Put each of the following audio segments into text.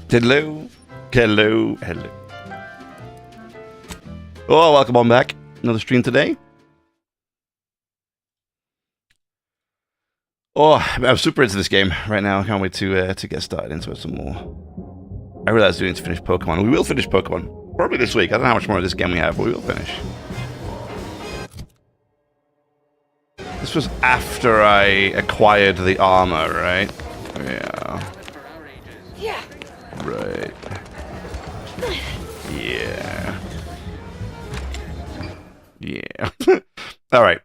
Hello. Hello. Hello. Oh, welcome on back. Another stream today. Oh, I'm super into this game right now. I can't wait to get started into it some more. I realize we need to finish Pokemon. We will finish Pokemon. Probably this week. I don't know how much more of this game we have, but we will finish. This was after I acquired the armor, right? Yeah. Yeah. Right. Yeah. Yeah. All right.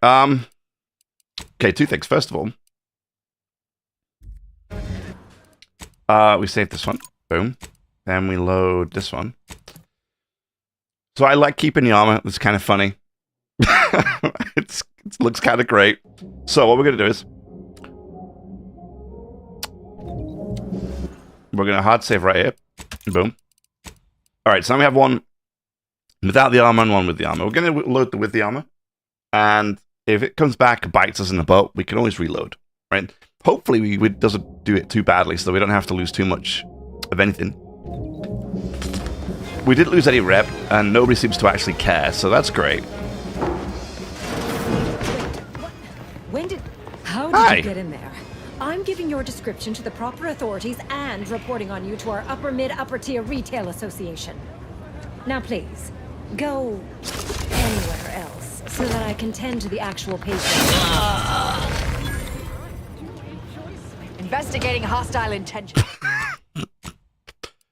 Okay, two things. First of all, we save this one. Boom. Then we load this one. So I like keeping the armor. It's kind of funny. it looks kind of great. So what we're going to do is we're going to hard save right here. Boom. All right, so now we have one without the armor and one with the armor. We're going to load with the armor. And if it comes back, bites us in the butt, we can always reload, right? Hopefully it doesn't do it too badly so we don't have to lose too much of anything. We didn't lose any rep, and nobody seems to actually care, so that's great. How did you get in there? I'm giving your description to the proper authorities and reporting on you to our upper tier retail association. Now please, go anywhere else so that I can tend to the actual patient. Investigating hostile intention.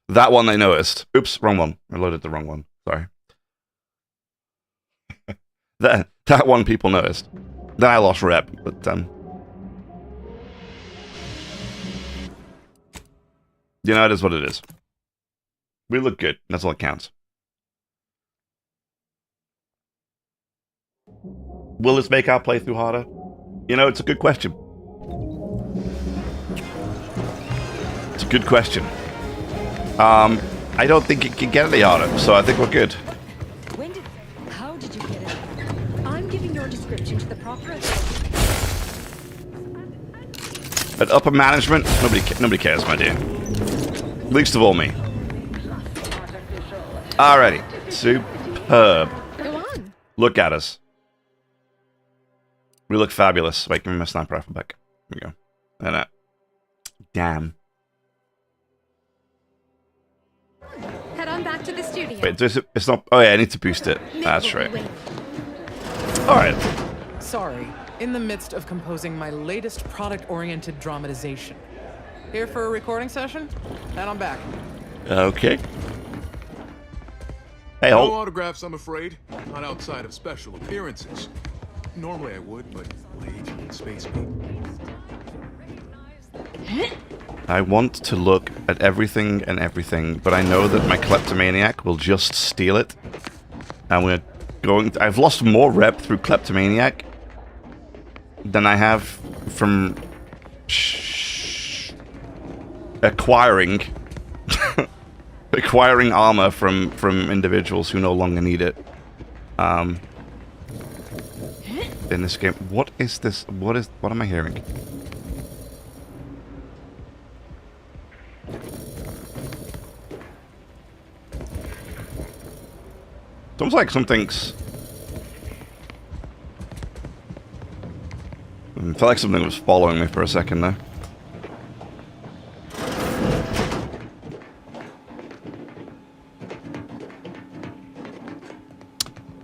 That one they noticed. Oops, wrong one. I loaded the wrong one. Sorry. that one people noticed. Then I lost rep, but you know, it is what it is. We look good. That's all that counts. Will this make our playthrough harder? You know, it's a good question. It's a good question. I don't think it can get any harder, so I think we're good. How did you get in? I'm giving your description to the proper. At upper management, nobody cares, my dear. Least of all me. Alrighty, superb. Go on. Look at us. We look fabulous. Wait, give me my sniper rifle back. Here we go. And damn. Head on back to the studio. Wait, it's not. Oh yeah, I need to boost it. That's right. All right. Sorry, in the midst of composing my latest product-oriented dramatization. Here for a recording session? And I'm back. Okay. Hey, No hold. autographs, I'm afraid. Not outside of special appearances. Normally I would, but late and space people. I want to look at everything and everything, but I know that my kleptomaniac will just steal it. And we're going to, I've lost more rep through kleptomaniac than I have from acquiring acquiring armor from individuals who no longer need it. In this game. What is this? What am I hearing? It's almost like something's... I felt like something was following me for a second there.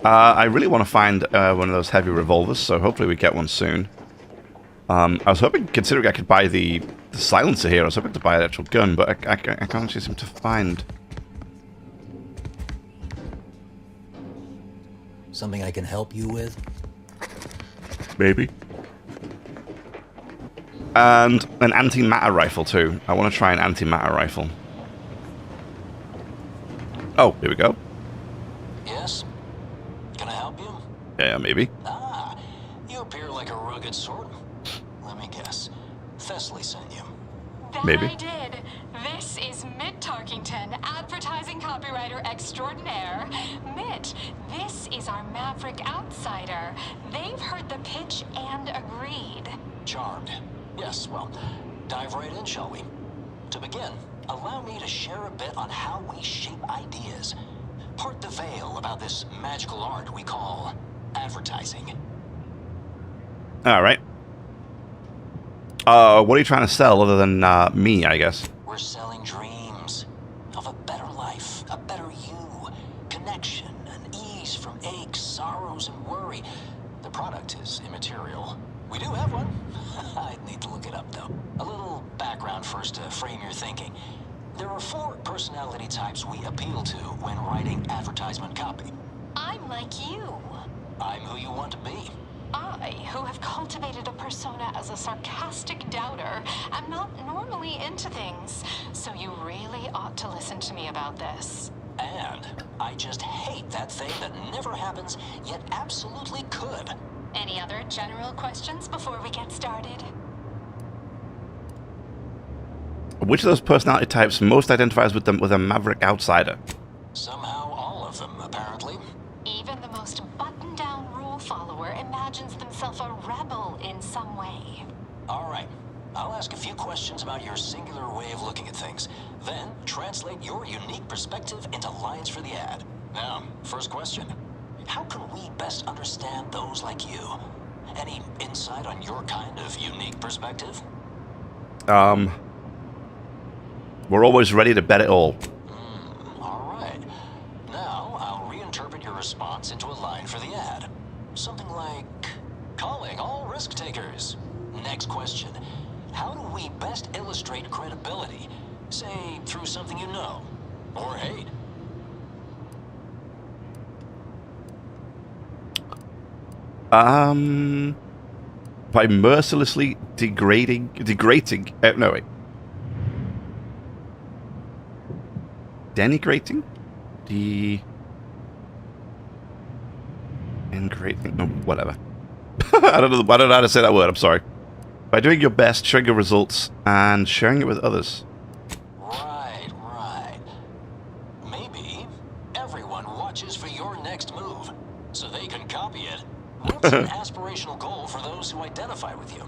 I really want to find one of those heavy revolvers, so hopefully we get one soon. I was hoping, considering I could buy the silencer here, I was hoping to buy an actual gun, but I can't actually seem to find... Something I can help you with? Maybe. And an antimatter rifle too. I want to try an antimatter rifle. Oh, here we go. Yes? Can I help you? Yeah, maybe. Ah, you appear like a rugged sort. Let me guess. Thessaly sent you. That Maybe. I did. This is Mitt Tarkington, advertising copywriter extraordinaire. Mitt, this is our maverick outsider. They've heard the pitch and agreed. Charmed. Yes, well, dive right in, shall we? To begin, allow me to share a bit on how we shape ideas. Part the veil about this magical art we call advertising. All right. What are you trying to sell other than me, I guess? We're selling dreams of a better life, a better you, connection and ease from aches, sorrows, and worry. The product is immaterial. We do have one. I'd need to look it up, though. A little background first to frame your thinking. There are 4 personality types we appeal to when writing advertisement copy. I'm like you. I'm who you want to be. I, who have cultivated a persona as a sarcastic doubter, am not normally into things, so you really ought to listen to me about this. And I just hate that thing that never happens, yet absolutely could. Any other general questions before we get started? Which of those personality types most identifies with them with a maverick outsider? Somehow all of them, apparently. Even the most buttoned-down rule follower imagines themselves a rebel in some way. All right. I'll ask a few questions about your singular way of looking at things, then translate your unique perspective into lines for the ad. Now, first question. How can we best understand those like you? Any insight on your kind of unique perspective? We're always ready to bet it all. All right. Now, I'll reinterpret your response into a line for the ad. Something like, calling all risk takers. Next question. How do we best illustrate credibility? Say, through something you know, or hate. By mercilessly degrading, no wait. Denigrating? Denigrating? No, whatever. I don't know how to say that word, I'm sorry. By doing your best, sharing your results, and sharing it with others. Right. Maybe everyone watches for your next move, so they can copy it. What's an aspirational goal for those who identify with you?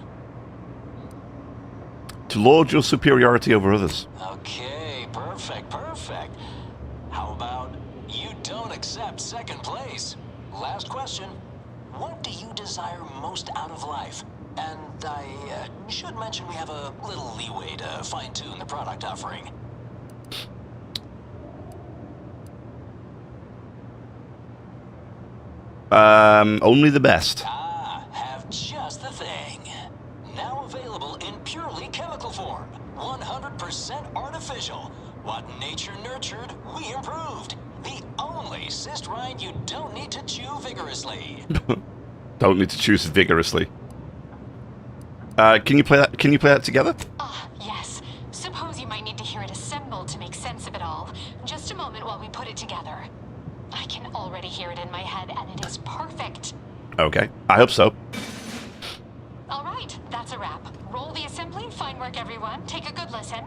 To laud your superiority over others. Okay, perfect. How about you don't accept second place? Last question. What do you desire most out of life? And I should mention we have a little leeway to fine-tune the product offering. Only the best. Have just the thing. Now available in purely chemical form. 100% artificial. What nature nurtured, we improved. The only cyst rind you don't need to chew vigorously. Don't need to choose vigorously. Can you play that? Can you play that together? Yes. Suppose you might need to hear it assembled to make sense of it all. Just a moment while we put it together. I can already hear it in my head, and it is perfect. Okay, I hope so. All right, that's a wrap. Roll the assembly. Fine work, everyone. Take a good listen.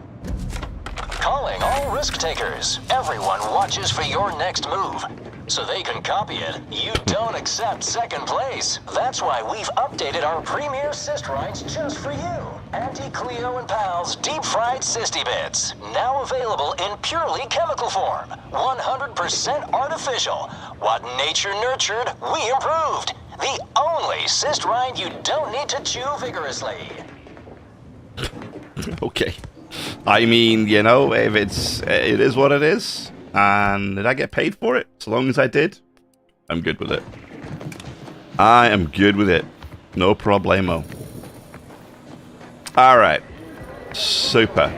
Calling all risk takers. Everyone watches for your next move, so they can copy it. You don't accept second place. That's why we've updated our premier cyst rinds just for you. Anti-Cleo and Pal's deep-fried cysty bits. Now available in purely chemical form. 100% artificial. What nature nurtured, we improved. The only cyst rind you don't need to chew vigorously. Okay. I mean, you know, if it is what it is, and did I get paid for it? So long as I did, I'm good with it. I am good with it. No problemo. Alright. Super.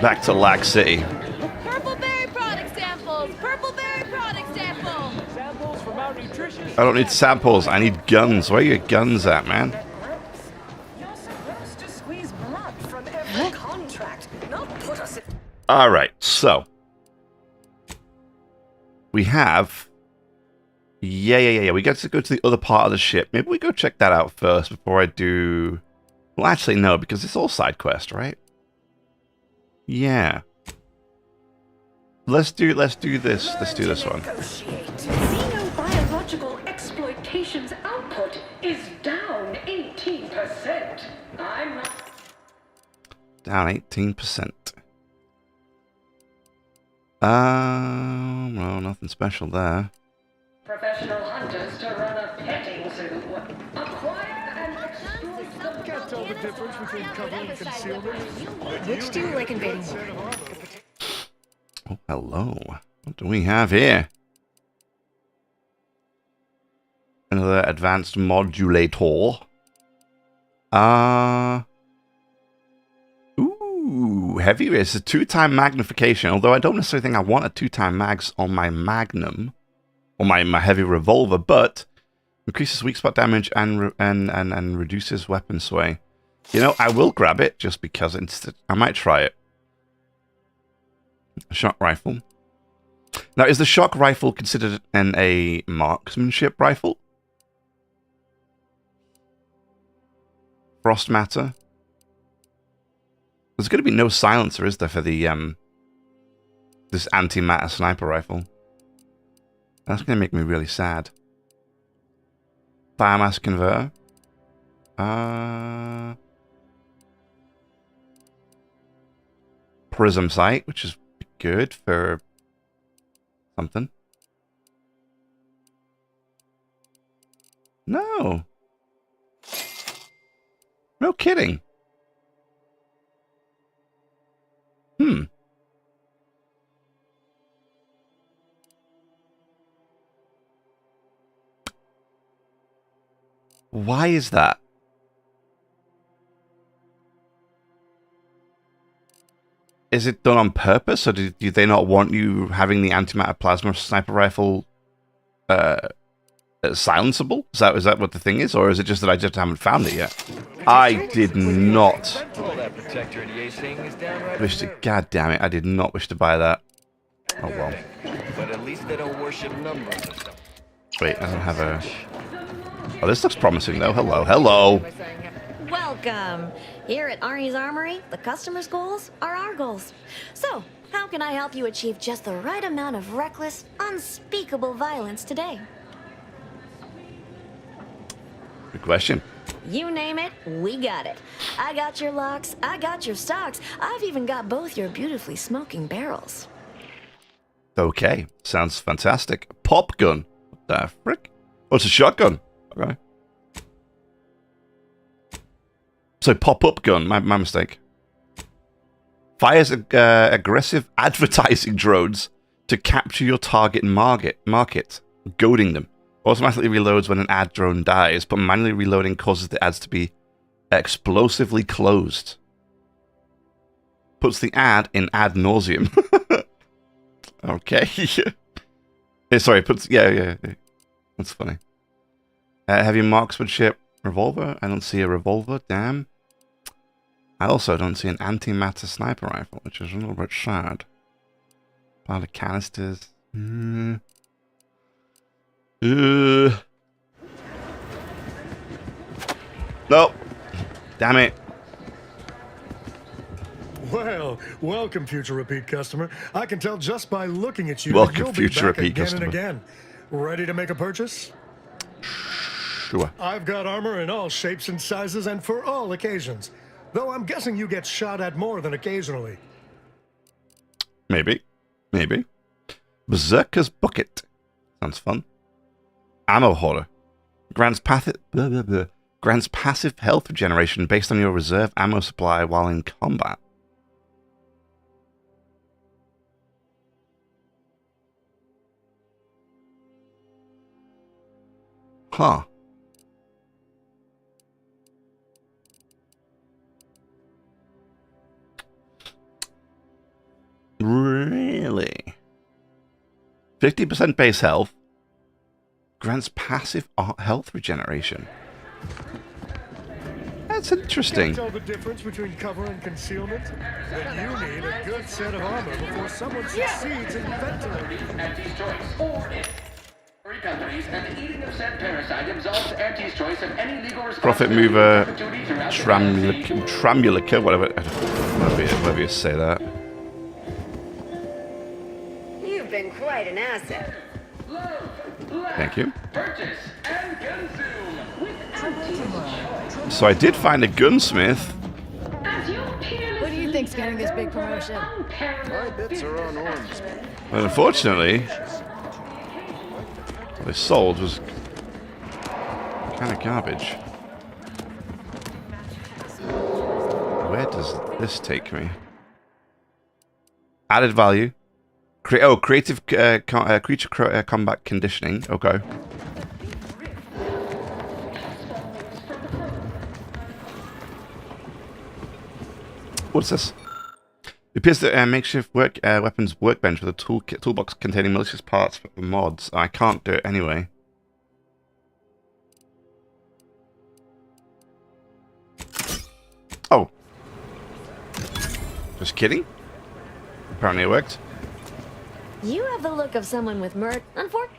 Back to Lag City. Purpleberry product samples! Purpleberry product samples! Samples for malnutrition. I don't need samples, I need guns. Where are your guns at, man? You're supposed to squeeze blood from every contract, not put us in... Alright, so. We have... Yeah. We get to go to the other part of the ship. Maybe we go check that out first before I do... Well, actually, no, because it's all side quest, right? Yeah. Let's do this. Let's do this one. Xenobiological exploitation's output is down 18%. I'm not... Down 18%. Well, nothing special there. Professional hunters to run a petting zoo. Acquire and exploit the Can't tell the difference between cover and concealment. Which do you like invading more? Oh, hello. What do we have here? Another advanced modulator. Ooh, heavy. It's a 2-time magnification, although I don't necessarily think I want a 2-time mags on my Magnum, or my heavy revolver, but increases weak spot damage and reduces weapon sway. You know, I will grab it just because I might try it. Shock rifle. Now, is the shock rifle considered a marksmanship rifle? Frost matter. There's going to be no silencer, is there, for the this antimatter sniper rifle? That's going to make me really sad. Biomass converter. Prism sight, which is good for something. No. No kidding. Why is that? Is it done on purpose, or do they not want you having the antimatter plasma sniper rifle silenceable? Is that what the thing is, or is it just that I just haven't found it yet? I did not wish to. God damn it! I did not wish to buy that. Oh well. But at least they don't worship numbers or something. Wait, I don't have a. Oh, this looks promising though. Hello, hello. Welcome. Here at Arnie's Armory, the customer's goals are our goals. So, how can I help you achieve just the right amount of reckless, unspeakable violence today? Good question. You name it, we got it. I got your locks, I got your stocks, I've even got both your beautifully smoking barrels. Okay, sounds fantastic. Pop gun. What the frick? Oh, it's a shotgun. Okay. So pop-up gun, my mistake. Fires aggressive advertising drones to capture your target market, goading them. Automatically reloads when an ad drone dies, but manually reloading causes the ads to be explosively closed. Puts the ad in ad nauseum. Okay. Sorry, yeah. That's funny. Heavy marksmanship revolver. I don't see a revolver. Damn. I also don't see an antimatter sniper rifle, which is a little bit sad. Pile of canisters. Nope. Damn it. Well, welcome, future repeat customer. I can tell just by looking at you Welcome, that you'll future be back repeat again customer. and again. Ready to make a purchase? Sure. I've got armor in all shapes and sizes and for all occasions. Though I'm guessing you get shot at more than occasionally. Maybe. Berserker's Bucket. Sounds fun. Ammo Hoarder. Grants passive health regeneration based on your reserve ammo supply while in combat. Huh. Really? 50% base health. Grants passive health regeneration. That's interesting. Can't tell the difference between cover and concealment? Then you need a good set of armor before someone succeeds in venting. Anti's choice. Or if free companies and the eating of said parasite absolves Anti's choice of any legal Profit responsibility. mover, Tramulica, whatever you say that. You've been quite an asset. Thank you. Purchase and consume with So I did find a gunsmith. As your peerless he thinks getting this big promotion? My bits are on Orm's. But unfortunately, what they sold was kind of garbage. Where does this take me? Added value. Creative creature combat conditioning. Okay. What's this? It appears that makeshift weapons workbench with a toolbox containing malicious parts for mods. I can't do it anyway. Oh. Just kidding? Apparently it worked. You have the look of someone with unfortunately.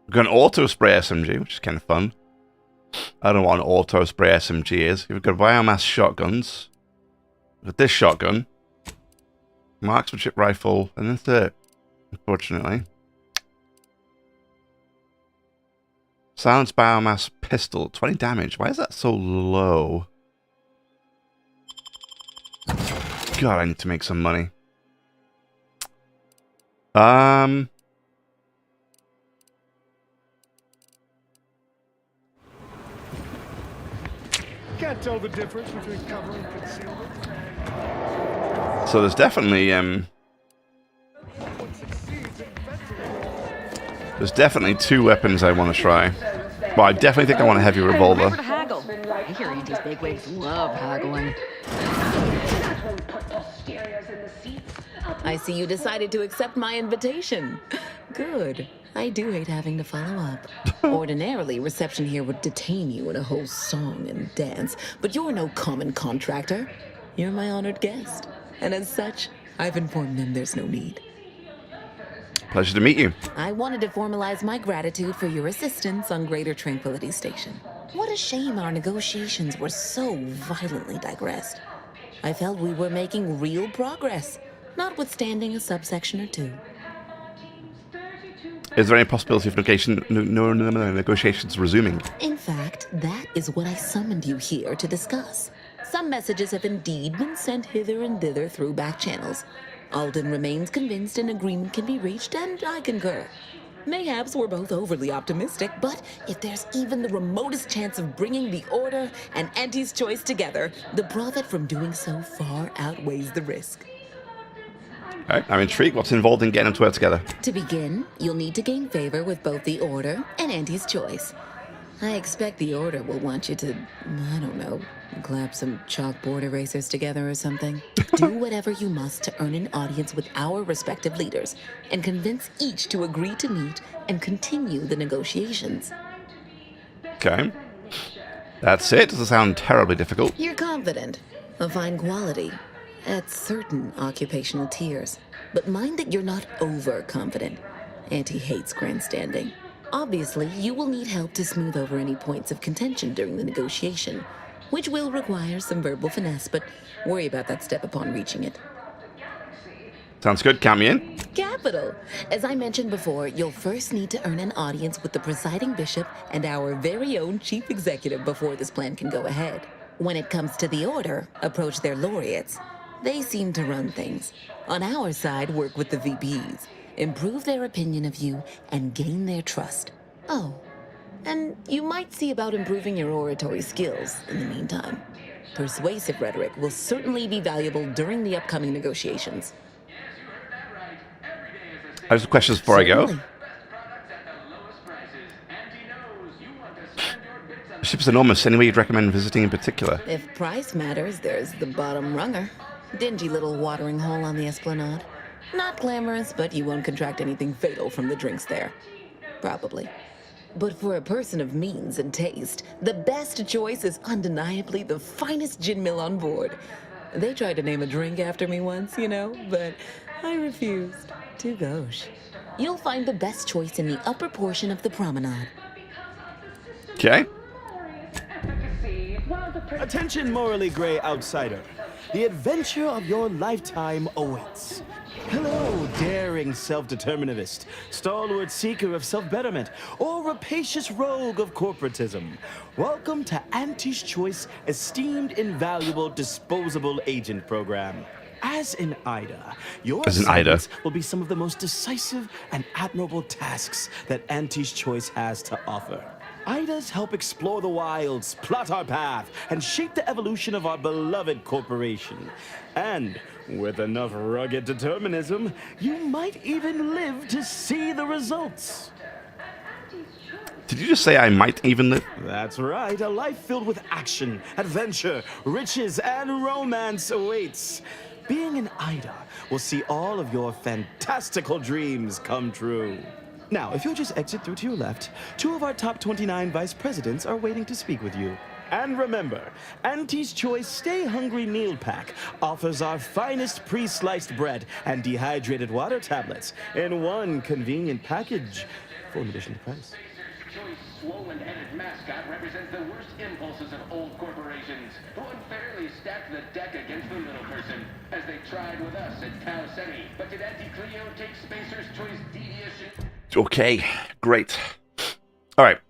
We've got an auto spray SMG, which is kind of fun. I don't know what an auto spray SMG is. We've got biomass shotguns. We've got this shotgun. Marksmanship rifle. And then third, unfortunately. Silence biomass pistol. 20 damage. Why is that so low? God, I need to make some money. Can't tell the difference between cover and concealment. So there's definitely two weapons I want to try. Well, I definitely think I want a heavy revolver. Remember to haggle. I hear these bigwigs love haggling. I see you decided to accept my invitation. Good. I do hate having to follow up. Ordinarily, reception here would detain you in a whole song and dance, but you're no common contractor. You're my honored guest, and as such, I've informed them there's no need. Pleasure to meet you. I wanted to formalize my gratitude for your assistance on Greater Tranquility Station. What a shame our negotiations were so violently digressed. I felt we were making real progress, notwithstanding a subsection or two. Is there any possibility of negotiations resuming? In fact, that is what I summoned you here to discuss. Some messages have indeed been sent hither and thither through back channels. Alden remains convinced an agreement can be reached, and I concur. Mayhaps we're both overly optimistic, but if there's even the remotest chance of bringing the Order and Auntie's Choice together, the profit from doing so far outweighs the risk. Alright, I'm intrigued. What's involved in getting them to work together? To begin, you'll need to gain favor with both the Order and Auntie's Choice. I expect the Order will want you to, I don't know, clap some chalkboard erasers together or something. Do whatever you must to earn an audience with our respective leaders and convince each to agree to meet and continue the negotiations. Okay. That's it. Doesn't sound terribly difficult. You're confident. A fine quality. At certain occupational tiers. But mind that you're not overconfident. Auntie hates grandstanding. Obviously, you will need help to smooth over any points of contention during the negotiation, which will require some verbal finesse, but worry about that step upon reaching it. Sounds good. Count me in. Capital. As I mentioned before, you'll first need to earn an audience with the presiding bishop and our very own chief executive before this plan can go ahead. When it comes to the Order, approach their laureates. They seem to run things. On our side, work with the VPs, improve their opinion of you, and gain their trust. Oh, and you might see about improving your oratory skills in the meantime. Persuasive rhetoric will certainly be valuable during the upcoming negotiations. I have some questions before I go. The ship's enormous. Any way you'd recommend visiting in particular? If price matters, there's the bottom runger. Dingy little watering hole on the Esplanade. Not glamorous, but you won't contract anything fatal from the drinks there. Probably. But for a person of means and taste, the best choice is undeniably the finest gin mill on board. They tried to name a drink after me once, you know, but I refused. Too gauche. You'll find the best choice in the upper portion of the promenade. Okay. Attention, morally gray outsider. The adventure of your lifetime awaits. Hello, daring self-determinist, stalwart seeker of self-betterment, or rapacious rogue of corporatism. Welcome to Auntie's Choice Esteemed Invaluable Disposable Agent Program. As an IDA, your assignments will be some of the most decisive and admirable tasks that Auntie's Choice has to offer. IDAs help explore the wilds, plot our path, and shape the evolution of our beloved corporation. And with enough rugged determinism, you might even live to see the results. Did you just say I might even live? That's right. A life filled with action, adventure, riches, and romance awaits. Being an IDA will see all of your fantastical dreams come true. Now, if you'll just exit through to your left, 2 of our top 29 vice presidents are waiting to speak with you. And remember, Auntie's Choice Stay Hungry Meal Pack offers our finest pre-sliced bread and dehydrated water tablets in one convenient package for an additional price. Choice swollen-headed mascot represents the worst impulses of old corporations who unfairly stacked the deck against the little person, as they tried with us at Tau Ceti. But did Auntie Cleo take Spacer's Choice deviation? Okay, great. All right.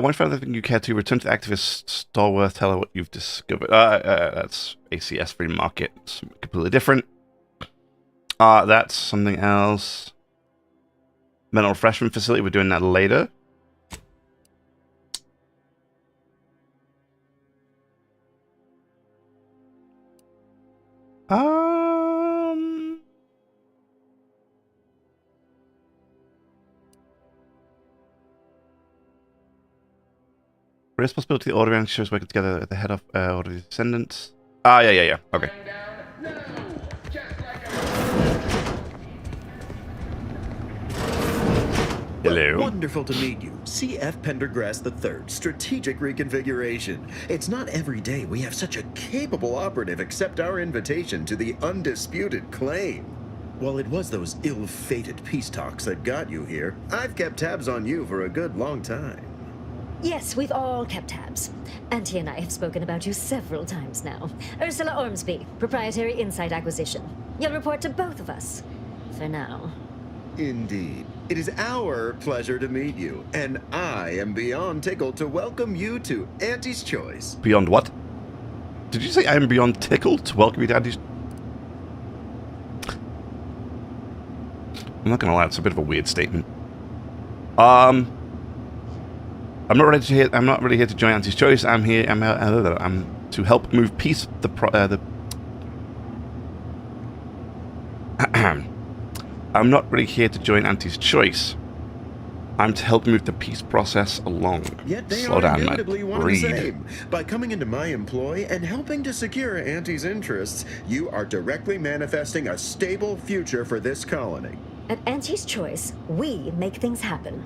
One further thing you care to return to the activist stalwart. Tell her what you've discovered. That's ACS free market. It's completely different. That's something else. Mental refreshment facility. We're doing that later. Raise possibility the order and shows working together at the head of order of descendants. Yeah. Okay. Hello. Wonderful to meet you. C.F. Pendergrass III, Strategic Reconfiguration. It's not every day we have such a capable operative accept our invitation to the undisputed claim. While it was those ill-fated peace talks that got you here, I've kept tabs on you for a good long time. Yes, we've all kept tabs. Auntie and I have spoken about you several times now. Ursula Ormsby, Proprietary Insight Acquisition. You'll report to both of us. For now. Indeed. It is our pleasure to meet you, and I am beyond tickled to welcome you to Auntie's Choice. Beyond what? Did you say I am beyond tickled to welcome you to Auntie's? I'm not gonna lie, it's a bit of a weird statement. I'm not ready to hear. I'm not really here to join Auntie's Choice. I'm here. I'm to help move peace. I'm not really here to join Auntie's Choice. I'm to help move the peace process along. Yet they Slow are down, indubitably man. one and the Read. same. By coming into my employ and helping to secure Auntie's interests, you are directly manifesting a stable future for this colony. At Auntie's Choice, we make things happen.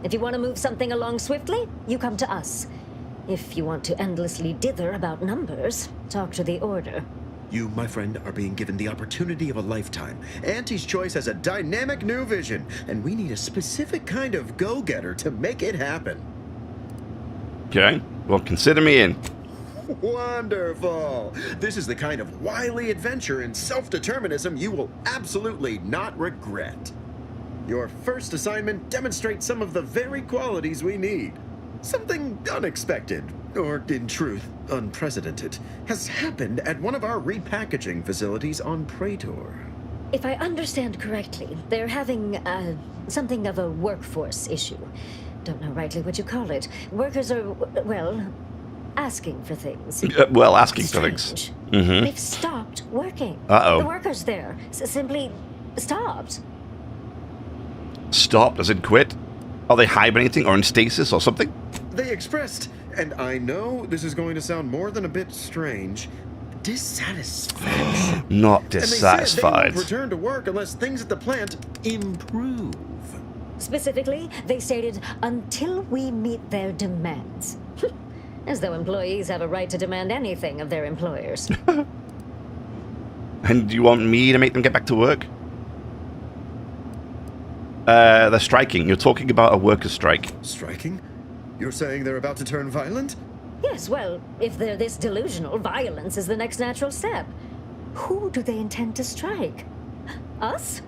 If you want to move something along swiftly, you come to us. If you want to endlessly dither about numbers, talk to the Order. You, my friend, are being given the opportunity of a lifetime. Auntie's Choice has a dynamic new vision, and we need a specific kind of go-getter to make it happen. Okay, well, consider me in. Wonderful! This is the kind of wily adventure and self-determinism you will absolutely not regret. Your first assignment demonstrates some of the very qualities we need. Something unexpected, or in truth, unprecedented, has happened at one of our repackaging facilities on Praetor. If I understand correctly, they're having, something of a workforce issue. Don't know rightly what you call it. Workers are, well, asking for things. Asking for things. Mm-hmm. They've stopped working. Uh-oh. The workers there simply stopped. Stopped, as in quit? Are they hibernating or in stasis or something? They expressed, and I know this is going to sound more than a bit strange, dissatisfaction. Not dissatisfied. And they said they won't return to work unless things at the plant improve. Specifically, they stated, until we meet their demands. As though employees have a right to demand anything of their employers. And do you want me to make them get back to work? They're striking. You're talking about a workers' strike. Striking? You're saying they're about to turn violent? Yes, well, if they're this delusional, violence is the next natural step. Who do they intend to strike? Us?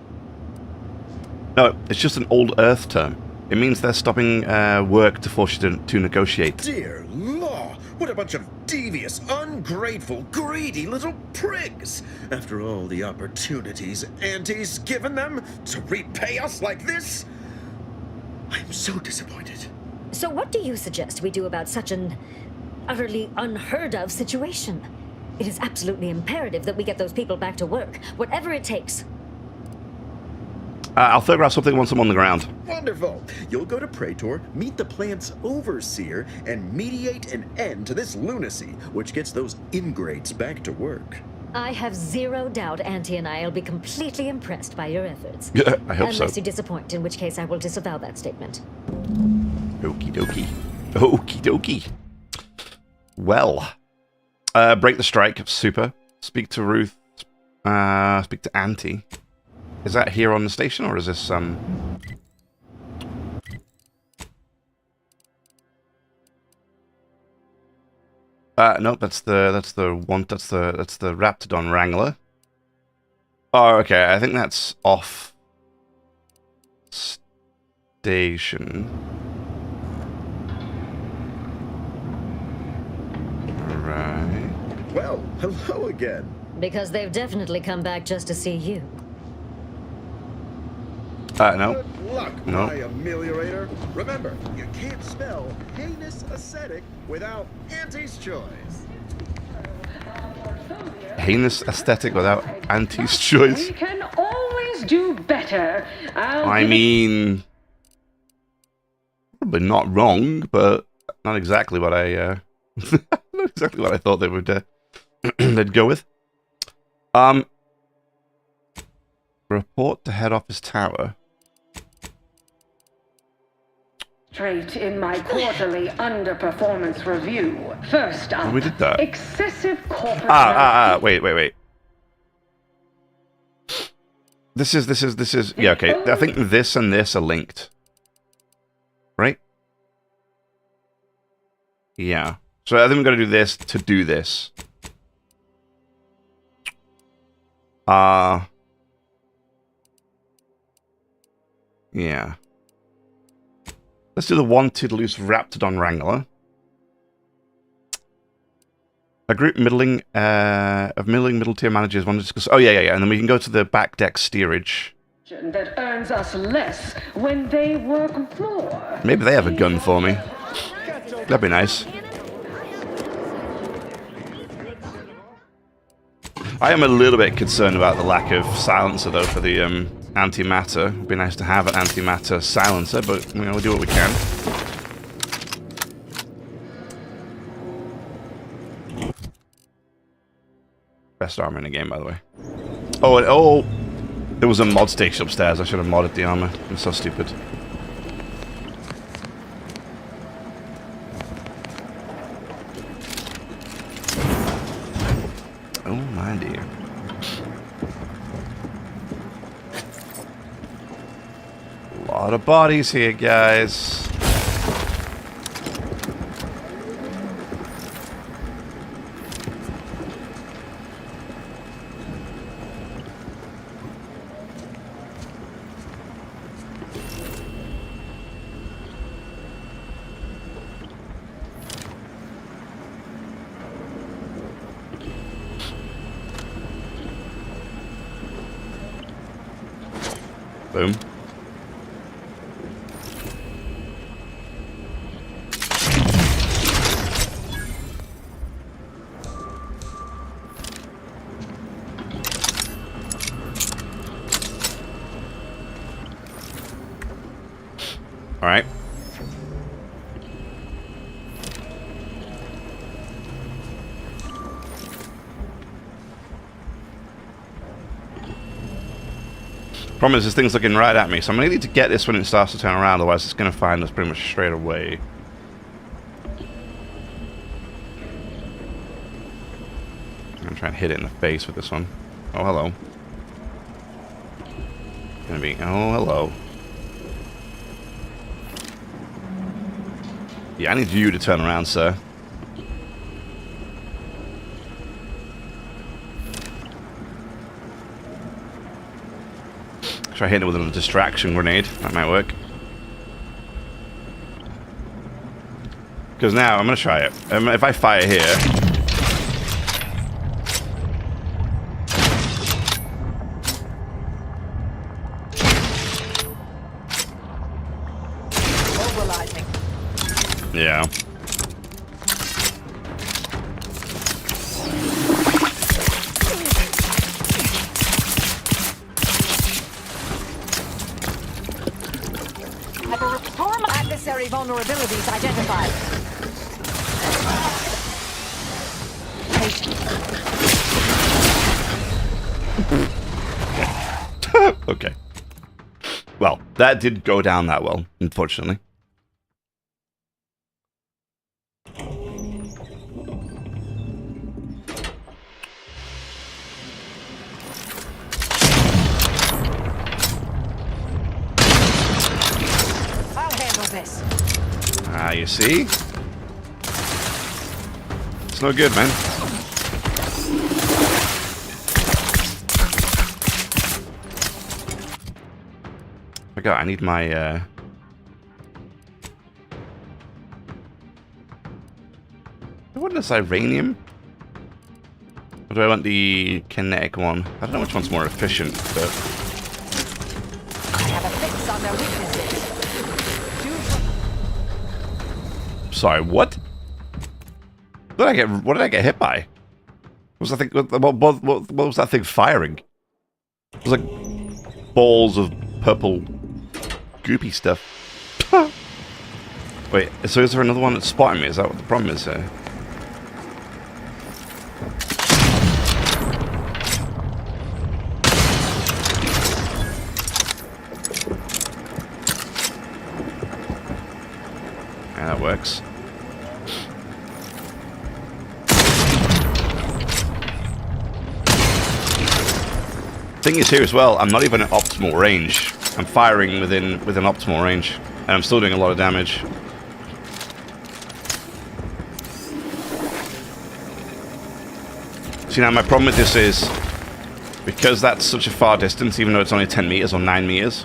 No, it's just an old Earth term. It means they're stopping work to force you to negotiate. Dear law, what a bunch of devious, ungrateful, greedy little prigs! After all the opportunities Auntie's given them to repay us like this, I'm so disappointed. So what do you suggest we do about such an utterly unheard of situation? It is absolutely imperative that we get those people back to work, whatever it takes. I'll photograph something once I'm on the ground. Wonderful! You'll go to Praetor, meet the plant's overseer, and mediate an end to this lunacy, which gets those ingrates back to work. I have zero doubt Auntie and I will be completely impressed by your efforts. I hope so. Unless you disappoint, in which case I will disavow that statement. Okie dokie. Okie dokie. Well, break the strike. Super. Speak to Ruth. Speak to Auntie. Is that here on the station, or is this no, that's the Raptidon Wrangler. Oh, okay. I think that's off station. Right. Well, hello again. Because they've definitely come back just to see you. No. Good luck, No. my ameliorator. Remember, you can't spell heinous aesthetic without Auntie's choice. Heinous aesthetic without Auntie's choice. We can always do better. I mean, probably not wrong, but not exactly what I not exactly what I thought they would they'd go with. Report to head office tower. Straight in my quarterly underperformance review. First up, We did that. excessive corporate. Wait. This is yeah, okay. I think this and this are linked. Right? Yeah. So I think we're gonna do this to do this. Yeah. Let's do the wanted loose Raptidon Wrangler. A group of middle tier managers want to discuss. Oh yeah, and then we can go to the back deck steerage. That earns us less when they work more. Maybe they have a gun for me. That'd be nice. I am a little bit concerned about the lack of silencer though for the antimatter. It'd be nice to have an antimatter silencer, but you know, we'll do what we can. Best armor in the game, by the way. Oh, there was a mod station upstairs. I should have modded the armor. I'm so stupid. Oh my dear. A lot of bodies here, guys. Boom. All right. Problem is, this thing's looking right at me, so I'm going to need to get this when it starts to turn around, otherwise it's going to find us pretty much straight away. I'm going to try and hit it in the face with this one. Oh, hello. Gonna be, oh, hello. Yeah, I need you to turn around, sir. Try hitting it with another distraction grenade. That might work. Because now I'm going to try it. If I fire here... Mobilizing. Yeah. Adversary vulnerabilities identified. Okay. Well, that did go down that well, unfortunately. This. Ah, you see? It's no good, man. I forgot, I need my, I want this Iranium? Or do I want the kinetic one? I don't know which one's more efficient, but... I have a fix on their weaknesses. Sorry, what? What did I get hit by? What was that thing? What was that thing firing? It was like balls of purple goopy stuff. Wait, so is there another one that's spotting me? Is that what the problem is here? Yeah, that works. Thing is here as well, I'm not even at optimal range. I'm firing within optimal range, and I'm still doing a lot of damage. See, now my problem with this is, because that's such a far distance, even though it's only 10 meters or 9 meters,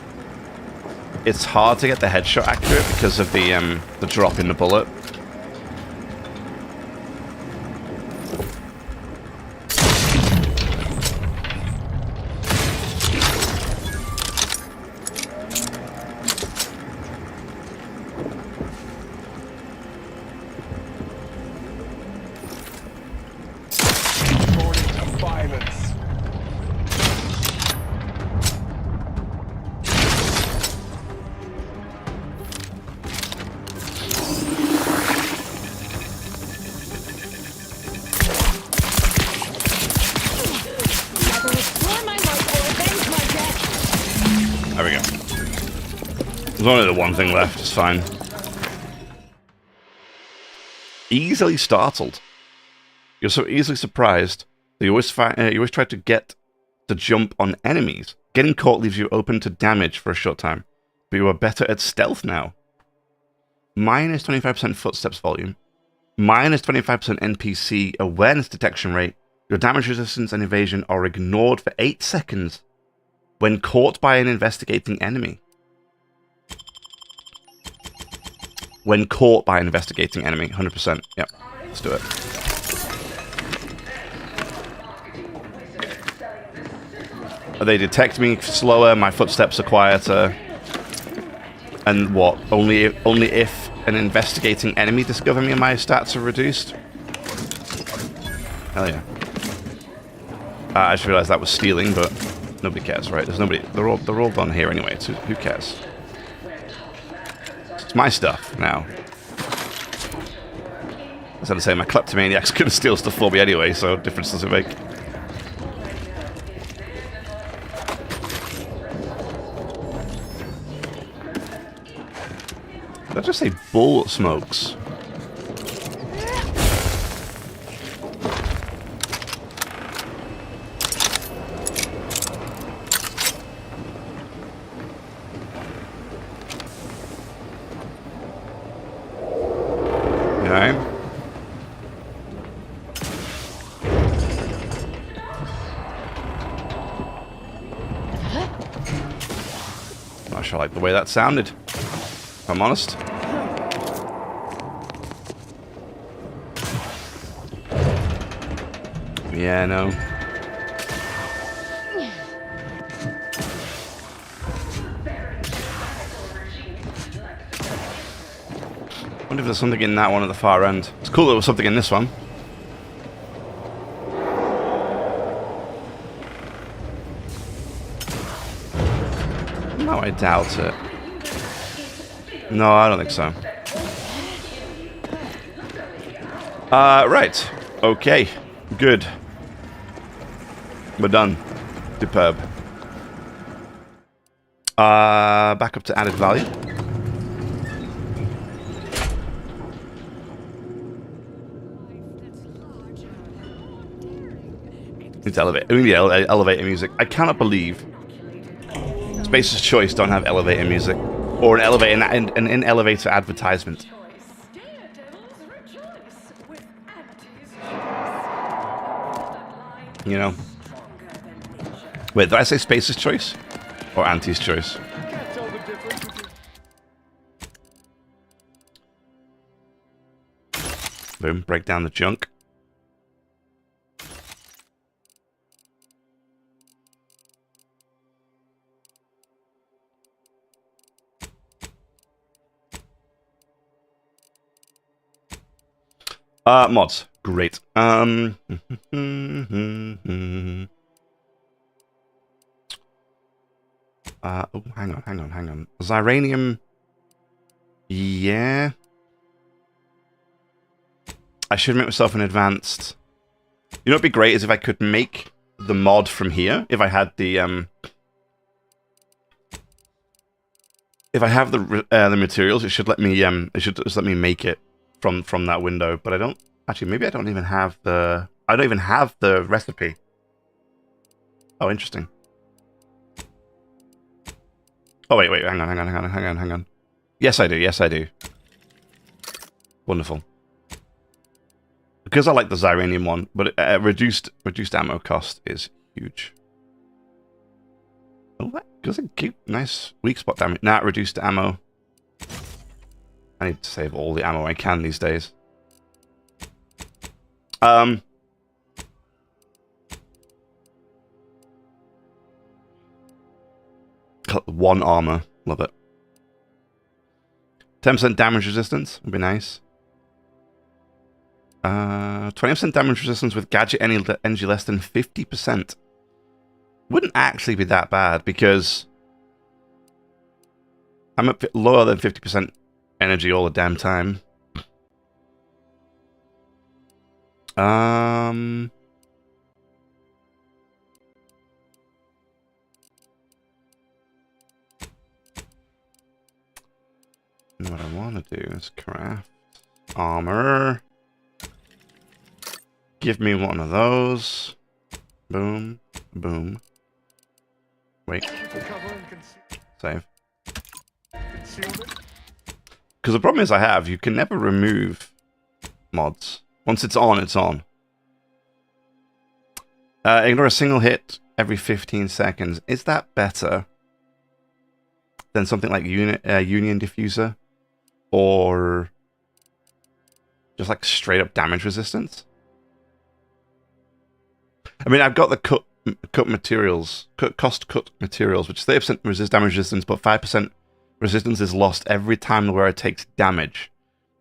it's hard to get the headshot accurate because of the drop in the bullet. There we go. There's only the one thing left, it's fine. Easily startled. You're so easily surprised that you always try to get the jump on enemies. Getting caught leaves you open to damage for a short time, but you are better at stealth now. Minus 25% footsteps volume. Minus 25% NPC awareness detection rate. Your damage resistance and evasion are ignored for 8 seconds when caught by an investigating enemy. When caught by an investigating enemy, 100%. Yep, let's do it. They detect me slower, my footsteps are quieter. And what? Only if an investigating enemy discover me and my stats are reduced? Hell yeah. I just realized that was stealing, but nobody cares, right? There's nobody. They're all done here anyway, so who cares? It's my stuff now. As I say, my kleptomaniac's gonna steal stuff for me anyway, so what difference does it make? Did I just say bull smokes? Okay. sure I like the way that sounded, if I'm honest. Yeah, no. I wonder if there's something in that one at the far end. It's cool there was something in this one. No, I doubt it. No, I don't think so. Right. Okay. Good. We're done. Superb. Back up to added value. It's elevator music. I cannot believe Space's Choice don't have elevator music or an elevator advertisement. You know. Wait, did I say Space's Choice or Auntie's Choice? Boom! Break down the junk. Mods. Great. Oh, hang on. Xyranium. Yeah. I should make myself an advanced. You know what'd be great is if I could make the mod from here. If I had the if I have the materials, it should let me just let me make it from that window. But I don't actually. Maybe I don't even have the. I don't even have the recipe. Oh, interesting. Oh wait, hang on. Yes, I do. Wonderful. Because I like the Xyranium one, but reduced ammo cost is huge. Oh, that does a cute, nice weak spot damage. Nah, reduced ammo. I need to save all the ammo I can these days. One armor, love it. 10% damage resistance would be nice. 20% damage resistance with gadget energy less than 50%. Wouldn't actually be that bad because I'm at lower than 50% energy all the damn time. What I want to do is craft armor. Give me one of those. Boom. Boom. Wait. Save. Because the problem is you can never remove mods. Once it's on, it's on. Ignore a single hit every 15 seconds. Is that better than something like Union Diffuser? Or just like straight up damage resistance? I mean, I've got the cost cut materials, which is 30% damage resistance, but 5% resistance is lost every time the wearer takes damage,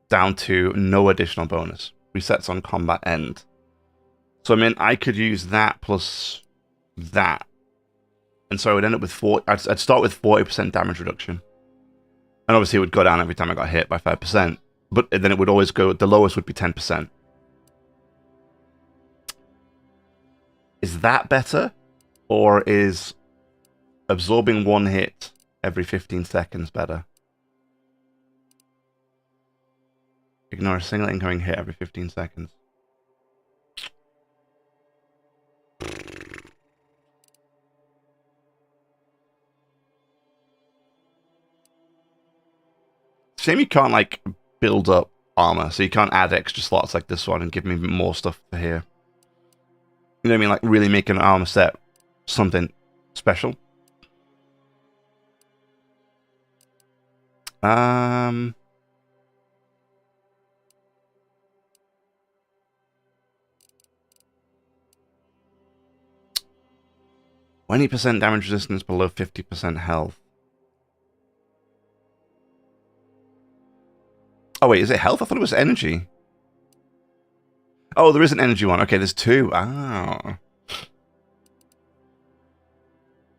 down to no additional bonus. Resets on combat end. So I mean, I could use that plus that, and so I would end up with I'd start with 40% damage reduction, and obviously it would go down every time I got hit by 5%. But then it would always go. The lowest would be 10%. Is that better? Or is absorbing one hit every 15 seconds better? Ignore a single incoming hit every 15 seconds. Shame you can't, like, build up armor, so you can't add extra slots like this one and give me more stuff for here. You know what I mean? Like, really make an armor set something special. Um. 20% damage resistance below 50% health. Oh wait, is it health? I thought it was energy. Oh, there is an energy one. Okay, there's two. Ah.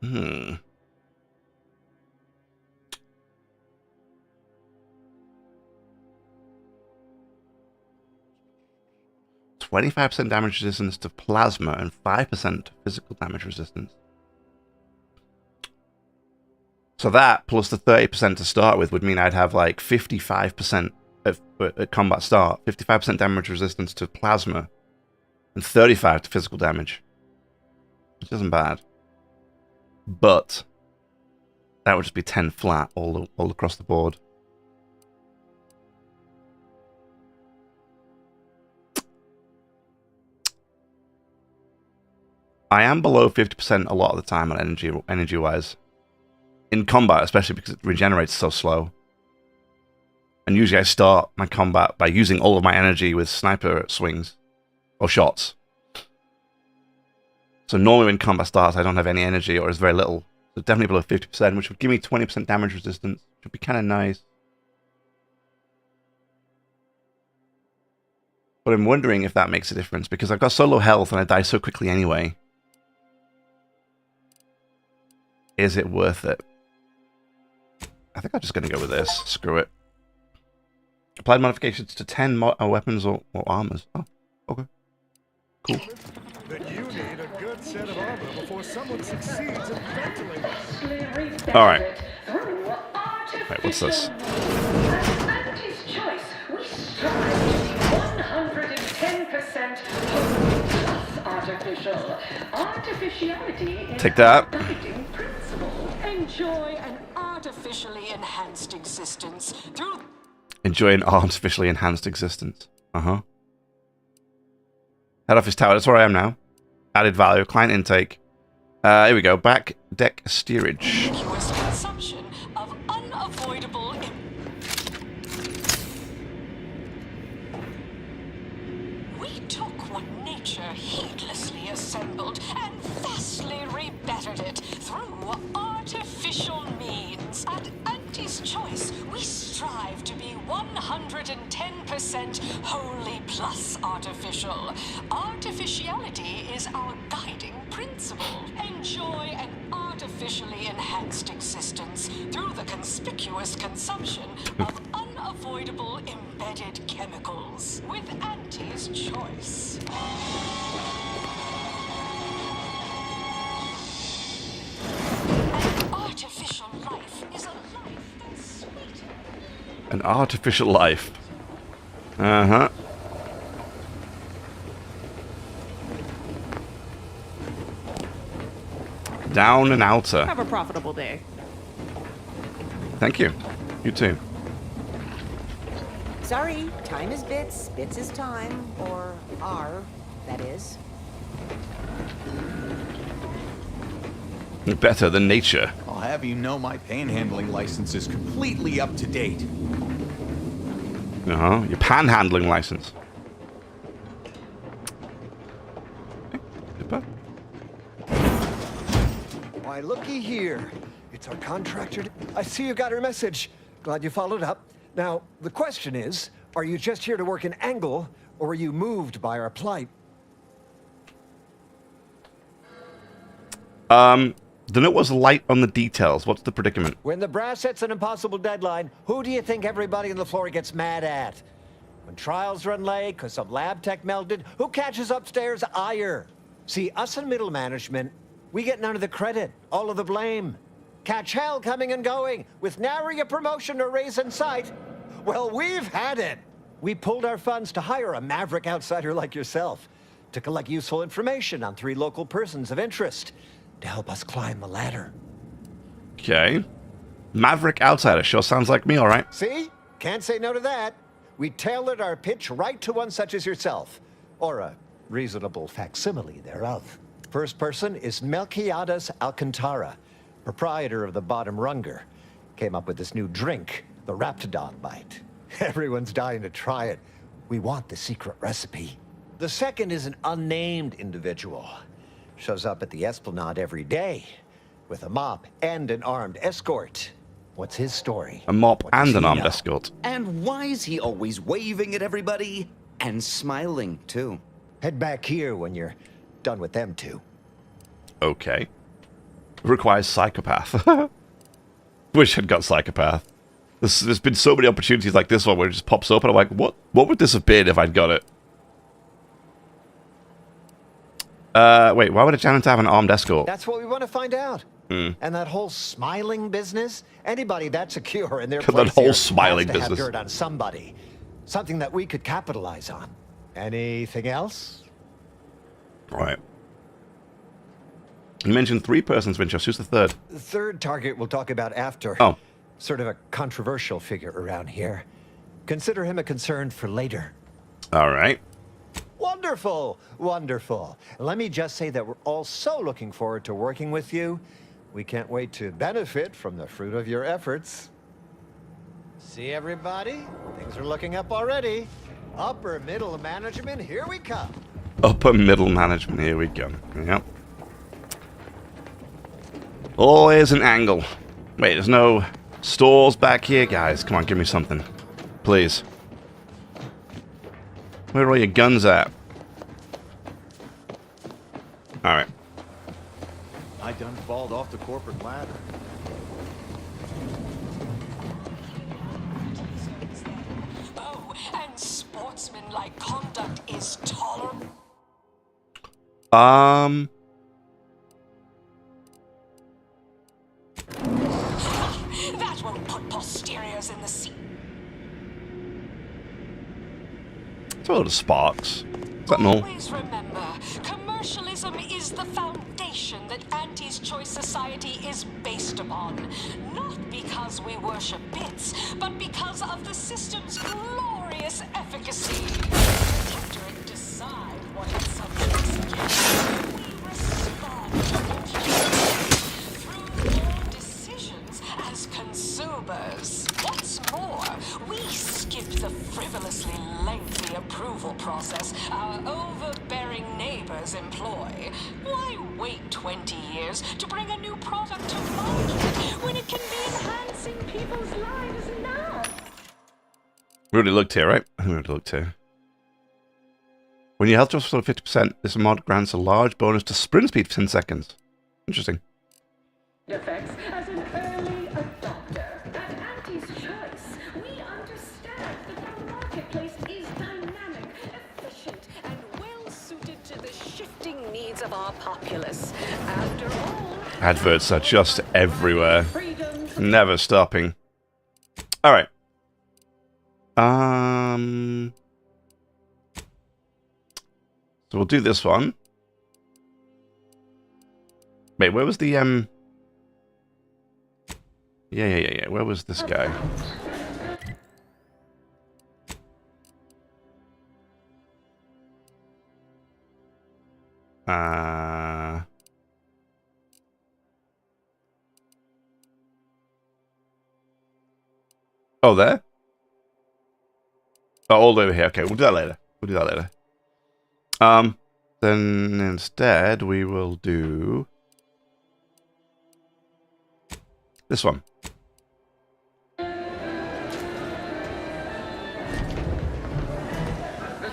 Hmm. %25 damage resistance to plasma and 5% physical damage resistance. So that plus the 30% to start with would mean I'd have like 55% at combat start, 55% damage resistance to plasma, and 35 to physical damage, which isn't bad. But that would just be 10 flat all across the board. I am below 50% a lot of the time on energy-wise. In combat, especially because it regenerates so slow. And usually I start my combat by using all of my energy with sniper swings. Or shots. So normally when combat starts, I don't have any energy, or it's very little. So definitely below 50%, which would give me 20% damage resistance, which would be kind of nice. But I'm wondering if that makes a difference, because I've got so low health and I die so quickly anyway. Is it worth it? I think I'm just going to go with this. Screw it. Applied modifications to 10 weapons or armors. Oh, okay. Cool. That you need a good set of armor before someone succeeds in ventilating. Alright. Wait, what's this? Anti's choice. We strive to be 110% plus artificial. Artificiality is Take that. our guiding principle. Enjoy an artificially enhanced existence through... Enjoy an artificially enhanced existence. Uh-huh. Head office tower, that's where I am now. Added value, client intake. Here we go, back deck steerage. Consumption of unavoidable... We took what nature heedlessly assembled and vastly rebettered it through artificial means. At Anti's choice, we strive to be 110% wholly plus artificial. Artificiality is our guiding principle. Enjoy an artificially enhanced existence through the conspicuous consumption of unavoidable embedded chemicals with Anti's choice. An artificial life is a life that's sweet. An artificial life. Uh-huh. Down and outer. Have a profitable day. Thank you. You too. Sorry, time is bits, bits is time, or are, that is. Better than nature. I'll have you know my panhandling license is completely up to date. Uh-huh. Your panhandling license. Why, looky here. It's our contractor. I see you got her message. Glad you followed up. Now, the question is, are you just here to work an angle, or are you moved by our plight? The note was light on the details. What's the predicament? When the brass sets an impossible deadline, who do you think everybody on the floor gets mad at? When trials run late because some lab tech melted, who catches upstairs? Ire. See, us in middle management, we get none of the credit, all of the blame. Catch hell coming and going, with nary a promotion or raise in sight. Well, we've had it. We pulled our funds to hire a maverick outsider like yourself to collect useful information on 3 local persons of interest to help us climb the ladder. Okay. Maverick outsider. Sure sounds like me, all right. See? Can't say no to that. We tailored our pitch right to one such as yourself, or a reasonable facsimile thereof. First person is Melquiades Alcantara, proprietor of the Bottom Runger. Came up with this new drink, the Raptidon bite. Everyone's dying to try it. We want the secret recipe. The second is an unnamed individual. Shows up at the Esplanade every day with a mop and an armed escort. What's his story? A mop and an armed escort. And why is he always waving at everybody? And smiling, too. Head back here when you're done with them two. Okay. Requires psychopath. Wish I'd got psychopath. There's been so many opportunities like this one where it just pops up and I'm like, what would this have been if I'd got it? Wait, why would a janitor have an armed escort? That's what we want to find out. Mm. And that whole smiling business, anybody that's secure in their That place whole here smiling has to business. have dirt on somebody. Something that we could capitalize on. Anything else? Right. You mentioned 3 persons of interest. Who's the third? The third target we'll talk about after. Oh. Sort of a controversial figure around here. Consider him a concern for later. All right. Wonderful, wonderful. Let me just say that we're all so looking forward to working with you. We can't wait to benefit from the fruit of your efforts. See everybody? Things are looking up already. Upper middle management, here we come. Upper middle management, here we go. Yep. Always an angle. Wait, there's no stores back here? Guys, come on, give me something. Please. Where are all your guns at? Alright. I done falled off the corporate ladder. Oh, and sportsmanlike conduct is tolerable. That won't put posteriors in the sea. It's a load of sparks. Is that normal? Always remember, commercialism is the foundation that Auntie's Choice Society is based upon. Not because we worship bits, but because of the system's glorious efficacy. Directorate decide what its subjects get. We respond through their decisions as consumers. What's more, we skip the frivolously lengthy approval process our overbearing neighbors employ. Why wait 20 years to bring a new product to market when it can be enhancing people's lives now? We already looked here, right? We already looked here. When your health drops below 50%, this mod grants a large bonus to sprint speed for 10 seconds. Interesting. Defects as an early adopter. At Auntie's Choice, we understand that the marketplace is dynamic, efficient, and well-suited to the shifting needs of our populace. After all, Adverts are just everywhere. Never stopping. Alright. So we'll do this one. Wait, where was the Yeah. Where was this guy? Oh, there? Oh, all over here. Okay, we'll do that later. Then instead we will do this one. The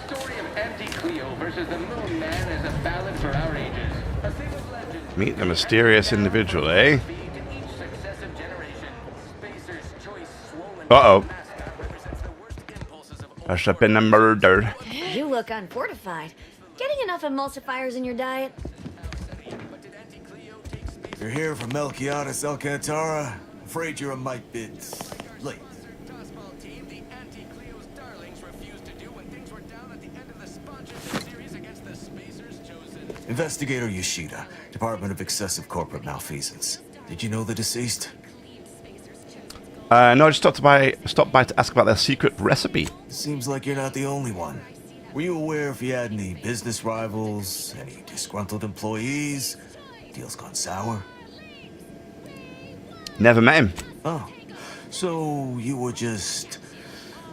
story of Auntie Cleo versus the Moon Man is a ballad for our ages. A single legend. Meet the mysterious individual, eh? Uh-oh. There should have been a murder. You look unfortified. Getting enough emulsifiers in your diet? You're here from Melchiades Alcantara. Afraid you're a mite bit late. Investigator Yoshida, Department of Excessive Corporate Malfeasance. Did you know the deceased? No, I just stopped by to ask about their secret recipe. Seems like you're not the only one. Were you aware if you had any business rivals, any disgruntled employees? Deal's gone sour? Never met him. Oh, So you were just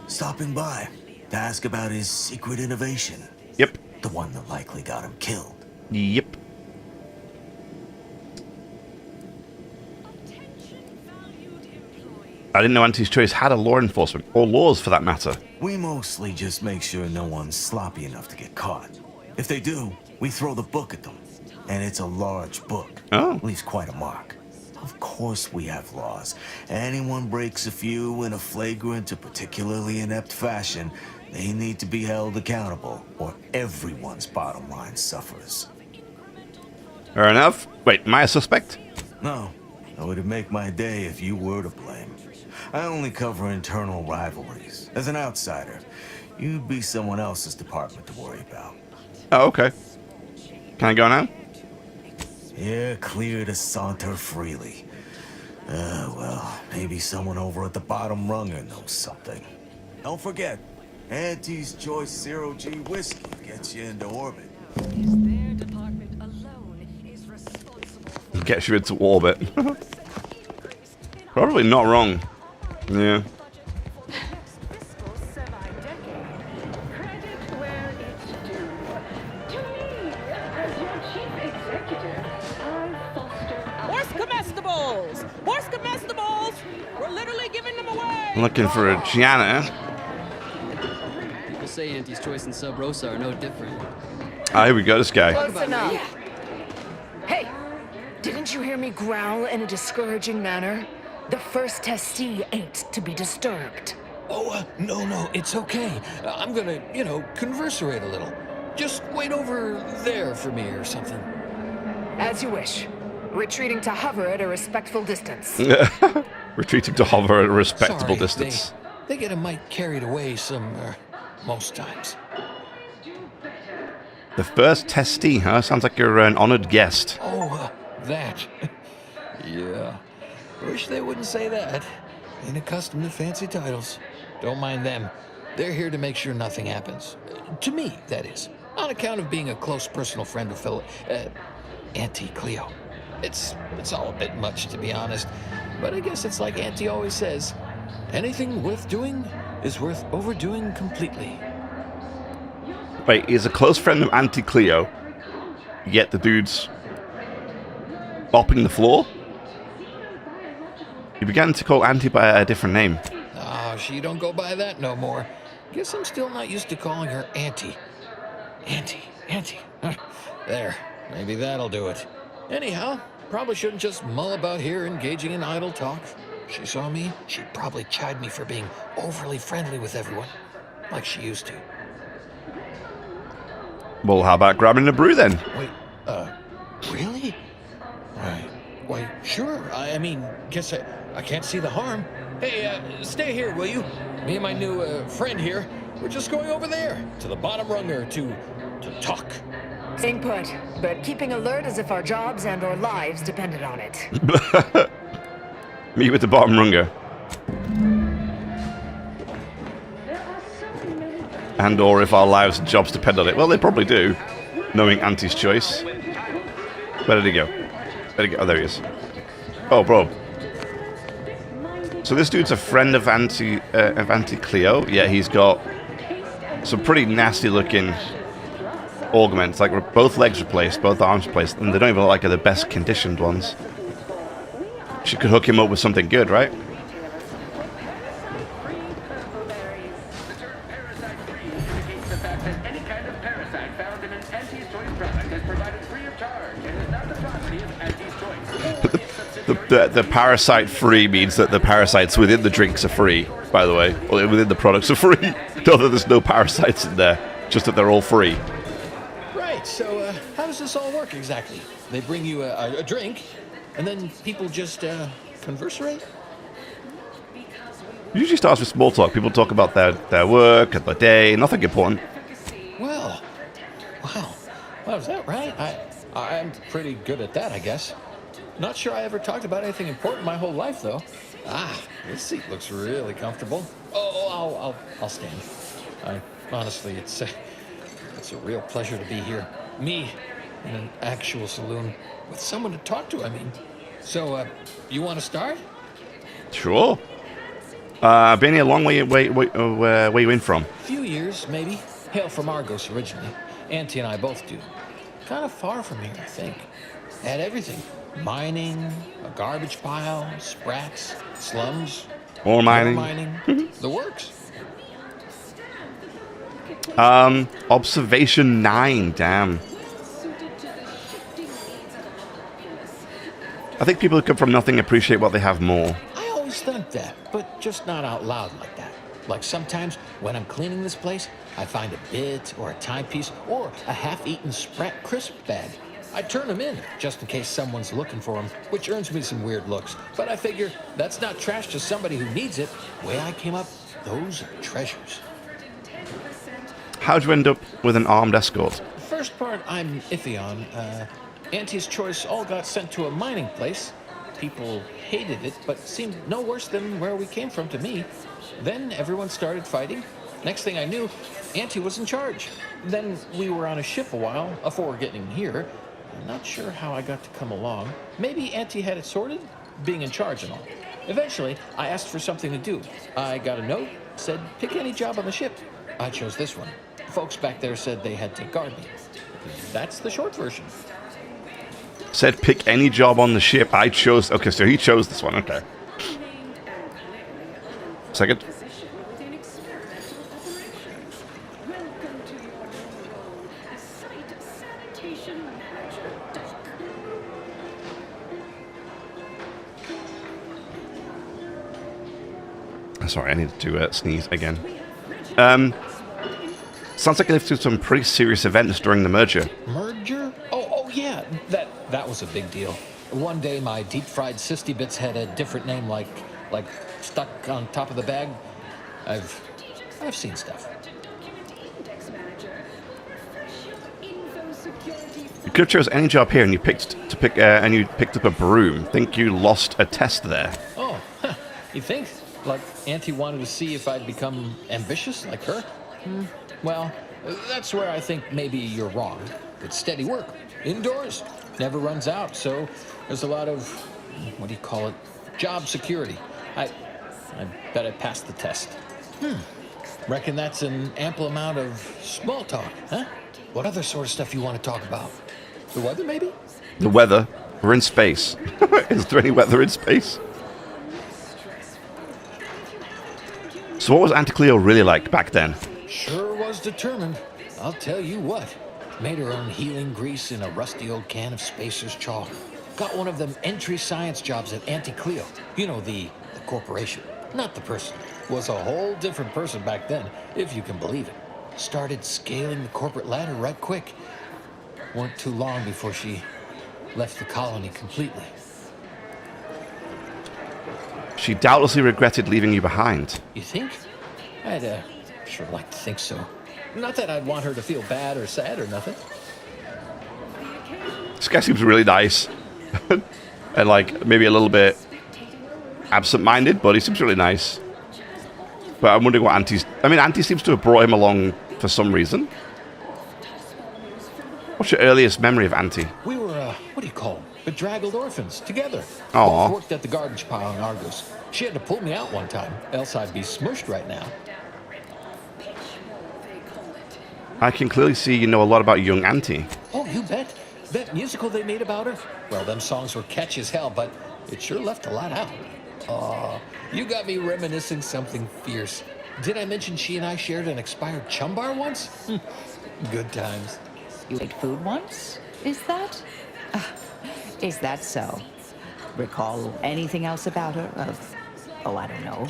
stopping by to ask about his secret innovation? Yep. The one that likely got him killed? Yep. I didn't know Auntie's Choice had a law enforcement, or laws for that matter. We mostly just make sure no one's sloppy enough to get caught. If they do, we throw the book at them. And it's a large book. Oh. Leaves quite a mark. Of course we have laws. Anyone breaks a few in a flagrant or particularly inept fashion, they need to be held accountable, or everyone's bottom line suffers. Fair enough. Wait, am I a suspect? No. It would make my day if you were to blame. I only cover internal rivalries. As an outsider, you'd be someone else's department to worry about. Oh, okay. Can I go now? You're clear to saunter freely. Well, maybe someone over at the bottom runger knows something. Don't forget, Auntie's Choice Zero-G whiskey gets you into orbit. Gets you into orbit. Probably not wrong. Yeah. Horse comestibles! Horse comestibles! We're literally giving them away! I'm looking for a janitor. People say Auntie's Choice and Sub Rosa are no different. Ah, here we go, this guy. Close enough. Hey, didn't you hear me growl in a discouraging manner? The first testee ain't to be disturbed. Oh, no, it's okay. I'm gonna, converserate a little. Just wait over there for me or something. As you wish. Retreating to hover at a respectful distance. Retreating to hover at a respectable Sorry, distance. They get a mite carried away most times. The first testee, huh? Sounds like you're an honored guest. Oh, that. Yeah. Wish they wouldn't say that. Ain't accustomed to fancy titles. Don't mind them. They're here to make sure nothing happens. To me, that is. On account of being a close personal friend of fellow Auntie Cleo. It's all a bit much, to be honest. But I guess it's like Auntie always says. Anything worth doing is worth overdoing completely. Wait, he's a close friend of Auntie Cleo, yet the dude's bopping the floor? You began to call Auntie by a different name. Oh, she don't go by that no more. Guess I'm still not used to calling her Auntie. Auntie. There, maybe that'll do it. Anyhow, probably shouldn't just mull about here engaging in idle talk. If she saw me, she'd probably chide me for being overly friendly with everyone, like she used to. Well, how about grabbing a brew then? Wait, really? Why, sure. I mean, guess I can't see the harm. Hey, stay here, will you? Me and my new friend here, we're just going over there to the bottom runger to talk. Staying put, but keeping alert as if our jobs and our lives depended on it. Meet with the bottom runger. And or if our lives and jobs depend on it. Well, they probably do, knowing Auntie's Choice. Where did he go? Oh, there he is. Oh, bro. So this dude's a friend of Auntie Cleo. Yeah, he's got some pretty nasty looking augments. Like both legs replaced, both arms replaced, and they don't even look like they're the best conditioned ones. She could hook him up with something good, right? The parasite free means that the parasites within the drinks are free, by the way. Or within the products are free. Not that there's no parasites in there, just that they're all free. Right, so how does this all work exactly? They bring you a drink, and then people just converserate? It usually starts with small talk. People talk about their work and their day, nothing important. Well, wow. Well, is that right? I'm pretty good at that, I guess. Not sure I ever talked about anything important my whole life, though. This seat looks really comfortable. I'll stand. Honestly, it's a real pleasure to be here. Me, in an actual saloon, with someone to talk to, I mean. So, you want to start? Sure. Been here long. Where you in from? A few years, maybe. Hail from Argos originally. Auntie and I both do. Kind of far from here, I think. Had everything. Mining, a garbage pile, sprats, slums. Ore mining. The works. Observation 9, damn. I think people who come from nothing appreciate what they have more. I always think that, but just not out loud like that. Like sometimes when I'm cleaning this place, I find a bit or a timepiece or a half-eaten Sprat crisp bag. I turn them in just in case someone's looking for them, which earns me some weird looks. But I figure that's not trash to somebody who needs it. The way I came up, those are treasures. How'd you end up with an armed escort? The first part I'm iffy on. Auntie's Choice all got sent to a mining place. People hated it, but seemed no worse than where we came from to me. Then everyone started fighting. Next thing I knew, Auntie was in charge. Then we were on a ship a while before getting here. I'm not sure how I got to come along. Maybe Auntie had it sorted, being in charge and all. Eventually, I asked for something to do. I got a note, said pick any job on the ship. I chose this one. Folks back there said they had to guard me. That's the short version. Said pick any job on the ship. I chose... Okay, so he chose this one. Okay. Second. Sorry, I need to sneeze again. Sounds like they lived through some pretty serious events during the merger. Merger? Oh yeah, that was a big deal. One day my deep-fried Sisty Bits had a different name, like stuck on top of the bag. I've seen stuff. You could have chose any job here, and you picked up a broom. Think you lost a test there? Oh, you think? Like Auntie wanted to see if I'd become ambitious like her? Well, that's where I think maybe you're wrong. It's steady work. Indoors. Never runs out, so there's a lot of, what do you call it, job security. I bet I passed the test. Reckon that's an ample amount of small talk, huh? What other sort of stuff you want to talk about? The weather, maybe? The weather? We're in space. Is there any weather in space? So what was Auntie Cleo really like back then? Sure was determined. I'll tell you what. Made her own healing grease in a rusty old can of Spacer's chalk. Got one of them entry science jobs at Auntie Cleo. You know, the corporation. Not the person. Was a whole different person back then, if you can believe it. Started scaling the corporate ladder right quick. Weren't too long before she left the colony completely. She doubtlessly regretted leaving you behind. You think? I'd sure like to think so. Not that I'd want her to feel bad or sad or nothing. This guy seems really nice. And like maybe a little bit absent-minded, but he seems really nice. But I'm wondering what Auntie's... I mean, Auntie seems to have brought him along for some reason. What's your earliest memory of Auntie? We were, what do you call them? Bedraggled orphans, together. Aw. Both worked at the garbage pile in Argos. She had to pull me out one time, else I'd be smushed right now. I can clearly see you know a lot about young Auntie. Oh, you bet. That musical they made about her? Well, them songs were catchy as hell, but it sure left a lot out. Aw, you got me reminiscing something fierce. Did I mention she and I shared an expired chum bar once? Good times. You ate food once? Is that? Is that so? Recall anything else about her of, I don't know,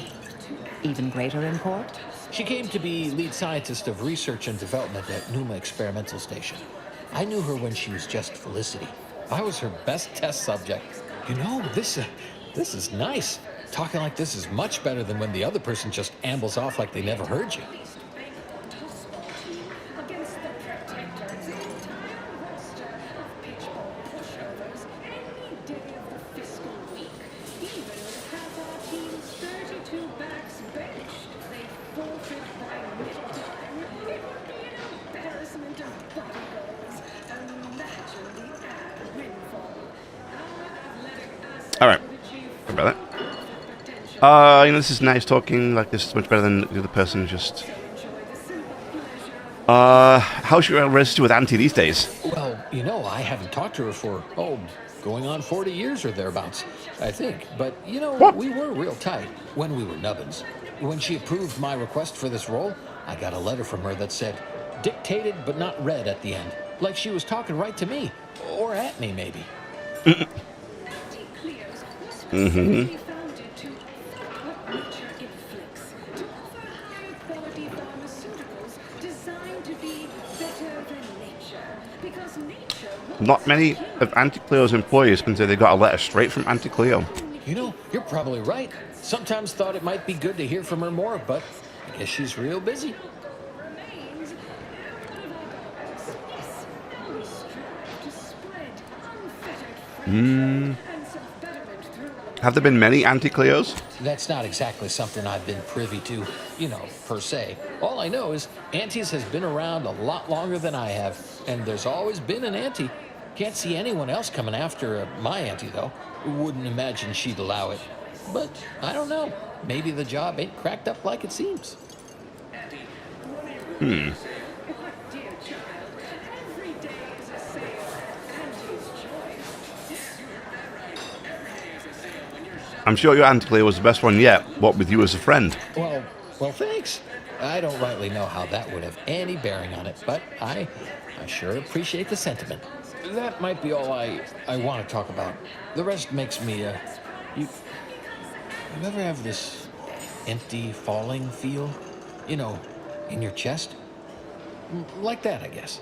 even greater import? She came to be lead scientist of research and development at Numa Experimental Station. I knew her when she was just Felicity. I was her best test subject. You know, this is nice. Talking like this is much better than when the other person just ambles off like they never heard you. All right. Sorry about that. You know, this is nice talking. Like, this is much better than the other person just... how's your relationship with Auntie these days? Well, you know, I haven't talked to her for, going on 40 years or thereabouts, I think. But, you know, we were real tight when we were nubbins. When she approved my request for this role, I got a letter from her that said, dictated but not read at the end. Like she was talking right to me. Or at me, maybe. Mm-hmm. Not many of Auntie Cleo's employees can say they got a letter straight from Auntie Cleo. You know, you're probably right. Sometimes thought it might be good to hear from her more, but I guess she's real busy. Have there been many Auntie Cleos? That's not exactly something I've been privy to, you know, per se. All I know is Auntie's has been around a lot longer than I have, and there's always been an Auntie. Can't see anyone else coming after my Auntie, though. Wouldn't imagine she'd allow it. But I don't know. Maybe the job ain't cracked up like it seems. I'm sure your Auntie Cleo was the best one yet, what with you as a friend. Well, thanks. I don't rightly know how that would have any bearing on it, but I sure appreciate the sentiment. That might be all I want to talk about. The rest makes me, you ever have this empty falling feel? You know, in your chest? Like that, I guess.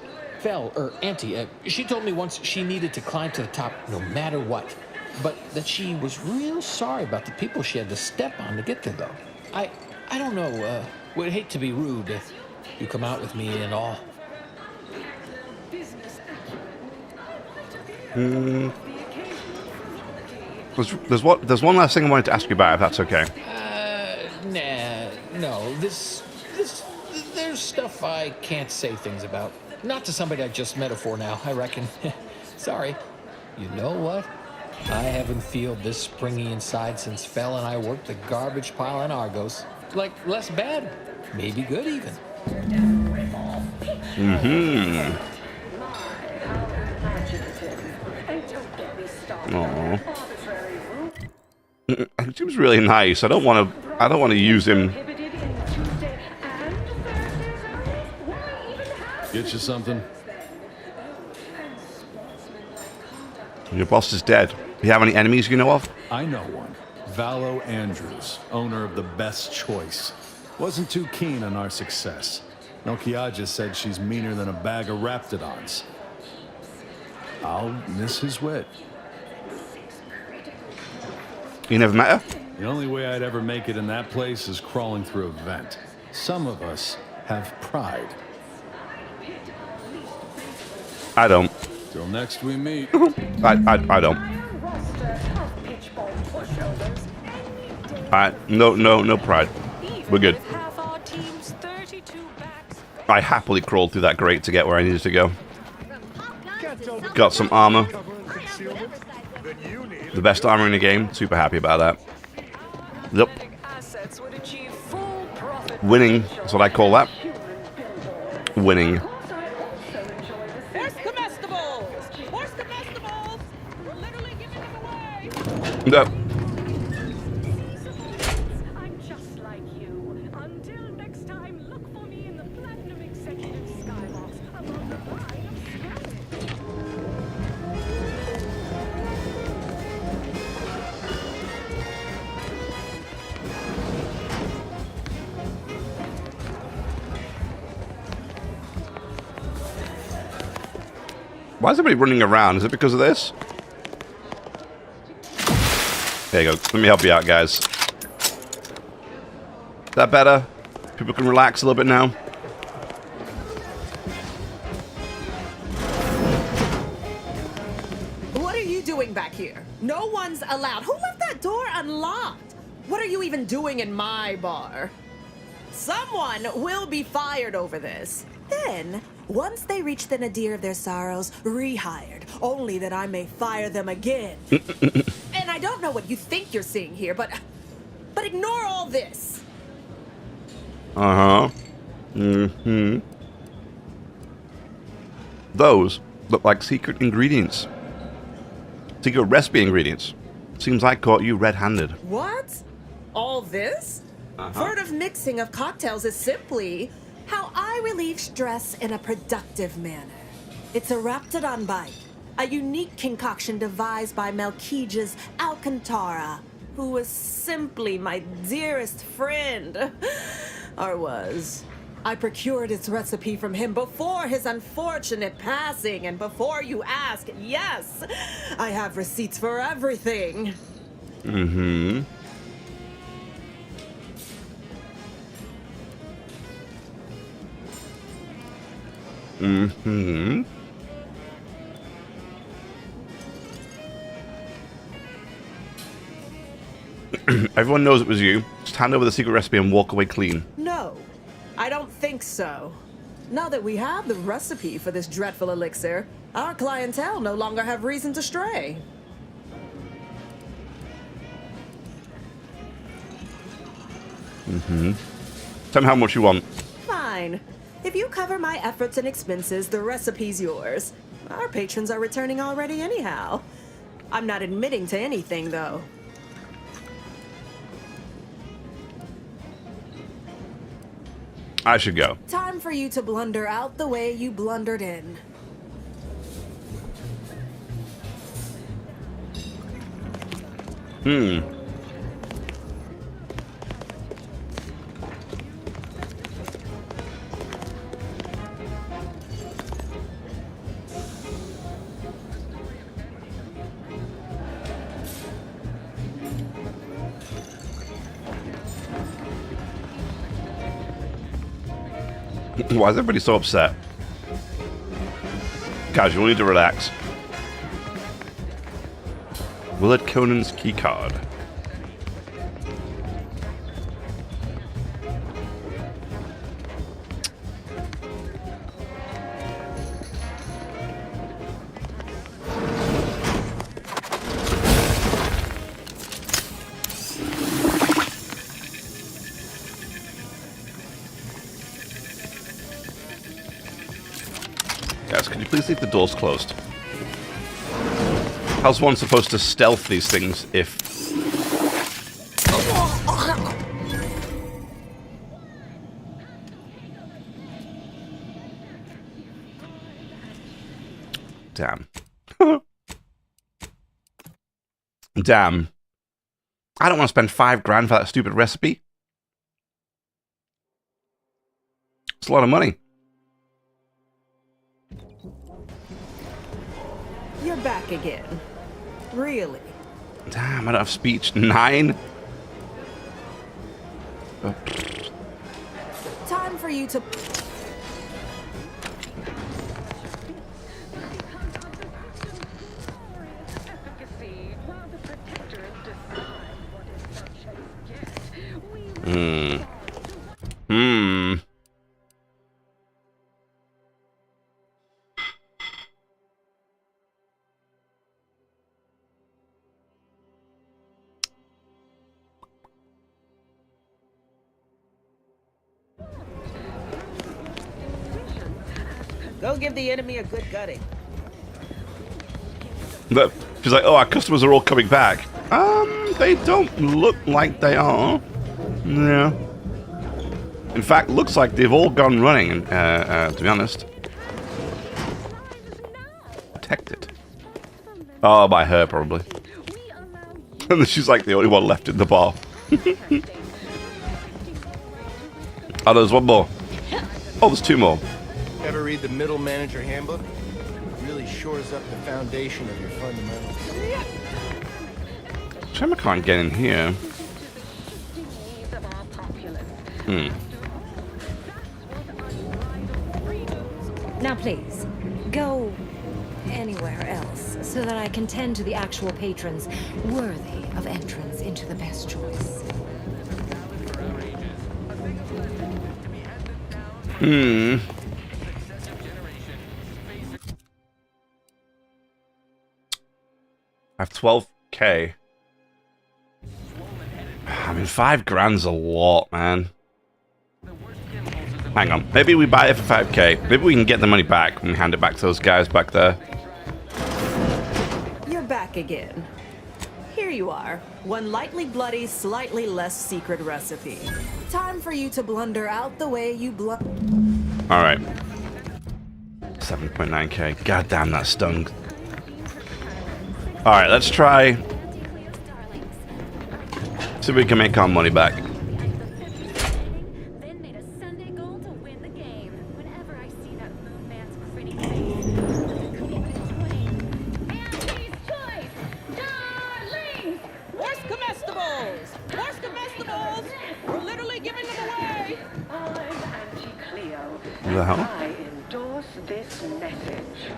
Auntie, she told me once she needed to climb to the top no matter what. But that she was real sorry about the people she had to step on to get there, though. I don't know, would hate to be rude if you come out with me and all. There's one last thing I wanted to ask you about, if that's okay. No, there's stuff I can't say things about. Not to somebody I just met her for now, I reckon. Sorry. You know what? I haven't felt this springy inside since Fel and I worked the garbage pile in Argos. Like, less bad. Maybe good, even. Aww. He seems really nice. I don't want to use him. Get you something? Your boss is dead. Do you have any enemies you know of? I know one. Valo Andrews, owner of the Best Choice. Wasn't too keen on our success. Nokia said she's meaner than a bag of raptidons. I'll miss his wit. You never met her? The only way I'd ever make it in that place is crawling through a vent. Some of us have pride. I don't. Till next we meet. I don't. No pride. We're good. I happily crawled through that grate to get where I needed to go. Got some armor. The best armor in the game. Super happy about that. Yep. Winning. That's what I call that. Winning. Yep. I'm just like you. Until next time, look for me in the Platinum Executive Skybox along the line of Scarlet. Why is everybody running around? Is it because of this? There you go. Let me help you out, guys. Is that better? People can relax a little bit now. What are you doing back here? No one's allowed. Who left that door unlocked? What are you even doing in my bar? Someone will be fired over this. Then, once they reach the nadir of their sorrows, rehired, only that I may fire them again. And I don't know what you think you're seeing here, but But ignore all this. Uh-huh. Mm-hmm. Those look like secret ingredients. Secret recipe ingredients. Seems I caught you red-handed. What? All this? Furtive mixing of cocktails is simply how I relieve stress in a productive manner. It's a Raptidon bite, a unique concoction devised by Melchiges Alcantara, who was simply my dearest friend. Or was. I procured its recipe from him before his unfortunate passing, and before you ask, yes, I have receipts for everything. Mm-hmm. Mm-hmm. Everyone knows it was you. Just hand over the secret recipe and walk away clean. No, I don't think so. Now that we have the recipe for this dreadful elixir, our clientele no longer have reason to stray. Mm-hmm. Tell me how much you want. Fine. If you cover my efforts and expenses, the recipe's yours. Our patrons are returning already anyhow. I'm not admitting to anything, though. I should go. Time for you to blunder out the way you blundered in. Why is everybody so upset? Guys, you all need to relax. Willard Conan's keycard. Guys, can you please leave the doors closed? How's one supposed to stealth these things if... Damn. Damn. I don't want to spend $5 grand for that stupid recipe. It's a lot of money. You're back again. Really? Damn, I don't have speech. 9? Time for you to... Go give the enemy a good gutting. Look, she's like, oh, our customers are all coming back. They don't look like they are. Yeah. In fact, looks like they've all gone running, to be honest. Protected. Oh, by her, probably. And then she's like the only one left in the bar. Oh, there's one more. Oh, there's 2 more. Ever read the Middle Manager Handbook? It really shores up the foundation of your fundamentals. Shame I can't get in here. Now please, go anywhere else so that I can tend to the actual patrons worthy of entrance into the best choice. I have 12k. I'm mean, 5 grand's a lot, man. Hang on. Maybe we buy it for 5k. Maybe we can get the money back and hand it back to those guys back there. You're back again. Here you are. One lightly bloody, slightly less secret recipe. Time for you to blunder out the way you Alright. 7.9k. God damn, that stung. Alright, let's try. See if we can make our money back. What the hell? I endorse this message.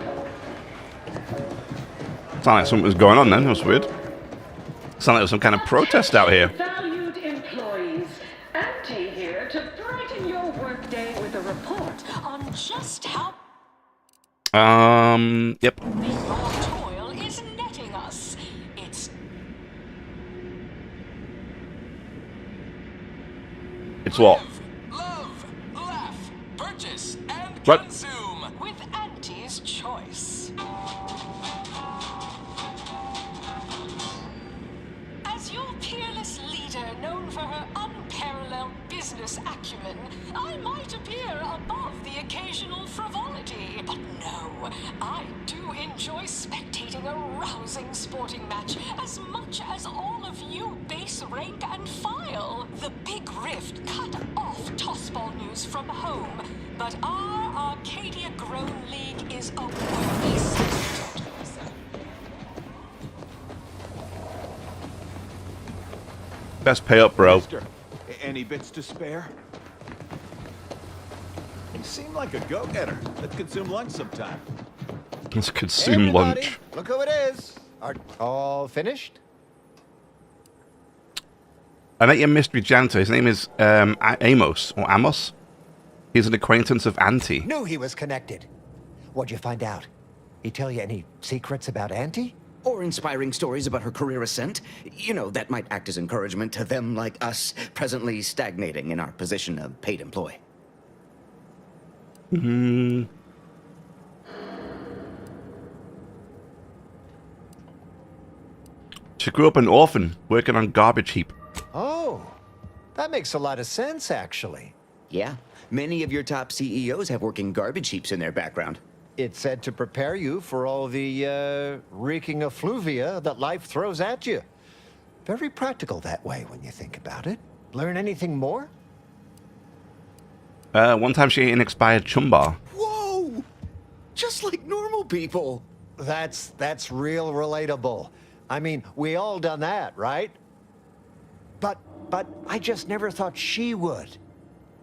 Sounded like something was going on then. That was weird. Sounded like there was some kind of protest out here. Valued employees, Auntie here to brighten your workday with a report On just how Yep. your toil is netting us. It's what? Love, laugh, purchase, and What? consume with Auntie's choice. As your peerless leader, known for her unparalleled business acumen, I might appear above the occasional frivolity. But no, I do enjoy spectating a rousing sporting match as much as all of you base rank and file. The big rift cut off tossball news from home, but our Arcadia Grown League is a worthy substitute. Best pay up, bro. Mister, any bits to spare? You seem like a go-getter. Let's consume lunch sometime. Let's consume lunch. Look who it is. Are all finished? I met your mystery janitor. His name is Amos or Amos. He's an acquaintance of Auntie. Knew he was connected. What'd you find out? He tell you any secrets about Auntie? Or inspiring stories about her career ascent. You know, that might act as encouragement to them like us, presently stagnating in our position of paid employee. Hmm. She grew up an orphan, working on garbage heap. Oh, that makes a lot of sense, actually. Yeah, many of your top CEOs have working garbage heaps in their background. It's said to prepare you for all the reeking effluvia that life throws at you. Very practical that way when you think about it. Learn anything more? One time she ate an expired chumbar. Whoa! Just like normal people. That's real relatable. I mean, we all done that, right? But I just never thought she would.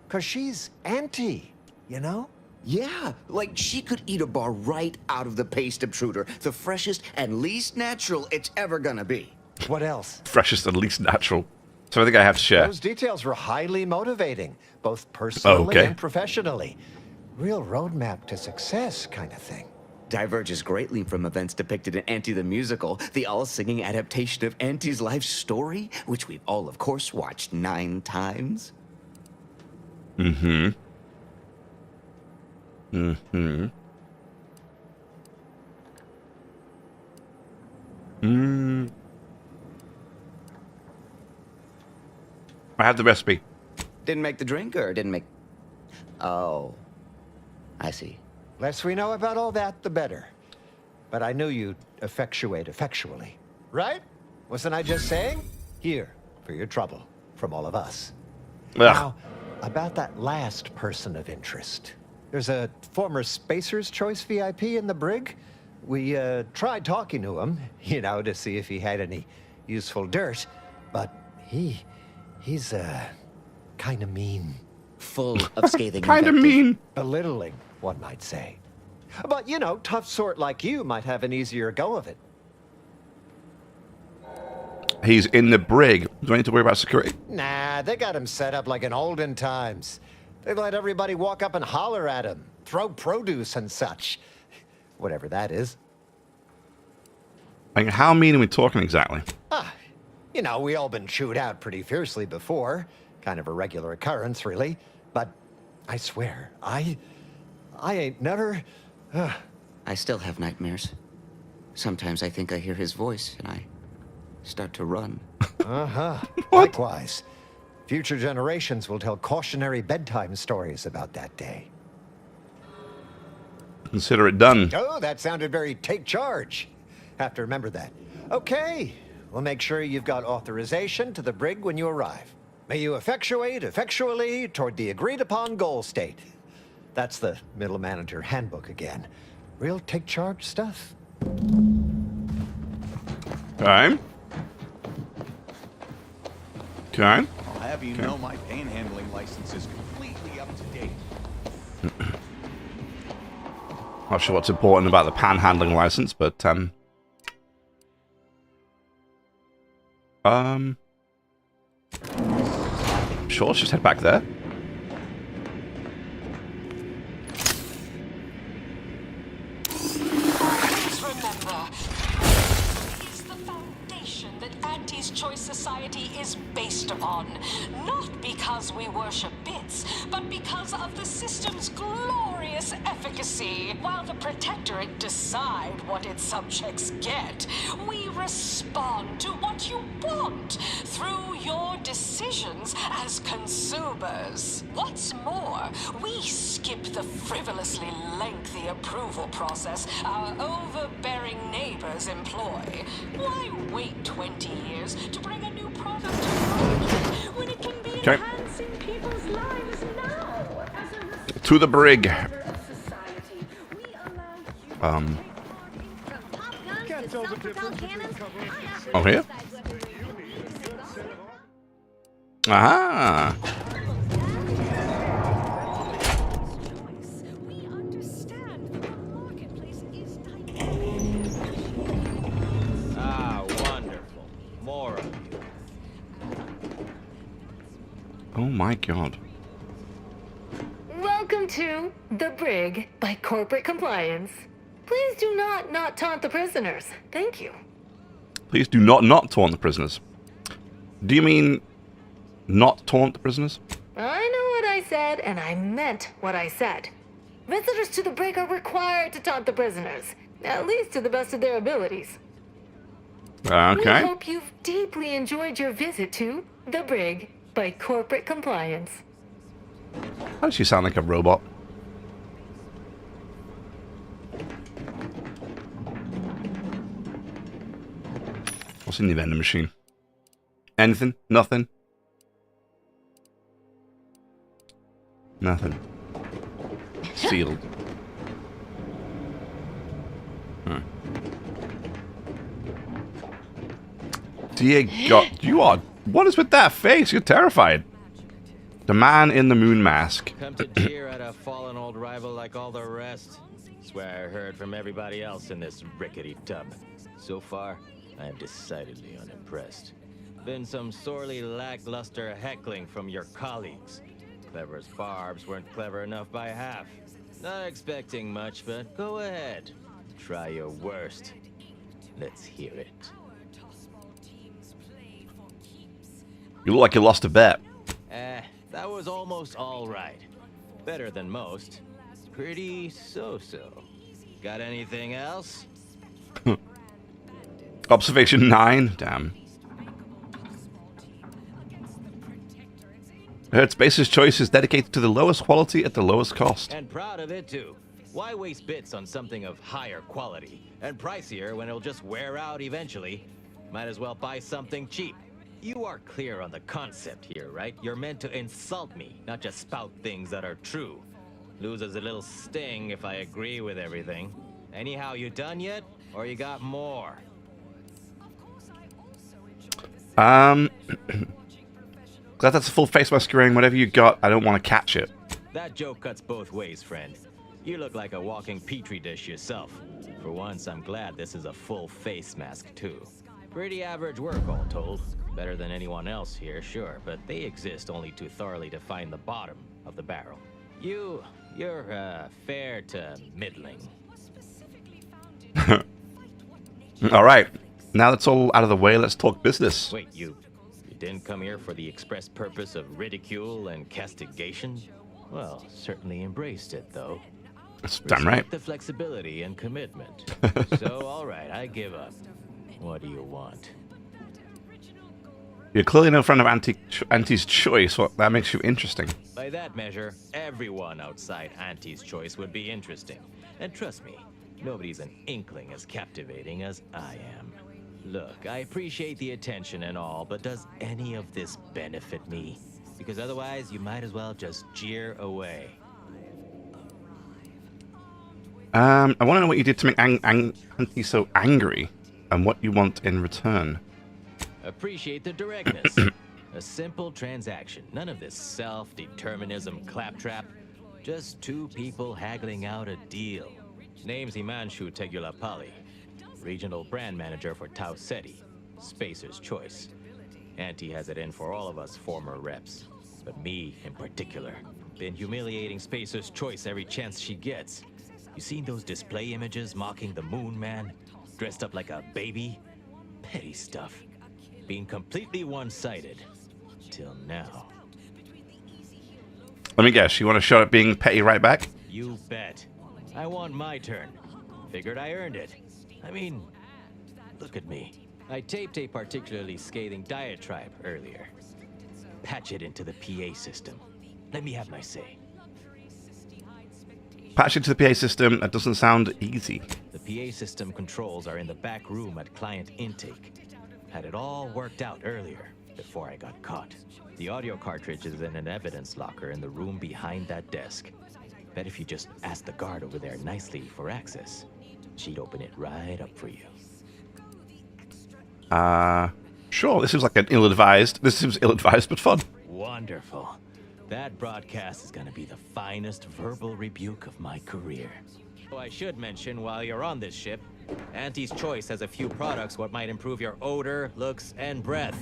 'Cause she's Auntie, you know? Yeah, like she could eat a bar right out of the paste obtruder, the freshest and least natural it's ever gonna be. What else? Freshest and least natural. So I think I have to share. Those details were highly motivating, both personally okay. and professionally. Real roadmap to success kind of thing. Diverges greatly from events depicted in Auntie the Musical, the all-singing adaptation of Auntie's life story, which we've all, of course, watched 9 times. Mm-hmm. Mm-hmm. Mm. I have the recipe. Didn't make the drink, or didn't make... Oh. I see. Less we know about all that, the better. But I knew you'd effectuate effectually. Right? Wasn't I just saying? Here, for your trouble, from all of us. Ugh. Now, about that last person of interest. There's a former Spacer's Choice VIP in the brig. We tried talking to him, you know, to see if he had any useful dirt. But he's kind of mean. Full of scathing Kind of mean. Belittling, one might say. But, you know, tough sort like you might have an easier go of it. He's in the brig. Do I need to worry about security? Nah, they got him set up like in olden times. They let everybody walk up and holler at him, throw produce and such. Whatever that is. Like, how mean are we talking exactly? You know, we all been chewed out pretty fiercely before. Kind of a regular occurrence, really. But I swear, I ain't never... I still have nightmares. Sometimes I think I hear his voice, and I start to run. Uh-huh. Likewise. Future generations will tell cautionary bedtime stories about that day. Consider it done. Oh, that sounded very take charge. Have to remember that. Okay, we'll make sure you've got authorization to the brig when you arrive. May you effectuate effectually toward the agreed upon goal state. That's the middle manager handbook again. Real take charge stuff. Okay. Okay. I'll have you know my panhandling license is completely up to date. Not sure what's important about the panhandling license, but sure, let's just head back there. Please remember, is the foundation that Auntie's Choice Society is based upon. Not because we worship bits, but because of the system's glorious efficacy. While the Protectorate decide what its subjects get, we respond to what you want through your decisions as consumers. What's more, we skip the frivolously lengthy approval process our overbearing neighbors employ. Why wait 20 years to bring a new product to market when it can be enhancing people's lives now? To the brig. Oh, here? Aha! Ah, wonderful. More of you. Oh my god. Welcome to The Brig by Corporate Compliance. Please do not taunt the prisoners. Thank you. Please do not taunt the prisoners. Do you mean not taunt the prisoners? I know what I said, and I meant what I said. Visitors to the brig are required to taunt the prisoners, at least to the best of their abilities. Okay. We hope you've deeply enjoyed your visit to The Brig by Corporate Compliance. How does she sound like a robot? What's in the vending machine? Anything? Nothing? Nothing. Sealed. Huh. Dear God, you are... What is with that face? You're terrified. The man in the moon mask. Come to jeer at a fallen old rival like all the rest. Swear I heard from everybody else in this rickety tub. So far, I am decidedly unimpressed. Been some sorely lackluster heckling from your colleagues. Clever as barbs weren't clever enough by half. Not expecting much, but go ahead. Try your worst. Let's hear it. You look like you lost a bet. That was almost all right. Better than most. Pretty so-so. Got anything else? Observation 9. Damn. Her Space's choice is dedicated to the lowest quality at the lowest cost. And proud of it, too. Why waste bits on something of higher quality? And pricier when it'll just wear out eventually. Might as well buy something cheap. You are clear on the concept here, right? You're meant to insult me, not just spout things that are true. Loses a little sting if I agree with everything. Anyhow, you done yet? Or you got more? Glad that's a full face mask you're wearing. Whatever you got, I don't want to catch it. That joke cuts both ways, friend. You look like a walking petri dish yourself. For once, I'm glad this is a full face mask, too. Pretty average work, all told. Better than anyone else here, sure, but they exist only to thoroughly define the bottom of the barrel. You're fair to middling. All right. Now that's all out of the way, let's talk business. Wait, you didn't come here for the express purpose of ridicule and castigation? Well, certainly embraced it, though. That's damn right. The flexibility and commitment. So, all right, I give up. What do you want? You're clearly no friend of Auntie's Choice. What that makes you interesting. By that measure, everyone outside Auntie's Choice would be interesting. And trust me, nobody's an inkling as captivating as I am. Look, I appreciate the attention and all, but does any of this benefit me? Because otherwise, you might as well just jeer away. I want to know what you did to make Auntie so angry, and what you want in return. Appreciate the directness. A simple transaction. None of this self-determinism claptrap. Just two people haggling out a deal. Name's Himanshu Tegulapalli, regional brand manager for Tau Ceti, Spacer's Choice. Auntie has it in for all of us former reps, but me in particular. Been humiliating Spacer's Choice every chance she gets. You seen those display images mocking the Moon Man? Dressed up like a baby? Petty stuff. Being completely one-sided. Till now. Let me guess, you want to shot at being petty right back? You bet. I want my turn. Figured I earned it. I mean, look at me. I taped a particularly scathing diatribe earlier. Patch it into the PA system. Let me have my say. Patch into the PA system, that doesn't sound easy. The PA system controls are in the back room at client intake. Had it all worked out earlier, before I got caught. The audio cartridge is in an evidence locker in the room behind that desk. Bet if you just ask the guard over there nicely for access, she'd open it right up for you. Sure, this seems like an ill-advised. This seems ill-advised, but fun. Wonderful. That broadcast is gonna be the finest verbal rebuke of my career. Oh, I should mention, while you're on this ship, Auntie's Choice has a few products what might improve your odor, looks, and breath.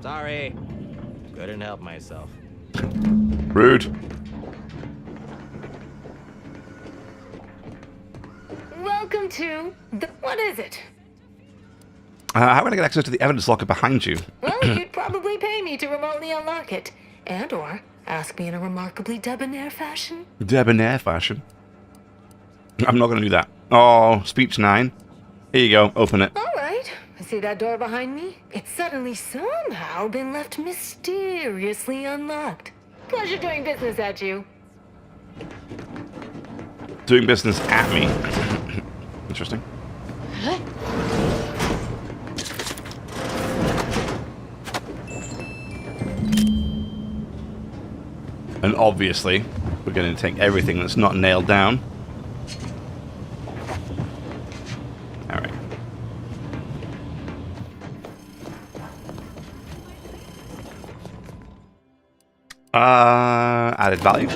Sorry. Couldn't help myself. Rude. Welcome to the... What is it? How can I get access to the evidence locker behind you? Well, you'd probably pay me to remotely unlock it. And or ask me in a remarkably debonair fashion. Debonair fashion? I'm not going to do that. Oh, speech 9. Here you go. Open it. All right. See that door behind me? It's suddenly somehow been left mysteriously unlocked. Pleasure doing business at you. Doing business at me. Interesting. Huh? And obviously, we're going to take everything that's not nailed down. Alright. Added value.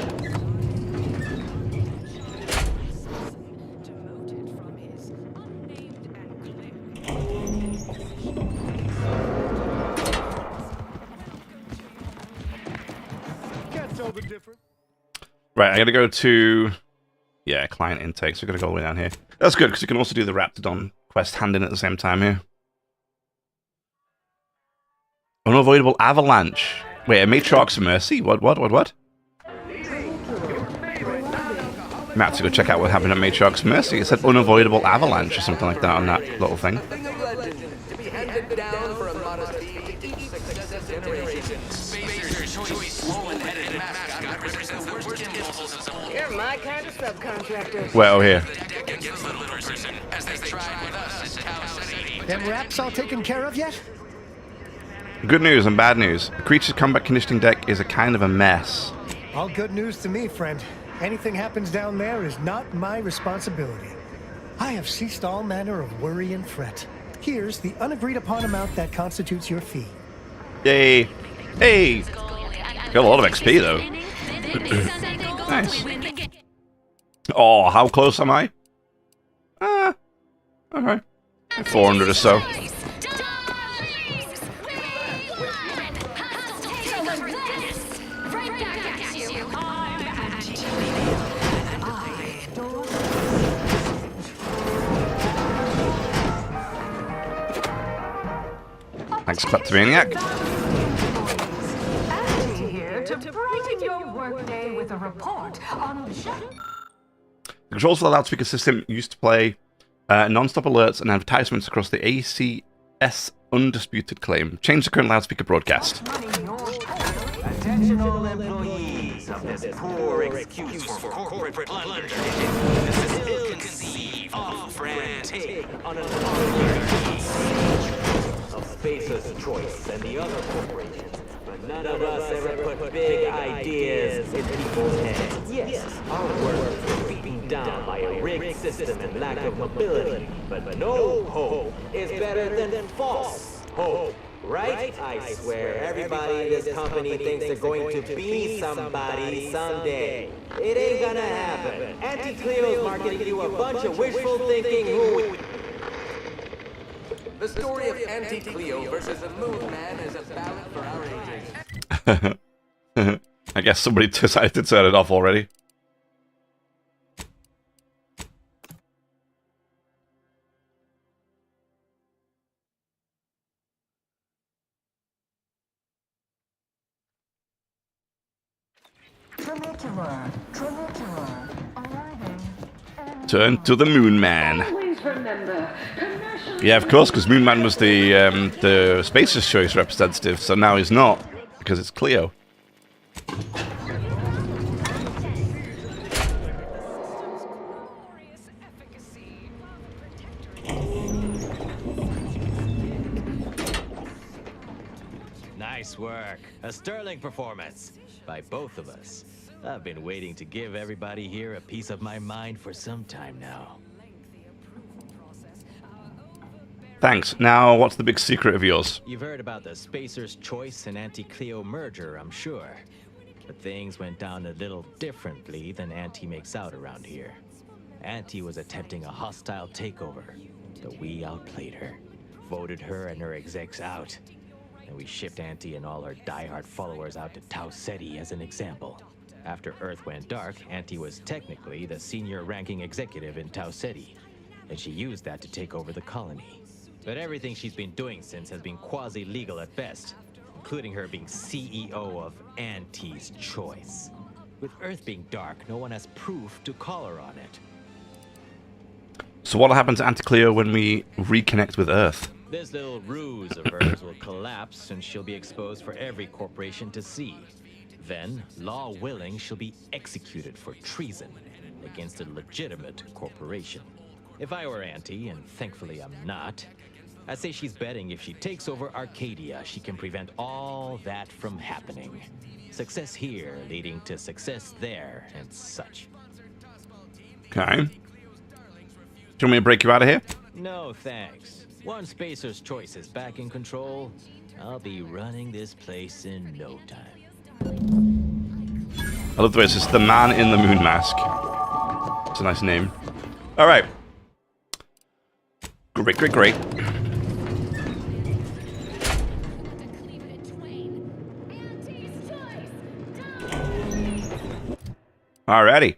Right, I gotta go to... Yeah, client intake, so I gotta go all the way down here. That's good, because you can also do the Raptidon quest hand-in at the same time here. Unavoidable avalanche. Wait, a Matriarch's Mercy? What? I might have to go check out what happened at Matriarch's Mercy. It said unavoidable avalanche or something like that on that little thing. You're my kind of subcontractor. Well, here. Them raps all taken care of yet? Good news and bad news. The creature's combat conditioning deck is a kind of a mess. All good news to me, friend. Anything happens down there is not my responsibility. I have ceased all manner of worry and fret. Here's the unagreed upon amount that constitutes your fee. Yay. Hey! Got a lot of XP, though. Nice. Oh, how close am I? Okay. 400 or so. Thanks, Kleptomaniac. Andy here to brighten your workday with a report on The controls for the loudspeaker system used to play non-stop alerts and advertisements across the ACS undisputed claim. Change the current loudspeaker broadcast. Attention all employees of this poor excuse for corporate plunder. This is ill-conceived, off-brand take on an of Spacer's Choice and the other corporations. But none of us ever put big ideas in people's heads. Yes, our work was beaten down by a rigged system and lack of mobility. But no hope is better than false hope. Right? I swear, everybody in this company thinks they're going to be somebody someday. It ain't gonna happen. Auntie Cleo's marketing you a bunch of wishful thinking who... The story of Auntie Cleo versus the Moon Man is a ballad for our ages. I guess somebody decided to turn it off already. Turn to the Moon Man. Yeah, of course, because Moon Man was the Spacer's Choice representative, so now he's not, because it's Cleo. Nice work. A sterling performance by both of us. I've been waiting to give everybody here a piece of my mind for some time now. Thanks. Now, what's the big secret of yours? You've heard about the Spacer's Choice and Auntie Cleo merger, I'm sure. But things went down a little differently than Auntie makes out around here. Auntie was attempting a hostile takeover, but we outplayed her, voted her and her execs out. And we shipped Auntie and all her diehard followers out to Tau Ceti as an example. After Earth went dark, Auntie was technically the senior ranking executive in Tau Ceti, and she used that to take over the colony. But everything she's been doing since has been quasi-legal at best, including her being CEO of Auntie's Choice. With Earth being dark, no one has proof to call her on it. So what'll happen to Auntie Cleo when we reconnect with Earth? This little ruse of hers will collapse and she'll be exposed for every corporation to see. Then, law willing, she'll be executed for treason against a legitimate corporation. If I were Auntie, and thankfully I'm not, I'd say she's betting if she takes over Arcadia, she can prevent all that from happening. Success here leading to success there and such. Okay. Do you want me to break you out of here? No, thanks. Once Spacer's Choice is back in control, I'll be running this place in no time. I love the way it's just the Man in the Moon Mask. It's a nice name. Alright. Great. Alrighty.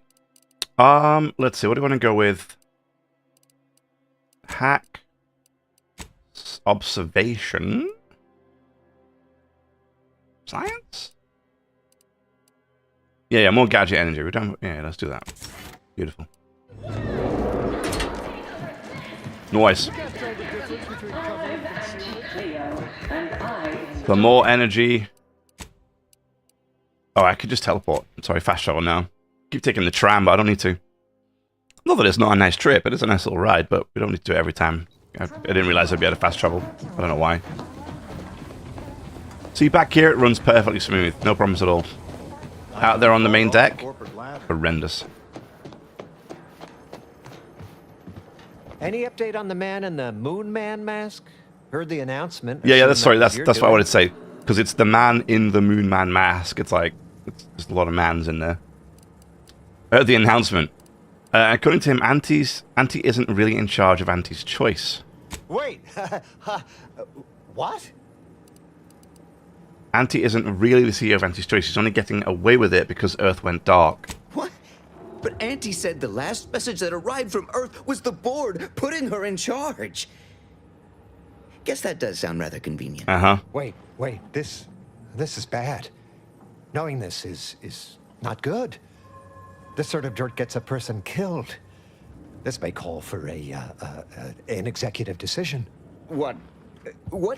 Let's see, what do we want to go with? Hack. Observation. Science? Yeah, more gadget energy. We're done. Yeah, let's do that. Beautiful. Nice. For more energy. Oh, I could just teleport. Sorry, fast travel now. Keep taking the tram, but I don't need to. Not that it's not a nice trip. It is a nice little ride, but we don't need to do it every time. I didn't realize I'd be able to fast travel. I don't know why. See, back here it runs perfectly smooth. No problems at all. Out there on the main deck, horrendous. Any update on the man in the Moon Man mask? Heard the announcement. Yeah, that's sorry. That's what I wanted to say. Because it's the man in the Moon Man mask. It's like, it's just a lot of mans in there. Heard the announcement. According to him, Auntie isn't really in charge of Auntie's Choice. Wait, what? Auntie isn't really the CEO of Auntie's Choice. She's only getting away with it because Earth went dark. What? But Auntie said the last message that arrived from Earth was the board putting her in charge. Guess that does sound rather convenient. Wait, this is bad. Knowing this is not good. This sort of dirt gets a person killed. This may call for an executive decision. What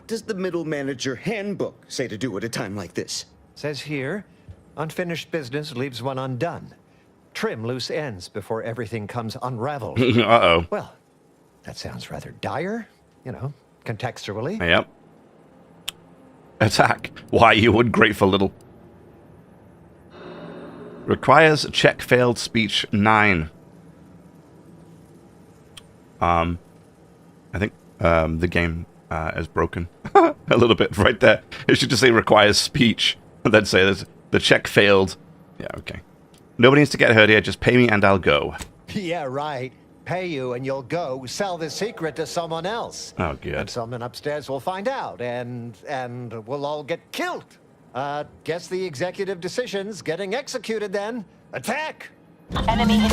does the middle manager handbook say to do at a time like this? Says here, unfinished business leaves one undone. Trim loose ends before everything comes unraveled. Uh-oh. Well, that sounds rather dire, contextually. Yep. Attack. Why, you ungrateful little... Requires check failed speech 9. I think the game is broken a little bit right there. It should just say requires speech and then say there's the check failed. Yeah, okay. Nobody needs to get hurt here. Just pay me and I'll go. Yeah, right. Pay you and you'll go sell the secret to someone else. Oh, good. And someone upstairs will find out, and we'll all get killed. Guess the executive decision's getting executed then. Attack! Enemy in the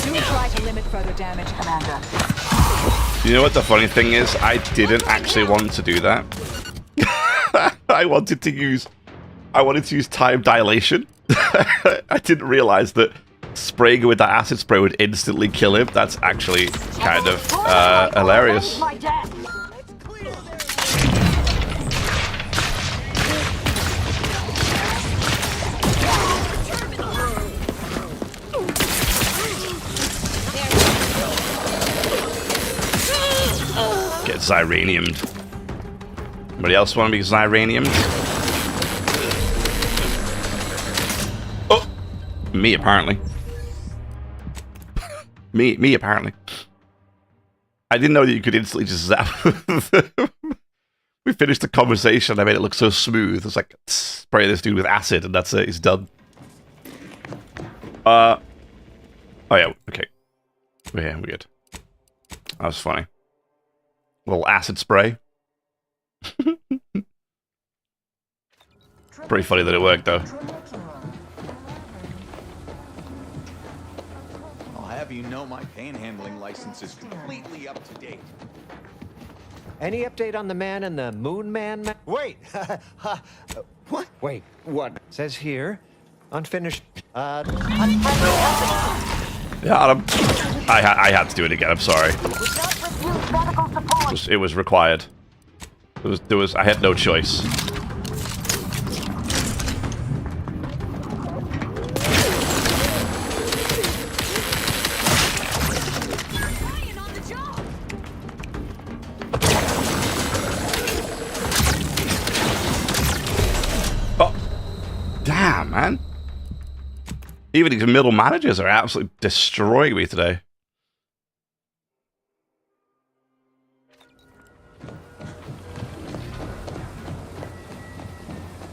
Do try to limit further damage, Commander. You know what the funny thing is? I didn't actually want to do that. I wanted to use time dilation. I didn't realize that spraying with that acid spray would instantly kill him. That's actually kind of hilarious. Get Zyraniumed. Anybody else want to be Zyraniumed? Oh! Me, apparently. me, apparently. I didn't know that you could instantly just zap. We finished the conversation, I made it look so smooth. It was like, spray this dude with acid, and that's it, he's done. Oh yeah, okay. We're here, we're good. That was funny. Little acid spray. Pretty funny that it worked, though. I'll have you know my panhandling license is completely up to date. Any update on the man in the Moon Man? Wait! What? Wait. What? Says here, unfinished... Got him. I had to do it again, I'm sorry. It was required. I had no choice. Oh, damn, man. Even these middle managers are absolutely destroying me today.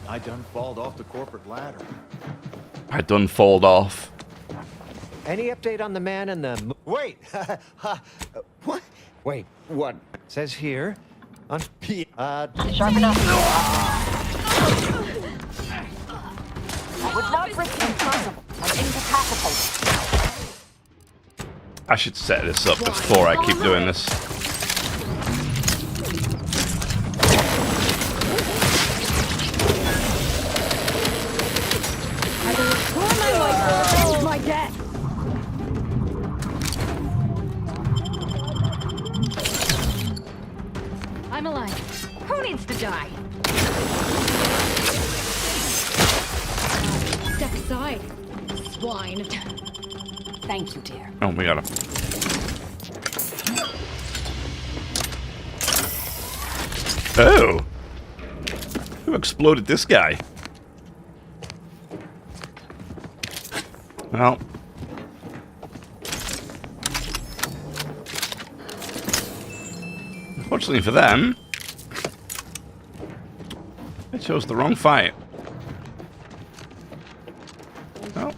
I done falled off the corporate ladder. I done falled off. Any update on the man in the... Wait! What? Wait. What? Says here, Sharp enough. I would not risk impossible and incapacitated. I should set this up before I keep doing this. My debt. I'm alive. Who needs to die? Step aside, swine. Thank you, dear. Oh, we got him. Oh! Who exploded this guy? Well. Unfortunately for them, they chose the wrong fight. Well,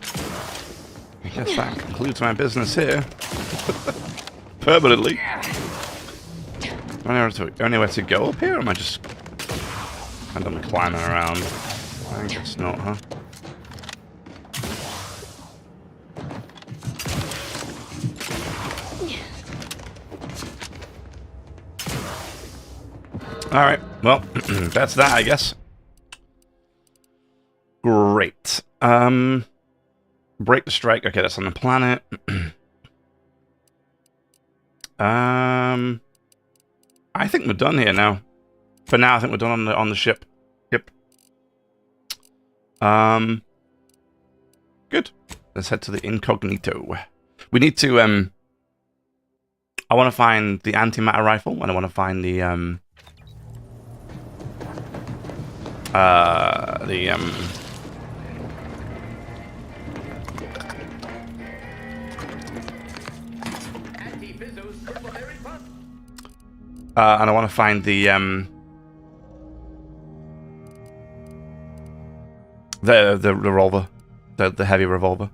I guess that concludes my business here. Permanently. Anywhere to go up here, or am I just kind of climbing around? I guess not, huh? Alright, well, that's that, I guess. Great. Break the strike. Okay, that's on the planet. I think we're done here now. For now, I think we're done on the ship. Yep. Good. Let's head to the incognito. We need to I want to find the antimatter rifle, and I want to find the and I want to find the revolver, the heavy revolver.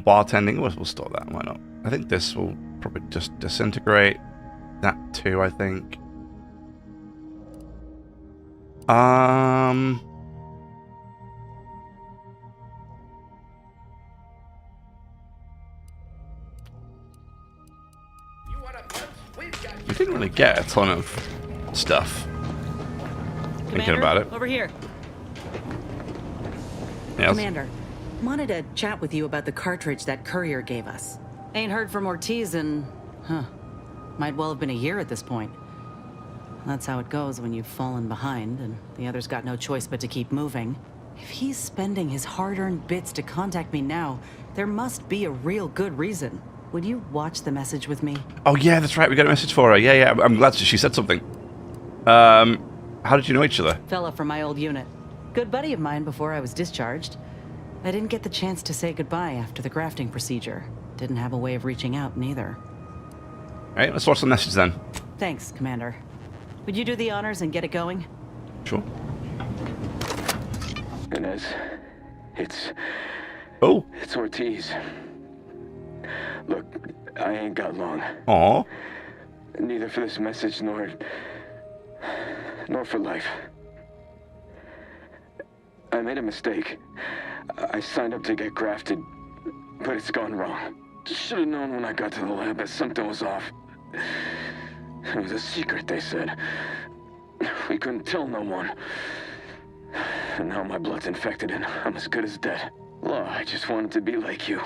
Bartending. We'll store that. Why not? I think this will probably just disintegrate. That too, I think. We didn't really get a ton of stuff. Thinking about it. Over here. Yes. Commander, wanted to chat with you about the cartridge that courier gave us. Ain't heard from Ortiz in, might well have been a year at this point. That's how it goes when you've fallen behind, and the others got no choice but to keep moving. If he's spending his hard-earned bits to contact me now, there must be a real good reason. Would you watch the message with me? Oh yeah, that's right. We got a message for her. Yeah. I'm glad she said something. How did you know each other? Fella from my old unit. Good buddy of mine before I was discharged. I didn't get the chance to say goodbye after the grafting procedure. Didn't have a way of reaching out, neither. Alright, let's watch the message then. Thanks, Commander. Would you do the honors and get it going? Sure. Inez, it's Ortiz. Look, I ain't got long. Aww. Neither for this message nor for life. I made a mistake. I signed up to get grafted, but it's gone wrong. Should have known when I got to the lab that something was off. It was a secret, they said. We couldn't tell no one. And now my blood's infected and I'm as good as dead. Law, I just wanted to be like you.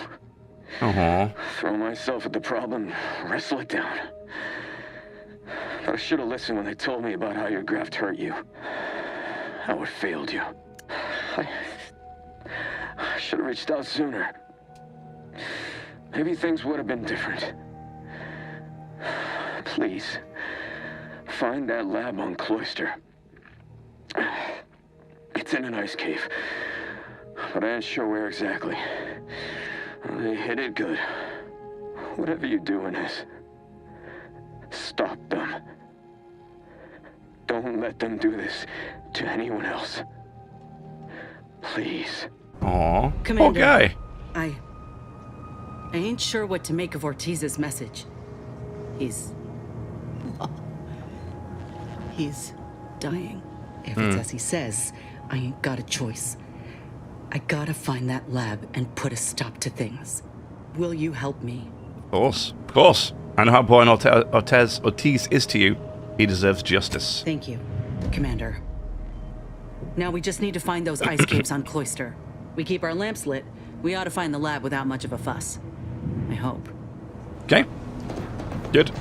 Throw myself at the problem, wrestle it down. But I should have listened when they told me about how your graft hurt you. How it failed you. I should have reached out sooner. Maybe things would have been different. Please, find that lab on Cloister. It's in an ice cave, but I ain't sure where exactly. They hit it good. Whatever you're doing is, stop them. Don't let them do this to anyone else. Please. Aww. Commander, poor guy. I ain't sure what to make of Ortiz's message. He's dying. If it's as he says, I ain't got a choice. I gotta find that lab and put a stop to things. Will you help me? Of course. I know how important Ortiz is to you. He deserves justice. Thank you, Commander. Now we just need to find those ice caves on Cloister. We keep our lamps lit, we ought to find the lab without much of a fuss. I hope. Okay. Good.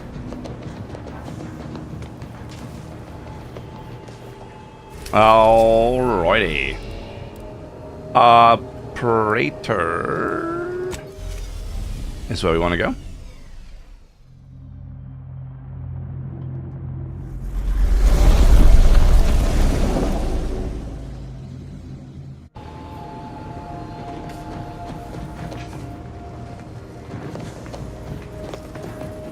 Alrighty. Operator is where we want to go.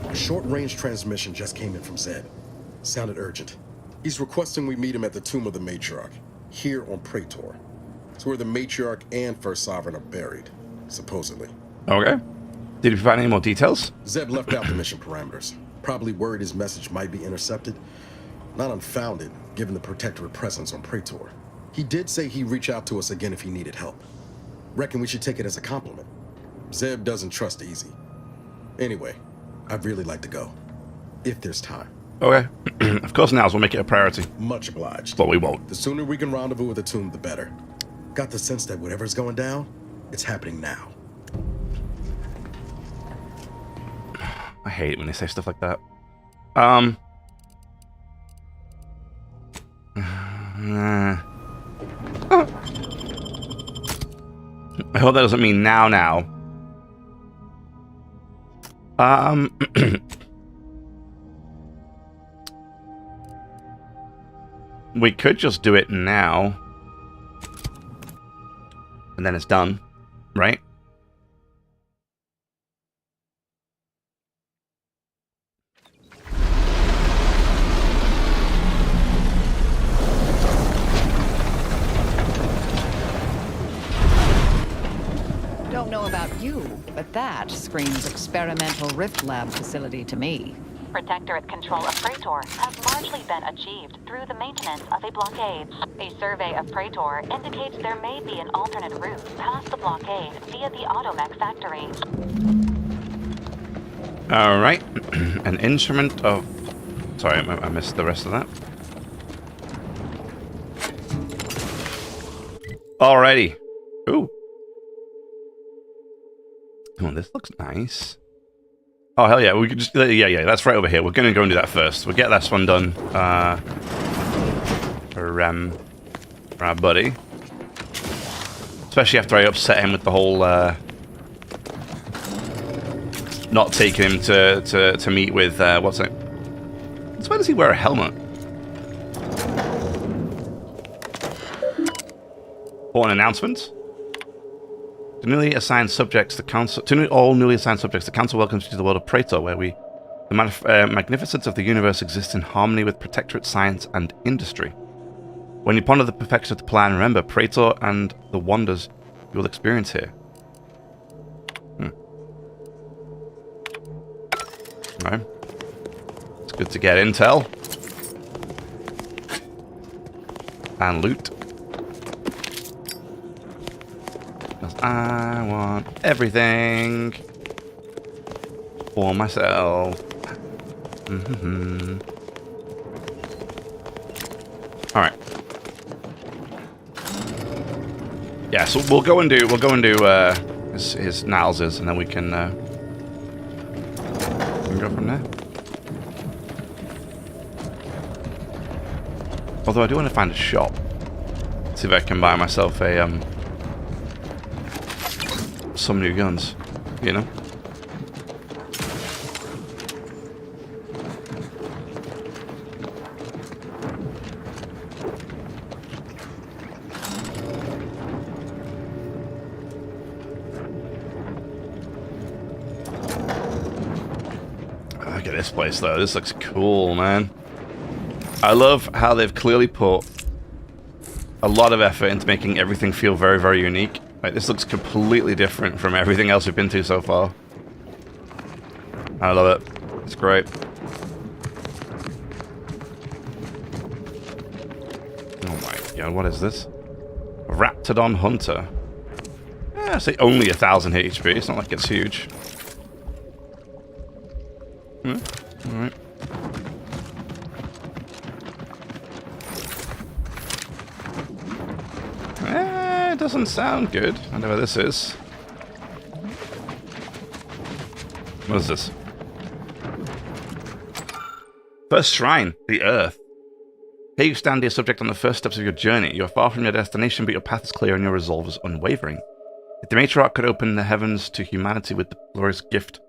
A short-range transmission just came in from Zed. Sounded urgent. He's requesting we meet him at the tomb of the Matriarch, here on Praetor. It's where the Matriarch and First Sovereign are buried, supposedly. Okay. Did you find any more details? Zeb left out the mission parameters. Probably worried his message might be intercepted. Not unfounded, given the Protectorate presence on Praetor. He did say he'd reach out to us again if he needed help. Reckon we should take it as a compliment. Zeb doesn't trust easy. Anyway, I'd really like to go. If there's time. Okay. Of course, now we'll make it a priority. Much obliged. But we won't. The sooner we can rendezvous with the tomb, the better. Got the sense that whatever's going down, it's happening now. I hate it when they say stuff like that. I hope that doesn't mean now. We could just do it now. And then it's done, right? Don't know about you, but that screams experimental rift lab facility to me. Protectorate control of Praetor has largely been achieved through the maintenance of a blockade. A survey of Praetor indicates there may be an alternate route past the blockade via the automech factory. Alright. An instrument of... Sorry, I missed the rest of that. Alrighty. Ooh. Oh, this looks nice. Oh, hell yeah. We could just... Yeah, that's right over here. We're going to go and do that first. We'll get this one done. For our buddy. Especially after I upset him with the whole... not taking him to meet with... what's it? Why does he wear a helmet? For an announcement. To all newly assigned subjects, the council welcomes you to the world of Praetor, where the magnificence of the universe exists in harmony with Protectorate science and industry. When you ponder the perfection of the plan, remember Praetor and the wonders you will experience here. Right. It's good to get intel. And loot. Because I want everything for myself. Alright. Yeah, so we'll go and do his Niles's, and then we can go from there. Although I do want to find a shop. See if I can buy myself a some new guns, you know? Look at this place though, this looks cool, man. I love how they've clearly put a lot of effort into making everything feel very, very unique. Like, this looks completely different from everything else we've been to so far. I love it. It's great. Oh my god, what is this? A Raptidon Hunter. Yeah, I say only 1,000 HP. It's not like it's huge. Alright. It doesn't sound good. I know where this is. What is this? First shrine, the Earth. Here you stand, dear subject, on the first steps of your journey. You are far from your destination, but your path is clear and your resolve is unwavering. If the matriarch could open the heavens to humanity with the glorious gift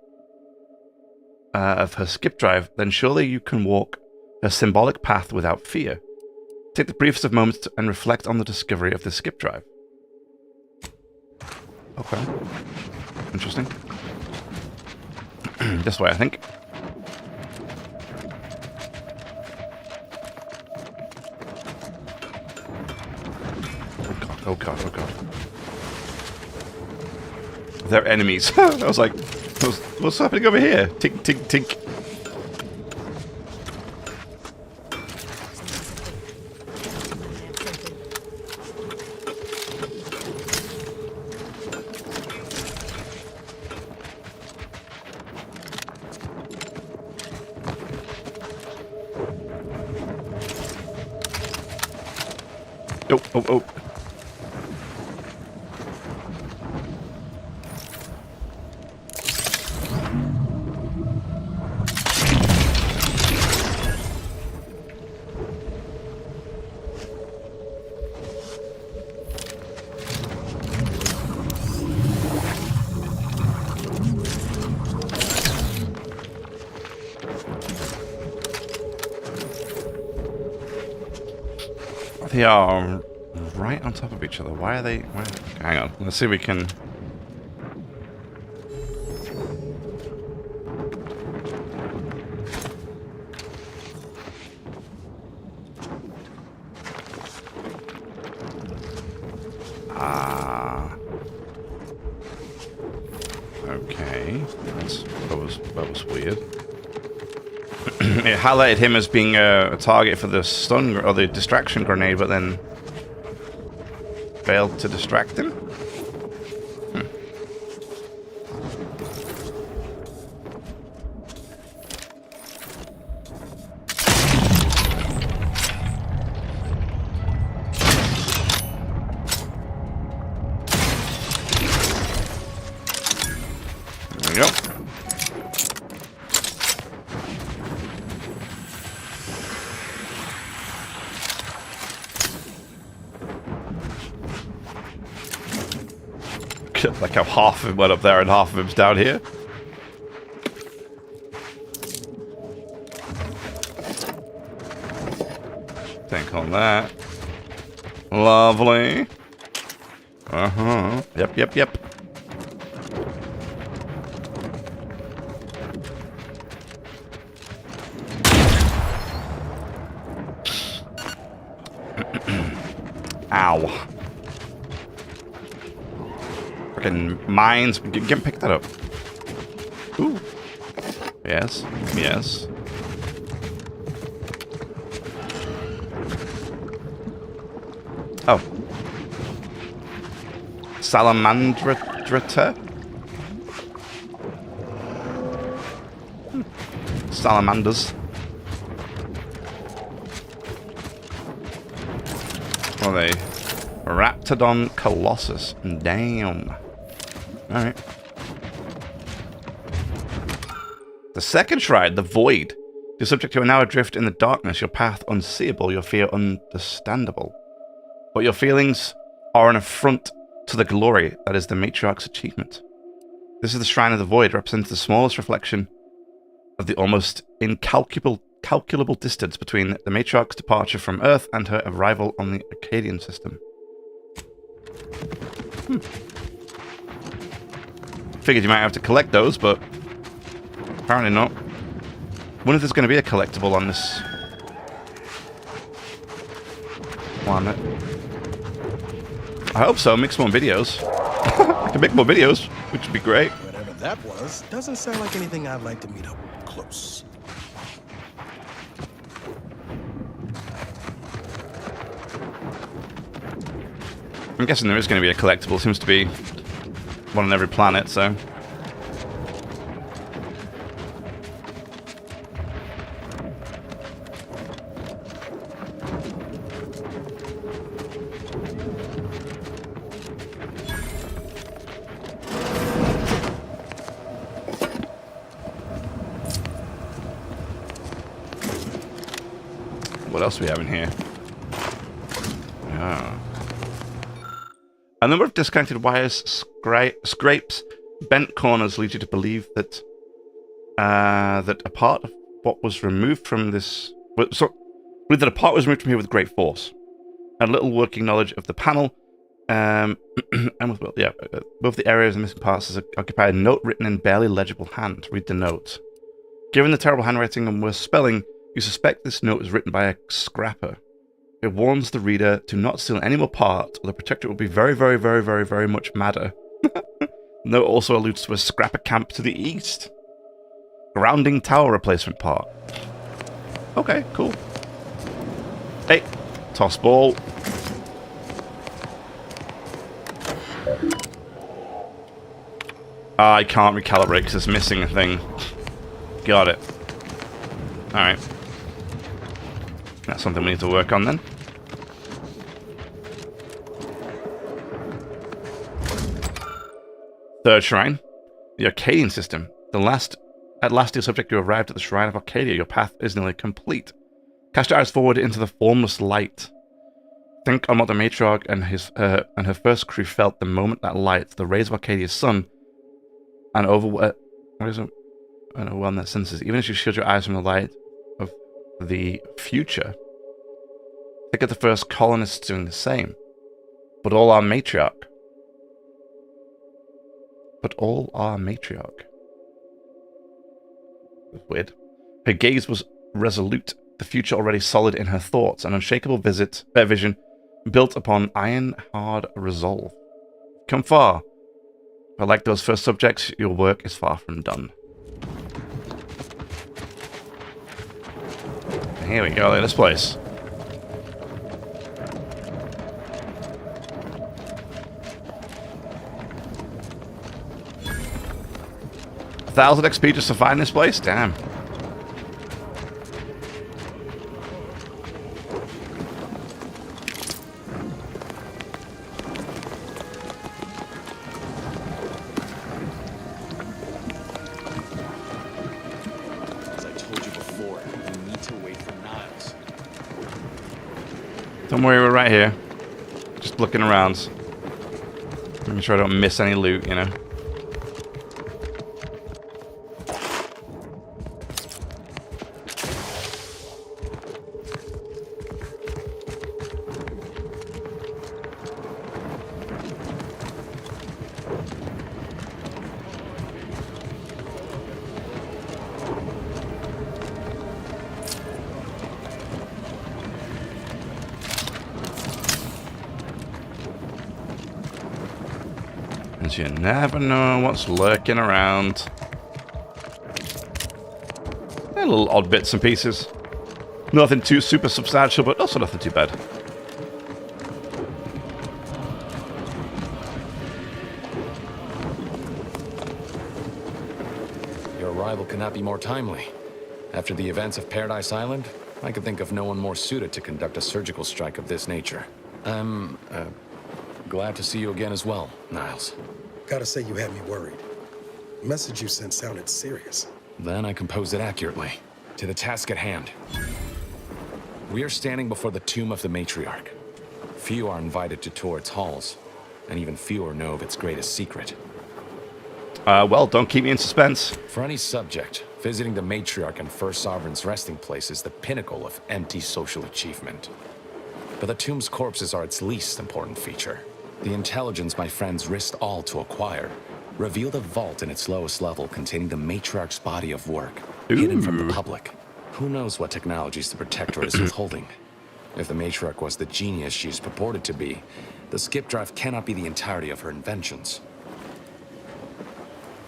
of her skip drive, then surely you can walk her symbolic path without fear. Take the briefest of moments and reflect on the discovery of the skip drive. Okay. Interesting. This way, I think. Oh god, oh god. They're enemies. I was like, what's happening over here? Tink, tink, tink. Oh, oh, oh. They are right on top of each other. Why are they... Hang on. Let's see if we can... Okay. That was weird. It highlighted him as being a target for the stun or the distraction grenade, but then failed to distract him. There we go. Like how half of him went up there and half of him's down here. Think on that. Lovely. Uh-huh. Yep, yep, yep. Ow. Mines. Get pick that up. Ooh. Yes. Yes. Oh. Salamandrata? Salamanders. What are they? Raptodon Colossus. Damn. Alright. The second shrine, the Void. Your subject, you are now adrift in the darkness, your path unseeable, your fear understandable. But your feelings are an affront to the glory that is the matriarch's achievement. This is the Shrine of the Void, represents the smallest reflection of the almost incalculable distance between the matriarch's departure from Earth and her arrival on the Arcadian system. Figured you might have to collect those, but apparently not. Wonder if there's going to be a collectible on this planet. I hope so. Make some more videos. I can make more videos, which would be great. Whatever that was, doesn't sound like anything I'd like to meet up close. I'm guessing there is going to be a collectible. Seems to be one on every planet, so... What else do we have in here? Ah. A number of disconnected wires, scrapes, bent corners lead you to believe that that a part of what was removed from this... believe that a part was removed from here with great force. A little working knowledge of the panel, and with, well, yeah, both the areas and missing parts is occupied a note written in barely legible hand. Read the note. Given the terrible handwriting and worse spelling, you suspect this note was written by a scrapper. It warns the reader to not steal any more parts, or the protector will be very, very, very, very, very much madder. The note also alludes to a scrapper camp to the east. Grounding tower replacement part. Okay, cool. Hey, toss ball. I can't recalibrate because it's missing a thing. Got it. Alright. That's something we need to work on then. Third shrine. The Arcadian system. At last, dear subject, you arrived at the shrine of Arcadia. Your path is nearly complete. Cast your eyes forward into the formless light. Think on what the matriarch and her first crew felt the moment that light, the rays of Arcadia's sun, and overwhelm their senses. Even as you shield your eyes from the light of the future, think of the first colonists doing the same. But all our matriarch. Weird. Her gaze was resolute, the future already solid in her thoughts, an unshakable vision built upon iron-hard resolve. Come far, but like those first subjects, your work is far from done. Here we go, look at this place. $1,000 XP just to find this place? Damn. As I told you before, we need to wait for Niles. Don't worry, we're right here. Just looking around. Making sure I don't miss any loot, you know. You never know what's lurking around. And little odd bits and pieces. Nothing too super substantial, but also nothing too bad. Your arrival could not be more timely. After the events of Paradise Island, I could think of no one more suited to conduct a surgical strike of this nature. I'm glad to see you again as well, Niles. Gotta say you had me worried. The message you sent sounded serious. Then I composed it accurately. To the task at hand. We are standing before the tomb of the matriarch. Few are invited to tour its halls, and even fewer know of its greatest secret. Well, don't keep me in suspense. For any subject, visiting the matriarch and First Sovereign's resting place is the pinnacle of empty social achievement. But the tomb's corpses are its least important feature. The intelligence my friends risked all to acquire revealed a vault in its lowest level containing the matriarch's body of work, hidden from the public. Who knows what technologies the Protectorate is withholding? If the matriarch was the genius she is purported to be, the skip drive cannot be the entirety of her inventions.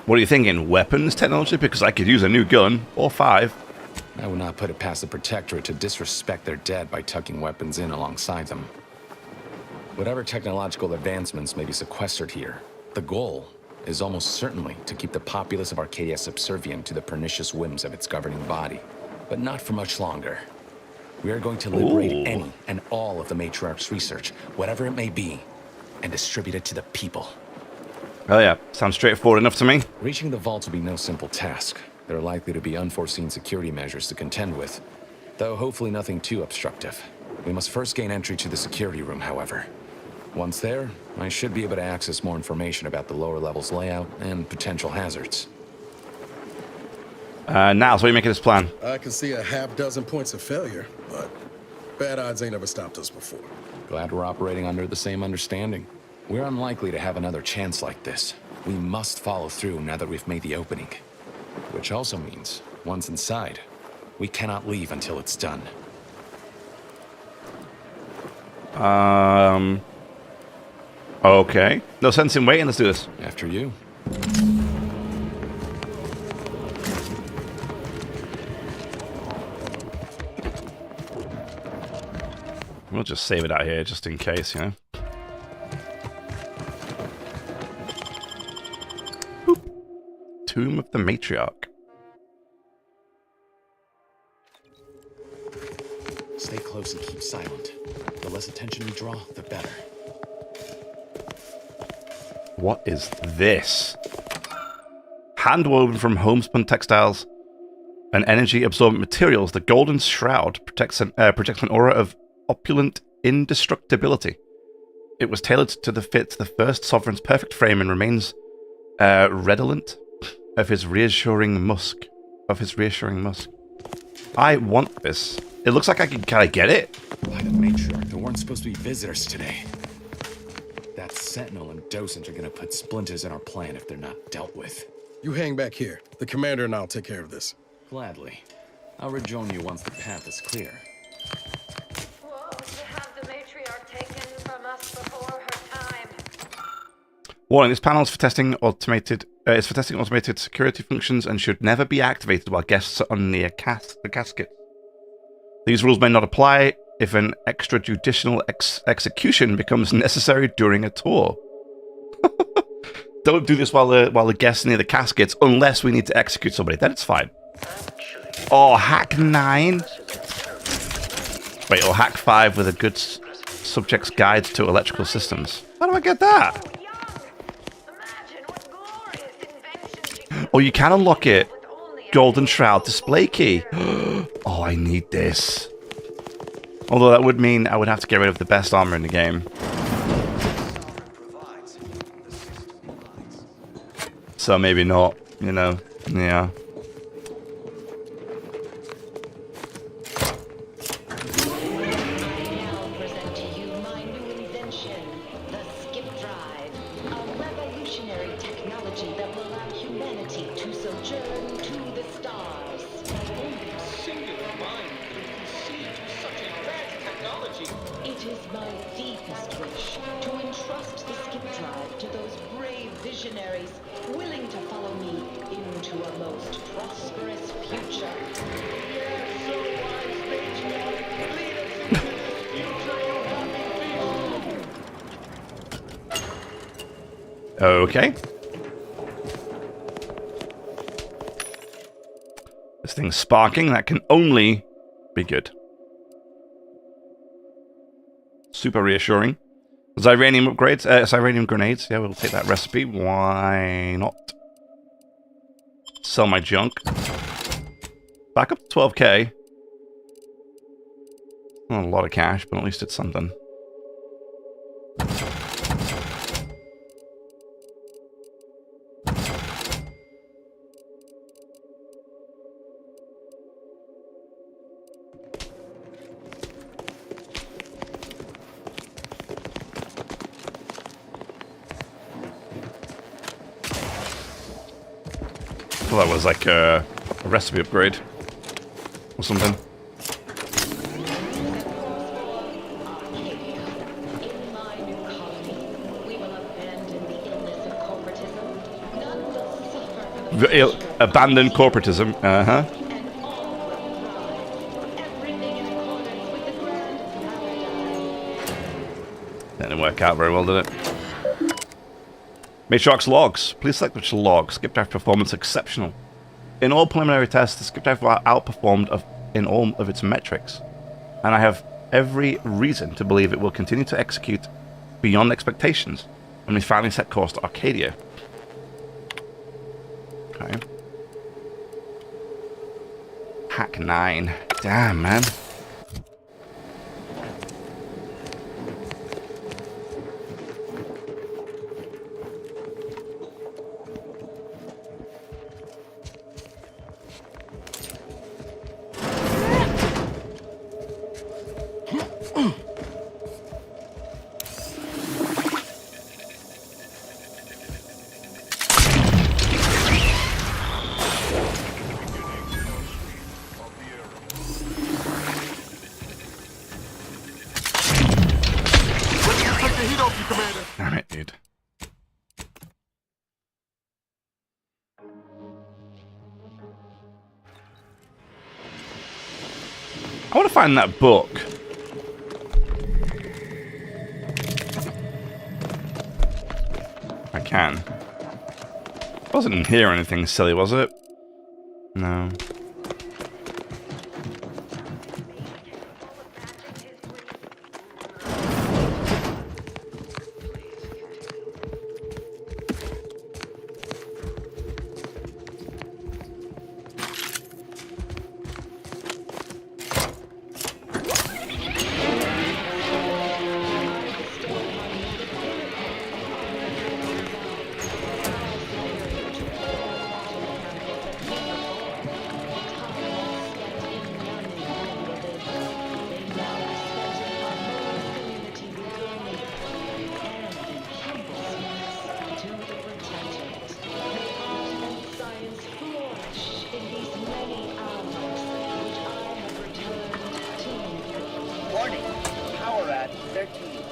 What are you thinking? Weapons technology? Because I could use a new gun, or 5. I would not put it past the Protectorate to disrespect their dead by tucking weapons in alongside them. Whatever technological advancements may be sequestered here, the goal is almost certainly to keep the populace of Arcadia subservient to the pernicious whims of its governing body. But not for much longer. We are going to liberate any and all of the matriarch's research, whatever it may be, and distribute it to the people. Oh yeah, sounds straightforward enough to me. Reaching the vault will be no simple task. There are likely to be unforeseen security measures to contend with, though hopefully nothing too obstructive. We must first gain entry to the security room, however. Once there, I should be able to access more information about the lower level's layout and potential hazards. Now, so what are you making this plan? I can see a half-dozen points of failure, but bad odds ain't ever stopped us before. Glad we're operating under the same understanding. We're unlikely to have another chance like this. We must follow through now that we've made the opening. Which also means, once inside, we cannot leave until it's done. Okay. No sense in waiting, let's do this. After you. We'll just save it out here, just in case, you know. Boop. Tomb of the Matriarch. Stay close and keep silent. The less attention we draw, the better. What is this? Hand-woven from homespun textiles and energy-absorbent materials, the golden shroud protects an aura of opulent indestructibility. It was tailored to fit the first sovereign's perfect frame and remains redolent of his reassuring musk. I want this. It looks like can I get it? By the matriarch, there weren't supposed to be visitors today. That Sentinel and Docent are gonna put splinters in our plan if they're not dealt with. You hang back here. The commander and I'll take care of this. Gladly. I'll rejoin you once the path is clear. Whoa, to have the matriarch taken from us before her time. Warning, this panel is for testing automated security functions and should never be activated while guests are near the casket. These rules may not apply if an extrajudicial execution becomes necessary during a tour. Don't do this while the guests are near the caskets unless we need to execute somebody. Then it's fine. Oh, hack 9. Wait, or hack 5 with a good subject's guide to electrical systems. How do I get that? Oh, you can unlock it. Golden Shroud display key. Oh, I need this. Although that would mean I would have to get rid of the best armor in the game. So maybe not, you know. Yeah. Okay. This thing's sparking. That can only be good. Super reassuring. Xyranium upgrades. Xyranium grenades. Yeah, we'll take that recipe. Why not? Sell my junk. Back up to 12k. Not a lot of cash, but at least it's something. Well, that was like a recipe upgrade or something. Abandon corporatism. Uh-huh. That didn't work out very well, did it? Matriarch's logs. Please select which log. Skip drive performance exceptional. In all preliminary tests, the skip drive outperformed in all of its metrics. And I have every reason to believe it will continue to execute beyond expectations when we finally set course to Arcadia. Okay. Hack 9. Damn, man. Damn it, dude. I want to find that book. I can. It wasn't in here or anything silly, was it? No.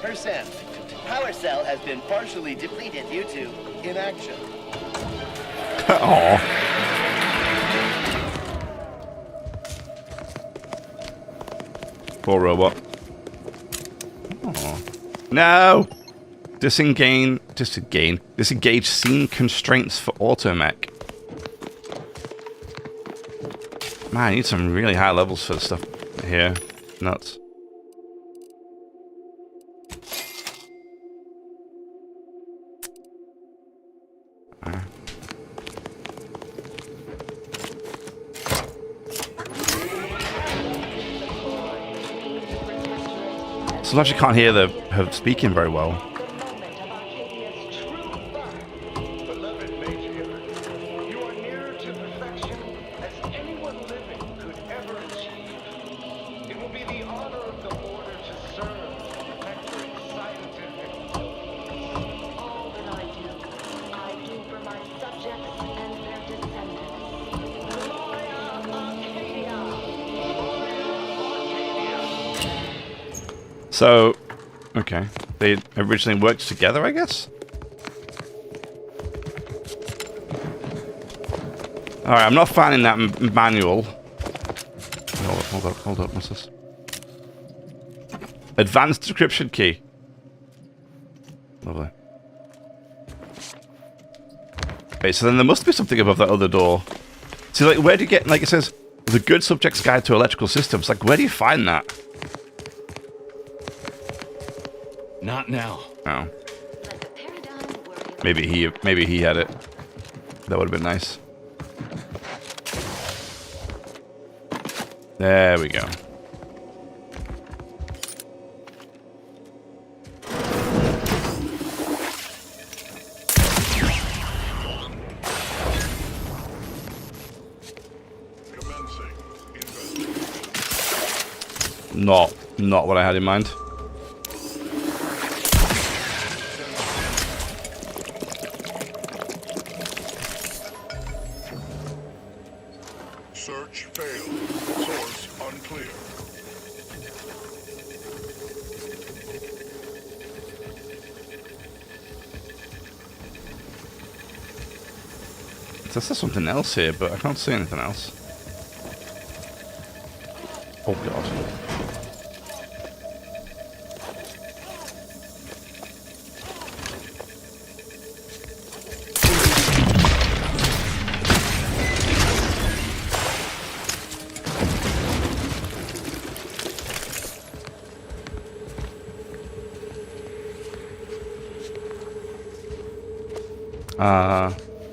1%. Power cell has been partially depleted due to inaction. Aww. Poor robot. Aww. No! Disengage scene constraints for automech. Man, I need some really high levels for stuff here. Nuts. Sometimes you can't hear her speaking very well. So, okay. They originally worked together, I guess? Alright, I'm not finding that manual. Hold up, what's this? Advanced decryption key. Lovely. Okay, so then there must be something above that other door. See, like, where do you get, like it says, the good subject's guide to electrical systems. Like, where do you find that? Not now. Oh. Maybe he had it. That would have been nice. There we go. Not what I had in mind. Search failed. Source unclear. This is something else here, but I can't see anything else. Oh god.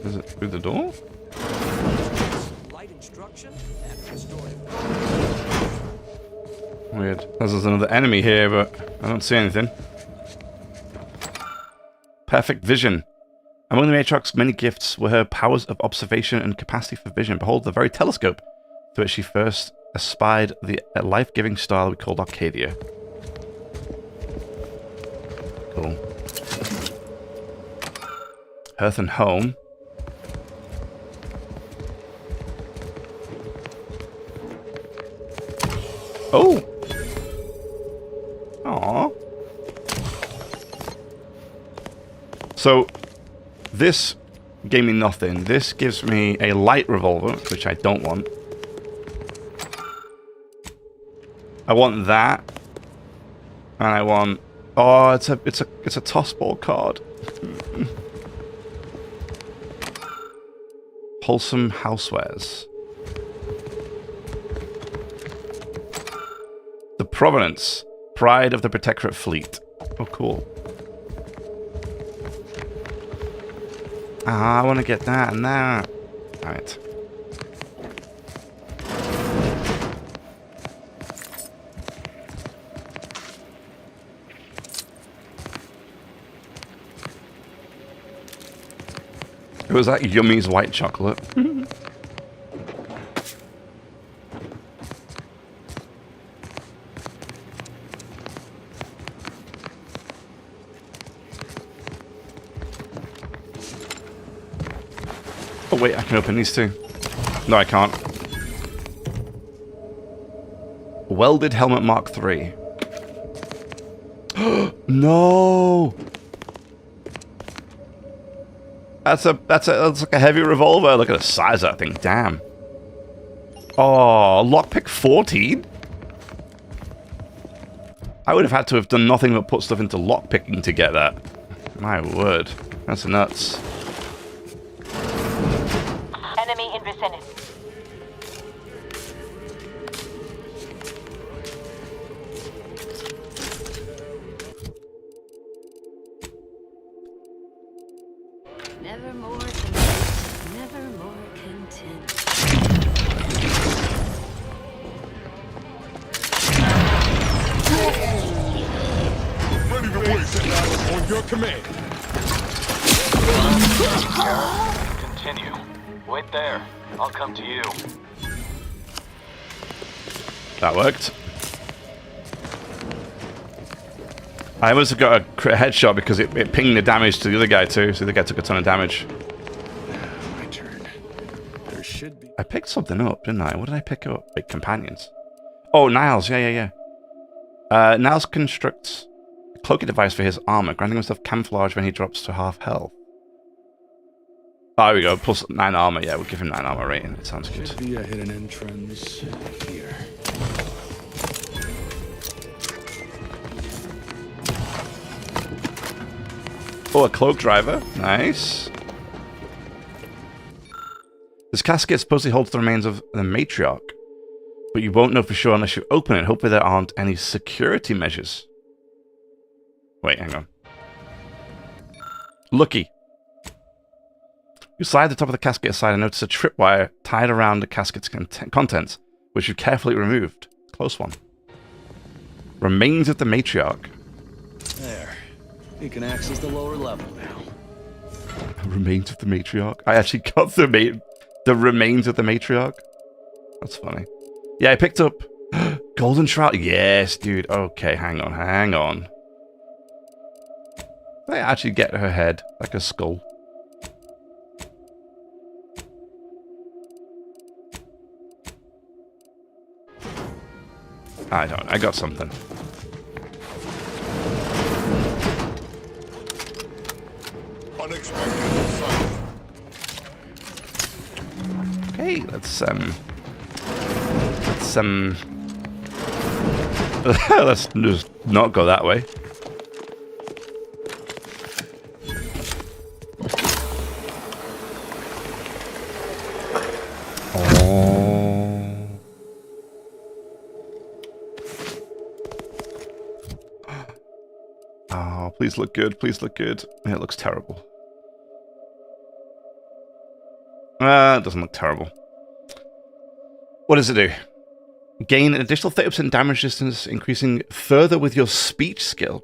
Is it through the door? Light instruction and restorative. Weird. There's another enemy here, but I don't see anything. Perfect vision. Among the Matriarch's many gifts were her powers of observation and capacity for vision. Behold, the very telescope through which she first espied the life-giving star we called Arcadia. Cool. Earth and home. Oh! Aww. So, this gave me nothing. This gives me a light revolver, which I don't want. I want that. And I want... Oh, it's a tossball card. Wholesome housewares. The Provenance. Pride of the Protectorate Fleet. Oh, cool. Ah, I want to get that and that. Alright. It was like Yummy's white chocolate. Oh wait, I can open these two. No, I can't. Welded Helmet Mark III. No. That's like a heavy revolver. Look at the size of that thing. Damn. Oh, lockpick 14? I would have had to have done nothing but put stuff into lockpicking to get that. My word. That's nuts. Enemy in vicinity. Never more content. Never more content. Ready to place it now on your command. Continue. Wait there. I'll come to you. That worked. I almost got a crit headshot because it pinged the damage to the other guy too, so the other guy took a ton of damage. My turn. There should be. I picked something up, didn't I? What did I pick up? Wait, companions. Oh, Niles. Yeah. Niles constructs a cloaking device for his armor, granting himself camouflage when he drops to half health. Oh, there we go. Plus 9 armor. Yeah, we'll give him 9 armor rating. It sounds good. Should be a hidden entrance here. Oh, a cloak driver. Nice. This casket supposedly holds the remains of the matriarch, but you won't know for sure unless you open it. Hopefully there aren't any security measures. Wait, hang on. Lucky. You slide the top of the casket aside and notice a tripwire tied around the casket's contents, which you've carefully removed. Close one. Remains of the matriarch. There. You can access the lower level now. Remains of the matriarch? I actually got the remains of the matriarch? That's funny. Yeah, I picked up Golden Shroud. Yes, dude. Okay, hang on. Did I actually get her head like a skull? I don't. I got something. Okay, let's let's just not go that way. Oh, please look good. Please look good. It looks terrible. It doesn't look terrible. What does it do? Gain an additional 30% damage distance, increasing further with your speech skill.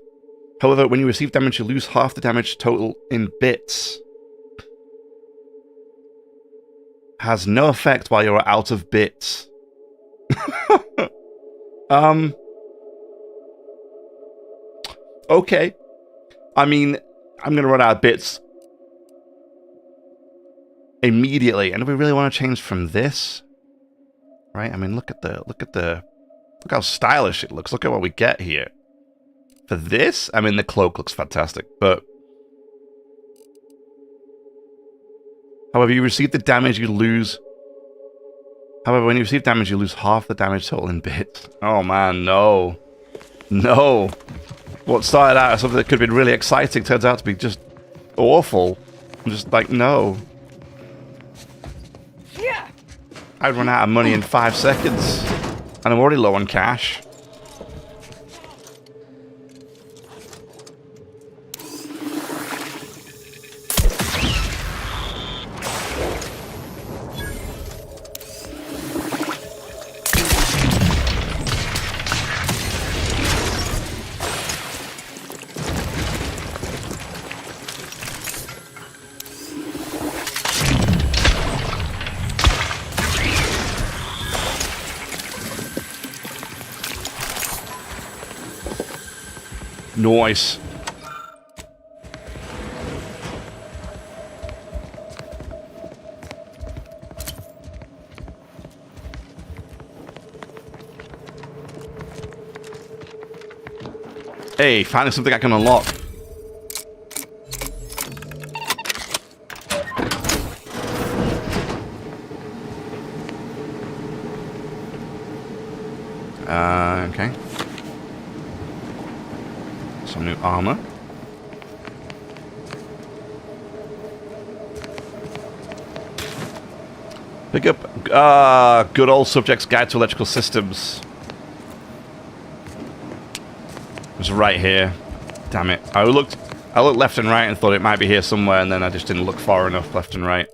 However, when you receive damage, you lose half the damage total in bits. Has no effect while you're out of bits. Okay. I mean, I'm gonna run out of bits immediately. And do we really want to change from this? Right? I mean, look how stylish it looks. Look at what we get here. For this, I mean, the cloak looks fantastic, but however, you receive the damage, you lose. However, when you receive damage, you lose half the damage total in bits. Oh man, no. No. What started out as something that could have been really exciting turns out to be just awful. I'm just like, no. I'd run out of money in 5 seconds. And I'm already low on cash. Nice. Hey, finally something I can unlock. Okay. Some new armor. Pick up good old Subject's Guide to Electrical Systems. It's right here. Damn it. I looked left and right and thought it might be here somewhere, and then I just didn't look far enough left and right.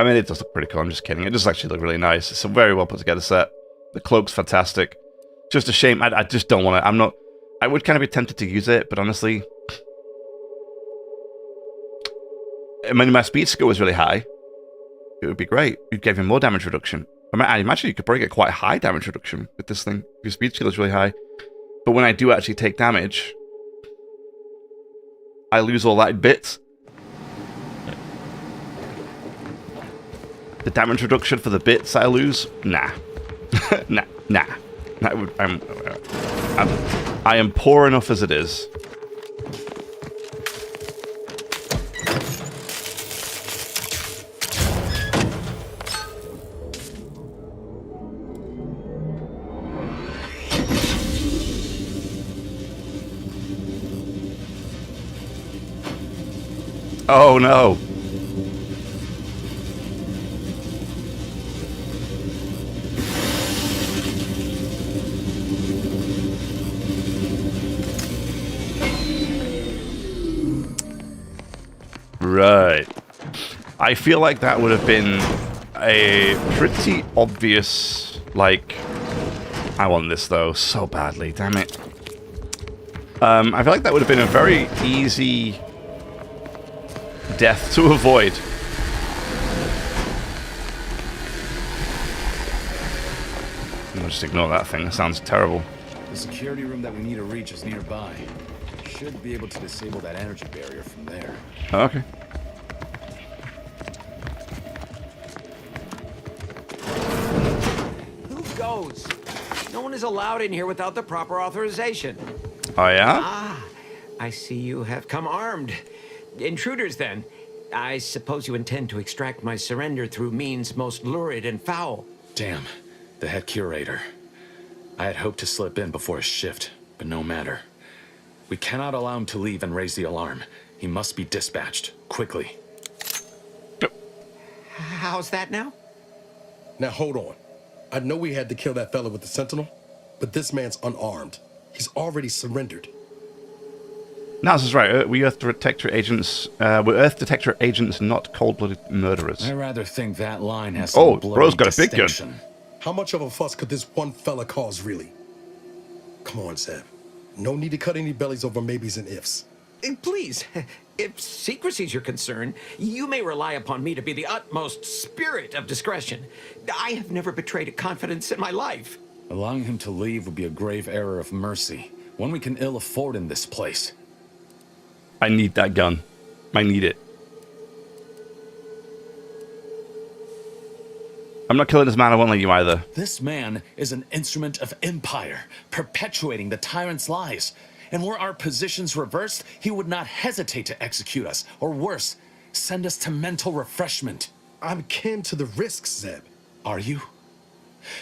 I mean, it does look pretty cool. I'm just kidding. It does actually look really nice. It's a very well put together set. The cloak's fantastic. Just a shame. I just don't want to. I would kind of be tempted to use it, but honestly, I mean, my speed score was really high. It would be great. You'd give him more damage reduction. I imagine you could probably get quite high damage reduction with this thing. Your speed skill is really high. But when I do actually take damage, I lose all that in bits. The damage reduction for the bits I lose? Nah. nah. I am poor enough as it is. Oh no. Right. I feel like that would have been a pretty obvious, like, I want this though so badly, damn it. I feel like that would have been a very easy death to avoid. I'll just ignore that thing. That sounds terrible. The security room that we need to reach is nearby. Should be able to disable that energy barrier from there. Okay. Who goes? No one is allowed in here without the proper authorization. Oh yeah? Ah, I see you have come armed. Intruders, then. I suppose you intend to extract my surrender through means most lurid and foul. Damn, the head curator. I had hoped to slip in before his shift, but no matter. We cannot allow him to leave and raise the alarm. He must be dispatched, quickly. How's that now? Now hold on. I know we had to kill that fella with the Sentinel, but this man's unarmed. He's already surrendered. Naz is right. We're Earth Directorate agents. We're Earth Directorate agents, not cold-blooded murderers. I rather think that line has some bro's got a big gun. How much of a fuss could this one fella cause, really? Come on, Zeb. No need to cut any bellies over maybes and ifs. Please, if secrecy's your concern, you may rely upon me to be the utmost spirit of discretion. I have never betrayed a confidence in my life. Allowing him to leave would be a grave error of mercy, one we can ill afford in this place. I need that gun. I need it. I'm not killing this man. I won't let you either. This man is an instrument of empire, perpetuating the tyrant's lies. And were our positions reversed, he would not hesitate to execute us, or worse, send us to mental refreshment. I'm kin to the risks, Zeb. Are you?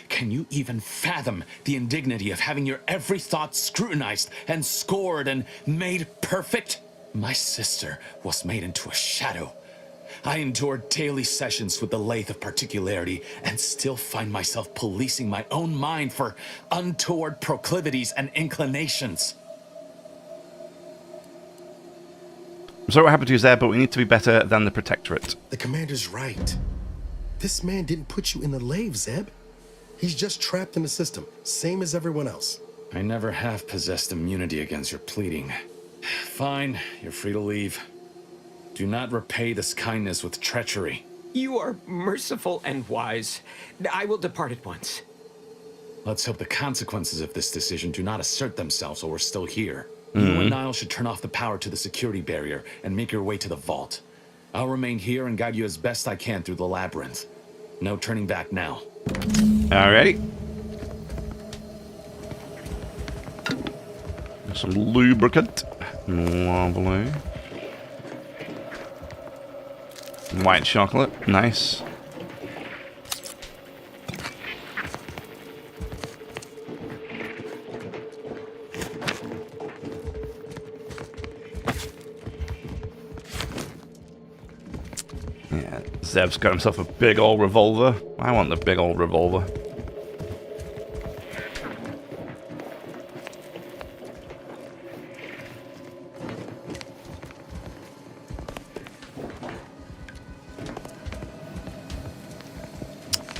Can you even fathom the indignity of having your every thought scrutinized and scored and made perfect? My sister was made into a shadow. I endured daily sessions with the lathe of particularity and still find myself policing my own mind for untoward proclivities and inclinations. I'm sorry what happened to you there, but we need to be better than the Protectorate. The commander's right. This man didn't put you in the lathe, Zeb. He's just trapped in the system, same as everyone else. I never have possessed immunity against your pleading. Fine, you're free to leave. Do not repay this kindness with treachery. You are merciful and wise. I will depart at once. Let's hope the consequences of this decision do not assert themselves while we're still here. You and Niall should turn off the power to the security barrier and make your way to the vault. I'll remain here and guide you as best I can through the labyrinth. No turning back now. Alrighty. Some lubricant. Lovely. White chocolate. Nice. Yeah, Zeb's got himself a big old revolver. I want the big old revolver.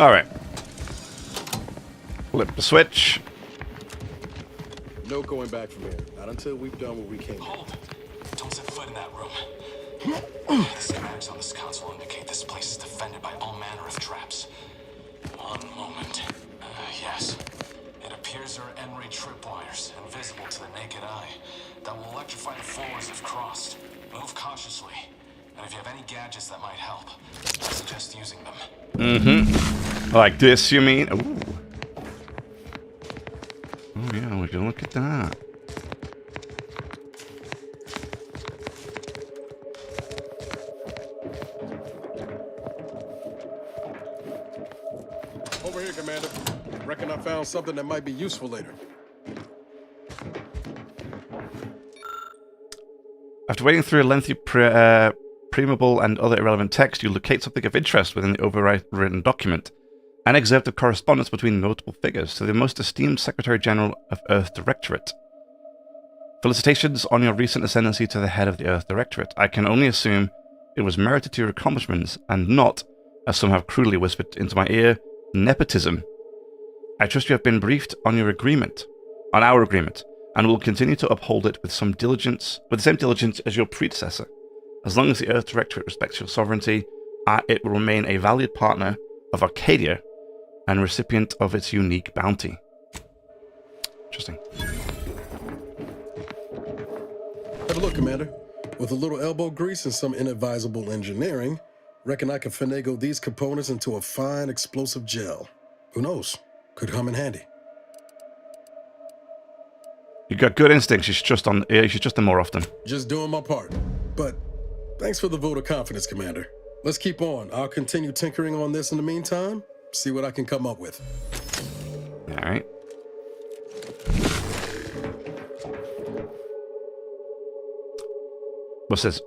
Alright. Flip the switch. No going back from here. Not until we've done what we came. Hold. Don't set foot in that room. The schematics on this console indicate this place is defended by all manner of traps. One moment. Yes. It appears there are N-ray tripwires, invisible to the naked eye, that will electrify the floors if crossed. Move cautiously. And if you have any gadgets that might help, I suggest using them. Mm-hmm. Like this, you mean? Ooh. Oh yeah, we can look at that. Over here, Commander. Reckon I found something that might be useful later. After wading through a lengthy preamble and other irrelevant text, you locate something of interest within the overwritten document. An excerpt of correspondence between notable figures to the most esteemed Secretary General of Earth Directorate. Felicitations on your recent ascendancy to the head of the Earth Directorate. I can only assume it was merited to your accomplishments and not, as some have crudely whispered into my ear, nepotism. I trust you have been briefed on our agreement, and will continue to uphold it with the same diligence as your predecessor. As long as the Earth Directorate respects your sovereignty, it will remain a valued partner of Arcadia and recipient of its unique bounty. Interesting. Have a look, Commander. With a little elbow grease and some inadvisable engineering, reckon I can finagle these components into a fine explosive gel. Who knows? Could come in handy. You got good instincts. You should trust them more often. Just doing my part. But thanks for the vote of confidence, Commander. Let's keep on. I'll continue tinkering on this in the meantime. See what I can come up with. All right. What's this?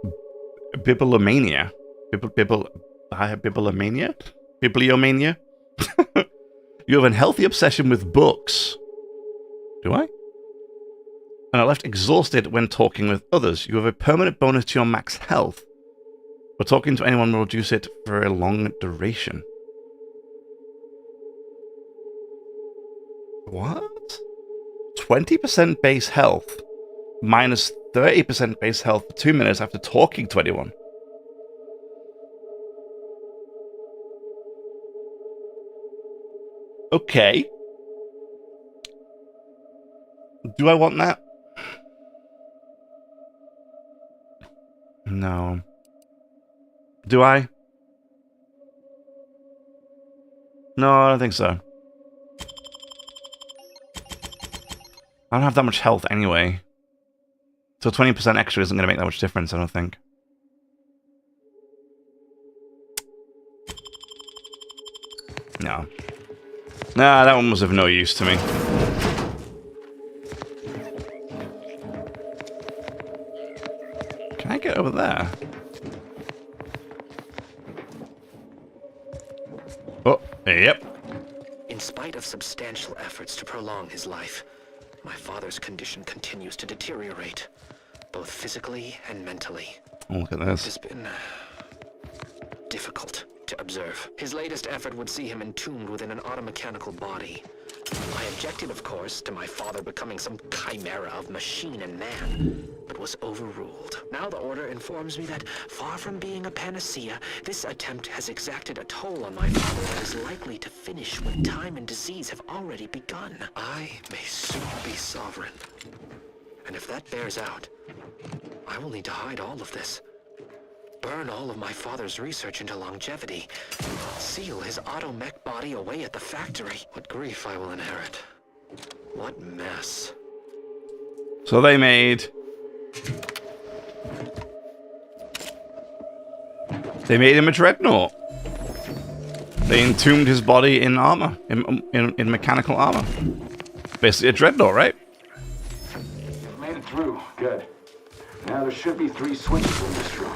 Bibliomania? Bibliomania? Bibliomania? You have a healthy obsession with books. Do I? And are left exhausted when talking with others. You have a permanent bonus to your max health. But talking to anyone will reduce it for a long duration. What? 20% base health minus 30% base health for 2 minutes after talking to anyone. Okay. Do I want that? No. Do I? No, I don't think so. I don't have that much health anyway. So 20% extra isn't going to make that much difference, I don't think. No. Nah, that one was of no use to me. Can I get over there? Oh, yep. In spite of substantial efforts to prolong his life, my father's condition continues to deteriorate, both physically and mentally. Oh, look at this. It has been difficult to observe. His latest effort would see him entombed within an automechanical body. I objected, of course, to my father becoming some chimera of machine and man, but was overruled. Now the Order informs me that, far from being a panacea, this attempt has exacted a toll on my father that is likely to finish when time and disease have already begun. I may soon be sovereign. And if that bears out, I will need to hide all of this. Burn all of my father's research into longevity. Seal his automech body away at the factory. What grief I will inherit. What mess. So they made... They made him a dreadnought. They entombed his body in armor, in mechanical armor. Basically a dreadnought, right? Made it through. Good. Now there should be 3 switches in this room.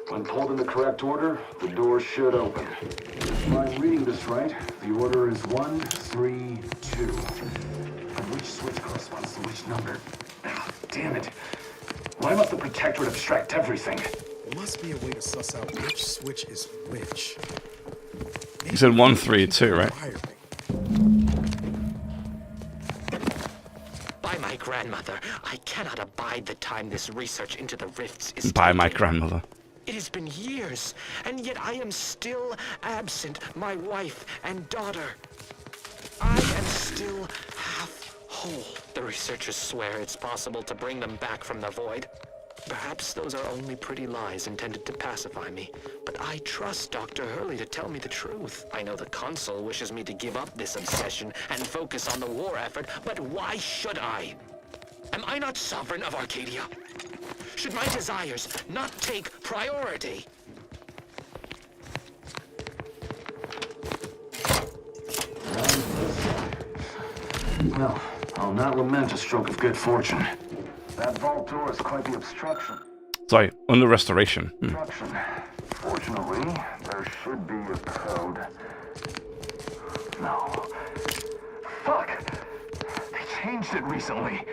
When pulled in the correct order, the door should open. If I'm reading this right, the order is 1, 3, 2. And which switch corresponds to which number? Oh, damn it. Why must the Protectorate abstract everything? There must be a way to suss out which switch is which. You said 1, 3, 2, right? By my grandmother, I cannot abide the time this research into the rifts is By my grandmother. It has been years, and yet I am still absent, my wife and daughter. I am still half whole. The researchers swear it's possible to bring them back from the void. Perhaps those are only pretty lies intended to pacify me, but I trust Dr. Hurley to tell me the truth. I know the Consul wishes me to give up this obsession and focus on the war effort, but why should I? Am I not sovereign of Arcadia? Should my desires not take priority? Well, I'll not lament a stroke of good fortune. That vault door is quite the obstruction. Sorry, under restoration. Fortunately, there should be a code. No. Fuck! They changed it recently.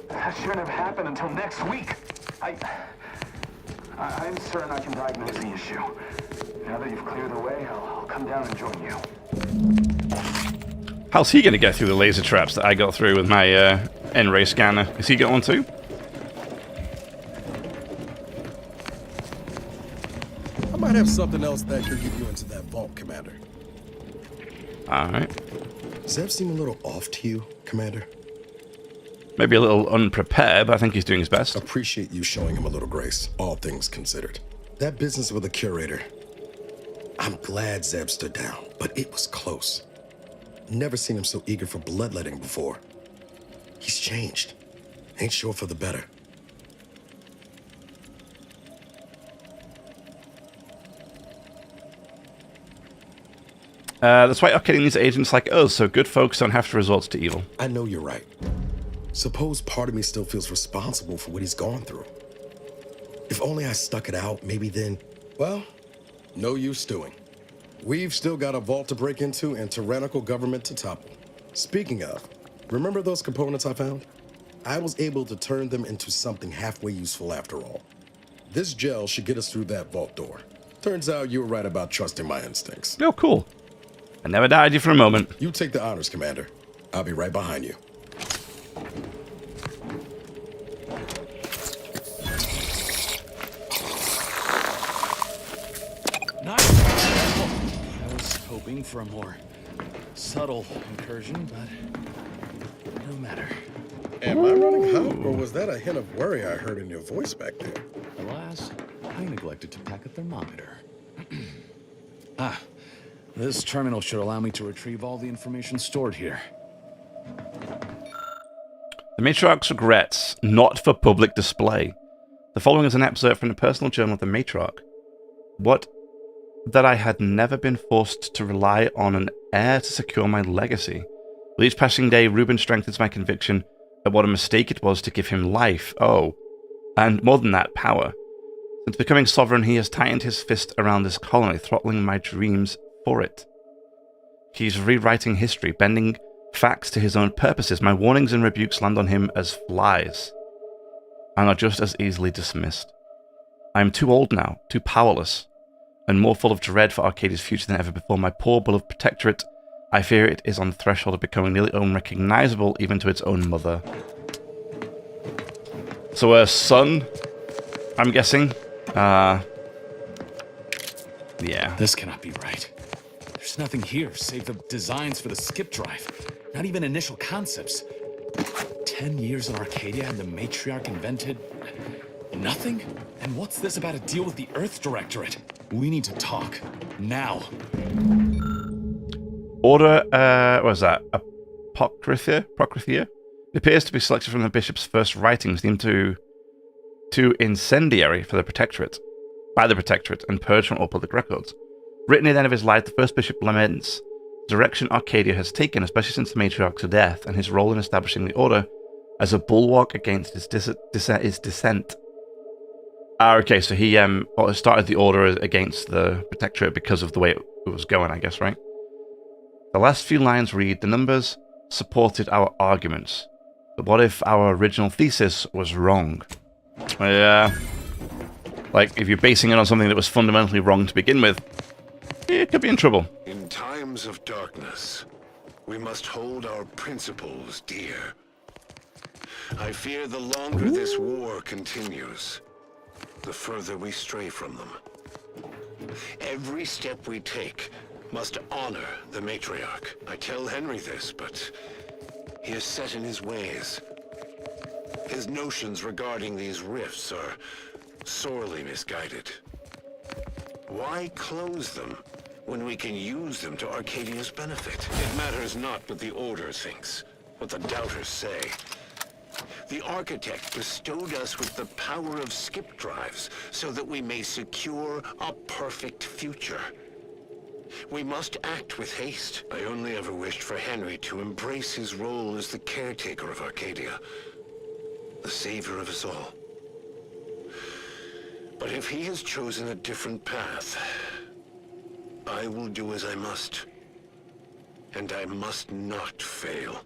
That shouldn't have happened until next week. I'm certain I can diagnose the issue. Now that you've cleared the way, I'll come down and join you. How's he going to get through the laser traps that I got through with my N-ray scanner? Has he got one too? I might have something else that could get you into that vault, Commander. Alright. Zev seem a little off to you, Commander? Maybe a little unprepared, but I think he's doing his best. Appreciate you showing him a little grace, all things considered. That business with the curator, I'm glad Zeb stood down, but it was close. Never seen him so eager for bloodletting before. He's changed. Ain't sure for the better. That's why Arcadia needs agents like us, so good folks don't have to resort to evil. I know you're right. Suppose part of me still feels responsible for what he's gone through. If only I stuck it out, maybe then... Well, no use stewing. We've still got a vault to break into and tyrannical government to topple. Speaking of, remember those components I found? I was able to turn them into something halfway useful after all. This gel should get us through that vault door. Turns out you were right about trusting my instincts. Oh, cool. I never doubted you for a moment. You take the honors, Commander. I'll be right behind you. Nice. I was hoping for a more subtle incursion, but no matter. Am I running hot, or was that a hint of worry I heard in your voice back there? Alas, I neglected to pack a thermometer. This terminal should allow me to retrieve all the information stored here. The Matriarch's regrets, not for public display. The following is an excerpt from the personal journal of the Matriarch. What? That I had never been forced to rely on an heir to secure my legacy. With each passing day, Reuben strengthens my conviction of what a mistake it was to give him life. Oh, and more than that, power. Since becoming sovereign, he has tightened his fist around this colony, throttling my dreams for it. He's rewriting history, bending facts to his own purposes. My warnings and rebukes land on him as flies, and are just as easily dismissed. I am too old now, too powerless, and more full of dread for Arcadia's future than ever before. My poor beloved protectorate, I fear it is on the threshold of becoming nearly unrecognizable even to its own mother. So her son, I'm guessing. Yeah. This cannot be right. There's nothing here save the designs for the skip drive. Not even initial concepts. 10 years in Arcadia and the Matriarch invented... nothing? And what's this about a deal with the Earth Directorate? We need to talk. Now. Order, what was that? Apocryphia? It appears to be selected from the bishop's first writings deemed too incendiary for the Protectorate, by the Protectorate, and purged from all public records. Written near the end of his life, the first bishop laments the direction Arcadia has taken, especially since the matriarch's death, and his role in establishing the order as a bulwark against his dissent. Okay, so he started the order against the Protectorate because of the way it was going, I guess, right? The last few lines read, "The numbers supported our arguments. But what if our original thesis was wrong?" Yeah. Like, if you're basing it on something that was fundamentally wrong to begin with, it could be in trouble. In times of darkness, we must hold our principles dear. I fear the longer this war continues, the further we stray from them. Every step we take must honor the matriarch. I tell Henry this, but he is set in his ways. His notions regarding these rifts are sorely misguided. Why close them when we can use them to Arcadia's benefit? It matters not what the Order thinks, what the doubters say. The Architect bestowed us with the power of skip drives so that we may secure a perfect future. We must act with haste. I only ever wished for Henry to embrace his role as the caretaker of Arcadia, the savior of us all. But if he has chosen a different path, I will do as I must. And I must not fail.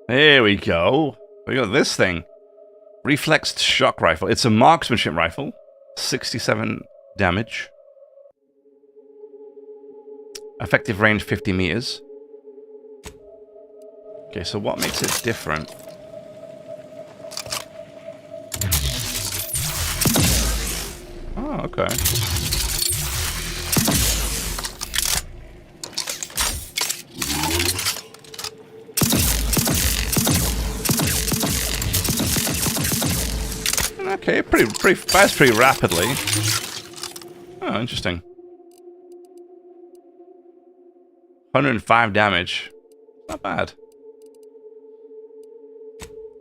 There we go. We got this thing. Reflexed shock rifle. It's a marksmanship rifle. 67 damage. Effective range 50 meters. Okay, so what makes it different? Oh, okay. Okay, pretty fast, pretty rapidly. Oh, interesting. 105 damage. Not bad.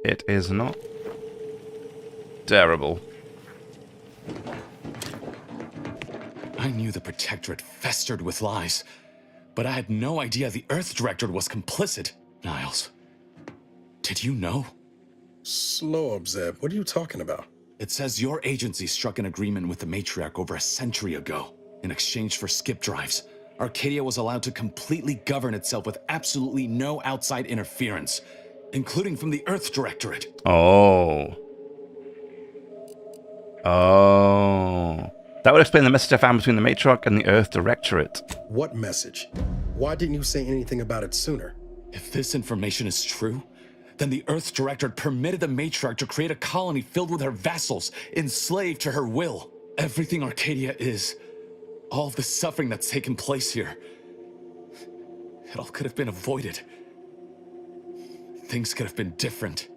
It is not terrible. I knew the Protectorate festered with lies, but I had no idea the Earth Directorate was complicit. Niles, did you know? Slow up, Zeb. What are you talking about? It says your agency struck an agreement with the Matriarch over a century ago. In exchange for skip drives, Arcadia was allowed to completely govern itself with absolutely no outside interference, including from the Earth Directorate. Oh. Oh. That would explain the message I found between the Matriarch and the Earth Directorate. What message? Why didn't you say anything about it sooner? If this information is true, then the Earth Directorate permitted the Matriarch to create a colony filled with her vassals, enslaved to her will. Everything Arcadia is, all of the suffering that's taken place here, it all could have been avoided. Things could have been different.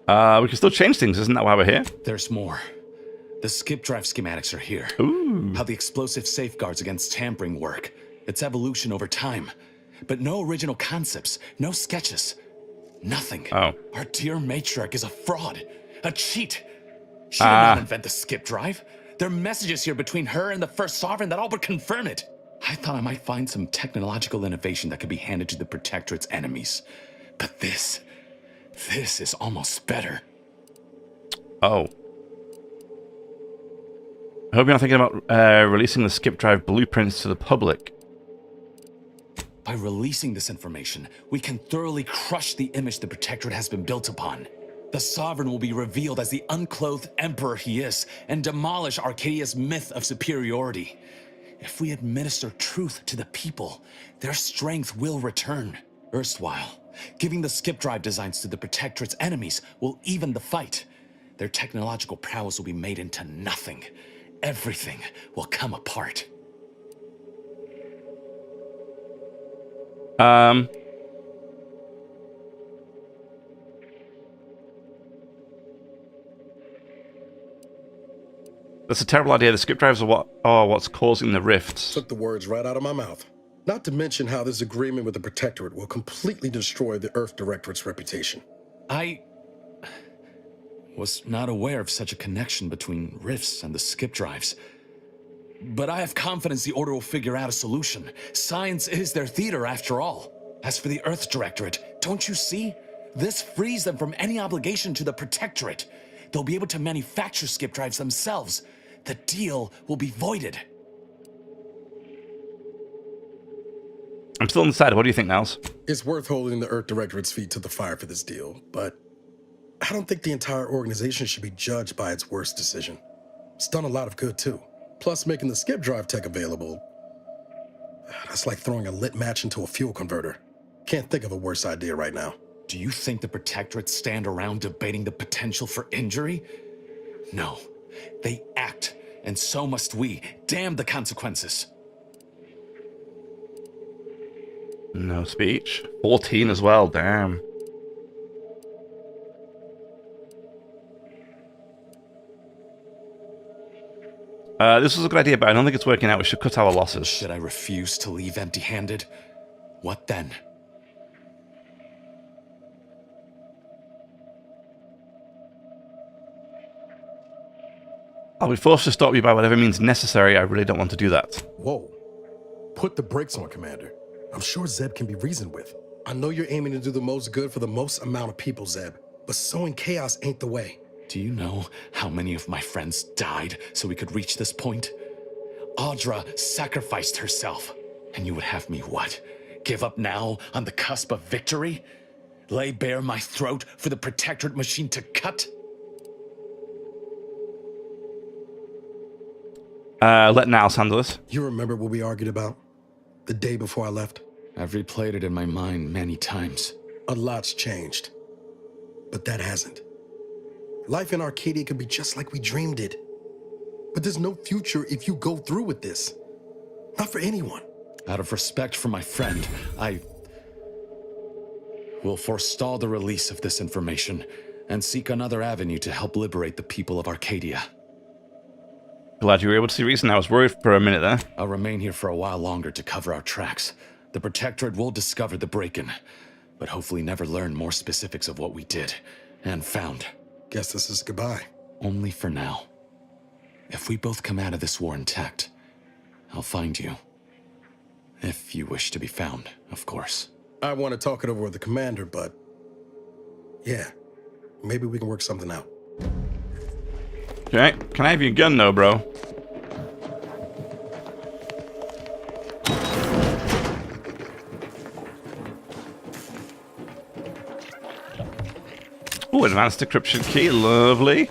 We can still change things, isn't that why we're here? There's more. The skip drive schematics are here. Ooh. How the explosive safeguards against tampering work. Its evolution over time. But no original concepts, no sketches. Nothing. Oh. Our dear Matriarch is a fraud. A cheat. She did not invent the skip drive. There are messages here between her and the First Sovereign that all but confirm it. I thought I might find some technological innovation that could be handed to the Protectorate's enemies. But this is almost better. Oh. I hope you're not thinking about releasing the skip drive blueprints to the public. By releasing this information, we can thoroughly crush the image the Protectorate has been built upon. The Sovereign will be revealed as the unclothed emperor he is, and demolish Arcadia's myth of superiority. If we administer truth to the people, their strength will return. Erstwhile, giving the skip drive designs to the Protectorate's enemies will even the fight. Their technological prowess will be made into nothing. Everything will come apart. That's a terrible idea. The skip drives are what's causing the rifts. Took the words right out of my mouth. Not to mention how this agreement with the Protectorate will completely destroy the Earth Directorate's reputation. I was not aware of such a connection between rifts and the skip drives. But I have confidence the Order will figure out a solution. Science is their theater, after all. As for the Earth Directorate, don't you see? This frees them from any obligation to the Protectorate. They'll be able to manufacture skip drives themselves. The deal will be voided. I'm still undecided. What do you think, Niles? It's worth holding the Earth Directorate's feet to the fire for this deal, but I don't think the entire organization should be judged by its worst decision. It's done a lot of good, too. Plus, making the skip drive tech available, that's like throwing a lit match into a fuel converter. Can't think of a worse idea right now. Do you think the Protectorate stand around debating the potential for injury? No. They act, and so must we. Damn the consequences. No speech. 14 as well, damn. This was a good idea, but I don't think it's working out. We should cut our losses. Should I refuse to leave empty-handed? What then? I'll be forced to stop you by whatever means necessary. I really don't want to do that. Whoa. Put the brakes on, Commander. I'm sure Zeb can be reasoned with. I know you're aiming to do the most good for the most amount of people, Zeb, but sowing chaos ain't the way. Do you know how many of my friends died so we could reach this point? Audra sacrificed herself. And you would have me what? Give up now on the cusp of victory? Lay bare my throat for the Protectorate machine to cut? Let Niles handle this. You remember what we argued about the day before I left? I've replayed it in my mind many times. A lot's changed, but that hasn't. Life in Arcadia could be just like we dreamed it. But there's no future if you go through with this. Not for anyone. Out of respect for my friend, I will forestall the release of this information and seek another avenue to help liberate the people of Arcadia. Glad you were able to see reason. I was worried for a minute there. I'll remain here for a while longer to cover our tracks. The Protectorate will discover the break-in, but hopefully never learn more specifics of what we did and found. Guess this is goodbye. Only for now. If we both come out of this war intact, I'll find you. If you wish to be found, of course. I want to talk it over with the Commander, but yeah, maybe we can work something out. Okay, can I have your gun though, bro? Oh, advanced decryption key, lovely.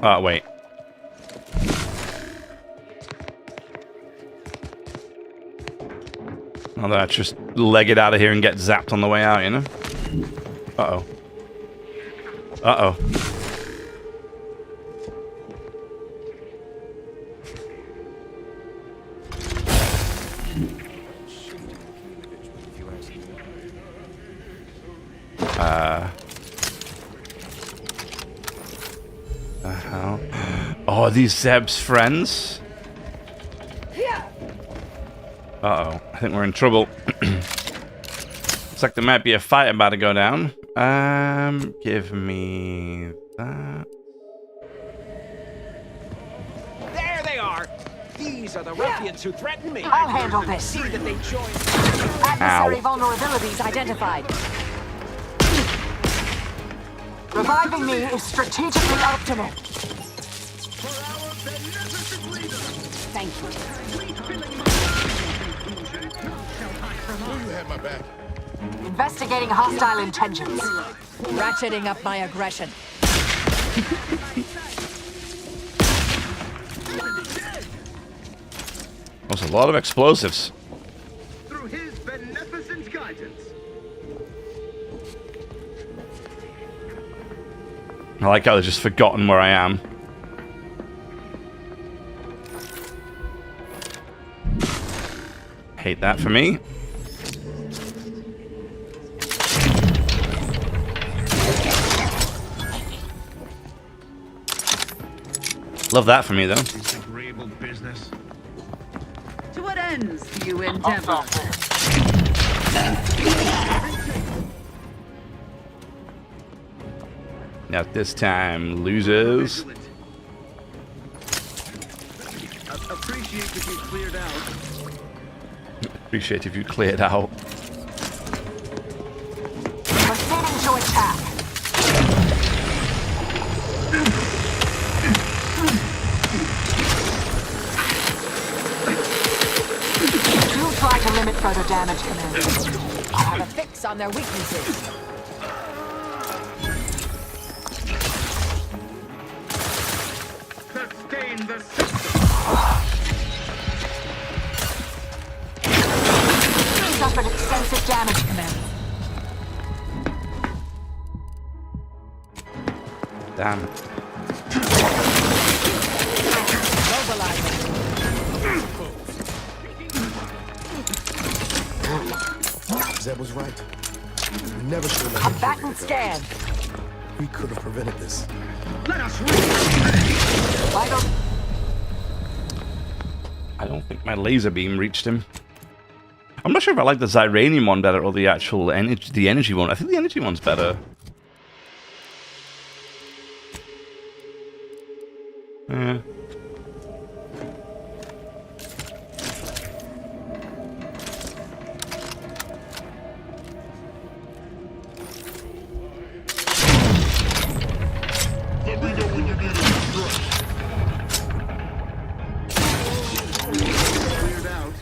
Oh, wait. Oh, that's just leg it out of here and get zapped on the way out, you know? Uh-oh. Uh-oh. Oh, these Zeb's friends? Uh-oh. I think we're in trouble. Looks like there might be a fight about to go down. Give me that. There they are! These are the ruffians who threatened me. I'll handle this. See that they join. Adversary vulnerabilities identified. Reviving me is strategically optimal. Thank you. You had my back. Investigating hostile intentions. Ratcheting up my aggression. There's a lot of explosives. Through his beneficent guidance. I like how they've just forgotten where I am. Hate that for me. Love that for me, though. Disagreeable business. To what ends do you endeavor? Not this time, losers. Appreciate if you cleared out. Appreciate if you cleared out. Proceeding to attack. Do try to limit further damage, Commander. I have a fix on their weaknesses. Sustain the Suffered extensive damage, Commander. Damn it. Zed was right. We never should have let Combatant scan. We could have prevented this. Let us I don't think my laser beam reached him. I'm not sure if I like the Ziranium one better or the actual energy one. I think the energy one's better. Yeah. Let me know when you need a stretch. cleared out.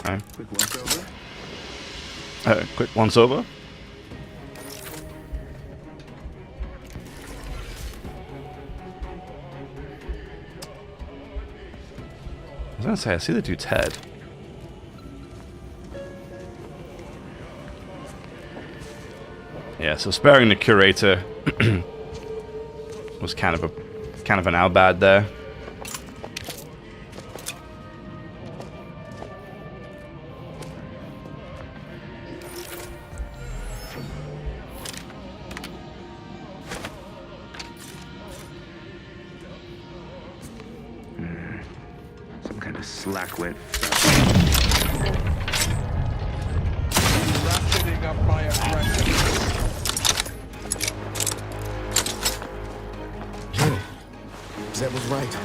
Okay. Quick once over. Quick once over. I was gonna say, I see the dude's head. Yeah, so sparing the curator was kind of an out bad there. Some kind of slackwit. Ratcheting up my aggression. Jenny, Zed was right.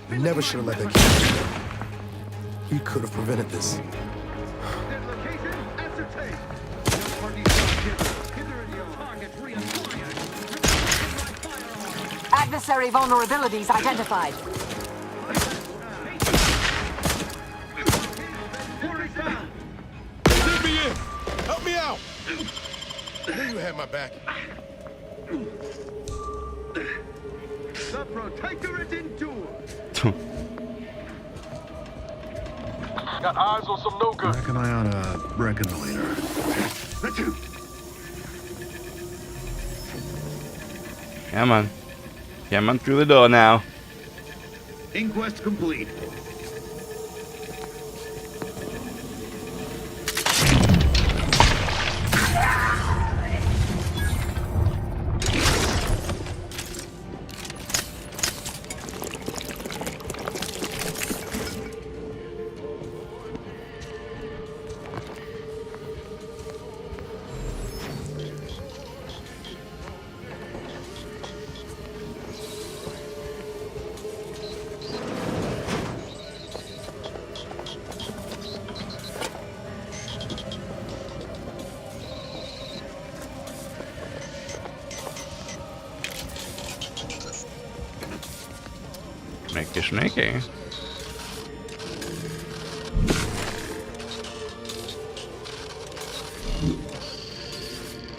We never should have let that get. We could have prevented this. Adversary vulnerabilities identified. Let me in. Help me out. I knew you had my back. The Protectorate endures. Got eyes on some no good. Reckon I ought to reconnoiter. Let's go. Come on. Come on through the door now. Inquest complete. Snaky, snaky.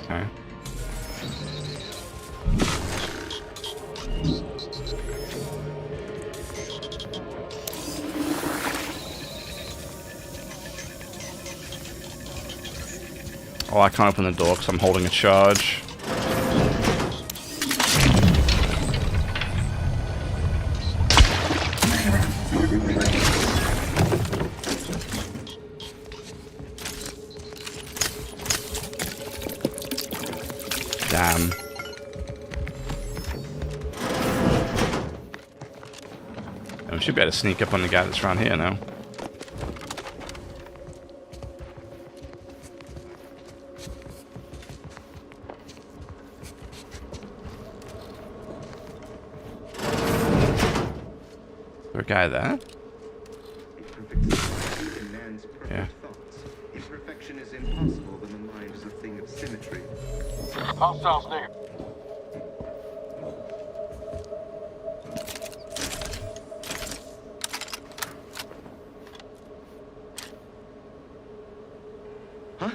Okay. Oh, I can't open the door because I'm holding a charge. Damn. Should be able to sneak up on the guy that's around here now. Is there a guy there? Yeah. Imperfection is impossible when the mind is a thing of symmetry. Hostiles near. Huh?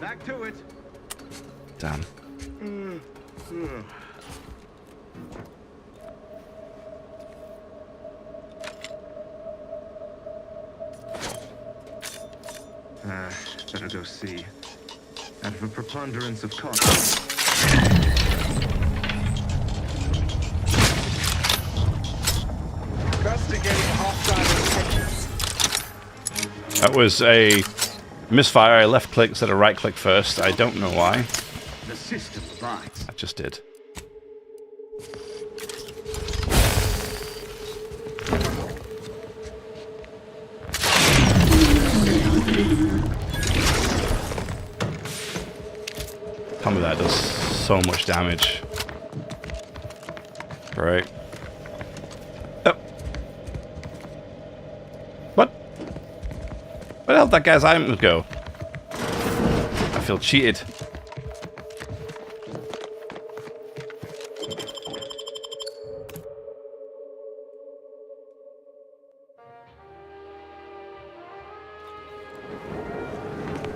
Back to it. Damn. Better go see. Out of a preponderance of caution. Investigating hostile intentions. That was a misfire. I left click instead of right click first. I don't know why. The system abides. I just did. Tell me that does so much damage. Right. Oh. What? Where the hell did that guy's items go? I feel cheated.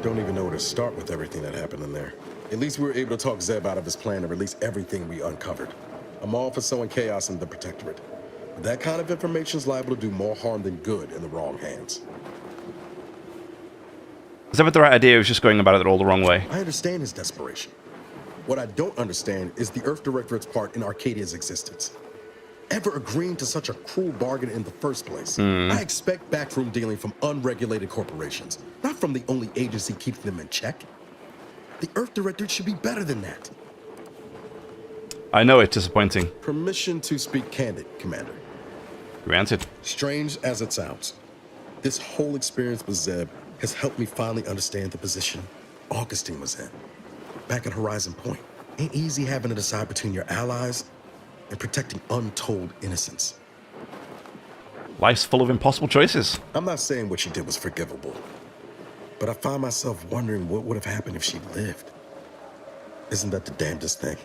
Don't even know where to start with everything that happened in there. At least we were able to talk Zeb out of his plan to release everything we uncovered. I'm all for sowing chaos in the Protectorate. But that kind of information is liable to do more harm than good in the wrong hands. Is that the right idea? He was just going about it all the wrong way. I understand his desperation. What I don't understand is the Earth Directorate's part in Arcadia's existence. Ever agreeing to such a cruel bargain in the first place? I expect backroom dealing from unregulated corporations, not from the only agency keeping them in check. The Earth Directorate should be better than that. I know it's disappointing. Permission to speak candid, Commander. Granted. Strange as it sounds, this whole experience with Zeb has helped me finally understand the position Augustine was in. Back at Horizon Point, ain't easy having to decide between your allies and protecting untold innocence. Life's full of impossible choices. I'm not saying what she did was forgivable, but I find myself wondering what would have happened if she lived. Isn't that the damnedest thing?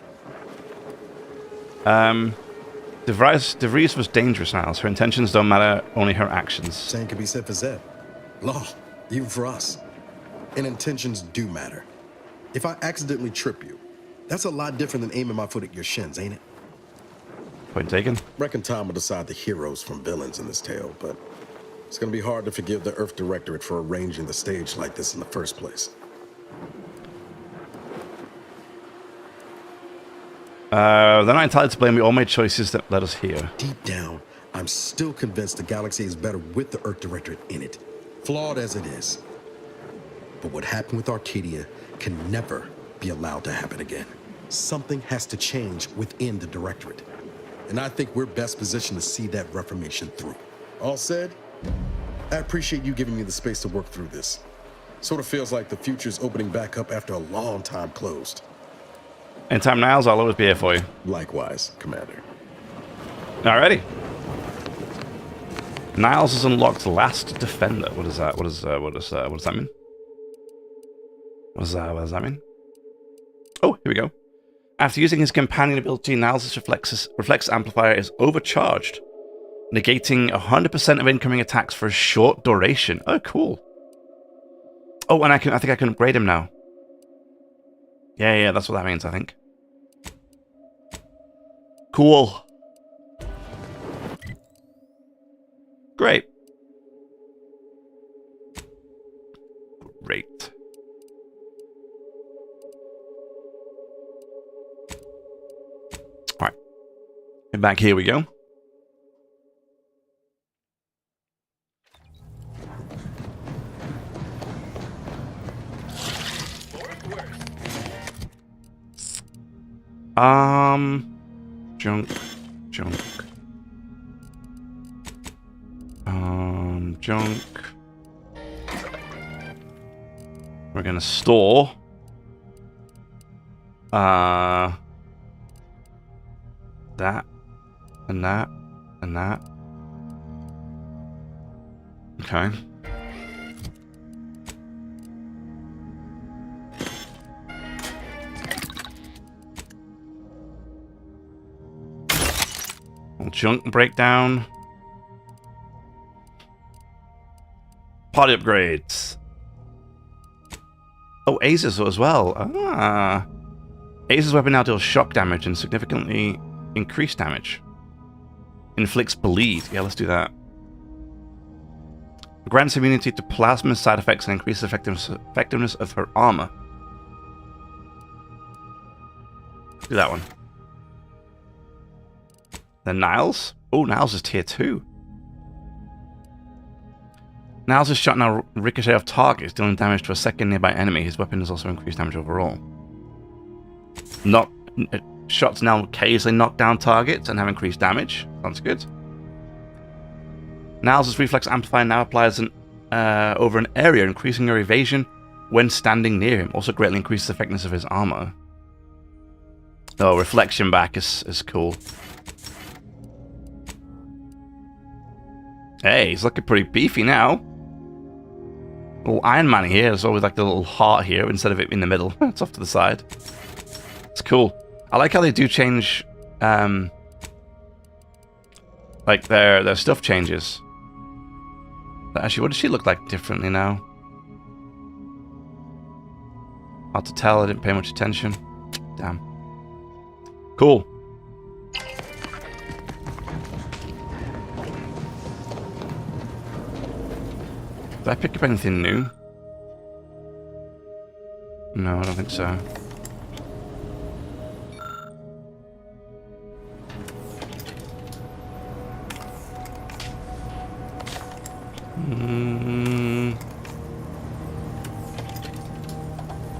De Vries was dangerous, Niles. Her intentions don't matter, only her actions. Same could be said for Zeb. Law, even for us. And intentions do matter. If I accidentally trip you, that's a lot different than aiming my foot at your shins, ain't it? Point taken. Reckon time will decide the heroes from villains in this tale, but it's gonna be hard to forgive the Earth Directorate for arranging the stage like this in the first place. They're not entitled to blame. We all made choices that led us here. Deep down, I'm still convinced the galaxy is better with the Earth Directorate in it, flawed as it is. But what happened with Arcadia can never be allowed to happen again. Something has to change within the Directorate. And I think we're best positioned to see that reformation through. All said, I appreciate you giving me the space to work through this. Sort of feels like the future's opening back up after a long time closed. Anytime, Niles, I'll always be here for you. Likewise, Commander. Alrighty. Niles has unlocked Last Defender. What is that? What does that mean? What does that mean? Oh, here we go. After using his companion ability, Niles' reflex amplifier is overcharged, negating 100% of incoming attacks for a short duration. Oh, cool. Oh, and I think I can upgrade him now. Yeah, that's what that means, I think. Cool. Great. Great. All right. And back here we go. Junk. Junk. Junk. We're gonna store. That. And that. And that. Okay. Junk breakdown. Party upgrades. Oh, Aza's as well. Ah. Aza's weapon now deals shock damage and significantly increased damage. Inflicts bleed. Yeah, let's do that. Grants immunity to plasma side effects and increases effectiveness of her armor. Do that one. Then Niles. Oh, Niles is tier 2. Niles' shot now ricochet off targets, dealing damage to a second nearby enemy. His weapon has also increased damage overall. Shots now occasionally knock down targets and have increased damage. Sounds good. Niles' reflex amplifier now applies over an area, increasing your evasion when standing near him. Also greatly increases the effectiveness of his armor. Oh, reflection back is cool. Hey, he's looking pretty beefy now. Little Iron Man here. There's always like the little heart here instead of it in the middle. It's off to the side. It's cool. I like how they do change, like their stuff changes. But actually, what does she look like differently now? Hard to tell. I didn't pay much attention. Damn. Cool. Did I pick up anything new? No, I don't think so.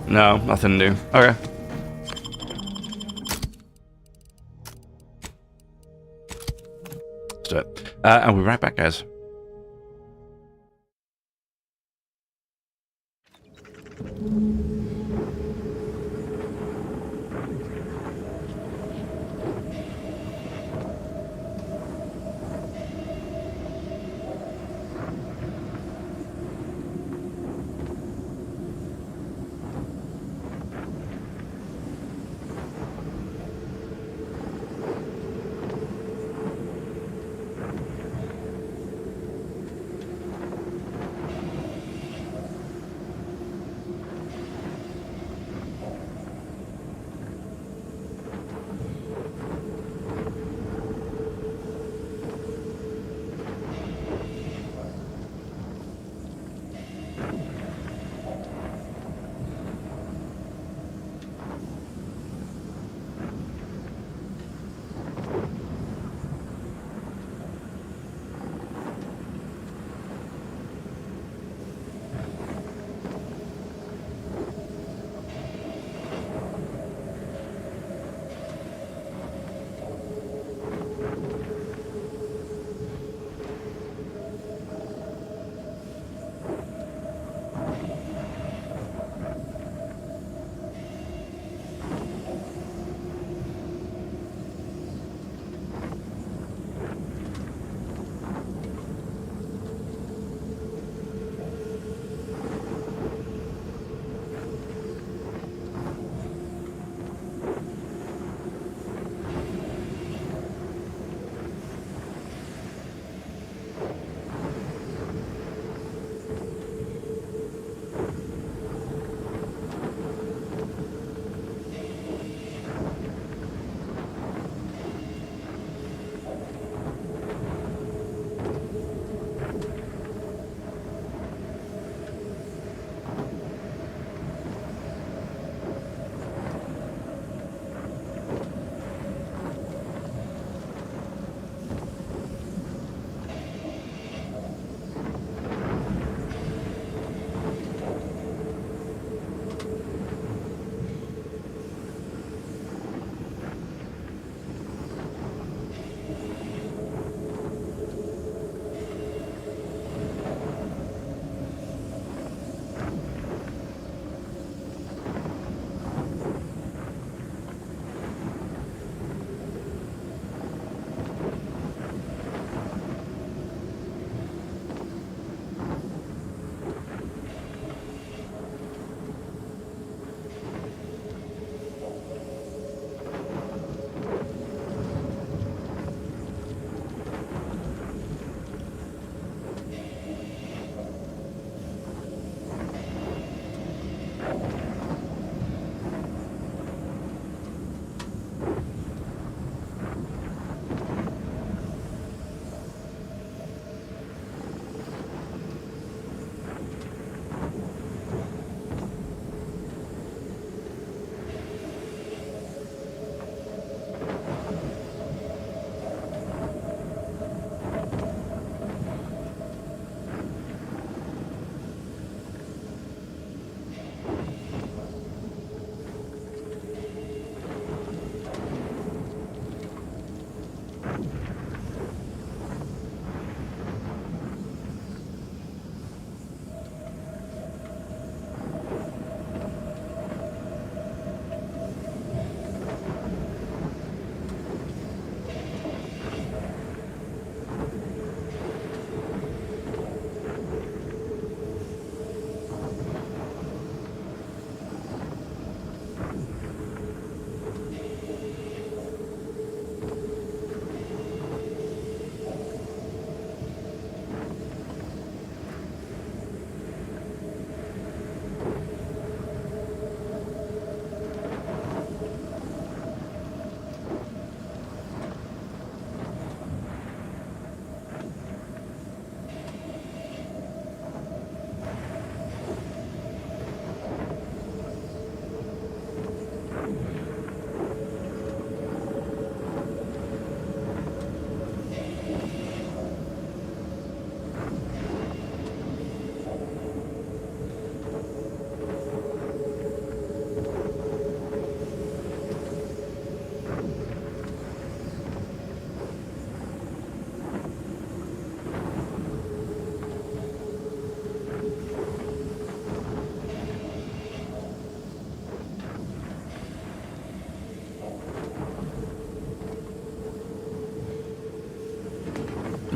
No, nothing new. Okay. Let's do it. And we'll be right back, guys.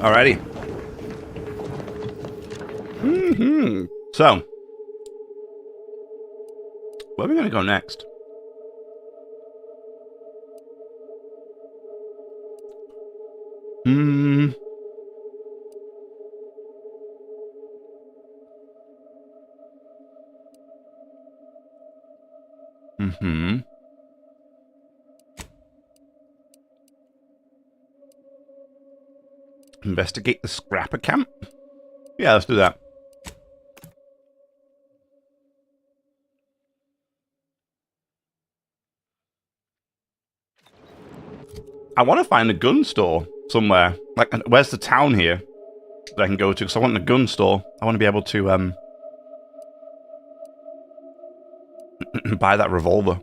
Alrighty. So, where are we going to go next? Investigate the scrapper camp? Yeah, let's do that. I want to find a gun store somewhere. Like, where's the town here that I can go to? Because I want a gun store. I want to be able to buy that revolver.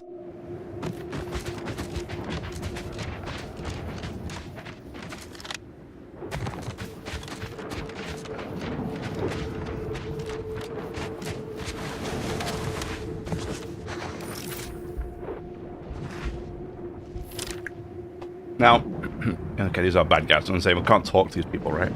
Now, okay, these are bad guys. I'm saying we can't talk to these people, right?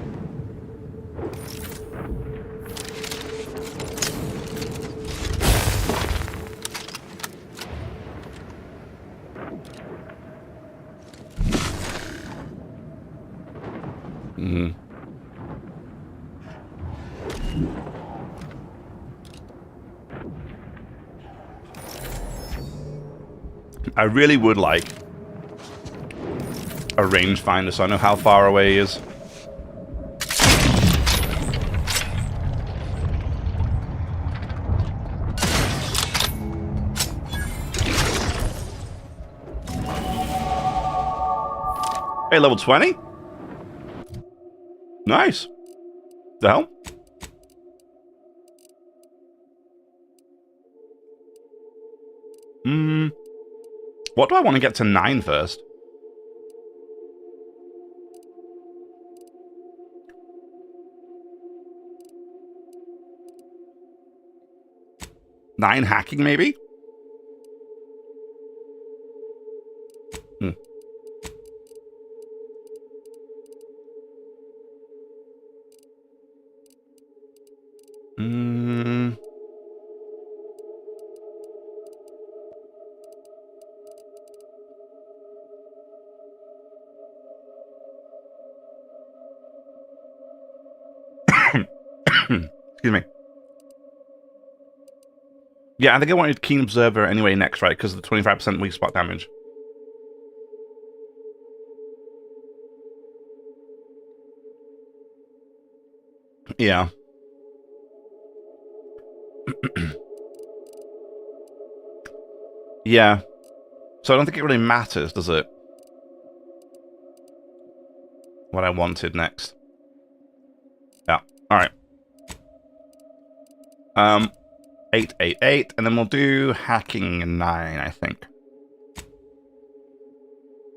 I really would like a rangefinder so I know how far away he is. Hey, level 20? Nice. The hell? What do I want to get to 9 first? Nine hacking, maybe? Excuse me. Yeah, I think I wanted Keen Observer anyway next, right? Because of the 25% weak spot damage. Yeah. Yeah. So I don't think it really matters, does it? What I wanted next. Yeah. Alright. 8, 8, 8, and then we'll do hacking 9, I think.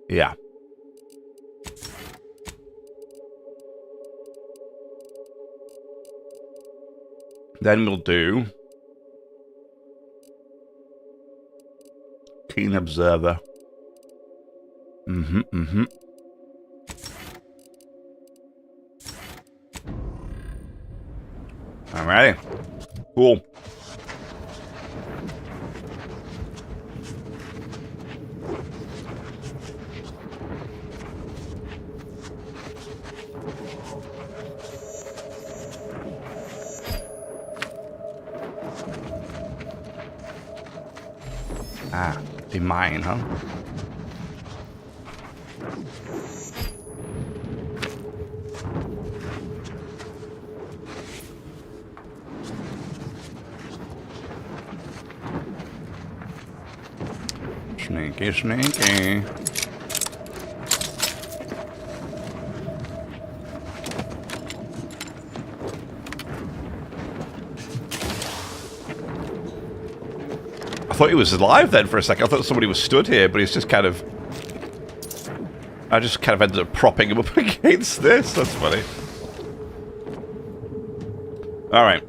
Yeah. Then we'll do Keen Observer. Alright. Cool. Ah, be mine, huh? Sneaky, sneaky. I thought he was alive then for a second. I thought somebody was stood here, but he's just kind of... I just kind of ended up propping him up against this. That's funny. Alright.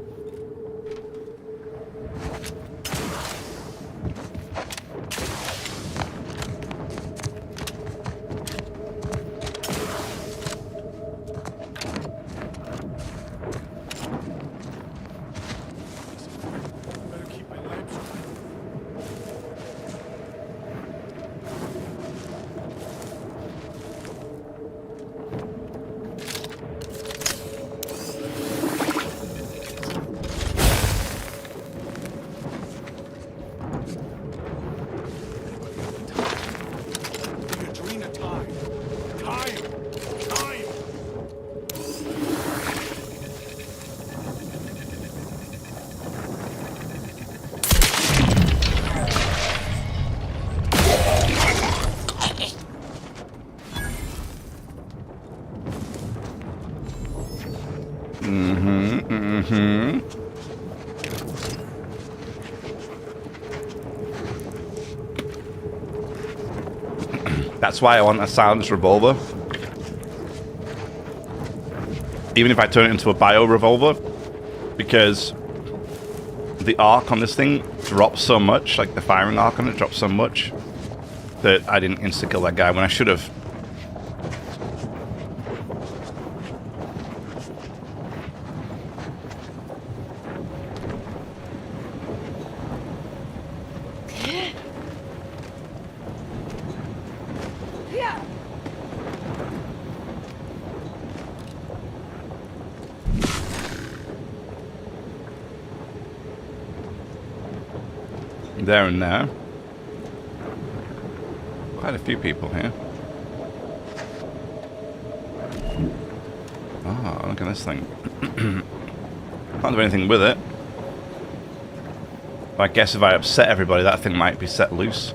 That's why I want a silenced revolver. Even if I turn it into a bio revolver, because the arc on this thing drops so much, like the firing arc on it drops so much, that I didn't insta-kill that guy when I should have. There and there. Quite a few people here. Oh, look at this thing. Can't do anything with it. But I guess if I upset everybody, that thing might be set loose.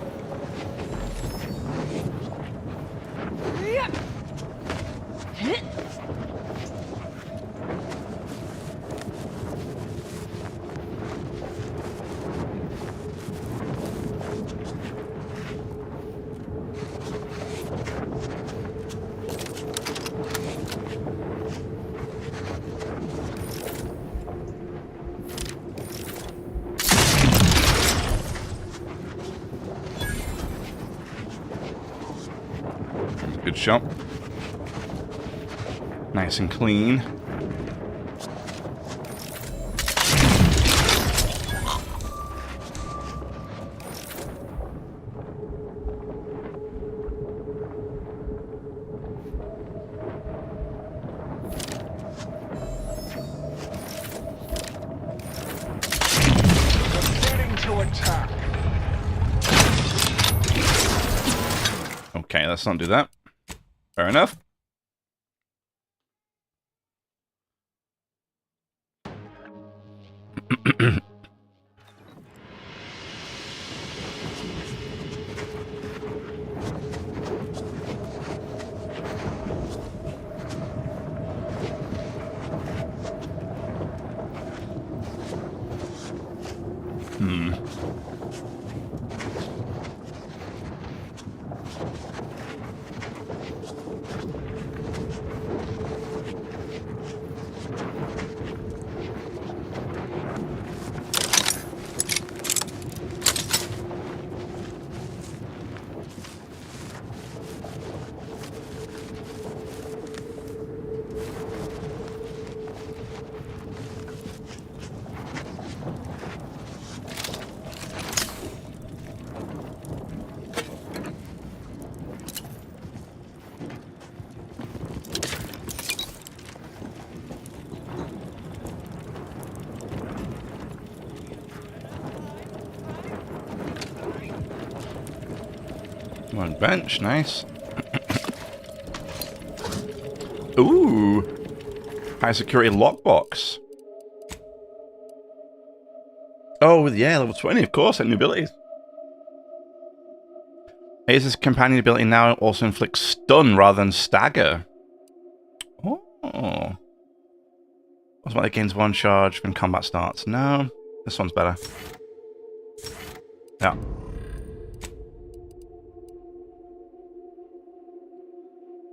Good shot. Nice and clean. Okay, let's not do that. Fair enough. One bench, nice. Ooh, high security lockbox. Oh yeah, level 20, of course, and new abilities. Ace's companion ability now also inflicts stun rather than stagger. Oh. Automatically gains one charge when combat starts. No, this one's better. Yeah.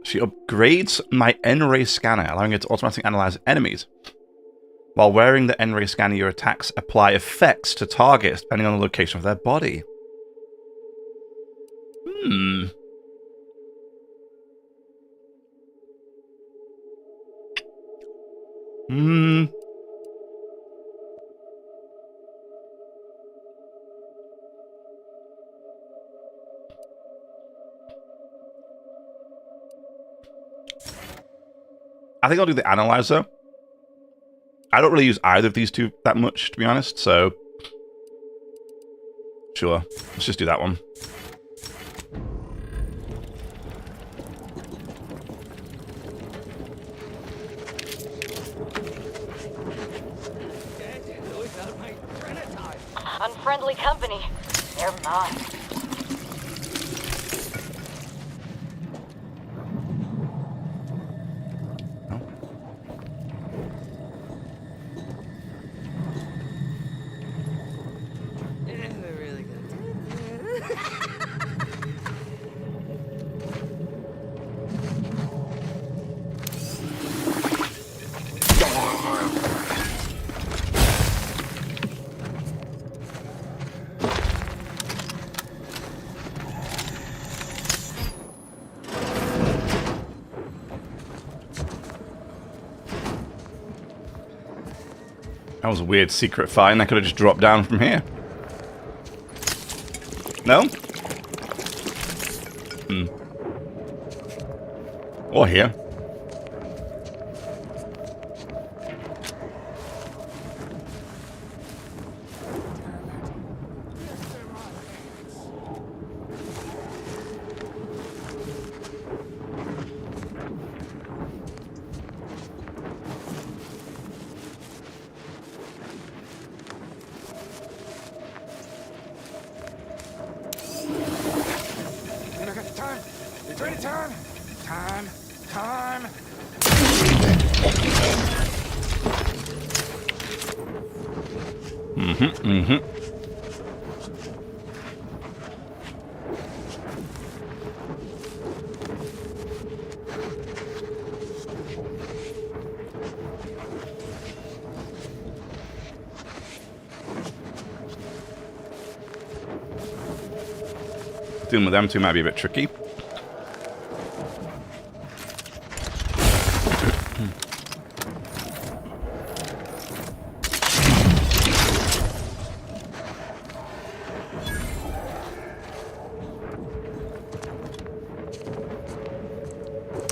She upgrades my N-ray scanner, allowing it to automatically analyze enemies. While wearing the N-ray scanner, your attacks apply effects to targets depending on the location of their body. I think I'll do the analyzer. I don't really use either of these two that much, to be honest, so sure, let's just do that one. Unfriendly company. They're mine. That was a weird secret find. I could have just dropped down from here. No? Or here. Dealing with them two might be a bit tricky.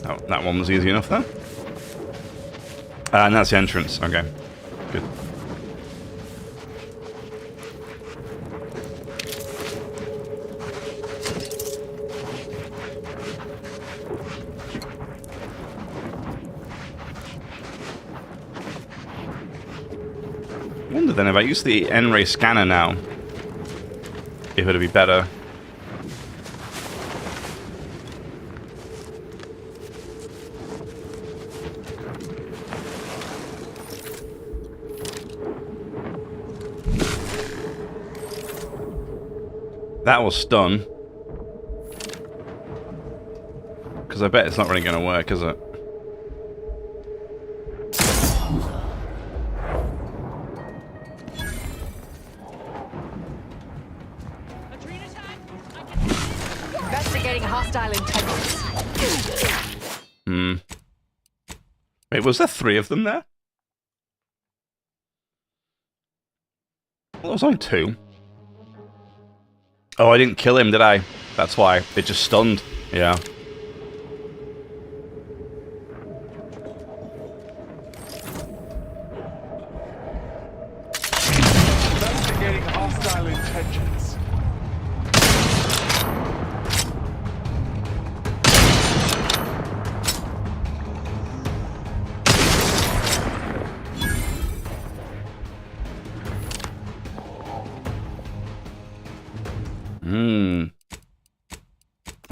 Oh, that one was easy enough then. And that's the entrance. Okay, good. Then if I use the N-ray scanner now, if it'll be better. That will stun. Because I bet it's not really going to work, is it? Wait, was there 3 of them there? Well, there was only 2. Oh, I didn't kill him, did I? That's why. It just stunned. Yeah. Investigating hostile intentions.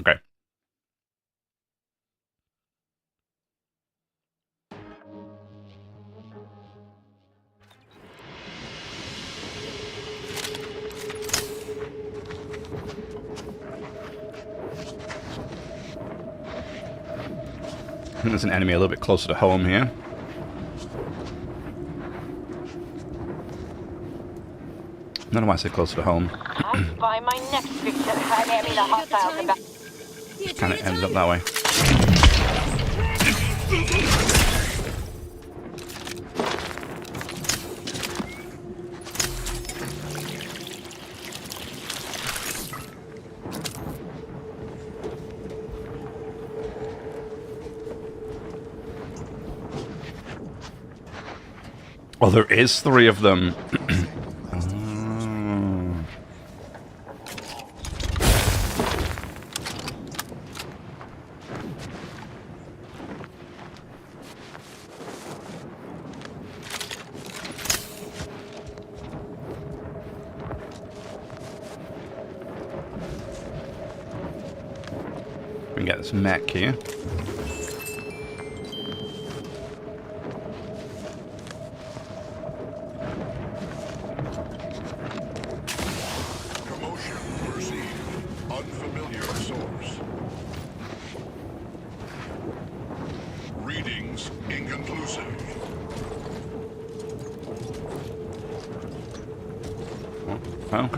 Okay. I think there's an enemy a little bit closer to home here. None of why I say closer to home. By my next victim, I mean the hostiles about. Just kind of ended up that way. Oh, there is 3 of them. We can get this mech here.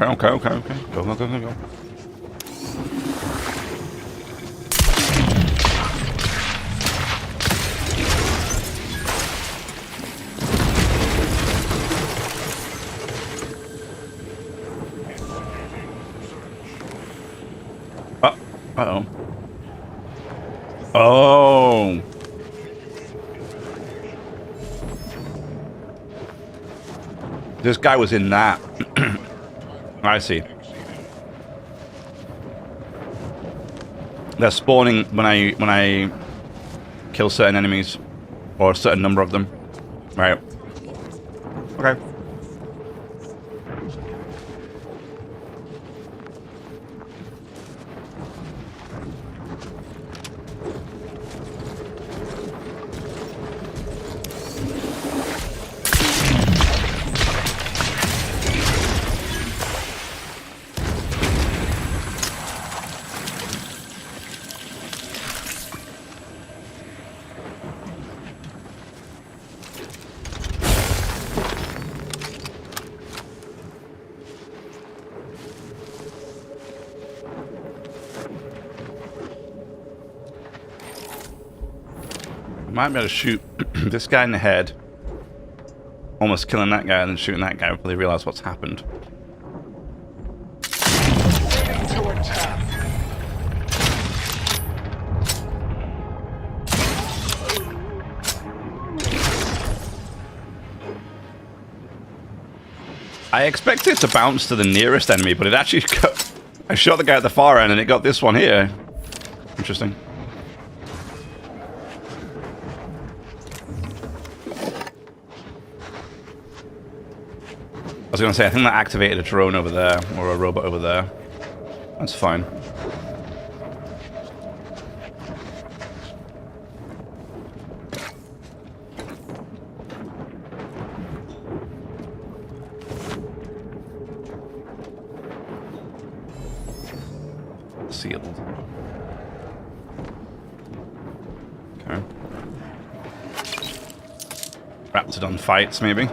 Okay. Go. Uh-oh. Oh. This guy was in that. I see. They're spawning when I kill certain enemies, or a certain number of them. Right. Okay. Might be able to shoot this guy in the head, almost killing that guy, and then shooting that guy before they realize what's happened. I expected it to bounce to the nearest enemy, but it actually got... I shot the guy at the far end and it got this one here. Interesting. I was going to say, I think that activated a drone over there, or a robot over there. That's fine. Sealed. Okay. Raptidon fights, maybe?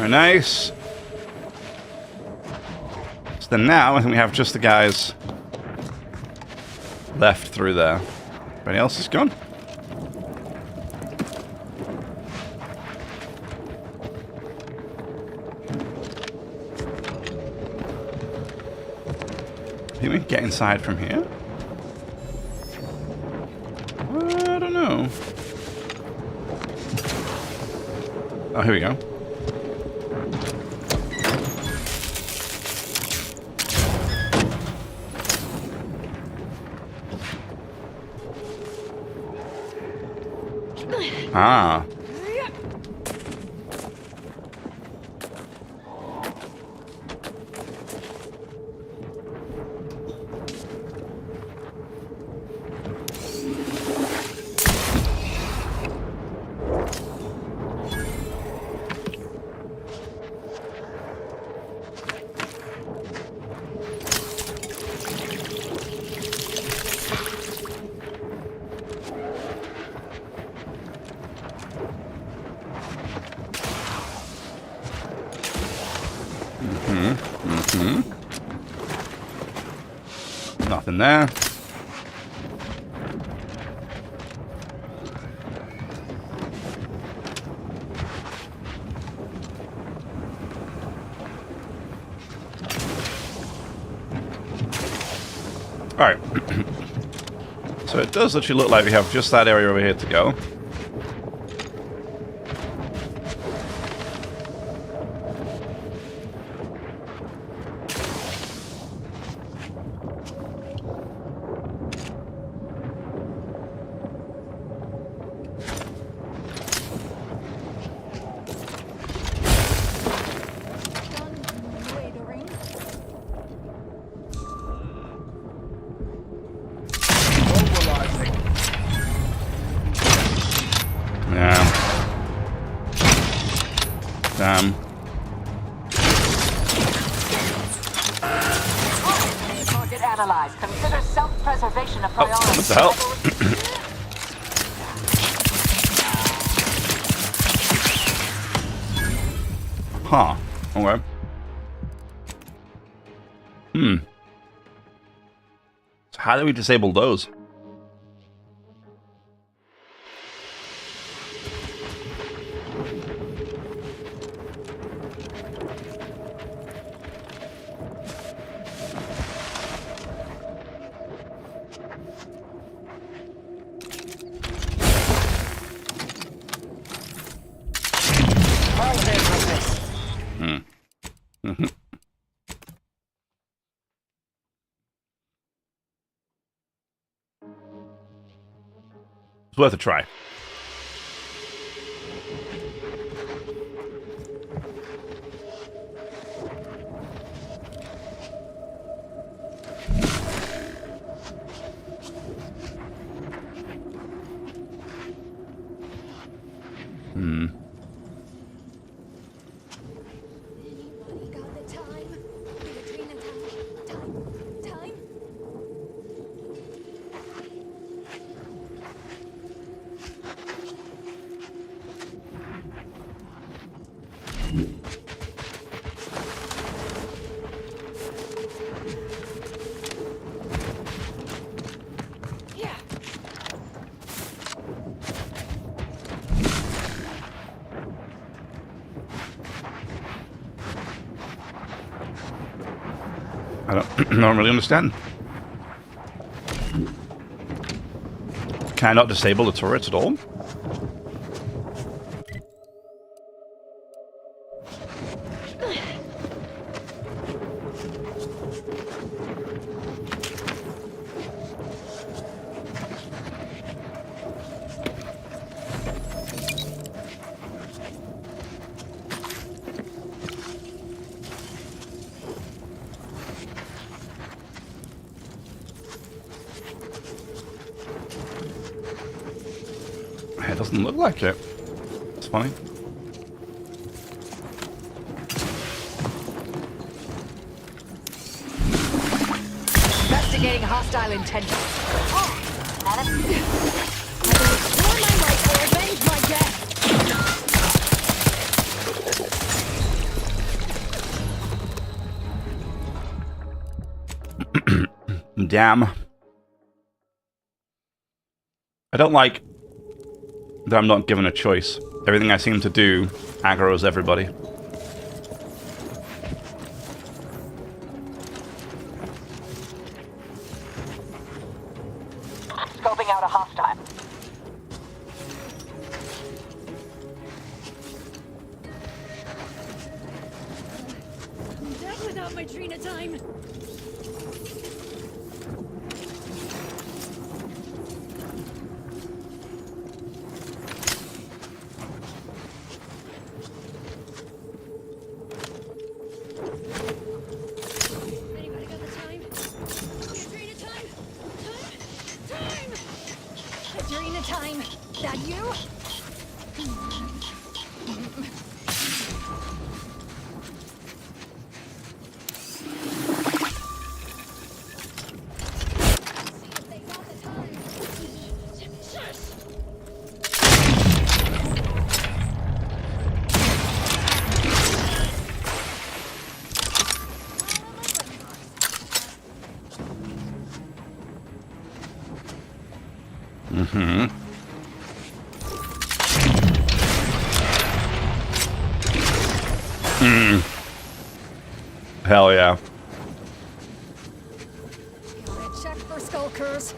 Nice. So then now, I think we have just the guys left through there. Everybody else is gone. I think we can get inside from here. I don't know. Oh, here we go. Ah. Nothing there. Alright. So it does literally look like we have just that area over here to go. Damn. Target analyzed. Consider self-preservation a priority. Oh, what the hell? Huh. Okay. So how do we disable those? It's worth a try. I don't really understand. Can I not disable the turrets at all? It doesn't look like it. It's funny. Investigating hostile intentions. Oh, Madam. I will restore my right to avenge my death. Damn. I don't like that I'm not given a choice. Everything I seem to do aggroes everybody. Scoping out a hostile. I'm dead without my Trina time. Time. That you? Hell yeah. Check for skulkers.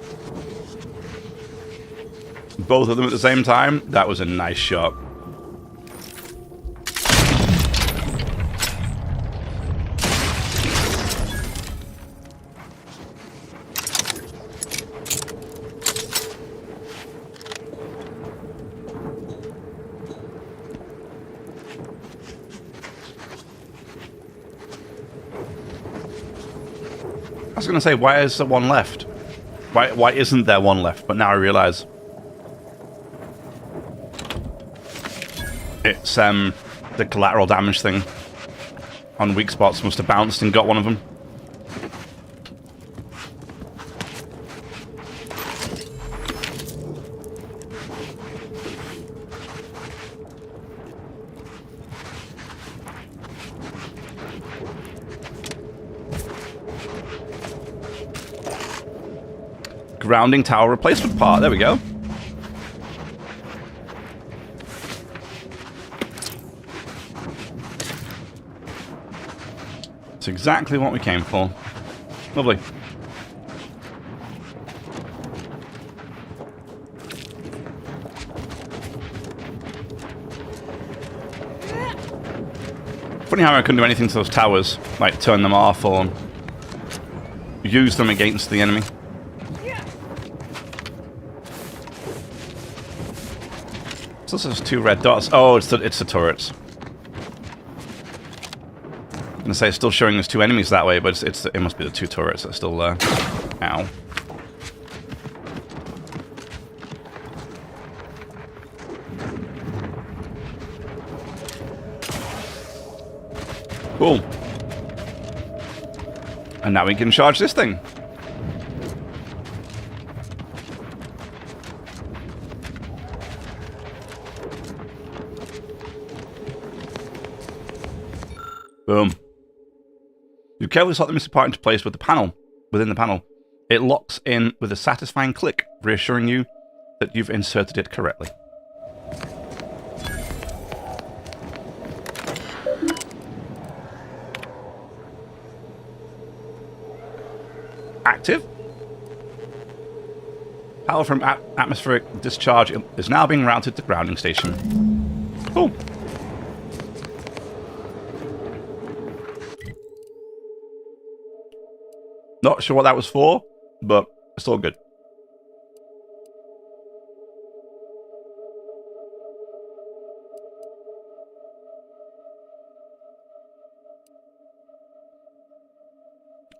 Both of them at the same time? That was a nice shot. I was going to say, why is there one left? Why isn't there one left? But now I realize it's the collateral damage thing on weak spots must have bounced and got one of them. Grounding tower replacement part. There we go. It's exactly what we came for. Lovely. Funny how I couldn't do anything to those towers, like turn them off or use them against the enemy. So this is 2 red dots. Oh, it's the turrets. I'm gonna say it's still showing us 2 enemies that way, but it must be the 2 turrets that are still there. Ow. Cool. And now we can charge this thing. Boom. You carefully slot the missing part into place with the panel. Within the panel, it locks in with a satisfying click, reassuring you that you've inserted it correctly. Active. Power from atmospheric discharge is now being routed to grounding station. Cool. Not sure what that was for, but it's all good.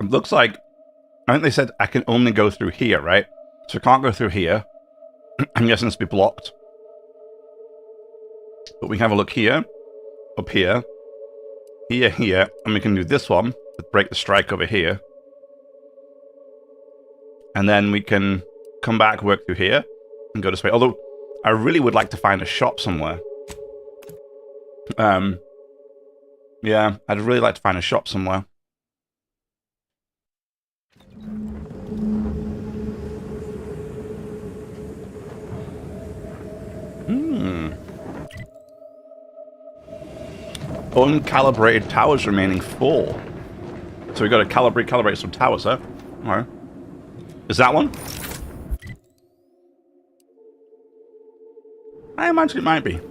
It looks like, I think they said I can only go through here, right? So I can't go through here. I'm guessing it's be blocked. But we can have a look here, up here, here, and we can do this one, break the strike over here. And then we can come back, work through here, and go this way. Although, I really would like to find a shop somewhere. Yeah, I'd really like to find a shop somewhere. Uncalibrated towers remaining 4. So we got to calibrate some towers, huh? Alright. Is that one? I imagine it might be.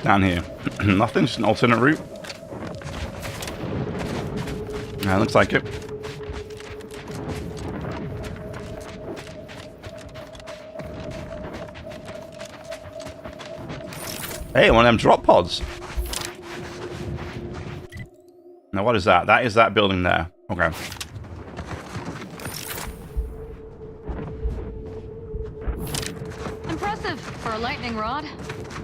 Down here. Nothing, just an alternate route. Yeah, looks like it. Hey, one of them drop pods. Now what is that? That is that building there. Okay. Impressive for a lightning rod.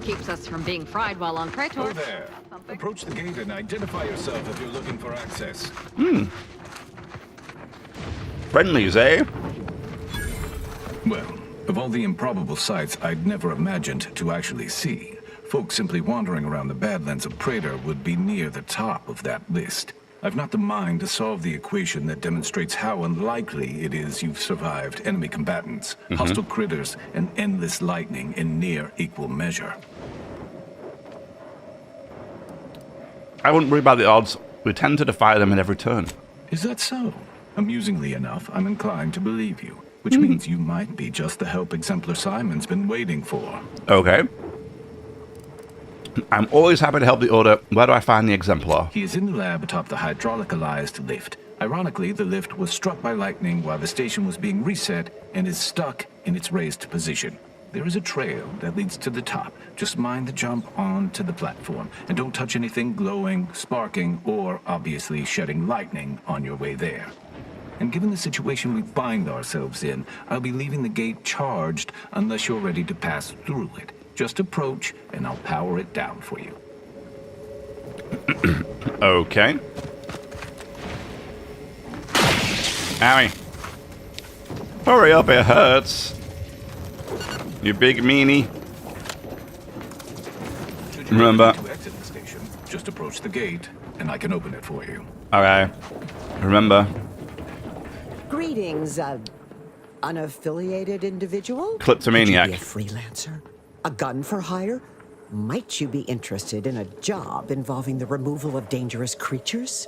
Keeps us from being fried while on Praetor. Hello there. Approach the gate and identify yourself if you're looking for access. Friendlies, eh? Well, of all the improbable sights I'd never imagined to actually see, folks simply wandering around the Badlands of Praetor would be near the top of that list. I've not the mind to solve the equation that demonstrates how unlikely it is you've survived enemy combatants, hostile critters, and endless lightning in near equal measure. I wouldn't worry about the odds. We tend to defy them at every turn. Is that so? Amusingly enough, I'm inclined to believe you, which means you might be just the help Exemplar Simon's been waiting for. Okay. I'm always happy to help the Order. Where do I find the Exemplar? He is in the lab atop the hydraulicalized lift. Ironically, the lift was struck by lightning while the station was being reset and is stuck in its raised position. There is a trail that leads to the top. Just mind the jump onto the platform, and don't touch anything glowing, sparking, or obviously shedding lightning on your way there. And given the situation we find ourselves in, I'll be leaving the gate charged unless you're ready to pass through it. Just approach, and I'll power it down for you. Okay. Owie. Hurry up, it hurts. You big meanie. Remember. To exit the station, just approach the gate, and I can open it for you. Okay. Remember. Greetings, unaffiliated individual? Kleptomaniac. Could you be a freelancer? A gun for hire? Might you be interested in a job involving the removal of dangerous creatures?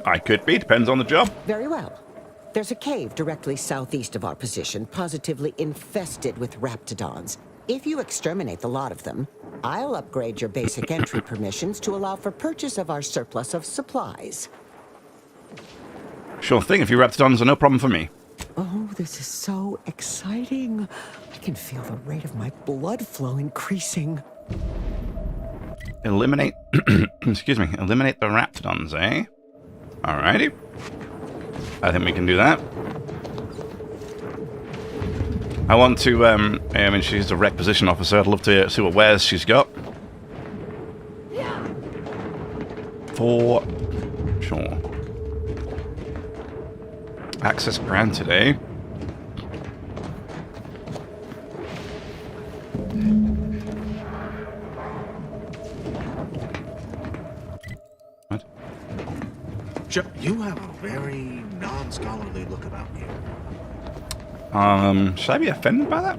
I could be, depends on the job. Very well. There's a cave directly southeast of our position, positively infested with raptidons. If you exterminate the lot of them, I'll upgrade your basic entry permissions to allow for purchase of our surplus of supplies. Sure thing, if you raptidons are no problem for me. Oh, this is so exciting. I can feel the rate of my blood flow increasing. Eliminate, excuse me, eliminate the raptidons, eh? Alrighty. I think we can do that. I want to, I mean, she's a requisition officer. I'd love to see what wares she's got. For sure. Access granted, eh? What? You have a very non-scholarly look about you. Should I be offended by that?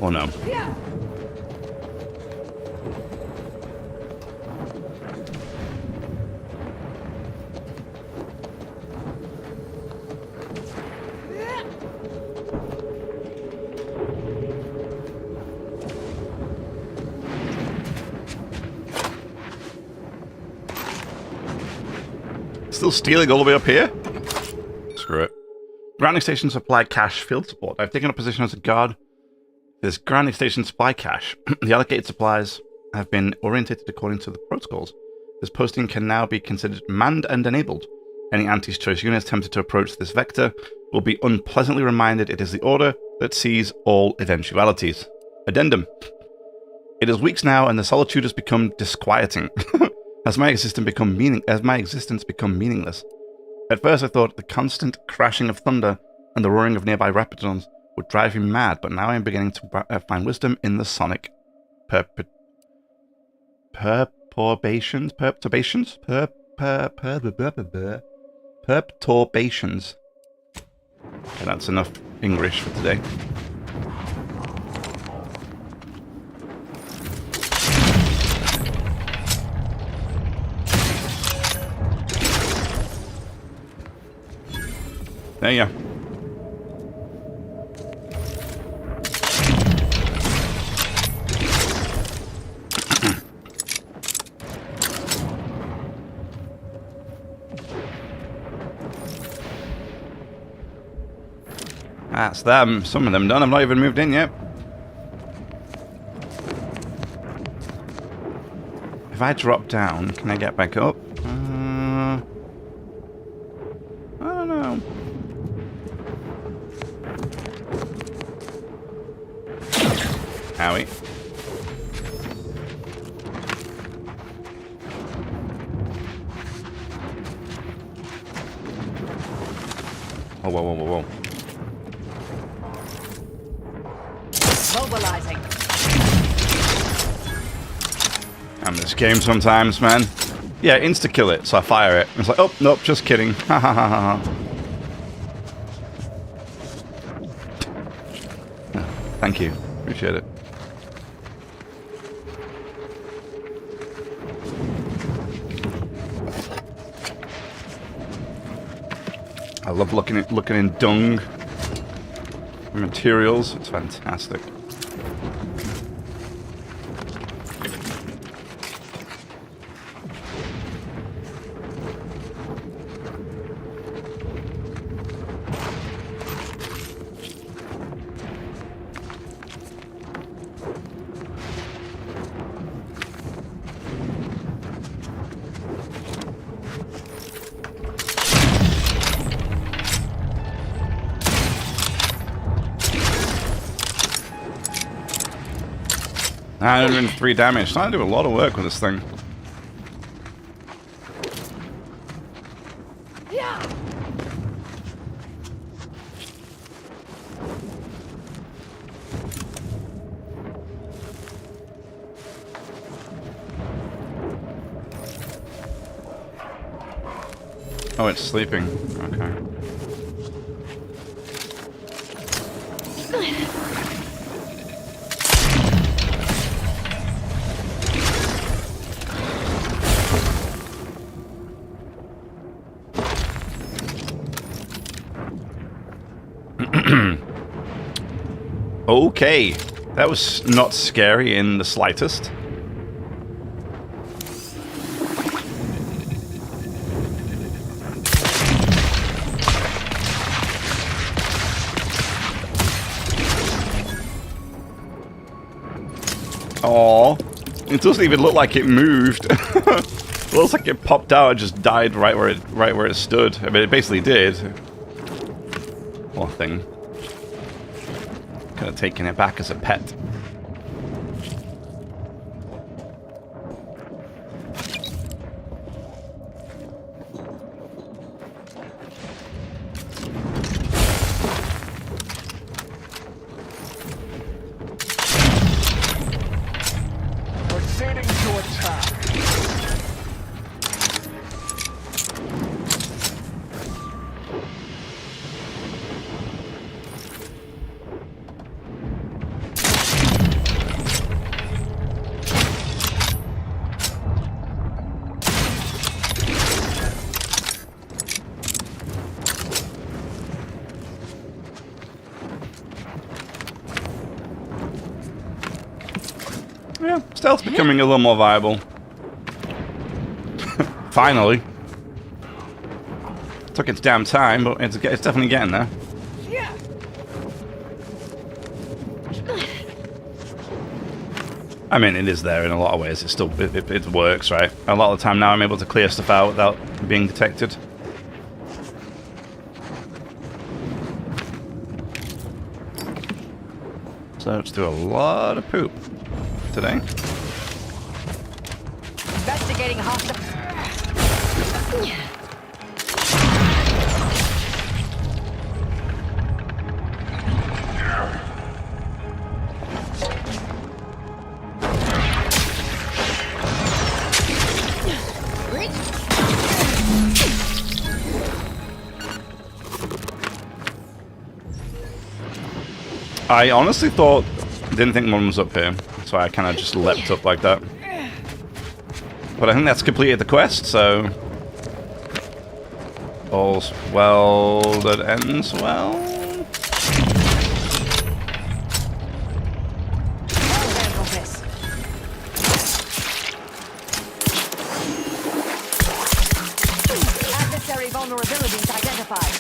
Or no? Still stealing all the way up here? Screw it. Grounding station supply cache field support. I've taken a position as a guard. This grounding station supply cache. The allocated supplies have been orientated according to the protocols. This posting can now be considered manned and enabled. Any anti-choice units tempted to approach this vector will be unpleasantly reminded it is the order that sees all eventualities. Addendum. It is weeks now, and the solitude has become disquieting. Has my existence become meaningless? At first I thought the constant crashing of thunder and the roaring of nearby raptidons would drive me mad, but now I am beginning to find wisdom in the sonic perturbations. Okay, that's enough English for today. There you go. That's them. Some of them done. I've not even moved in yet. If I drop down, can I get back up? I don't know. Howie. Oh, whoa, whoa, whoa, whoa. Mobilizing. And this game sometimes, man. Yeah, insta-kill it, so I fire it. It's like, oh, nope, just kidding. Ha ha ha ha. Thank you. Appreciate it. I love looking in dung materials. It's fantastic. 903 damage. Starting to do a lot of work with this thing. Oh, it's sleeping. Okay. Okay. That was not scary in the slightest. Aww. It doesn't even look like it moved. It looks like it popped out and just died right where it stood. I mean, it basically did. Poor thing. Could have taken it back as a pet. Proceeding to attack. Yeah, stealth's becoming a little more viable. Finally. Took its damn time, but it's definitely getting there. I mean, it is there in a lot of ways. It still it works, right? A lot of the time now I'm able to clear stuff out without being detected. So let's do a lot of poop today. Investigating hostile. I honestly didn't think one was up here, so I kind of just leapt up like that. But I think that's completed the quest, so all's well that ends well. Adversary vulnerabilities identified.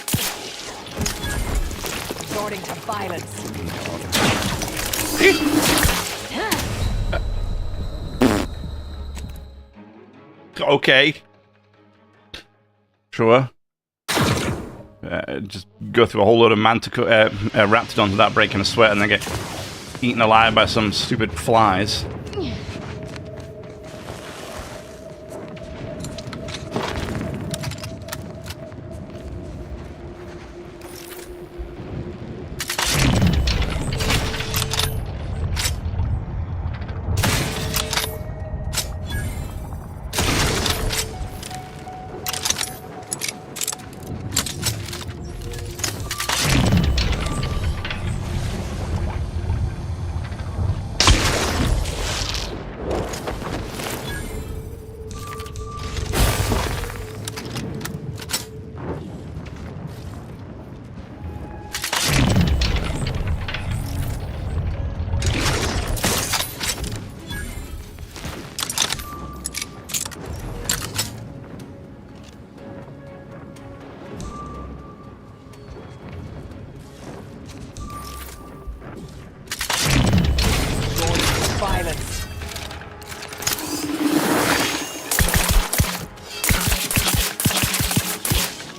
Resorting to violence. Okay. Sure. Just go through a whole load of raptidons without breaking a sweat and then get eaten alive by some stupid flies.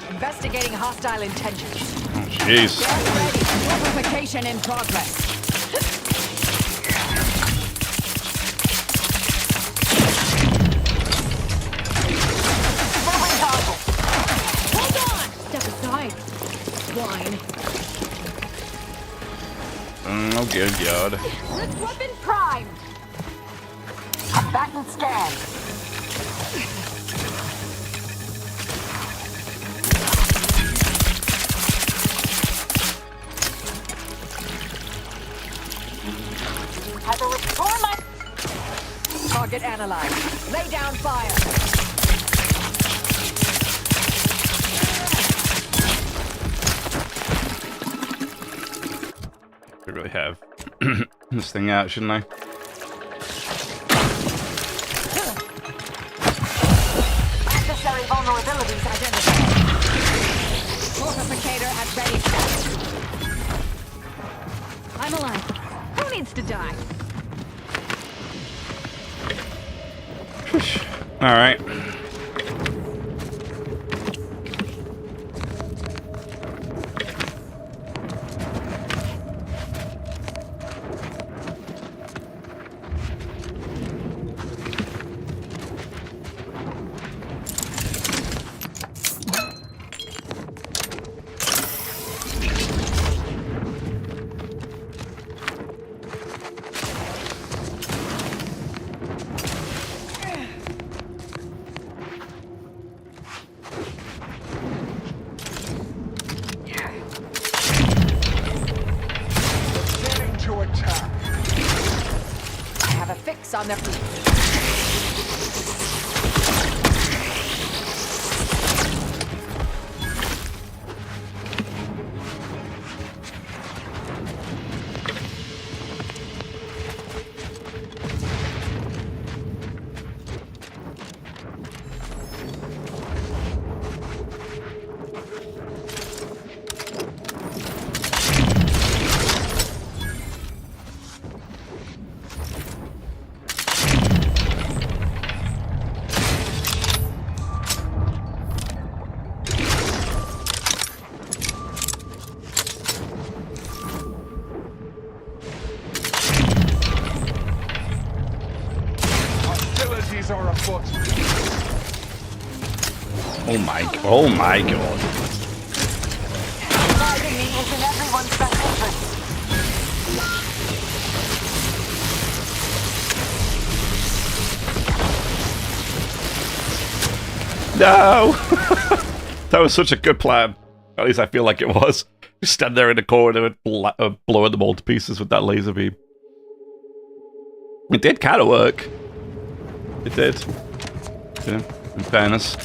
Investigating hostile intentions. Oh, jeez. Purification in progress. Oh, good God. This weapon primed. Come back and scan. I will restore my... Target analyzed. Lay down fire. I really have this thing out, shouldn't I? Adversary vulnerabilities identified. Fortificator at ready status. I'm alive. Who needs to die? All right. On their feet. Are afoot. Oh my God. Surviving me is in everyone's best interest. No! That was such a good plan. At least I feel like it was. Just stand there in the corner and blowing them all to pieces with that laser beam. It did kind of work. It did. Yeah, in fairness.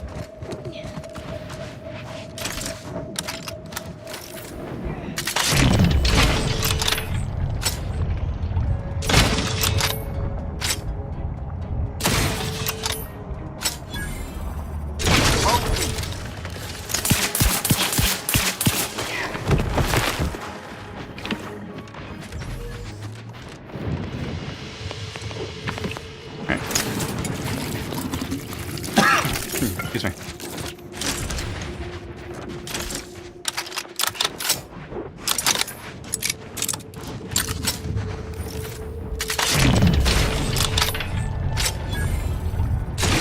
Excuse me.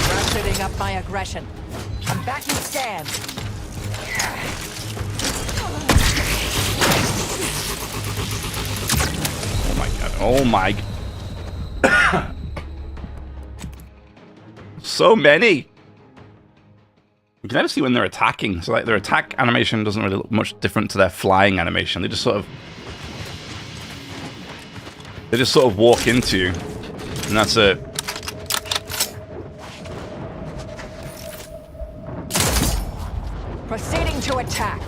Ratcheting up my aggression. I'm back in stand. Oh my God. Oh my. So many. You can never see when they're attacking. So like their attack animation doesn't really look much different to their flying animation. They just sort of walk into you, and that's it. Proceeding to attack.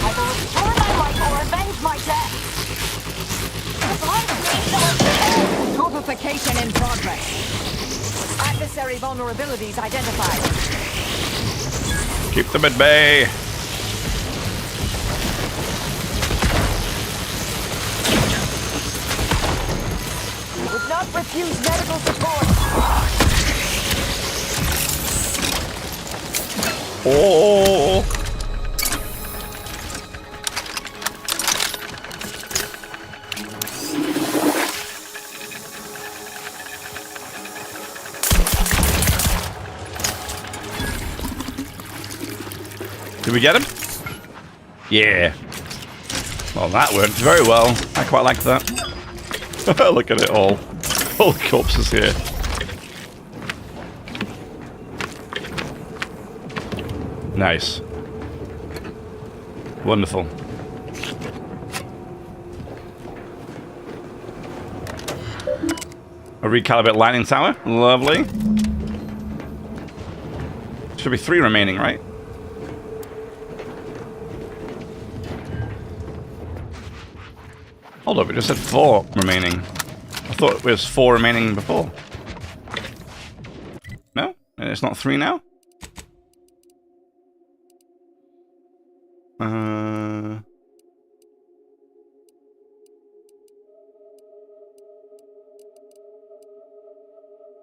I will restore my life or avenge my death. Fortification in progress. Adversary vulnerabilities identified. Keep them at bay. Would not refuse medical support. Oh. Did we get him? Yeah. Well, that worked very well. I quite like that. Look at it all. All the corpses here. Nice. Wonderful. A recalibrate lightning tower. Lovely. Should be 3 remaining, right? Hold up, it just said 4 remaining. I thought it was 4 remaining before. No? It's not 3 now?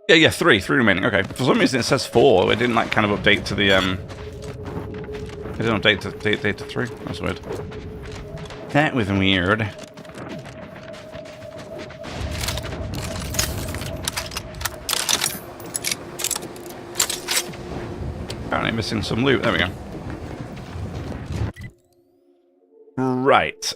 Yeah, 3 remaining. Okay. For some reason it says 4. It didn't like kind of update to the It didn't update to 3. That's weird. That was weird. Apparently missing some loot. There we go. Right.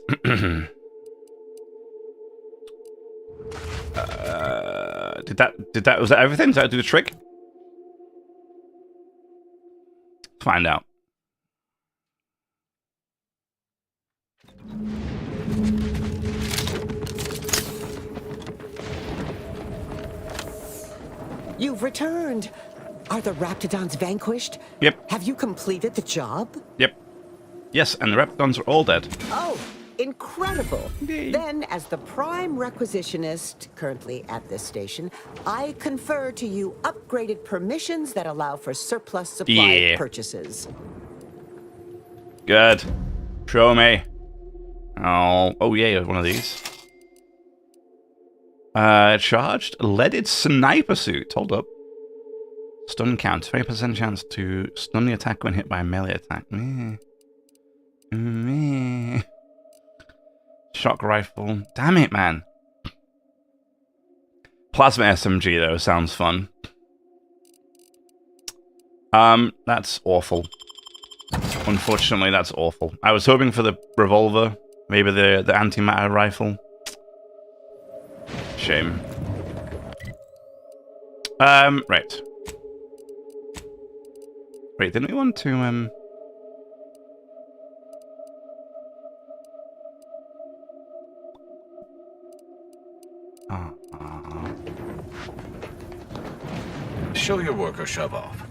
Was that everything? Did that do the trick? Find out. You've returned. Are the Raptidons vanquished? Yep. Have you completed the job? Yep. Yes, and the Raptidons are all dead. Oh, incredible. Then, as the prime requisitionist currently at this station, I confer to you upgraded permissions that allow for surplus supply purchases. Good. Show me. Oh yeah, one of these. Charged leaded sniper suit. Hold up. Stun count. 20% chance to stun the attack when hit by a melee attack. Shock rifle. Damn it, man. Plasma SMG, though, sounds fun. That's awful. Unfortunately, that's awful. I was hoping for the revolver. Maybe the antimatter rifle. Shame. Right. Wait, didn't we want to, Show your work or shove off.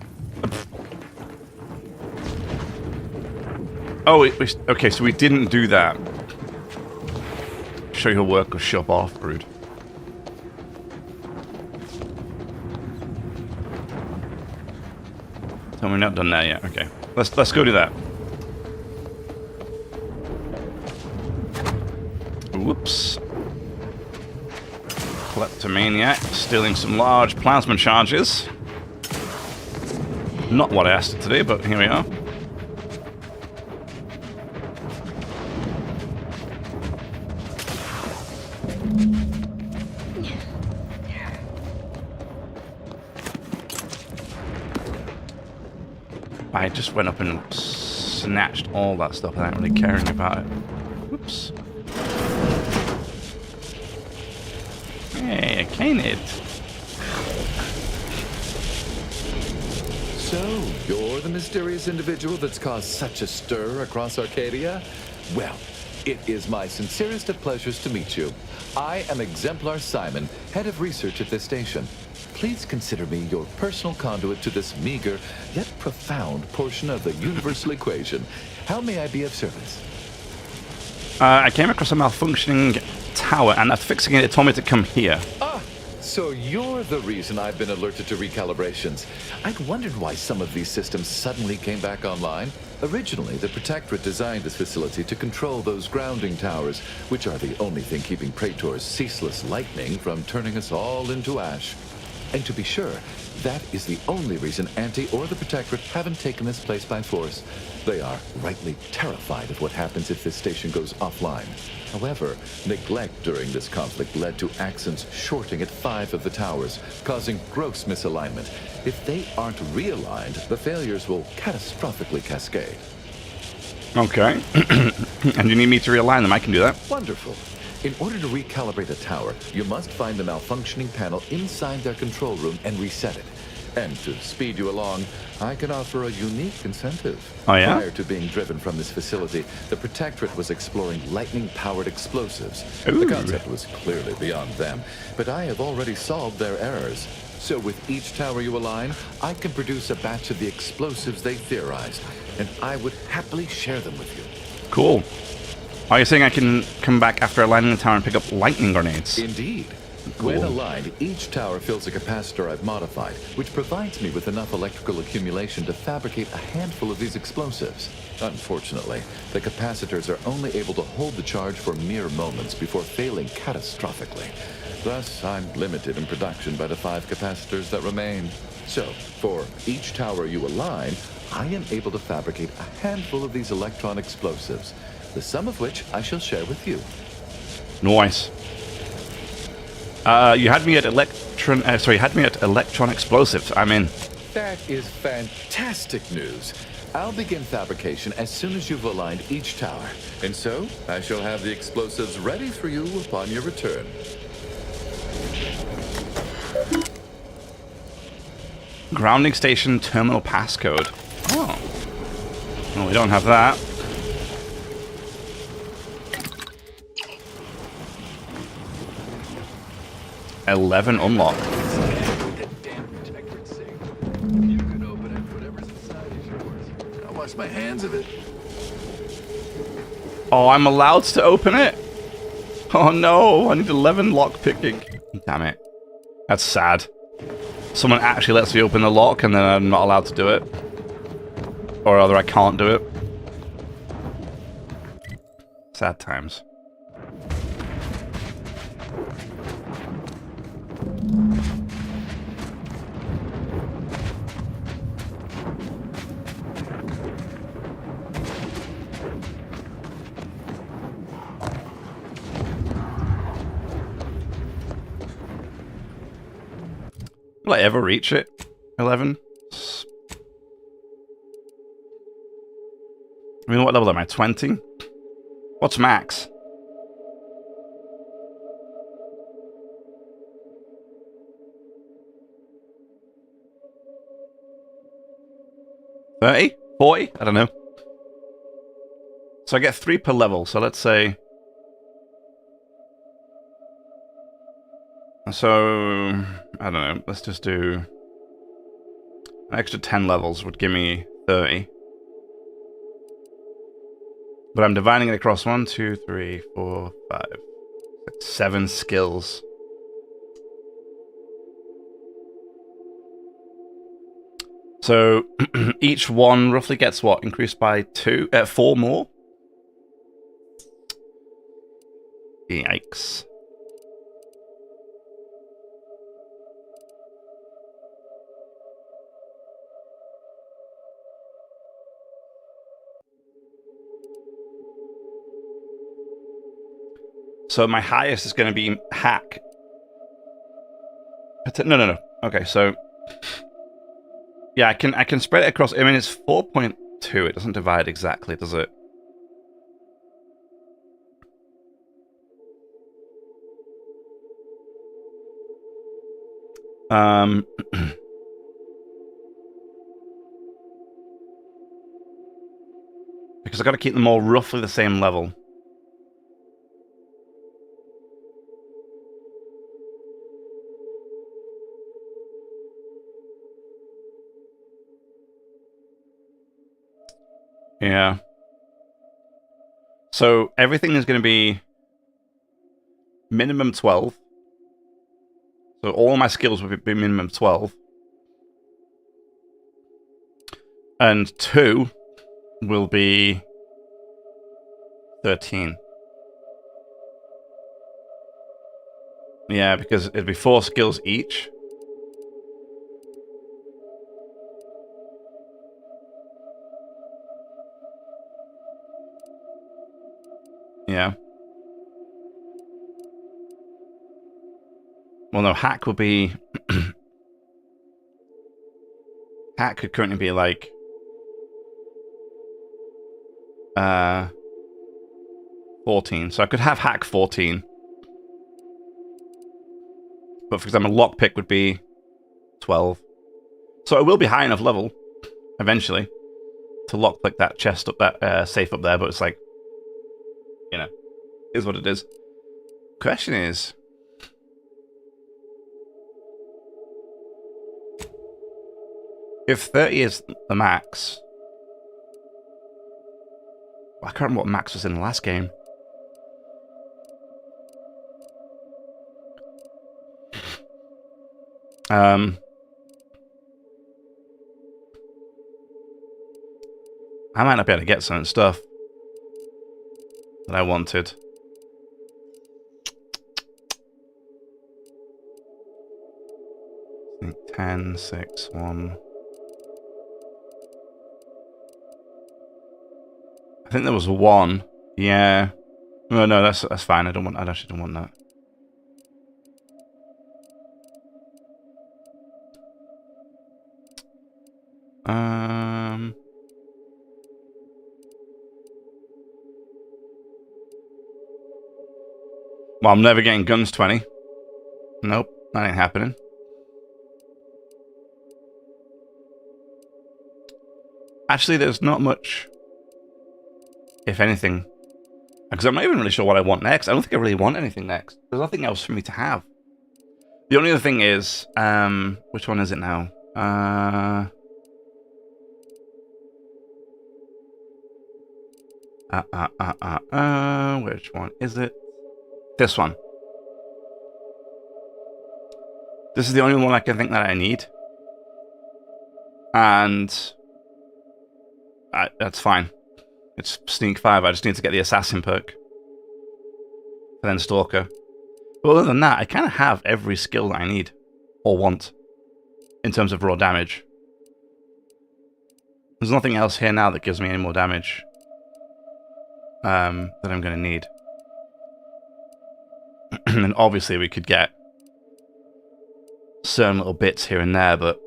Oh, okay, so we didn't do that. Show your work or shove off, Brood. So we're not done that yet. Okay, let's go do that. Whoops. Kleptomaniac stealing some large plasma charges. Not what I asked it to do, but here we are. I just went up and snatched all that stuff without really caring about it. Whoops. Hey, a canid. So, you're the mysterious individual that's caused such a stir across Arcadia? Well, it is my sincerest of pleasures to meet you. I am Exemplar Simon, head of research at this station. Please consider me your personal conduit to this meager, yet profound portion of the universal equation. How may I be of service? I came across a malfunctioning tower, and after fixing it, it told me to come here. Ah, so you're the reason I've been alerted to recalibrations. I'd wondered why some of these systems suddenly came back online. Originally, the Protectorate designed this facility to control those grounding towers, which are the only thing keeping Praetor's ceaseless lightning from turning us all into ash. And to be sure, that is the only reason Anti or the Protectorate haven't taken this place by force. They are rightly terrified of what happens if this station goes offline. However, neglect during this conflict led to Axons shorting at 5 of the towers, causing gross misalignment. If they aren't realigned, the failures will catastrophically cascade. Okay. And you need me to realign them. I can do that. Wonderful. In order to recalibrate a tower, you must find the malfunctioning panel inside their control room and reset it. And to speed you along, I can offer a unique incentive. Oh, yeah? Prior to being driven from this facility, the Protectorate was exploring lightning-powered explosives. Ooh. The concept was clearly beyond them, but I have already solved their errors. So with each tower you align, I can produce a batch of the explosives they theorized, and I would happily share them with you. Cool. Are you saying I can come back after aligning the tower and pick up lightning grenades? Indeed. Cool. When aligned, each tower fills a capacitor I've modified, which provides me with enough electrical accumulation to fabricate a handful of these explosives. Unfortunately, the capacitors are only able to hold the charge for mere moments before failing catastrophically. Thus, I'm limited in production by the 5 capacitors that remain. So, for each tower you align, I am able to fabricate a handful of these electron explosives, the sum of which I shall share with you. Nice. You had me at electron explosives. I'm in. That is fantastic news. I'll begin fabrication as soon as you've aligned each tower. And so, I shall have the explosives ready for you upon your return. Grounding station terminal passcode. Oh. Well, we don't have that. $11 unlock. I'll wash my hands of it. Oh, I'm allowed to open it? Oh no, I need 11 lock picking. Damn it. That's sad. Someone actually lets me open the lock and then I'm not allowed to do it. Or rather, I can't do it. Sad times. Will I ever reach it? 11? I mean, what level am I? 20? What's max? $30? $40? I don't know. So I get 3 per level, so let's say... So, I don't know, let's just do... An extra 10 levels would give me 30. But I'm dividing it across 1, 2, 3, 4, 5, 6, 7 skills. So, each one roughly gets what? Increased by 4 more? Yikes. So my highest is going to be hack. No. Okay, so yeah, I can spread it across. I mean, it's 4.2. It doesn't divide exactly, does it? Because I got to keep them all roughly the same level. Yeah. So everything is going to be minimum 12. So all my skills will be minimum 12. And 2 will be 13. Yeah, because it'd be 4 skills each. Yeah. Well, no, hack will be... Hack could currently be like... 14. So I could have hack 14. But for example, lockpick would be 12. So it will be high enough level eventually to lock like that chest up, that safe up there. But it's like, you know, is what it is. Question is, if 30 is the max, I can't remember what max was in the last game. I might not be able to get certain stuff that I wanted. I think 10, 6, 1. I think there was 1. Yeah. No, that's fine. I actually don't want that. Well, I'm never getting guns 20. Nope, that ain't happening. Actually, there's not much, if anything, because I'm not even really sure what I want next. I don't think I really want anything next. There's nothing else for me to have. The only other thing is, which one is it now? Which one is it? This one. This is the only one I can think that I need. And that's fine. It's Sneak 5. I just need to get the Assassin perk. And then Stalker. But other than that, I kind of have every skill that I need. Or want. In terms of raw damage. There's nothing else here now that gives me any more damage. That I'm going to need. And obviously we could get certain little bits here and there, but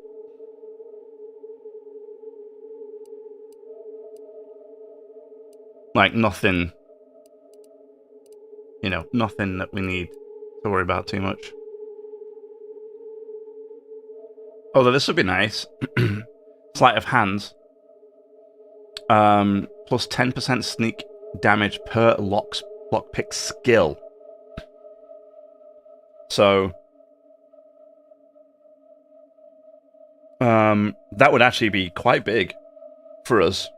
like nothing, you know, nothing that we need to worry about too much. Although this would be nice. Sleight of hand. Plus 10% sneak damage per lockpick skill. So that would actually be quite big for us.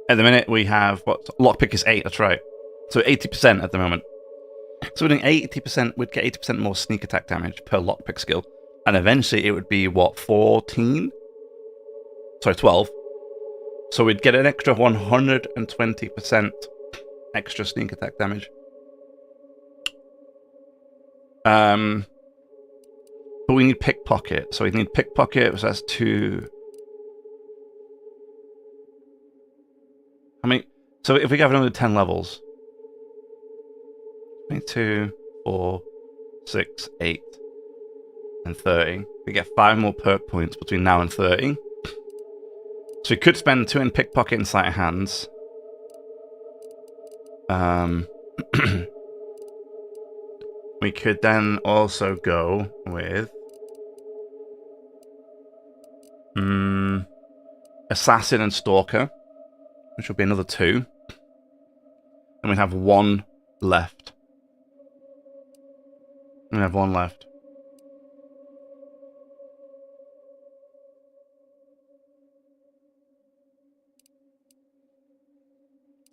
At the minute we have what lockpick is 8, that's right. So 80% at the moment. So we're doing 80%, we'd get 80% more sneak attack damage per lockpick skill. And eventually it would be what, 14? Sorry, 12. So we'd get an extra 120% extra sneak attack damage. But we need pickpocket. So we need pickpocket, so that's 2. I mean, so if we have another 10 levels. 22, 4, 6, 8, and 30. We get 5 more perk points between now and 30. So we could spend 2 in pickpocket and sleight of hands. We could then also go with Assassin and Stalker, which will be another 2. And we have 1 left. We have 1 left.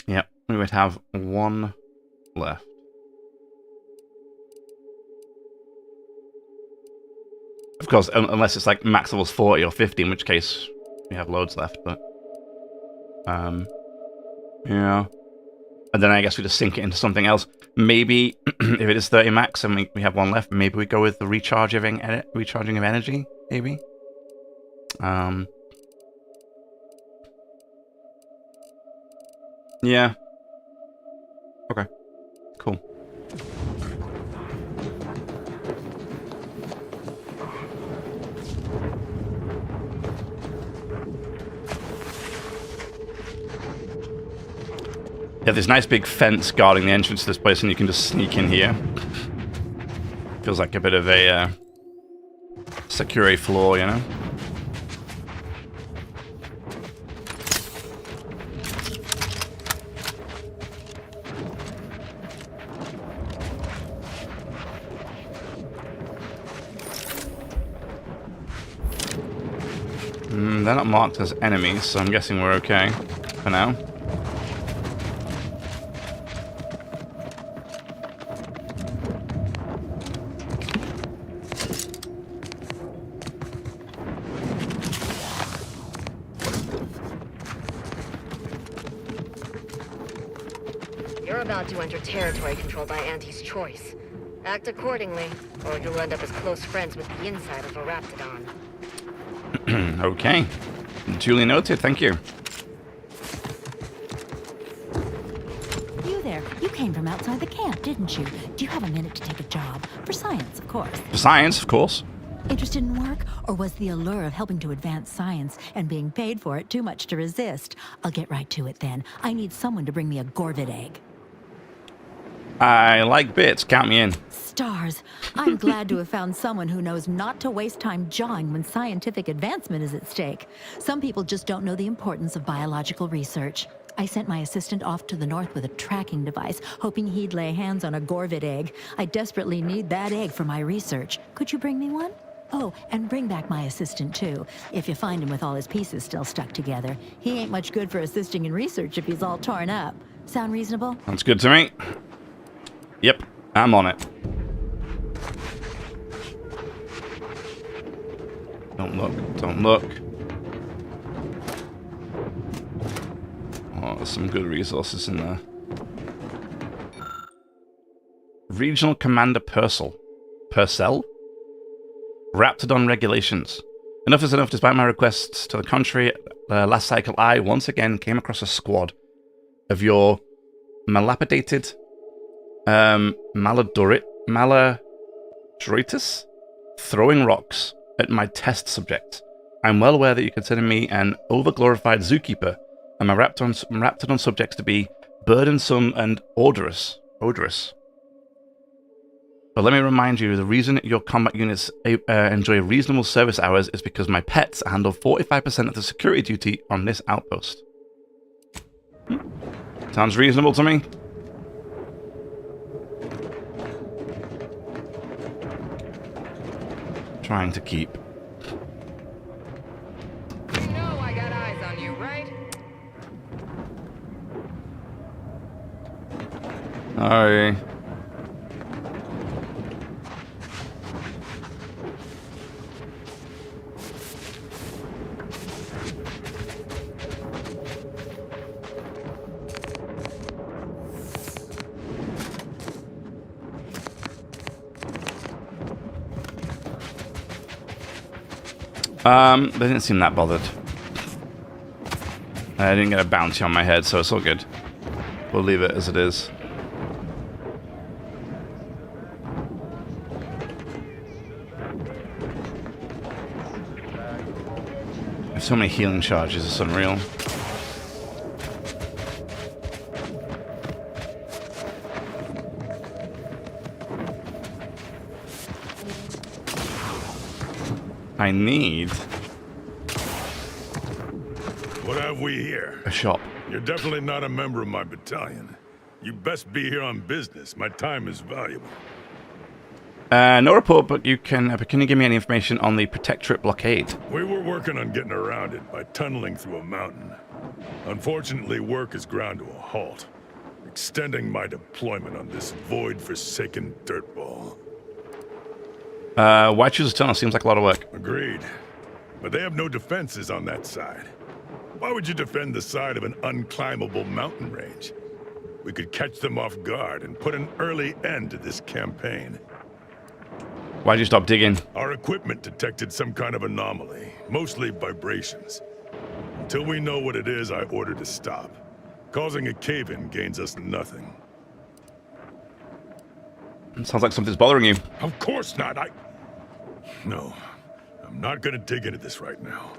Yep, we would have 1 left. Of course, unless it's like max level's 40 or 50, in which case we have loads left, but yeah. And then I guess we just sink it into something else. Maybe if it is 30 max and we have 1 left, maybe we go with the recharging of energy, maybe. Yeah. Okay. Cool. You have this nice big fence guarding the entrance to this place, and you can just sneak in here. Feels like a bit of a security flaw, you know? They're not marked as enemies, so I'm guessing we're okay for now. You're about to enter territory controlled by Auntie's choice. Act accordingly, or you'll end up as close friends with the inside of a Raptidon. Okay. Duly noted, thank you. You there. You came from outside the camp, didn't you? Do you have a minute to take a job? For science, of course. For science, of course. Interested in work? Or was the allure of helping to advance science and being paid for it too much to resist? I'll get right to it then. I need someone to bring me a Gorvid egg. I like bits. Count me in. Stars. I'm glad to have found someone who knows not to waste time jawing when scientific advancement is at stake. Some people just don't know the importance of biological research. I sent my assistant off to the north with a tracking device, hoping he'd lay hands on a Gorvid egg. I desperately need that egg for my research. Could you bring me one? Oh, and bring back my assistant, too, if you find him with all his pieces still stuck together. He ain't much good for assisting in research if he's all torn up. Sound reasonable? Sounds good to me. Yep, I'm on it. Don't look, don't look. Oh, there's some good resources in there. Regional Commander Purcell? Raptidon regulations. Enough is enough. Despite my requests to the contrary, last cycle I once again came across a squad of your malapidated Maladoritus throwing rocks at my test subject. I'm well aware that you consider me an overglorified zookeeper and my Raptidon subjects to be burdensome and odorous. But let me remind you, the reason your combat units enjoy reasonable service hours is because my pets handle 45% of the security duty on this outpost. Sounds reasonable to me. Trying to keep. You know I got eyes on you, right? Sorry. They didn't seem that bothered. I didn't get a bounty on my head, so it's all good. We'll leave it as it is. There's so many healing charges, it's unreal. I need... What have we here? A shop. You're definitely not a member of my battalion. You best be here on business. My time is valuable. No report, but you can you give me any information on the Protectorate blockade? We were working on getting around it by tunneling through a mountain. Unfortunately, work is ground to a halt, extending my deployment on this void-forsaken dirtball. Why choose a tunnel? Seems like a lot of work. Agreed. But they have no defenses on that side. Why would you defend the side of an unclimbable mountain range? We could catch them off guard and put an early end to this campaign. Why'd you stop digging? Our equipment detected some kind of anomaly, mostly vibrations. Until we know what it is, I ordered to stop. Causing a cave-in gains us nothing. Sounds like something's bothering you. Of course not, No, I'm not gonna dig into this right now.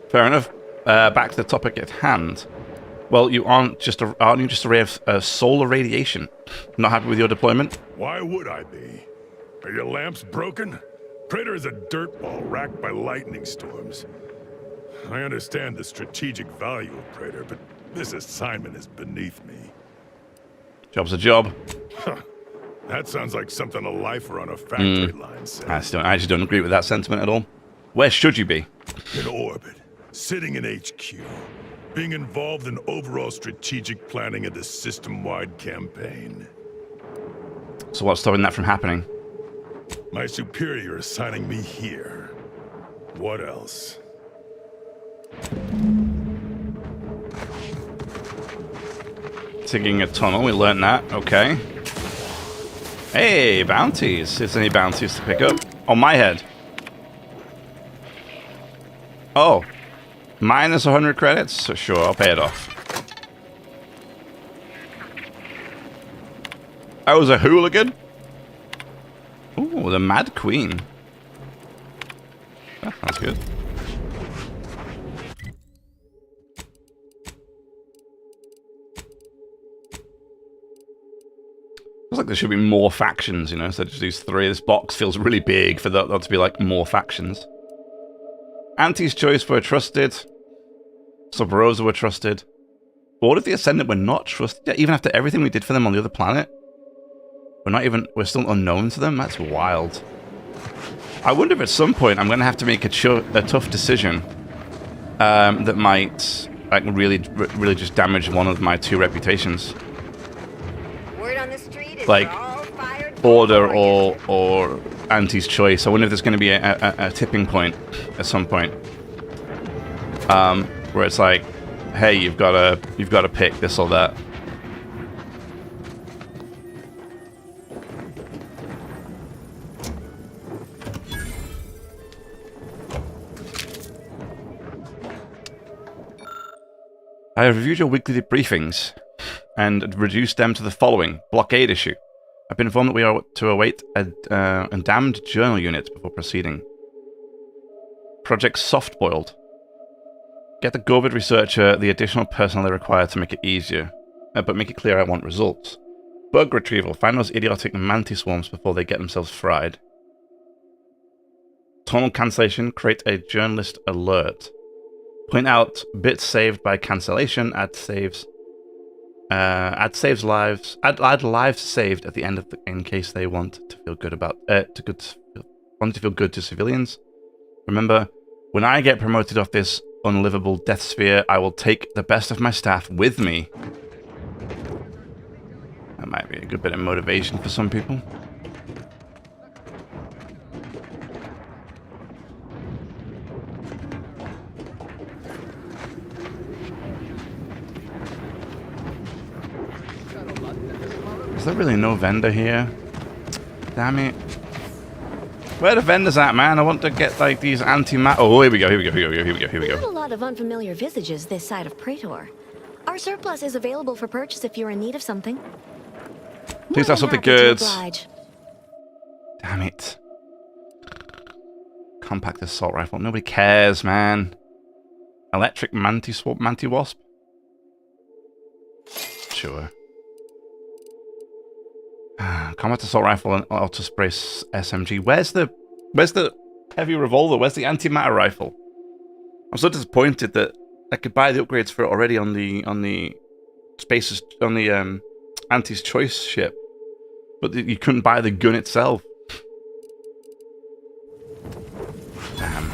Fair enough. Back to the topic at hand. Well, you aren't you just a ray of solar radiation? Not happy with your deployment? Why would I be? Are your lamps broken? Praetor is a dirt ball racked by lightning storms. I understand the strategic value of Praetor, but this assignment is beneath me. Job's a job. That sounds like something a lifer on a factory line says. I actually don't agree with that sentiment at all. Where should you be? In orbit, sitting in HQ, being involved in overall strategic planning of the system-wide campaign. So what's stopping that from happening? My superior assigning me here. What else? Digging a tunnel, we learned that. Okay. Hey, bounties. Is there any bounties to pick up? On my head. Oh. Minus 100 credits? So sure, I'll pay it off. I was a hooligan? Ooh, the Mad Queen. That sounds good. Feels like there should be more factions, you know, instead of just these three. This box feels really big for that to be like more factions. Auntie's Choice were trusted. Sub Rosa were trusted. Order of the Ascendant were not trusted. Yeah, even after everything we did for them on the other planet. We're still unknown to them? That's wild. I wonder if at some point I'm going to have to make a tough decision that might like really just damage one of my two reputations. Word on the street is like Order or Auntie's Choice. I wonder if there's going to be a tipping point at some point, where it's like, hey, you've got to pick this or that. I have reviewed your weekly debriefings and reduced them to the following. Blockade issue. I've been informed that we are to await a damned journal unit before proceeding. Project Softboiled. Get the Gorbid researcher the additional personnel they require to make it easier, but make it clear I want results. Bug retrieval. Find those idiotic mantis swarms before they get themselves fried. Tunnel cancellation. Create a journalist alert. Point out bits saved by cancellation. Add lives saved at the end of in case they want to feel good about want to feel good to civilians. Remember, when I get promoted off this unlivable death sphere, I will take the best of my staff with me. That might be a good bit of motivation for some people. Is there really no vendor here? Damn it. Where are the vendors at, man? I want to get like these anti-mat. Oh, here we go. Not a lot of unfamiliar visages this side of Praetor. Our surplus is available for purchase if you're in need of something. Please have something good. Damn it. Compact assault rifle. Nobody cares, man. Electric manti-wasp? Sure. Combat assault rifle and auto spray SMG. Where's the heavy revolver? Where's the antimatter rifle? I'm so disappointed that I could buy the upgrades for it already on the spaces on the Auntie's Choice ship, but you couldn't buy the gun itself. Damn.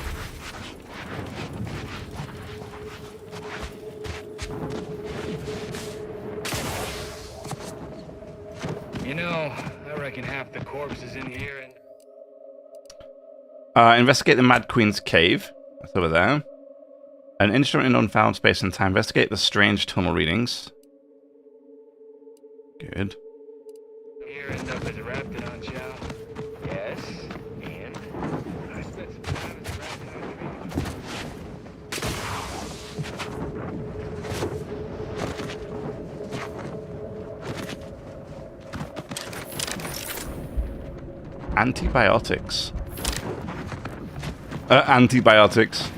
You know, I reckon half the corpses in here and... investigate the Mad Queen's cave. That's over there. An instrument in unfound space and time. Investigate the strange tunnel readings. Good. here end up as a Raptidon chow. Yes, and I spent some time as a Raptidon trainer. Antibiotics. Antibiotics.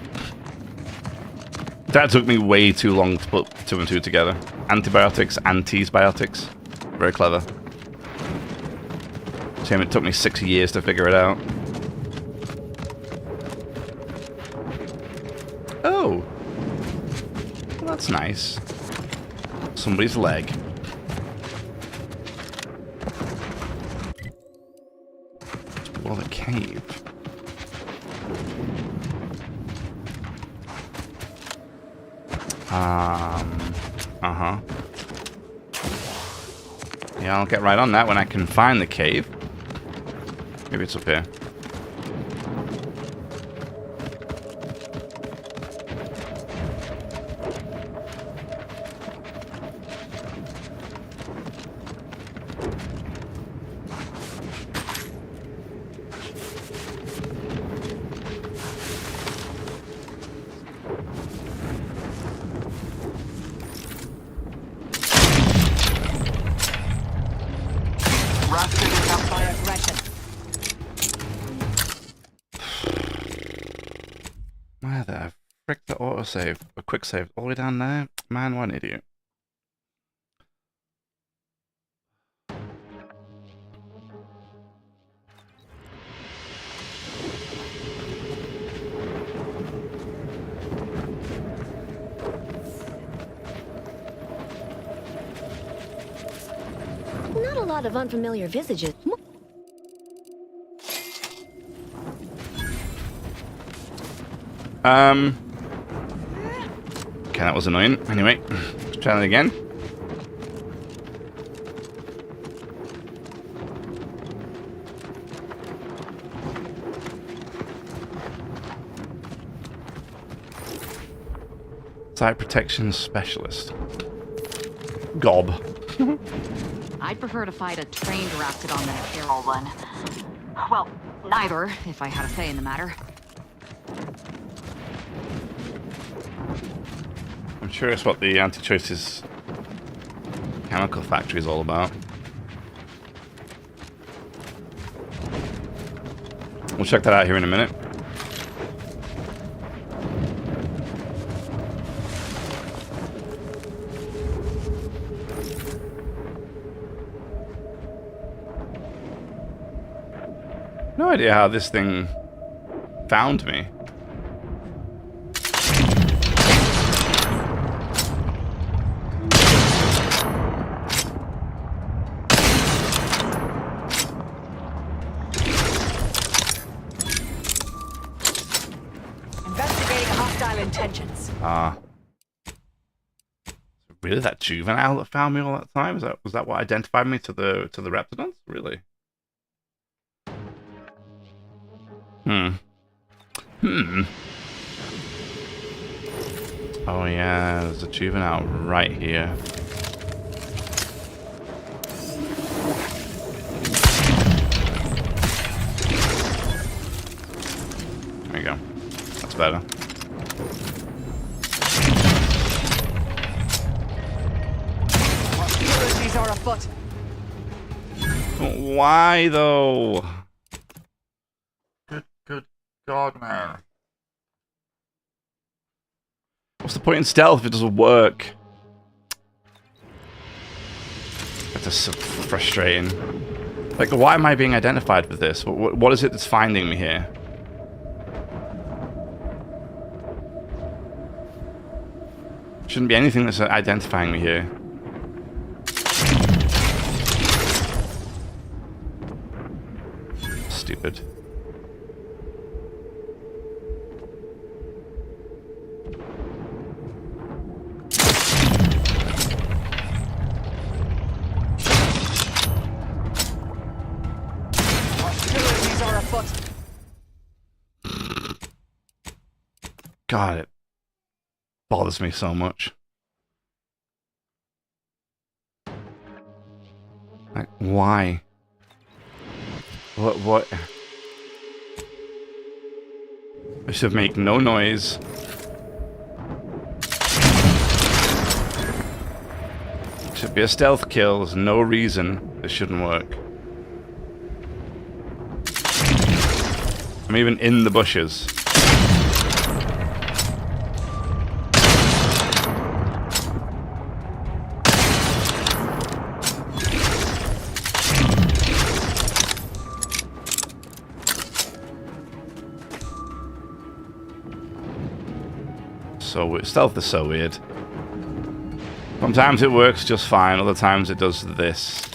That took me way too long to put 2 and 2 together. Antibiotics, antibiotics. Very clever. Shame it took me 6 years to figure it out. Oh. Well, that's nice. Somebody's leg. Well, the cave. Uh-huh. Yeah, I'll get right on that when I can find the cave. Maybe it's up here. Where the frick the autosave? A quick save all the way down there? Man, what an idiot. Not a lot of unfamiliar visages. Okay, that was annoying. Anyway, let's try that again. Site protection specialist. Gob. I'd prefer to fight a trained Raptidon than a feral one. Well, neither, if I had a say in the matter. I'm curious what the anti-choices chemical factory is all about. We'll check that out here in a minute. No idea how this thing found me. Intentions. Really, that juvenile that found me all that time? Was that what identified me to the Raptidons? Really? Oh yeah, there's a juvenile right here. There you go. That's better. Hostilities are afoot. Why though? Good God, man. What's the point in stealth if it doesn't work? That's just so frustrating. Like, why am I being identified with this? What is it that's finding me here? Shouldn't be anything that's identifying me here. Stupid. Hostilities are afoot. God, it bothers me so much. Like, why? What? I should make no noise. Should be a stealth kill. There's no reason this shouldn't work. I'm even in the bushes. Stealth is so weird. Sometimes it works just fine, other times it does this.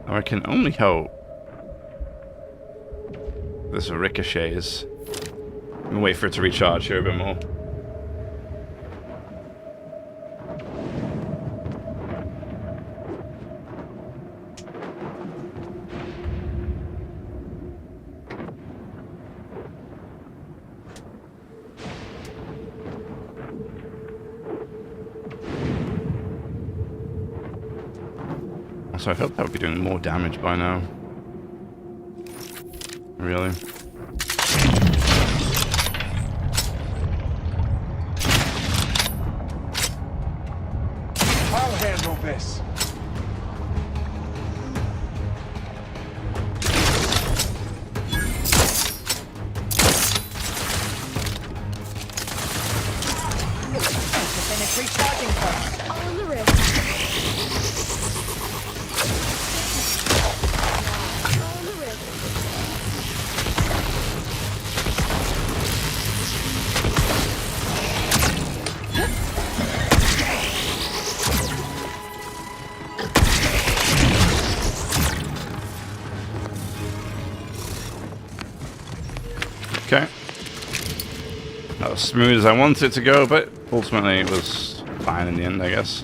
I can only hope there's a ricochets. I'm gonna wait for it to recharge here a bit more. So I felt that would be doing more damage by now. Really? I'll handle this. Finish recharging first. All in the wrist. Okay. Not as smooth as I wanted it to go, but ultimately it was fine in the end, I guess.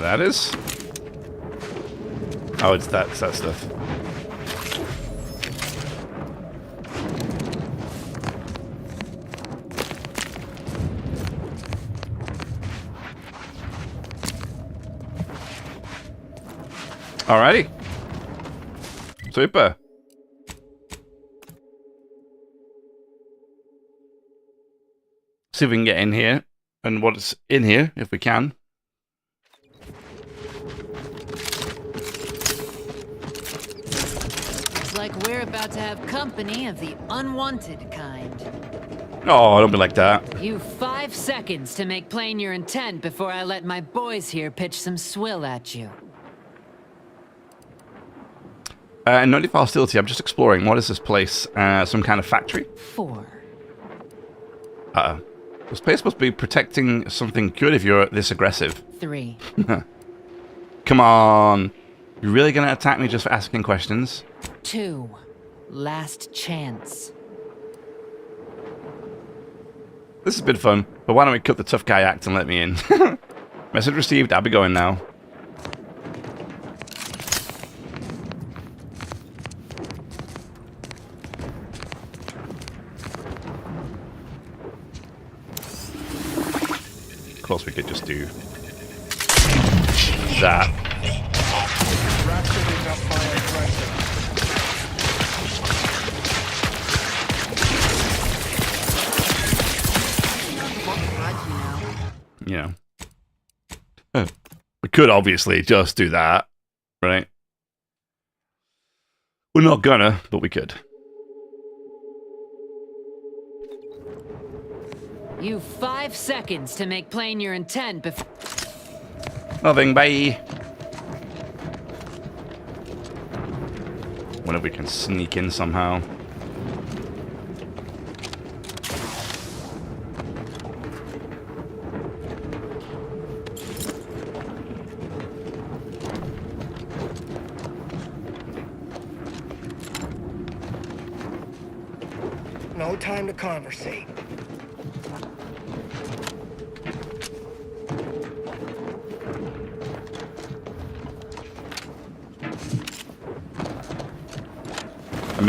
That is? Oh, it's that stuff. Alrighty. Super. See if we can get in here and what's in here, if we can. Like we're about to have company of the unwanted kind. Oh, don't be like that. You 5 seconds to make plain your intent before I let my boys here pitch some swill at you. No need for hostility. I'm just exploring. What is this place? Some kind of factory? 4. Uh-oh. This place must be protecting something good if you're this aggressive. 3. Come on. You're really going to attack me just for asking questions? 2. Last chance. This has been fun, but why don't we cut the tough guy act and let me in? Message received. I'll be going now. Of course, we could just do that. You know. We could obviously just do that, right? We're not gonna, but we could. You 5 seconds to make plain your intent before... Nothing, bye. Wonder if we can sneak in somehow. No time to conversate.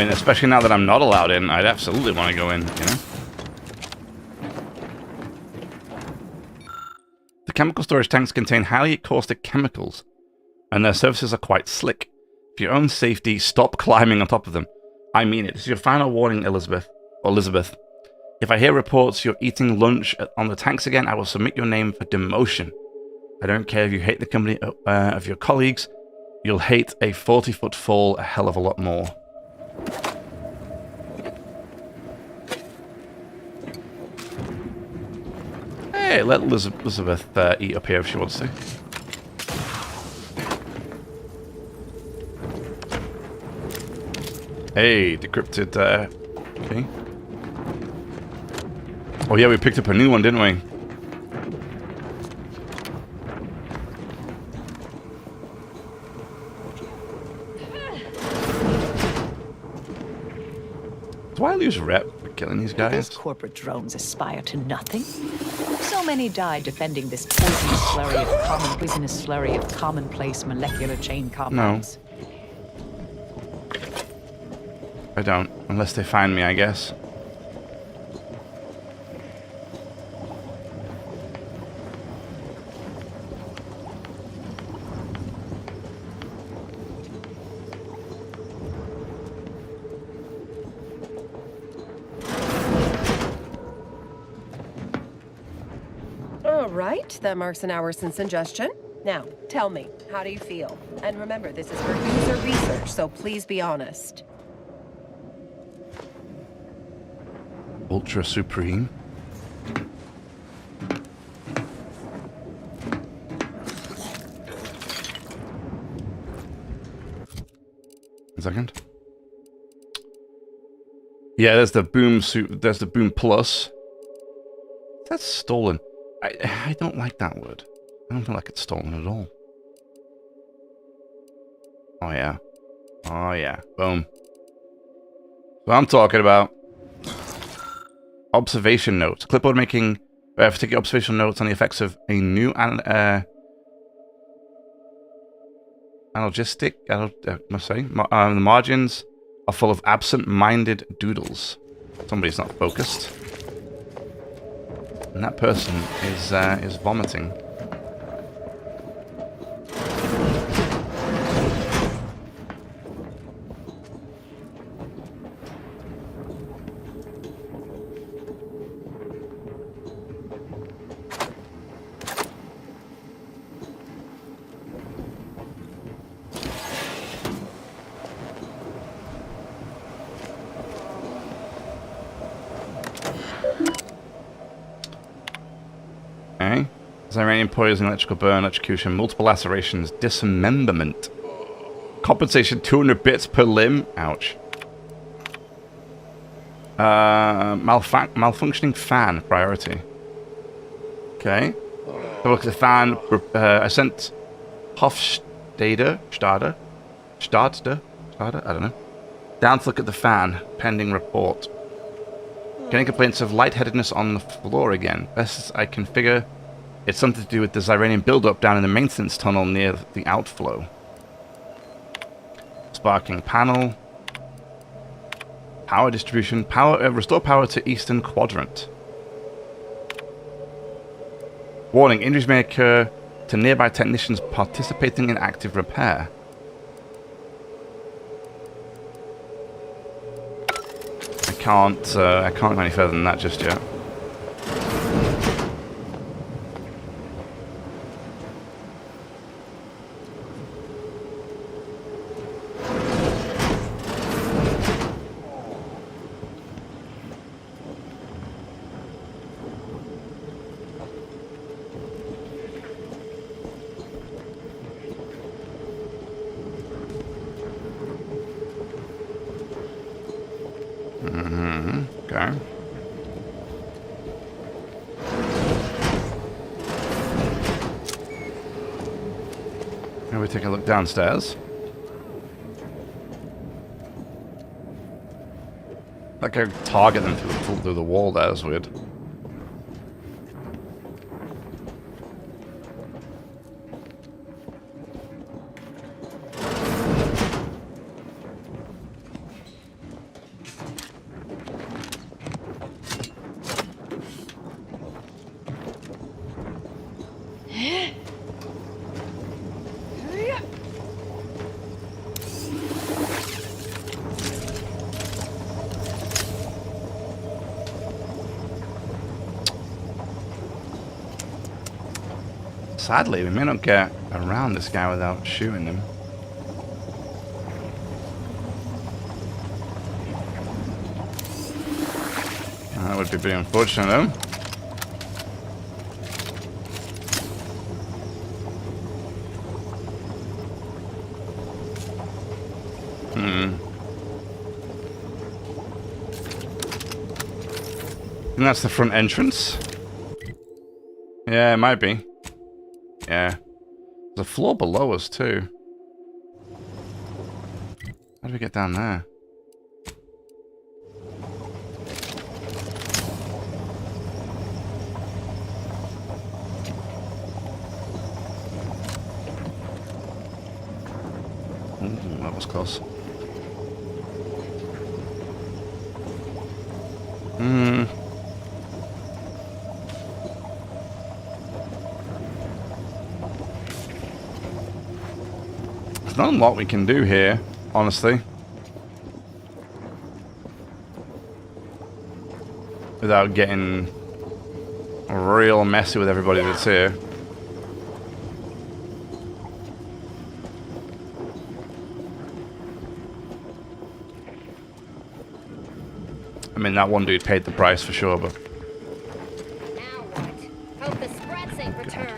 mean, especially now that I'm not allowed in, I'd absolutely want to go in, you know? The chemical storage tanks contain highly caustic chemicals, and their surfaces are quite slick. For your own safety, stop climbing on top of them. I mean it. This is your final warning, Elizabeth. If I hear reports you're eating lunch on the tanks again, I will submit your name for demotion. I don't care if you hate the company of your colleagues. You'll hate a 40-foot fall a hell of a lot more. Hey, let Elizabeth eat up here if she wants to. Hey, decrypted, okay. Oh yeah, we picked up a new one, didn't we? Do I lose rep for killing these guys? These corporate drones aspire to nothing. So many died defending this poisonous slurry of commonplace molecular chain compounds. No. I don't, unless they find me, I guess. All right, that marks an hour since ingestion. Now, tell me, how do you feel? And remember, this is for user research, so please be honest. Ultra Supreme. A second. Yeah, there's the boom suit. There's the boom plus. That's stolen. I don't like that word. I don't feel like it's stolen at all. Oh yeah. Oh yeah. Boom. What I'm talking about. Observation notes. Clipboard making particular observational notes on the effects of a new analgesic. Must say the margins are full of absent-minded doodles. Somebody's not focused, and that person is vomiting. Okay. Iranian poison, electrical burn, electrocution, multiple lacerations, dismemberment. Compensation 200 bits per limb. Ouch. Malfunctioning fan priority. Okay. So look at the fan. I sent Hofstadter, I don't know. Down to look at the fan. Pending report. Getting complaints of lightheadedness on the floor again. Best as I can figure, it's something to do with the Zyranian buildup down in the maintenance tunnel near the outflow. Sparking panel. Power distribution. Restore power to eastern quadrant. Warning, injuries may occur to nearby technicians participating in active repair. I can't go any further than that just yet. Okay. Now we take a look downstairs. Like I target them through the wall there is weird. Sadly, we may not get around this guy without shooting him. That would be pretty unfortunate, though. And that's the front entrance. Yeah, it might be. Yeah. There's a floor below us, too. How do we get down there? Ooh, that was close. There's not a lot we can do here, honestly. Without getting real messy with everybody that's here. I mean, that one dude paid the price for sure, but... Now what? Hope the sprats ain't returned.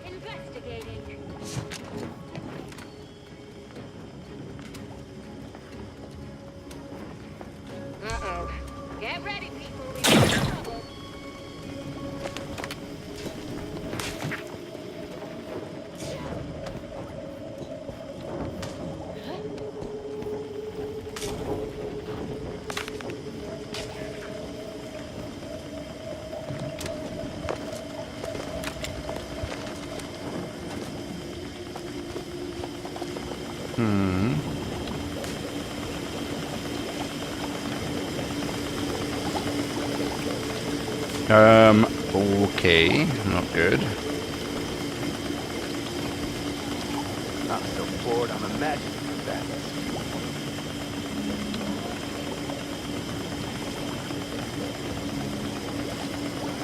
Investigating. Uh-oh. Get ready, people. We're in trouble. Okay, not good. I'm so bored, I'm imagining that.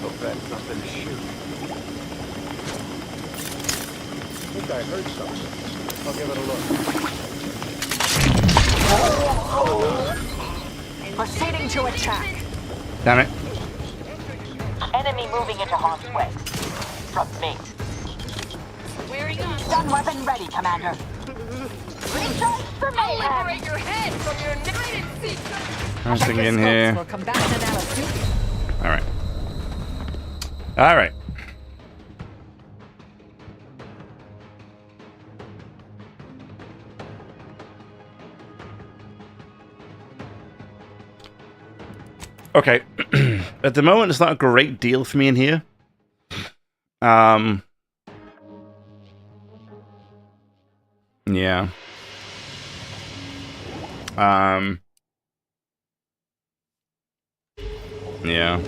Hope that's something to shoot. I think I heard something. I'll give it a look. Proceeding to attack. Damn it. Enemy moving into harm's way. From me. Stun weapon ready, Commander. Recharge for me. I'll liberate your head from your hide-and-seek. Nothing in here. We'll come back to that astute. Alright. Alright. Okay. At the moment, it's not a great deal for me in here. Yeah. Yeah.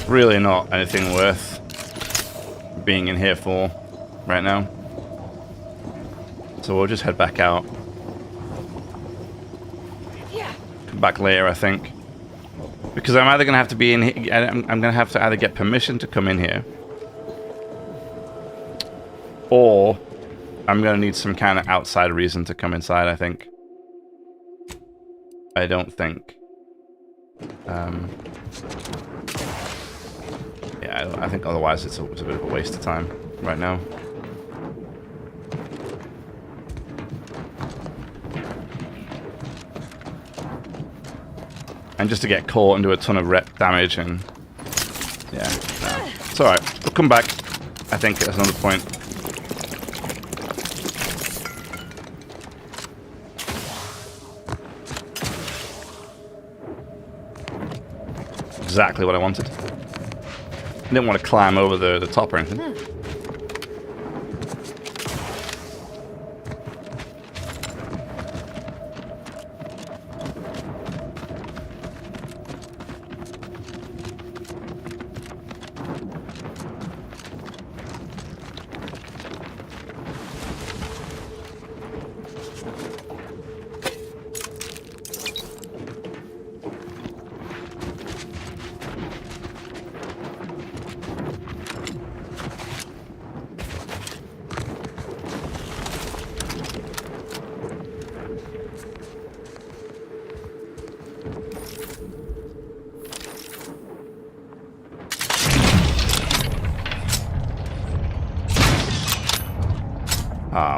Really not anything worth being in here for right now. So we'll just head back out. Come back later, I think. Because I'm either going to have to be in here... I'm going to have to either get permission to come in here. Or I'm going to need some kind of outside reason to come inside, I think. I don't think. Yeah, I think otherwise it's a bit of a waste of time right now. And just to get caught and do a ton of rep damage and... Yeah, no. It's alright. We'll come back, I think, at another point. Exactly what I wanted. I didn't want to climb over the top or anything.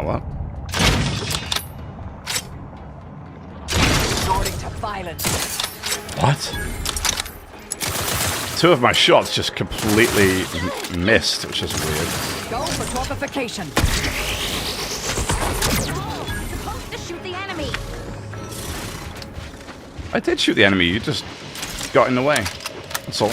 Oh, what? Resorting to violence. What? 2 of my shots just completely missed, which is weird. Go for torpification. Supposed to shoot the enemy. I did shoot the enemy, you just got in the way. That's all.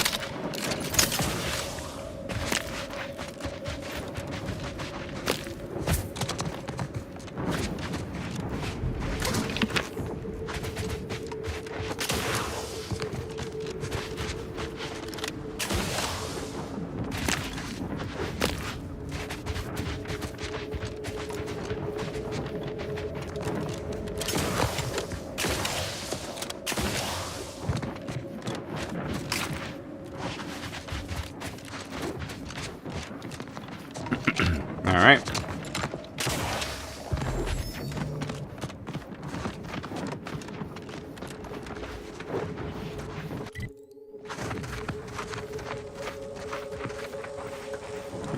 Alright.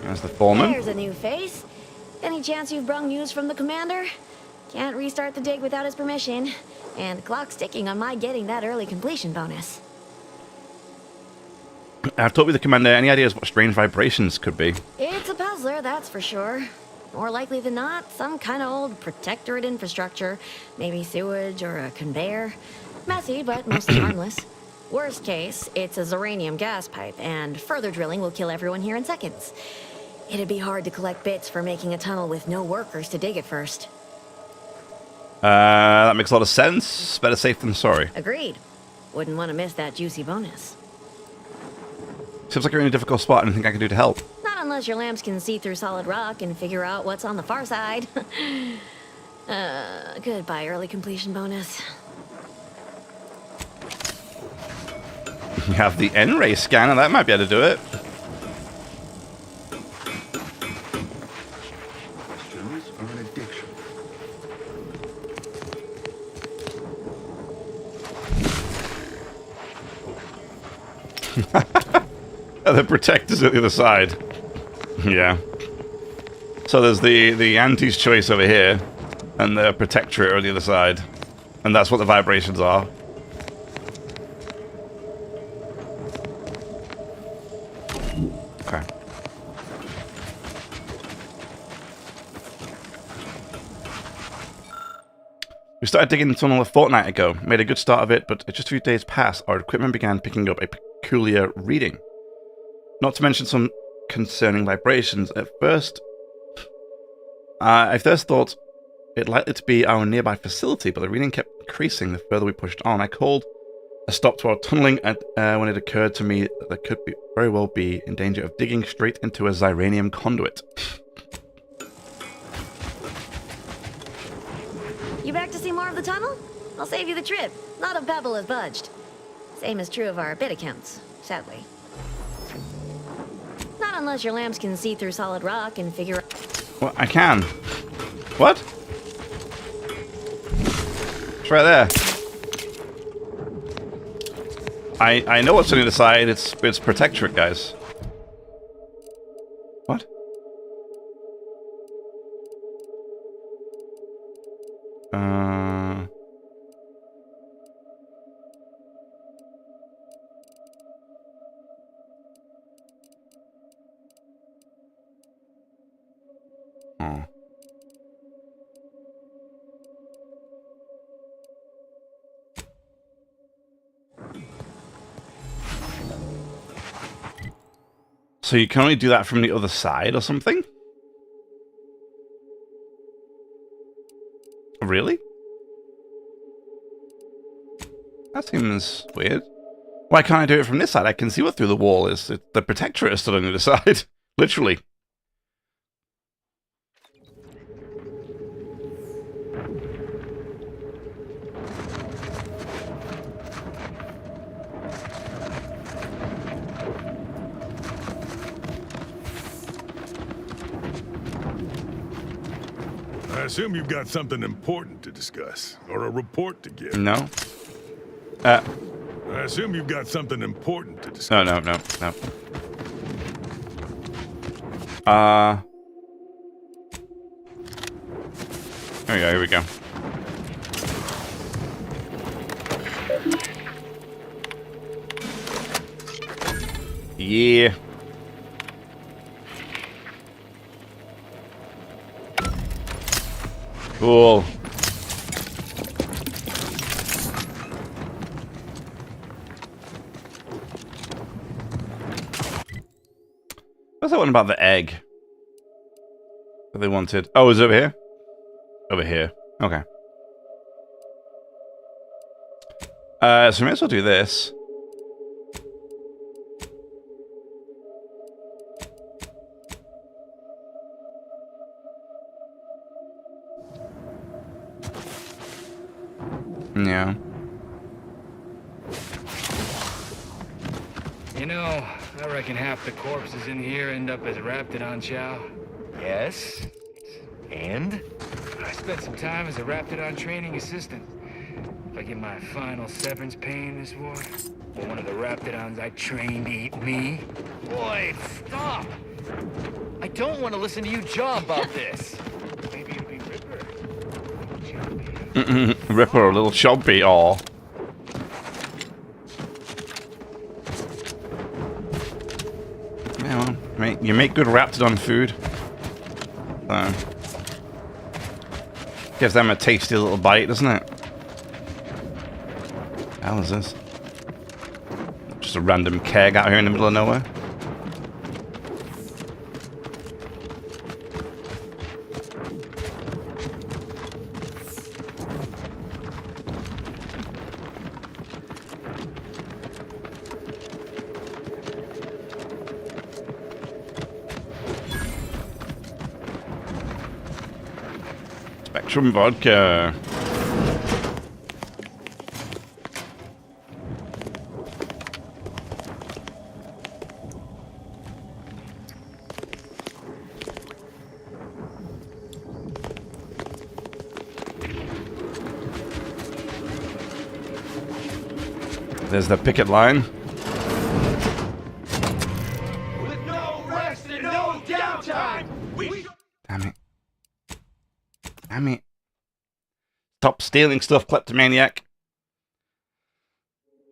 There's the foreman. There's a new face. Any chance you've brung news from the commander? Can't restart the dig without his permission. And the clock's ticking on my getting that early completion bonus. I've talked with the commander. Any ideas what strange vibrations could be? It's a puzzler, that's for sure. More likely than not, some kind of old protectorate infrastructure. Maybe sewage or a conveyor. Messy, but mostly harmless. Worst case, it's a Zeranium gas pipe, and further drilling will kill everyone here in seconds. It'd be hard to collect bits for making a tunnel with no workers to dig it first. That makes a lot of sense. Better safe than sorry. Agreed. Wouldn't want to miss that juicy bonus. Seems like you're in a difficult spot. Anything I can do to help? Not unless your lamps can see through solid rock and figure out what's on the far side. Goodbye, early completion bonus. You have the N-ray scanner. That might be able to do it. Questions are an addiction. The protector's at the other side. Yeah. So there's the Auntie's choice over here, and the protectorate on the other side. And that's what the vibrations are. Okay. We started digging the tunnel a fortnight ago. Made a good start of it, but just a few days passed, our equipment began picking up a peculiar reading. Not to mention some concerning vibrations. At first, I first thought it likely to be our nearby facility, but the reading kept increasing the further we pushed on. I called a stop to our tunneling when it occurred to me that there could very well be in danger of digging straight into a Zeranium conduit. You back to see more of the tunnel? I'll save you the trip. Not a pebble has budged. Same is true of our bit accounts, sadly. Not unless your lamps can see through solid rock and figure out... Well, I can. What? It's right there. I know what's on the other side. It's protectorate, guys. What? Oh. So you can only do that from the other side or something? Really? That seems weird. Why can't I do it from this side? I can see what through the wall is. The protectorate is still on the other side. Literally. I assume you've got something important to discuss, or a report to give. No. I assume you've got something important to discuss. No. There we go, here we go. Yeah. Cool. What's that one about the egg that they wanted? Oh, is it over here? Over here. Okay. So we may as well do this. Yeah. You know, I reckon half the corpses in here end up as Raptidon chow. Yes. And? I spent some time as a Raptidon training assistant. If I get my final severance pay in this war, will one of the Raptidons I trained eat me? Boy, stop! I don't want to listen to you jaw about this. Maybe it'll be Ripper. Ripper, a little chompy, aw. Yeah, well, you make good Raptidon food. So, gives them a tasty little bite, doesn't it? How is this? Just a random keg out here in the middle of nowhere. Spectrum vodka. There's the picket line. With no rest and no downtime, Damn it. Damn it. Stop stealing stuff, kleptomaniac.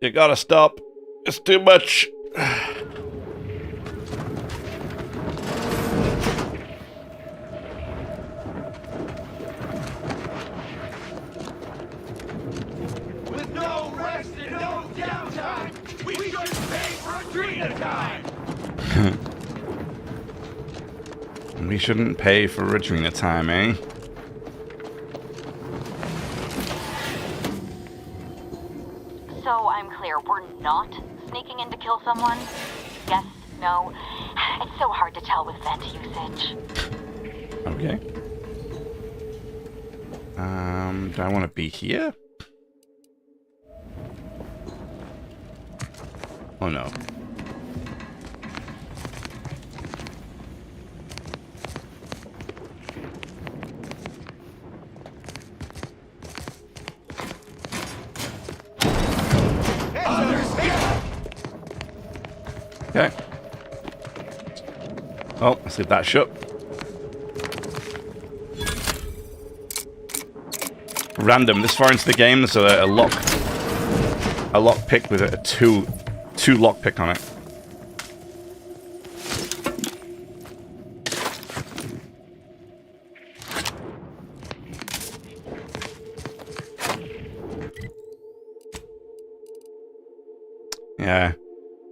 You gotta stop. It's too much. with no rest and no downtime, we shouldn't pay for Adrena time. We shouldn't pay for Adrena time, eh? So I'm clear, we're not sneaking in to kill someone? Yes, no. It's so hard to tell with vent usage. Okay. Do I want to be here? Oh no. Okay. Oh, let's leave that shut. Random. This far into the game, there's a lock pick with a two lock pick on it. Yeah.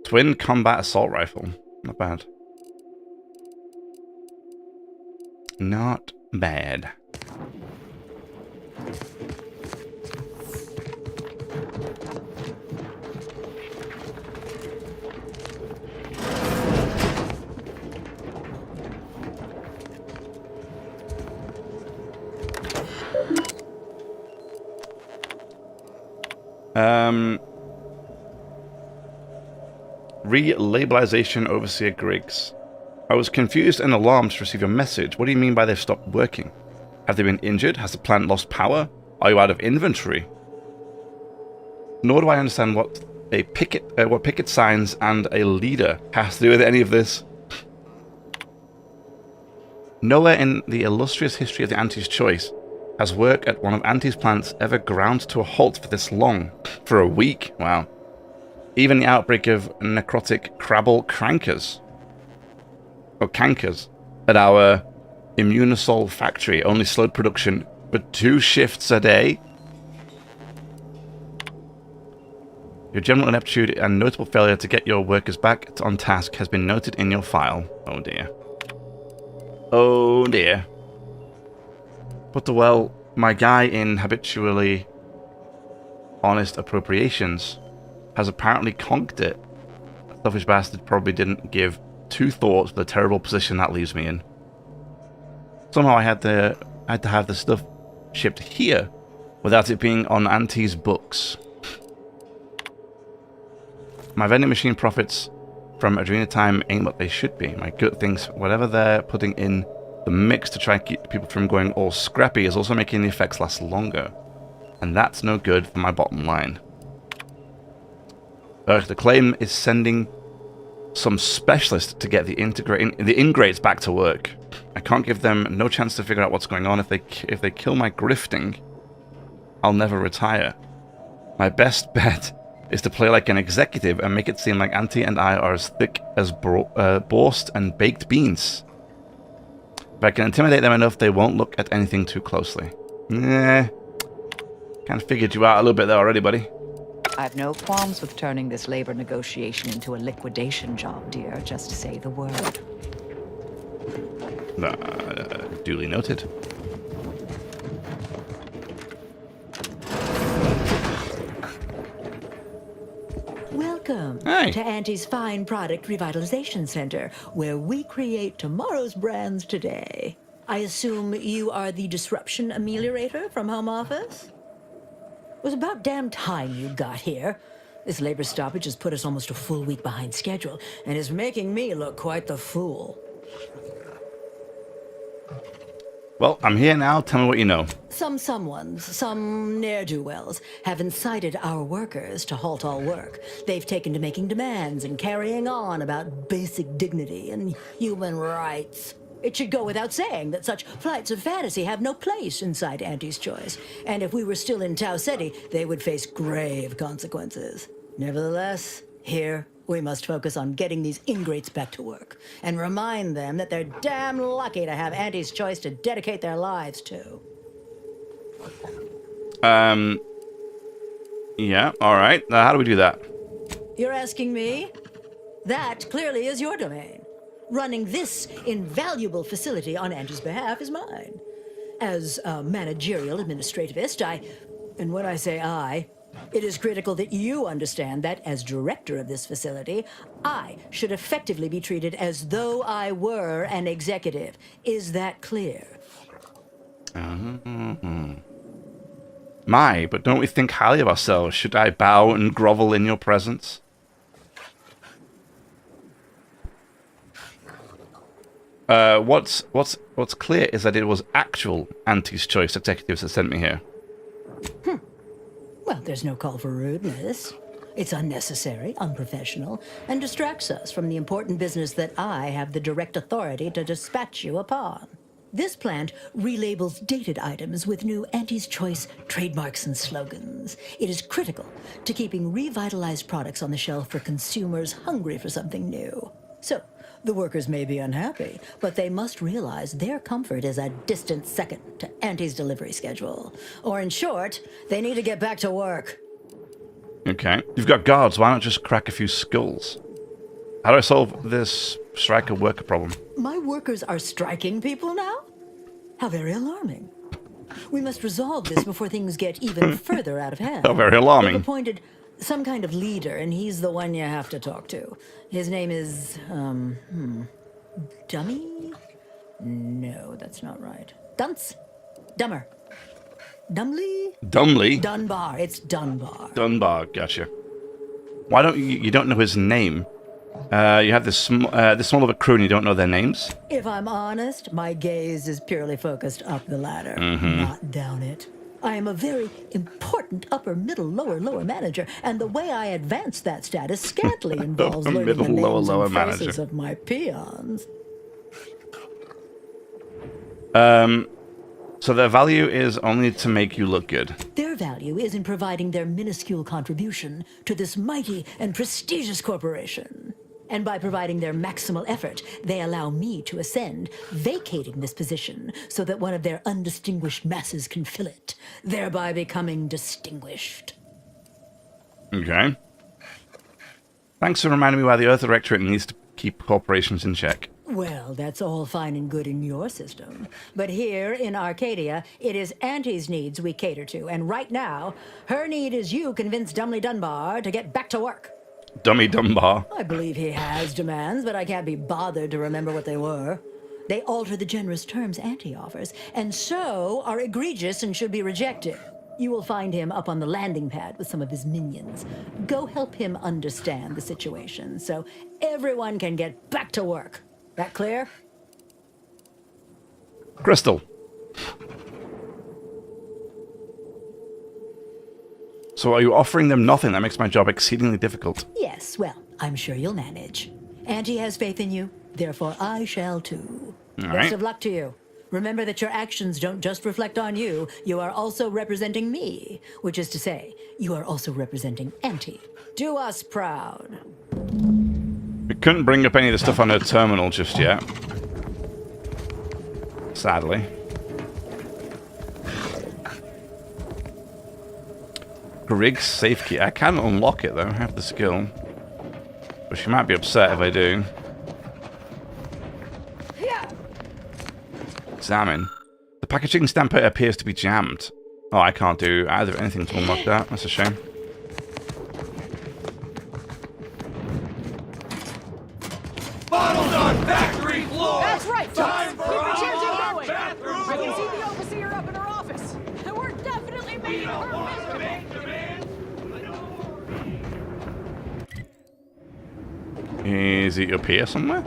Twin combat assault rifle. Not bad. Not bad. Relabelization Overseer Griggs. I was confused and alarmed to receive your message. What do you mean by they've stopped working? Have they been injured? Has the plant lost power? Are you out of inventory? Nor do I understand what picket signs and a leader has to do with any of this. Nowhere in the illustrious history of the Anti's choice Has work at one of Auntie's plants ever ground to a halt for this long? For a week? Wow. Even the outbreak of necrotic crabble crankers, or cankers, at our Immunosol factory only slowed production for 2 shifts a day? Your general ineptitude and notable failure to get your workers back on task has been noted in your file. Oh dear. Oh dear. But well, my guy in habitually honest appropriations has apparently conked it. A selfish bastard probably didn't give 2 thoughts to the terrible position that leaves me in. Somehow I had to have the stuff shipped here without it being on Auntie's books. My vending machine profits from Adrena time ain't what they should be. My gut thinks whatever they're putting in the mix to try and keep people from going all scrappy is also making the effects last longer. And that's no good for my bottom line. The claim is sending some specialist to get the ingrates back to work. I can't give them no chance to figure out what's going on. If they kill my grifting, I'll never retire. My best bet is to play like an executive and make it seem like Auntie and I are as thick as Borst and baked beans. If I can intimidate them enough, they won't look at anything too closely. Kind of figured you out a little bit there already, buddy. I've no qualms with turning this labor negotiation into a liquidation job, dear. Just say the word. Duly noted. Welcome to Auntie's Fine Product Revitalization Center, where we create tomorrow's brands today. I assume you are the disruption ameliorator from home office? It was about damn time you got here. This labor stoppage has put us almost a full week behind schedule and is making me look quite the fool. Well, I'm here now. Tell me what you know. Some ne'er-do-wells have incited our workers to halt all work. They've taken to making demands and carrying on about basic dignity and human rights. It should go without saying that such flights of fantasy have no place inside Auntie's Choice. And if we were still in Tau Ceti, they would face grave consequences. Nevertheless, here we must focus on getting these ingrates back to work and remind them that they're damn lucky to have Auntie's Choice to dedicate their lives to. Yeah, alright. How do we do that? You're asking me? That clearly is your domain. Running this invaluable facility on Auntie's behalf is mine. As a managerial administrativist, and when I say I, it is critical that you understand that as director of this facility, I should effectively be treated as though I were an executive. Is that clear? My, but don't we think highly of ourselves? Should I bow and grovel in your presence? What's clear is that it was actual Auntie's Choice executives that sent me here. Well, there's no call for rudeness. It's unnecessary, unprofessional, and distracts us from the important business that I have the direct authority to dispatch you upon. This plant relabels dated items with new Auntie's Choice trademarks and slogans. It is critical to keeping revitalized products on the shelf for consumers hungry for something new. So, the workers may be unhappy, but they must realize their comfort is a distant second to Auntie's delivery schedule. Or in short, they need to get back to work. Okay. You've got guards, why not just crack a few skulls? How do I solve this striker worker problem? My workers are striking people now? How very alarming. We must resolve this before things get even further out of hand. How very alarming. They've appointed some kind of leader, and he's the one you have to talk to. His name is, Dummy? No, that's not right. Dunce? Dummer. Dumley? Dumley? Dunbar. It's Dunbar. Dunbar, gotcha. Why don't you don't know his name? You have this small of a crew and you don't know their names? If I'm honest, my gaze is purely focused up the ladder, not down it. I am a very important upper, middle, lower manager, and the way I advance that status scantily involves learning the names and faces of my peons. So their value is only to make you look good. Their value is in providing their minuscule contribution to this mighty and prestigious corporation. And by providing their maximal effort, they allow me to ascend, vacating this position so that one of their undistinguished masses can fill it, thereby becoming distinguished. Okay. Thanks for reminding me why the Earth Directorate needs to keep corporations in check. Well, that's all fine and good in your system. But here in Arcadia, it is Auntie's needs we cater to. And right now, her need is you convince Dumbly Dunbar to get back to work. Dummy Dunbar. I believe he has demands, but I can't be bothered to remember what they were. They alter the generous terms Auntie offers, and so are egregious and should be rejected. You will find him up on the landing pad with some of his minions. Go help him understand the situation so everyone can get back to work. That clear? Crystal. So are you offering them nothing? That makes my job exceedingly difficult. Yes, well, I'm sure you'll manage. Auntie has faith in you, therefore I shall too. All Best right. of luck to you. Remember that your actions don't just reflect on you, you are also representing me. Which is to say, you are also representing Auntie. Do us proud. We couldn't bring up any of the stuff on her terminal just yet. Sadly. Grig's safe key. I can unlock it though, I have the skill. But she might be upset if I do. Examine. The packaging stamper appears to be jammed. Oh, I can't do either anything to unlock that. That's a shame. Bottles on factory floor! That's right, folks. Time for Keep the all chanting our going. bathroom I can see tour. the overseer up in her office. And we're definitely making her miserable. Is he up here somewhere?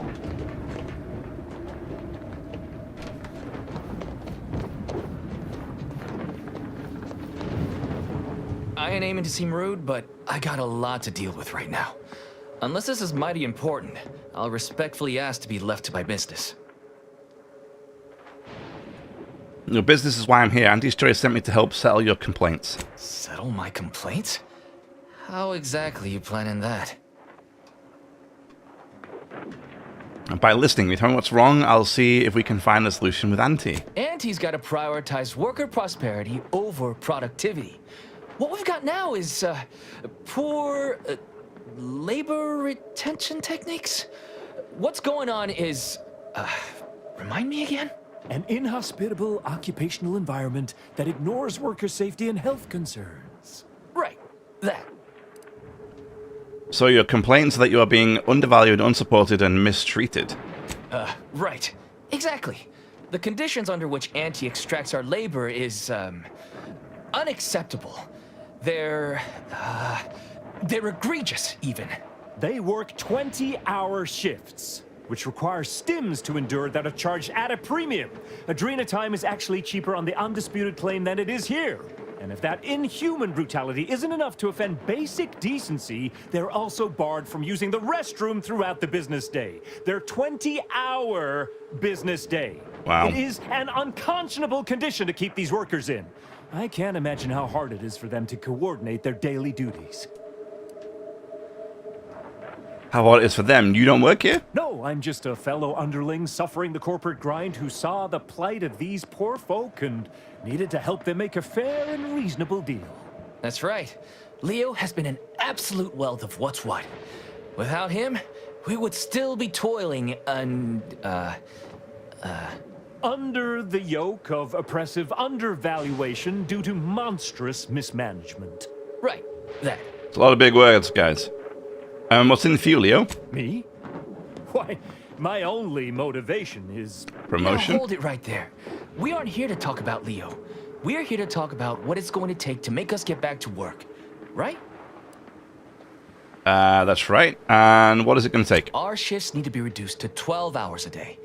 I ain't aiming to seem rude, but I got a lot to deal with right now. Unless this is mighty important, I'll respectfully ask to be left to my business. Your business is why I'm here. Auntie's Choice sent me to help settle your complaints. Settle my complaints? How exactly you planning that? And by listening, you tell me what's wrong, I'll see if we can find a solution with Auntie. Auntie's got to prioritize worker prosperity over productivity. What we've got now is poor labor retention techniques. What's going on is, remind me again? An inhospitable occupational environment that ignores worker safety and health concerns. Right, that. So your complaints that you are being undervalued, unsupported, and mistreated. Right. Exactly. The conditions under which Auntie extracts our labor is, unacceptable. They're egregious, even. They work 20-hour shifts, which require stims to endure that are charged at a premium. Adrena time is actually cheaper on the undisputed claim than it is here. And if that inhuman brutality isn't enough to offend basic decency, they're also barred from using the restroom throughout the business day. Their 20-hour business day. Wow. It is an unconscionable condition to keep these workers in. I can't imagine how hard it is for them to coordinate their daily duties. How hard it is for them? You don't work here? No, I'm just a fellow underling suffering the corporate grind who saw the plight of these poor folk and needed to help them make a fair and reasonable deal. That's right. Leo has been an absolute wealth of what's what. Without him, we would still be toiling under the yoke of oppressive undervaluation due to monstrous mismanagement. Right, that. It's a lot of big words, guys. What's in the fuel, Leo? Me? Why, my only motivation is... promotion? Now hold it right there. We aren't here to talk about Leo. We're here to talk about what it's going to take to make us get back to work. Right? That's right. And what is it going to take? Our shifts need to be reduced to 12 hours a day.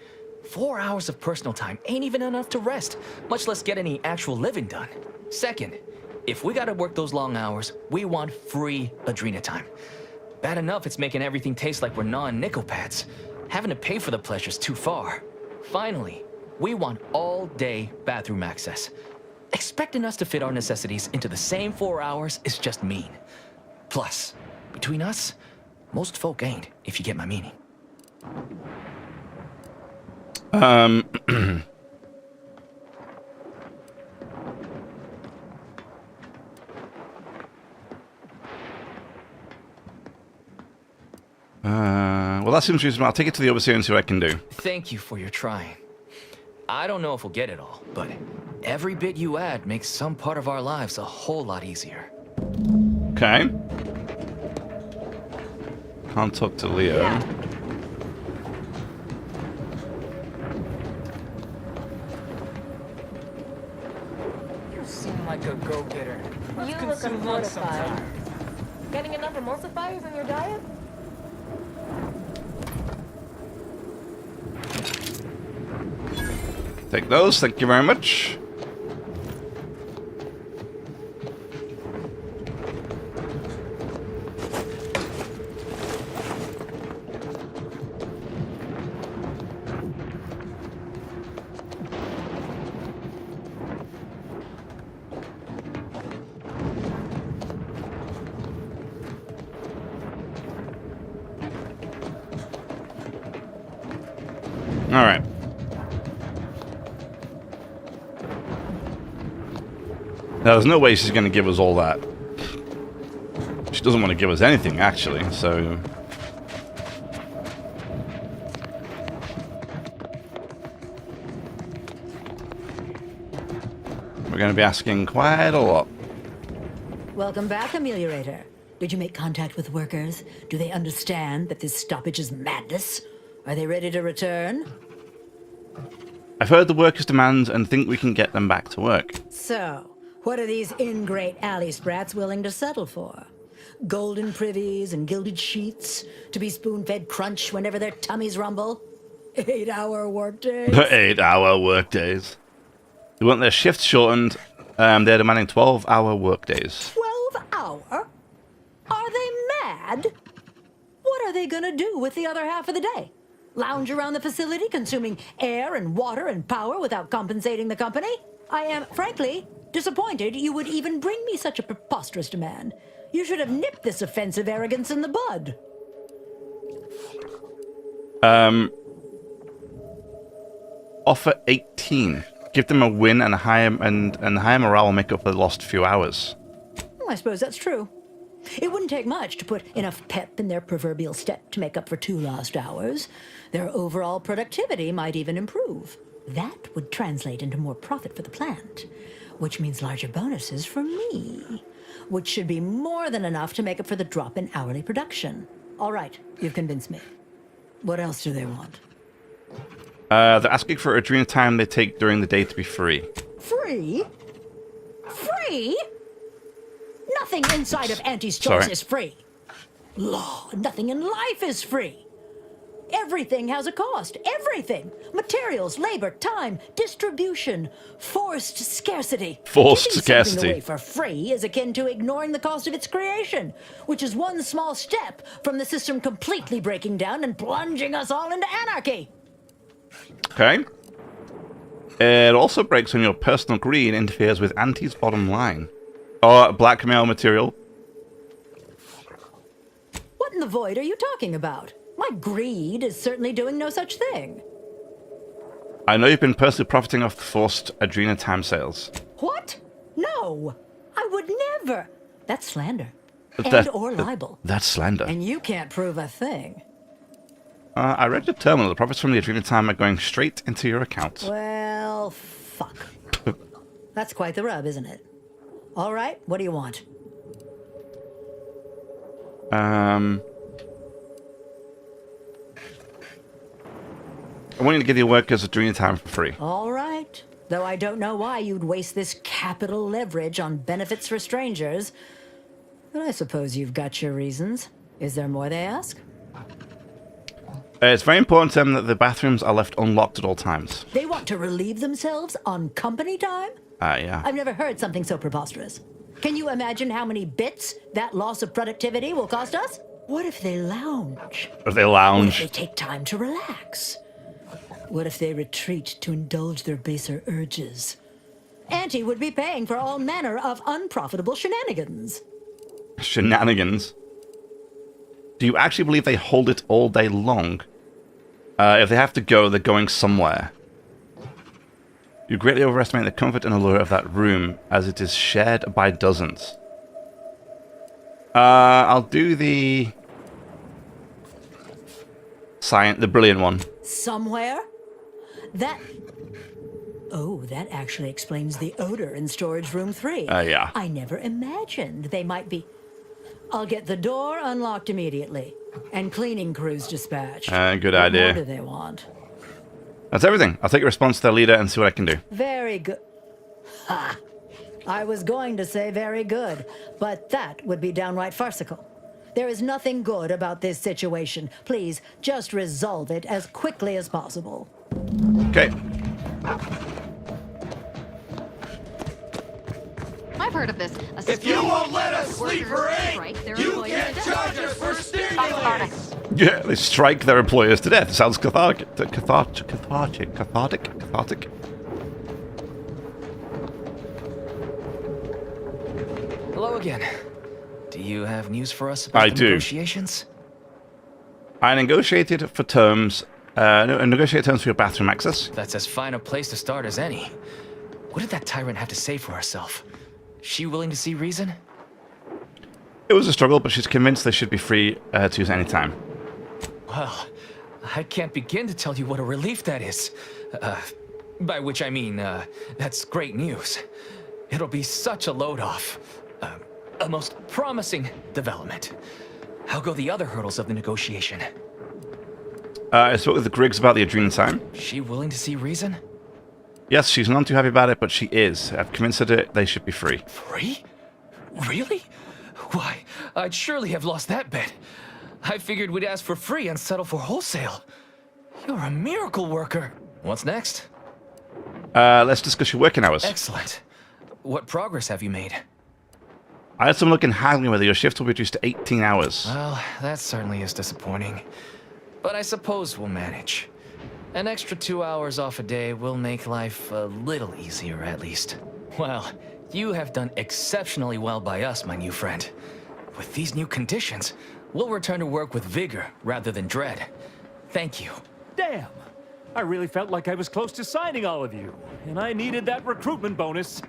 4 hours of personal time ain't even enough to rest, much less get any actual living done. Second, if we gotta work those long hours, we want free Adrena time. Bad enough it's making everything taste like we're gnawing nickel pads. Having to pay for the pleasure's too far. Finally, We want all-day bathroom access. Expecting us to fit our necessities into the same 4 hours is just mean. Plus, between us, most folk ain't, if you get my meaning. Well, that seems reasonable. I'll take it to the overseer and see what I can do. Thank you for your trying. I don't know if we'll get it all, but every bit you add makes some part of our lives a whole lot easier. Okay. Can't talk to Leo. You seem like a go-getter. You look unfortified. Getting enough emulsifiers in your diet? Take those, thank you very much. All right. Now, there's no way she's going to give us all that. She doesn't want to give us anything, actually, so... we're going to be asking quite a lot. Welcome back, Ameliorator. Did you make contact with workers? Do they understand that this stoppage is madness? Are they ready to return? I've heard the workers' demands and think we can get them back to work. So, what are these ingrate alley sprats willing to settle for? Golden privies and gilded sheets to be spoon-fed crunch whenever their tummies rumble? 8-hour workdays? 8-hour workdays. They want their shifts shortened. They're demanding 12-hour workdays. 12-hour? Are they mad? What are they gonna do with the other half of the day? Lounge around the facility consuming air and water and power without compensating the company? I am, frankly, disappointed you would even bring me such a preposterous demand. You should have nipped this offensive arrogance in the bud. Offer 18. Give them a win and a higher morale will make up for the lost few hours. I suppose that's true. It wouldn't take much to put enough pep in their proverbial step to make up for 2 lost hours. Their overall productivity might even improve. That would translate into more profit for the plant, which means larger bonuses for me, which should be more than enough to make up for the drop in hourly production. All right, you've convinced me. What else do they want? They're asking for Adrena time they take during the day to be free. Free? Free? Nothing inside of Auntie's choice is free. Law, nothing in life is free. Everything has a cost. Everything. Materials, labor, time, distribution, forced scarcity. Forced Giving scarcity. something away for free is akin to ignoring the cost of its creation, which is one small step from the system completely breaking down and plunging us all into anarchy. Okay. It also breaks when your personal greed interferes with Auntie's bottom line. Or blackmail material. What in the void are you talking about? My greed is certainly doing no such thing. I know you've been personally profiting off the forced Adrena time sales. What? No, I would never. That's slander. Or libel. That's slander. And you can't prove a thing. I read the terminal. The profits from the Adrena time are going straight into your account. Well, fuck. That's quite the rub, isn't it? All right, what do you want? I want you to give your workers Adrena time for free. All right. Though I don't know why you'd waste this capital leverage on benefits for strangers. But I suppose you've got your reasons. Is there more they ask? It's very important to them that the bathrooms are left unlocked at all times. They want to relieve themselves on company time? Yeah. I've never heard something so preposterous. Can you imagine how many bits that loss of productivity will cost us? What if they lounge? If they lounge? What if they take time to relax? What if they retreat to indulge their baser urges? Auntie would be paying for all manner of unprofitable shenanigans. Shenanigans? Do you actually believe they hold it all day long? If they have to go, they're going somewhere. You greatly overestimate the comfort and allure of that room, as it is shared by dozens. I'll do the brilliant one. Somewhere? That... Oh, that actually explains the odor in storage room 3. Yeah. I never imagined they might be... I'll get the door unlocked immediately, and cleaning crews dispatched. Good What idea. more do they want? That's everything. I'll take a response to their leader and see what I can do. Very good. Ha! I was going to say very good, but that would be downright farcical. There is nothing good about this situation. Please, just resolve it as quickly as possible. Okay. I've heard of this. If you won't let us sleep for 8, you can't charge us for stimulants. Yeah, they strike their employers to death. Sounds cathartic. Hello again. Do you have news for us about I the do. negotiations? I negotiated for terms. Negotiate terms for your bathroom access. That's as fine a place to start as any. What did that tyrant have to say for herself? She willing to see reason? It was a struggle, but she's convinced they should be free to use any time. Well, I can't begin to tell you what a relief that is. By which I mean, that's great news. It'll be such a load off. A most promising development. How go the other hurdles of the negotiation? I spoke with the Griggs about the Adrenal time. She willing to see reason? Yes, she's none too happy about it, but she is. I've convinced her that they should be free. Free? Really? Why, I'd surely have lost that bet. I figured we'd ask for free and settle for wholesale. You're a miracle worker. What's next? Let's discuss your working hours. Excellent. What progress have you made? I had some look in haggling whether your shift will be reduced to 18 hours. Well, that certainly is disappointing. But I suppose we'll manage. An extra 2 hours off a day will make life a little easier, at least. Well, you have done exceptionally well by us, my new friend. With these new conditions, we'll return to work with vigor rather than dread. Thank you. Damn! I really felt like I was close to signing all of you, and I needed that recruitment bonus.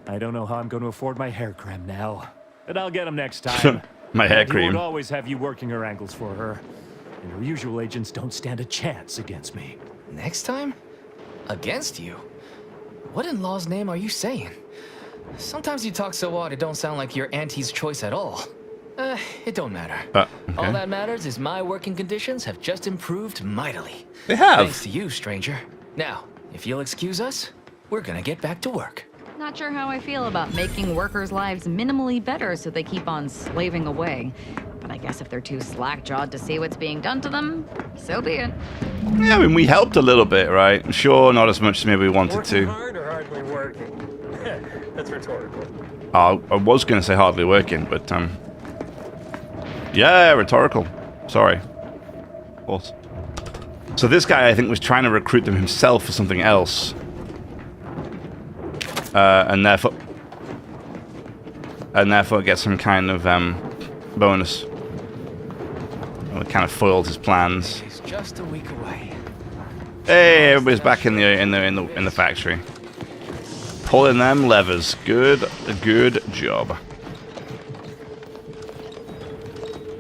I don't know how I'm going to afford my hair cream now, but I'll get them next time. My hair He cream. won't always have you working her angles for her, and her usual agents don't stand a chance against me. Next time? Against you? What in law's name are you saying? Sometimes you talk so odd it don't sound like your auntie's choice at all. It don't matter. Okay. All that matters is my working conditions have just improved mightily. They have. Thanks to you, stranger. Now, if you'll excuse us, we're gonna get back to work. Not sure how I feel about making workers' lives minimally better so they keep on slaving away. But I guess if they're too slack-jawed to see what's being done to them, so be it. Yeah, I mean, we helped a little bit, right? Sure, not as much as maybe we wanted Working to. hard or hardly working? That's rhetorical. I was going to say hardly working, but, yeah, rhetorical. Sorry. Of course. So this guy, I think, was trying to recruit them himself for something else. And therefore get some kind of, bonus. Well, it kind of foiled his plans. She's just a week away. Hey, everybody's back in the factory. Pulling them levers. Good job.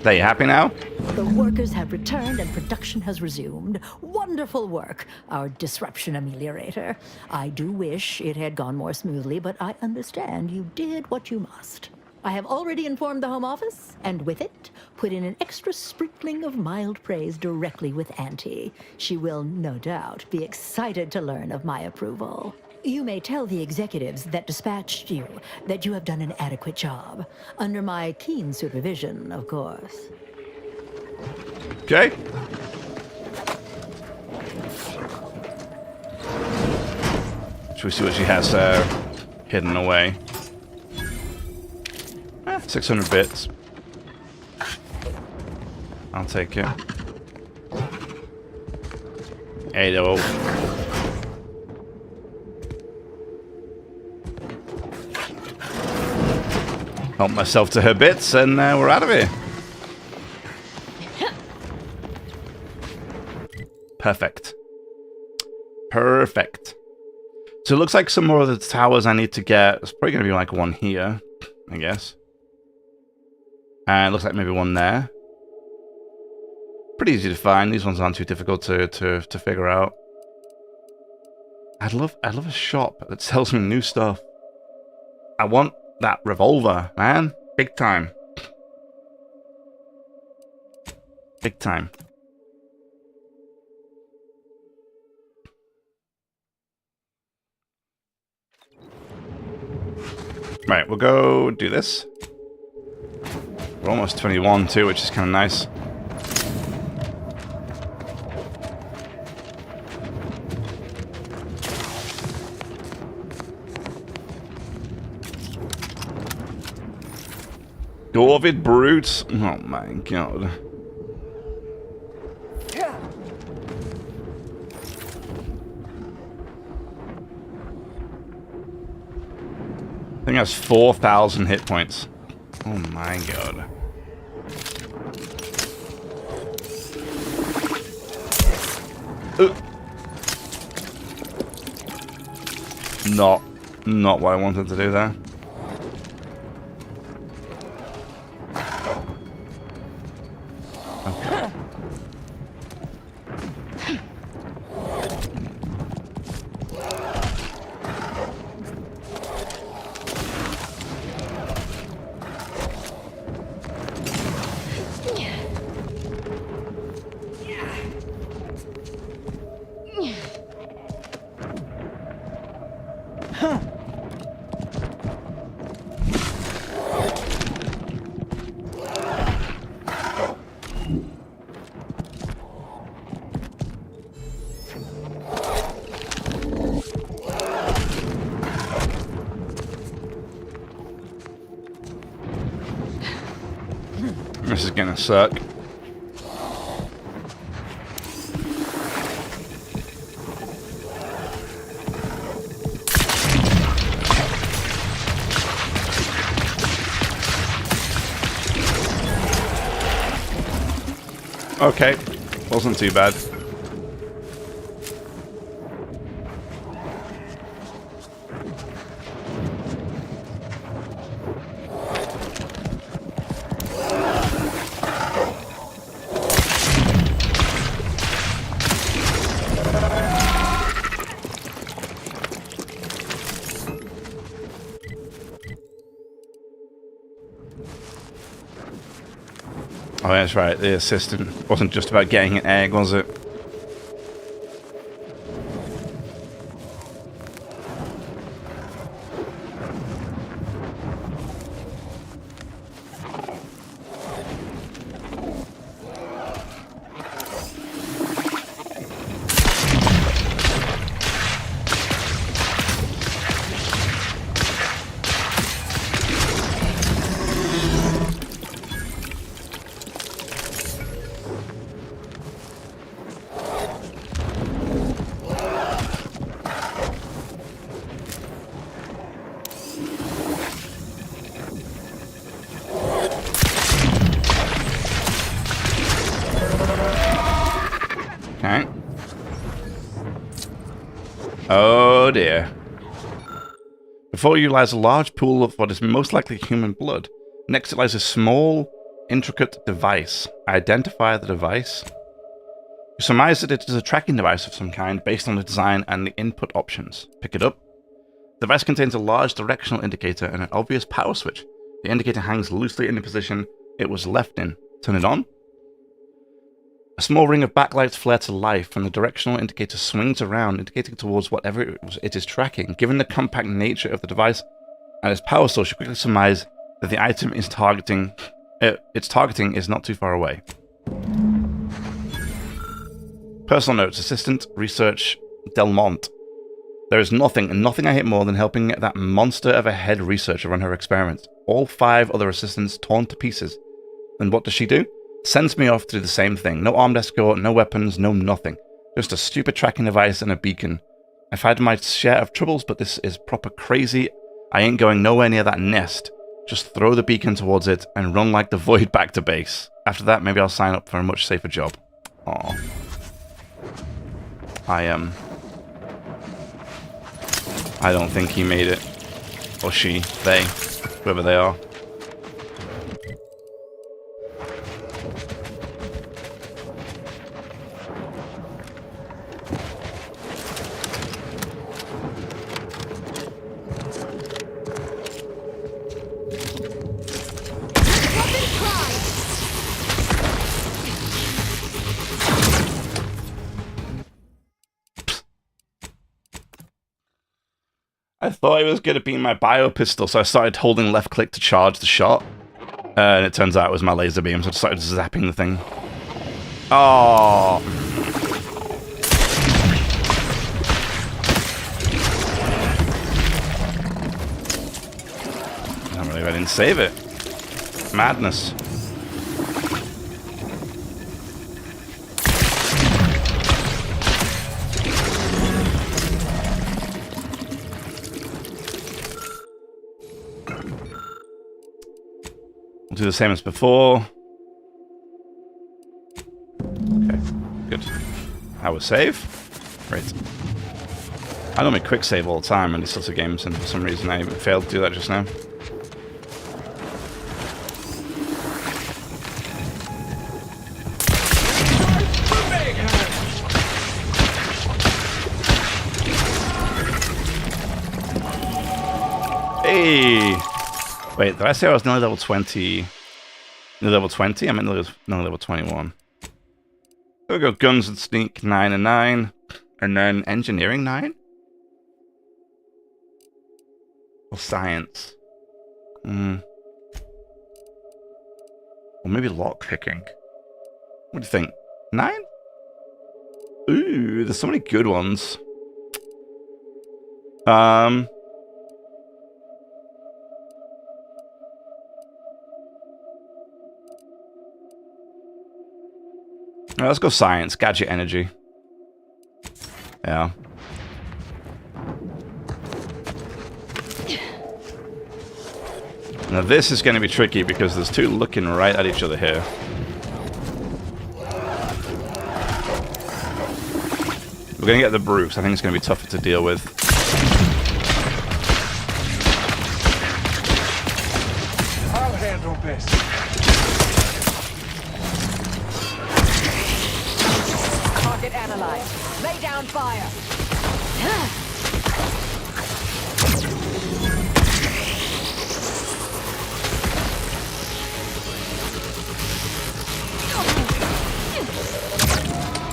There, you happy now? The workers have returned and production has resumed. Wonderful work, our disruption ameliorator. I do wish it had gone more smoothly, but I understand you did what you must. I have already informed the Home Office, and with it, put in an extra sprinkling of mild praise directly with Auntie. She will, no doubt, be excited to learn of my approval. You may tell the executives that dispatched you that you have done an adequate job. Under my keen supervision, of course. Okay. Should we see what she has hidden away? 600 bits. I'll take it. Hello. Help myself to her bits, and we're out of here. Perfect. Perfect. So it looks like some more of the towers I need to get. It's probably going to be like one here, I guess. And it looks like maybe one there. Pretty easy to find. These ones aren't too difficult to figure out. I'd love a shop that sells me new stuff. I want that revolver, man. Big time. Big time. Right, we'll go do this. We're almost 21 too, which is kind of nice. Dwarvid brutes. Oh my god. I think that's 4,000 hit points. Oh my god. Not what I wanted to do there. Okay. This is gonna suck. Okay, wasn't too bad. Oh, that's right. The assistant wasn't just about getting an egg, was it? Okay. Oh dear. Before you lies a large pool of what is most likely human blood. Next it lies a small, intricate device. Identify the device. You surmise that it is a tracking device of some kind based on the design and the input options. Pick it up. The device contains a large directional indicator and an obvious power switch. The indicator hangs loosely in the position it was left in. Turn it on. A small ring of backlights flare to life, and the directional indicator swings around, indicating towards whatever it is tracking. Given the compact nature of the device and its power source, you quickly surmise that the item is targeting. Its targeting is not too far away. Personal notes: Assistant Research Delmont. There is nothing I hate more than helping that monster of a head researcher run her experiments. All 5 other assistants torn to pieces. And what does she do? Sends me off to do the same thing. No armed escort, no weapons, no nothing. Just a stupid tracking device and a beacon. I've had my share of troubles, but this is proper crazy. I ain't going nowhere near that nest. Just throw the beacon towards it and run like the void back to base. After that, maybe I'll sign up for a much safer job. Aww. I don't think he made it. Or she. They. Whoever they are. I thought it was going to be my bio pistol, so I started holding left click to charge the shot. And it turns out it was my laser beam, so I started zapping the thing. Oh. I can't believe I didn't save it. Madness. We'll do the same as before. Okay, good. I will save. Great. I normally quick save all the time in these sorts of games, and for some reason I failed to do that just now. Hey! Wait, did I say I was nearly level 20? Nearly level 20? I meant nearly level 21. There we go. Guns and sneak 9 and 9. And then engineering 9? Or science? Or maybe lockpicking. What do you think? 9? Ooh, there's so many good ones. Let's go science. Gadget energy. Yeah. Now this is going to be tricky because there's two looking right at each other here. We're going to get the brutes. I think it's going to be tougher to deal with. I'll handle this. Target analyzed. Lay down fire.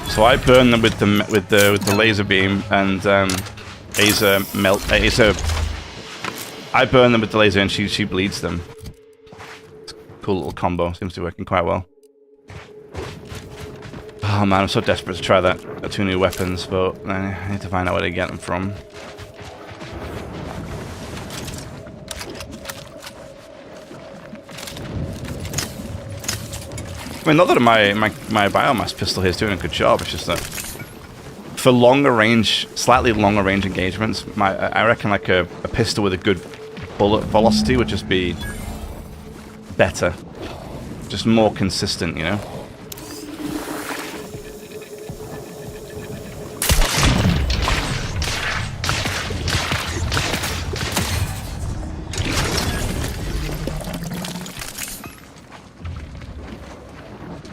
So I burn them with the laser beam and I burn them with the laser and she bleeds them. It's a cool little combo. Seems to be working quite well. Oh man, I'm so desperate to try that. 2 new weapons, but I need to find out where to get them from. I mean, not that my biomass pistol here is doing a good job, it's just that for longer range, slightly longer range engagements, I reckon like a pistol with a good bullet velocity would just be better. Just more consistent, you know?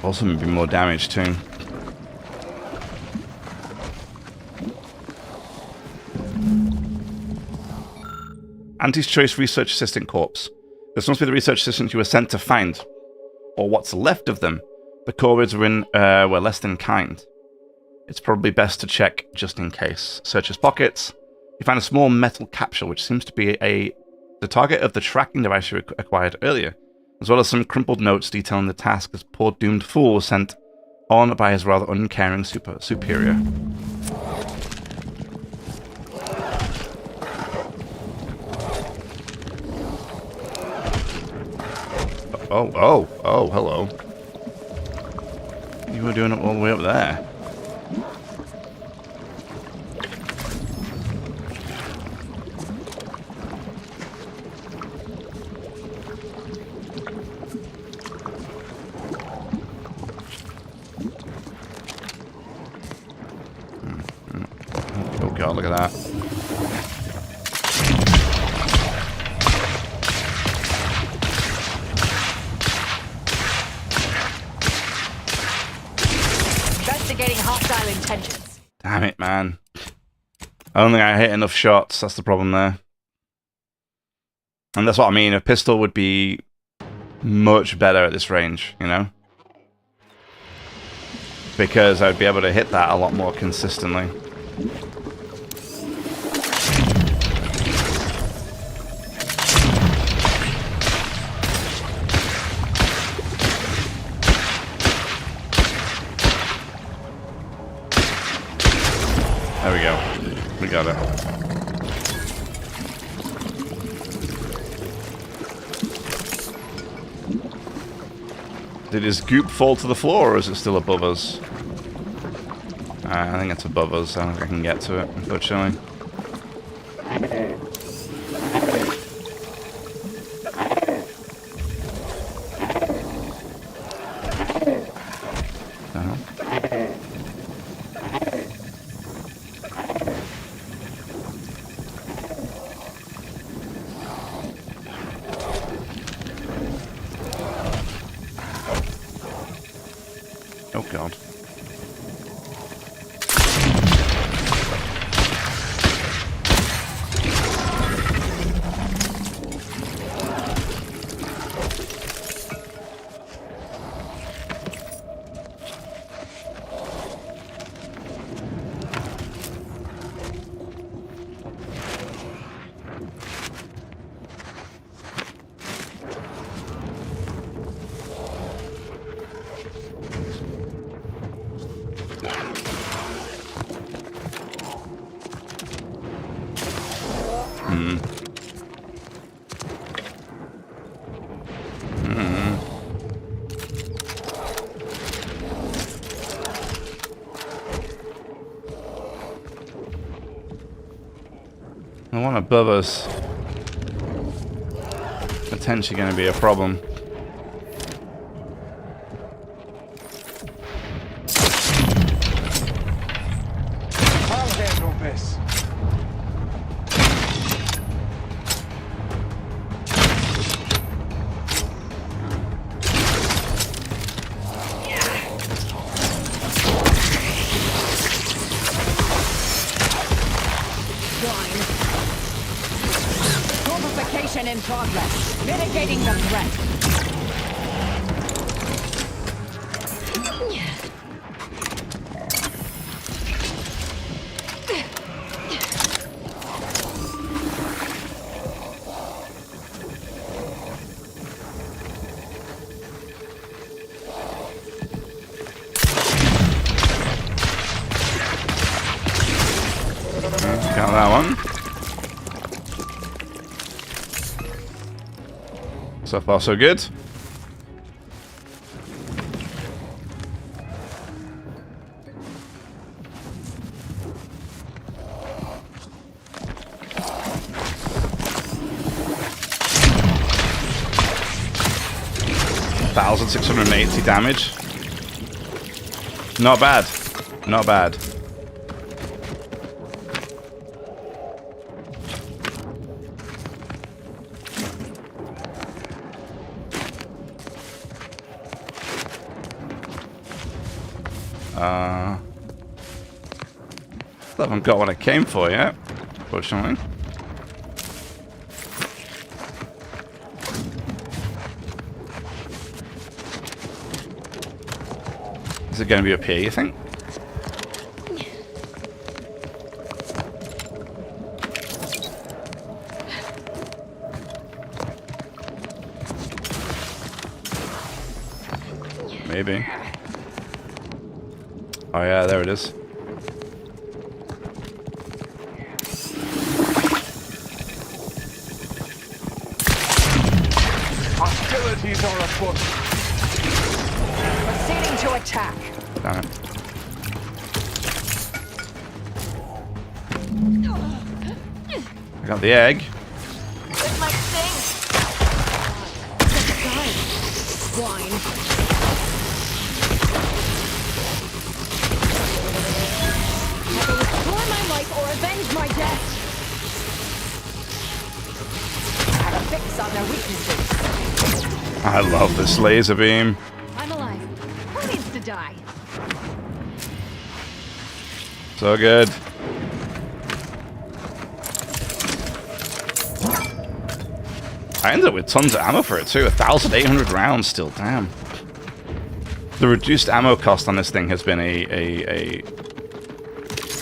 Also maybe more damage too. Auntie's Choice Research Assistant Corps. This must be the research assistant you were sent to find. Or what's left of them. The Corvids were less than kind. It's probably best to check just in case. Search his pockets. You find a small metal capsule which seems to be the target of the tracking device you acquired earlier, as well as some crumpled notes detailing the task this poor doomed fool was sent on by his rather uncaring superior. Oh, hello. You were doing it all the way up there. look at that. Investigating hostile intentions. Damn it, man. I don't think I hit enough shots. That's the problem there. And that's what I mean. A pistol would be much better at this range, you know? Because I'd be able to hit that a lot more consistently. There we go. We got it. Did his goop fall to the floor, or is it still above us? I think it's above us. I don't think I can get to it, unfortunately. Oh god. The one above us potentially going to be a problem. I'll handle this. In progress. Mitigating the threat. Got that one. So far, so good. $1,680 damage. Not bad. Not bad. Still haven't got what I came for yet, fortunately. Is it going to be up here, you think? Maybe. Oh yeah, there it is. Hostilities are afoot. Proceeding to attack. Damn it. I got the egg. This might sting. Swine. Either restore my life or avenge fix on their weaknesses. I love this laser beam. I'm alive. Who needs to die? So good. I ended up with tons of ammo for it too. 1,800 rounds still. Damn. The reduced ammo cost on this thing has been a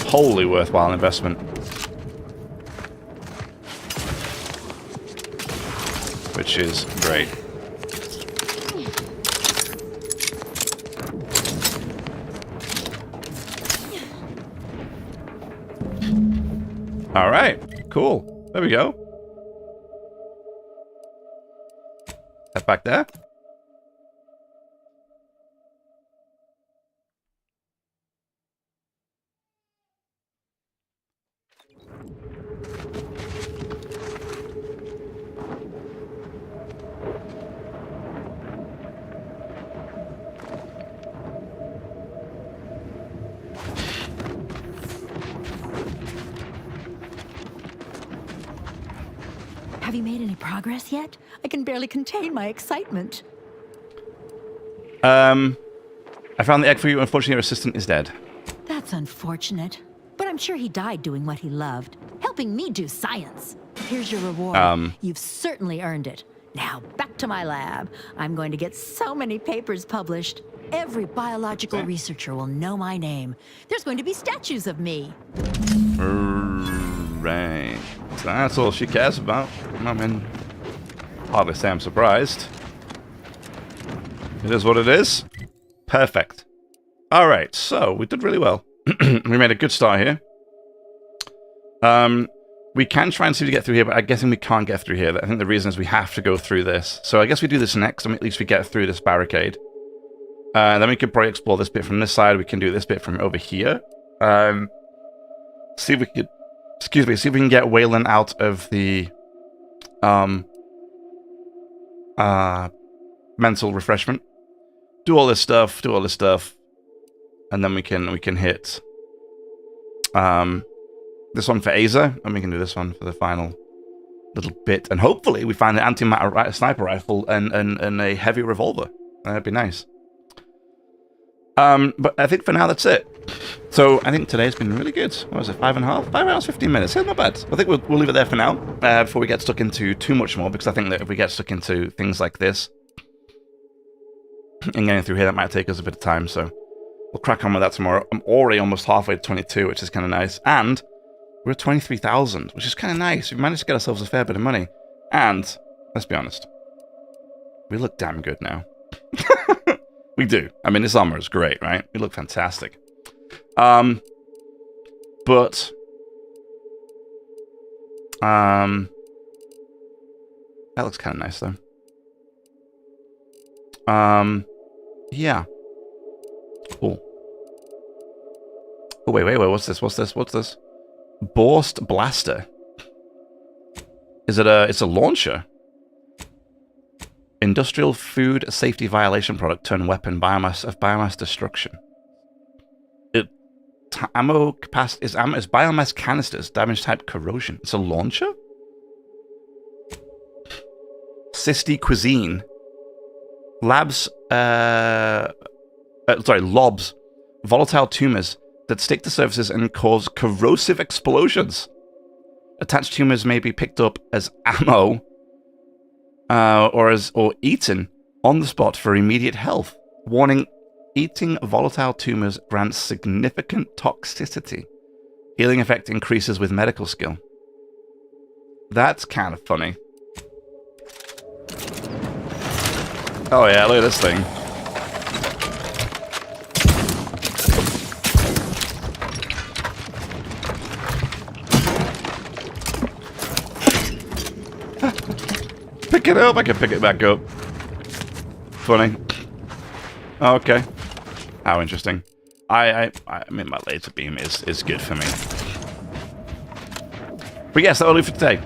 wholly worthwhile investment. Which is great. All right, cool. There we go. Head back there. Have you made any progress yet? I can barely contain my excitement. I found the egg for you. Unfortunately, your assistant is dead. That's unfortunate. But I'm sure he died doing what he loved. Helping me do science. Here's your reward. You've certainly earned it. Now, back to my lab. I'm going to get so many papers published. Every biological researcher will know my name. There's going to be statues of me. Right. So that's all she cares about. I mean, hardly say I'm surprised. It is what it is. Perfect. All right, so we did really well. We made a good start here. We can try and see if we get through here, but I'm guessing we can't get through here. I think the reason is we have to go through this. So I guess we do this next, and at least we get through this barricade. Then we could probably explore this bit from this side. We can do this bit from over here. See if we could... Excuse me, see if we can get Waylon out of the mental refreshment. Do all this stuff, and then we can hit this one for Aza, and we can do this one for the final little bit. And hopefully we find an anti-matter sniper rifle and a heavy revolver. That'd be nice. But I think for now that's it. So I think today's been really good. What was it, 5.5? 5 hours, 15 minutes. Yeah, not bad. I think we'll leave it there for now, before we get stuck into too much more, because I think that if we get stuck into things like this, and getting through here, that might take us a bit of time, so we'll crack on with that tomorrow. I'm already almost halfway to 22, which is kind of nice. And we're at 23,000, which is kind of nice. We've managed to get ourselves a fair bit of money. And, let's be honest, we look damn good now. We do. I mean, this armor is great, right? We look fantastic. But that looks kind of nice, though. Yeah. Cool. Oh, wait. What's this? Borst Blaster. Is it it's a launcher? Industrial food safety violation product turned weapon biomass destruction. Ammo capacity is biomass canisters, damage type corrosion. It's a launcher? Cysty cuisine. Lobs volatile tumors that stick to surfaces and cause corrosive explosions. Attached tumors may be picked up as ammo or eaten on the spot for immediate health. Warning: eating volatile tumors grants significant toxicity. Healing effect increases with medical skill. That's kind of funny. Oh yeah, look at this thing. Pick it up, I can pick it back up. Funny. Okay. How interesting. I mean, my laser beam is good for me. But yes, that'll do for today.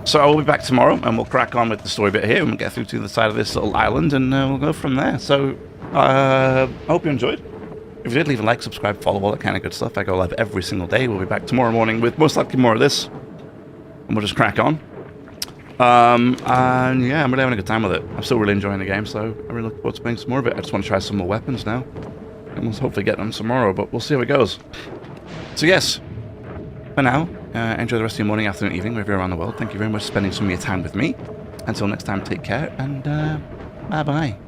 So I will be back tomorrow, and we'll crack on with the story bit here, and we'll get through to the side of this little island, and we'll go from there. So, I hope you enjoyed. If you did, leave a like, subscribe, follow, all that kind of good stuff. I go live every single day. We'll be back tomorrow morning with most likely more of this, and we'll just crack on. And yeah, I'm really having a good time with it. I'm still really enjoying the game, so I really look forward to playing some more of it. I just want to try some more weapons now. And we'll hopefully get them tomorrow, but we'll see how it goes. So yes, for now, enjoy the rest of your morning, afternoon, evening, wherever you're around the world. Thank you very much for spending some of your time with me. Until next time, take care, and bye-bye.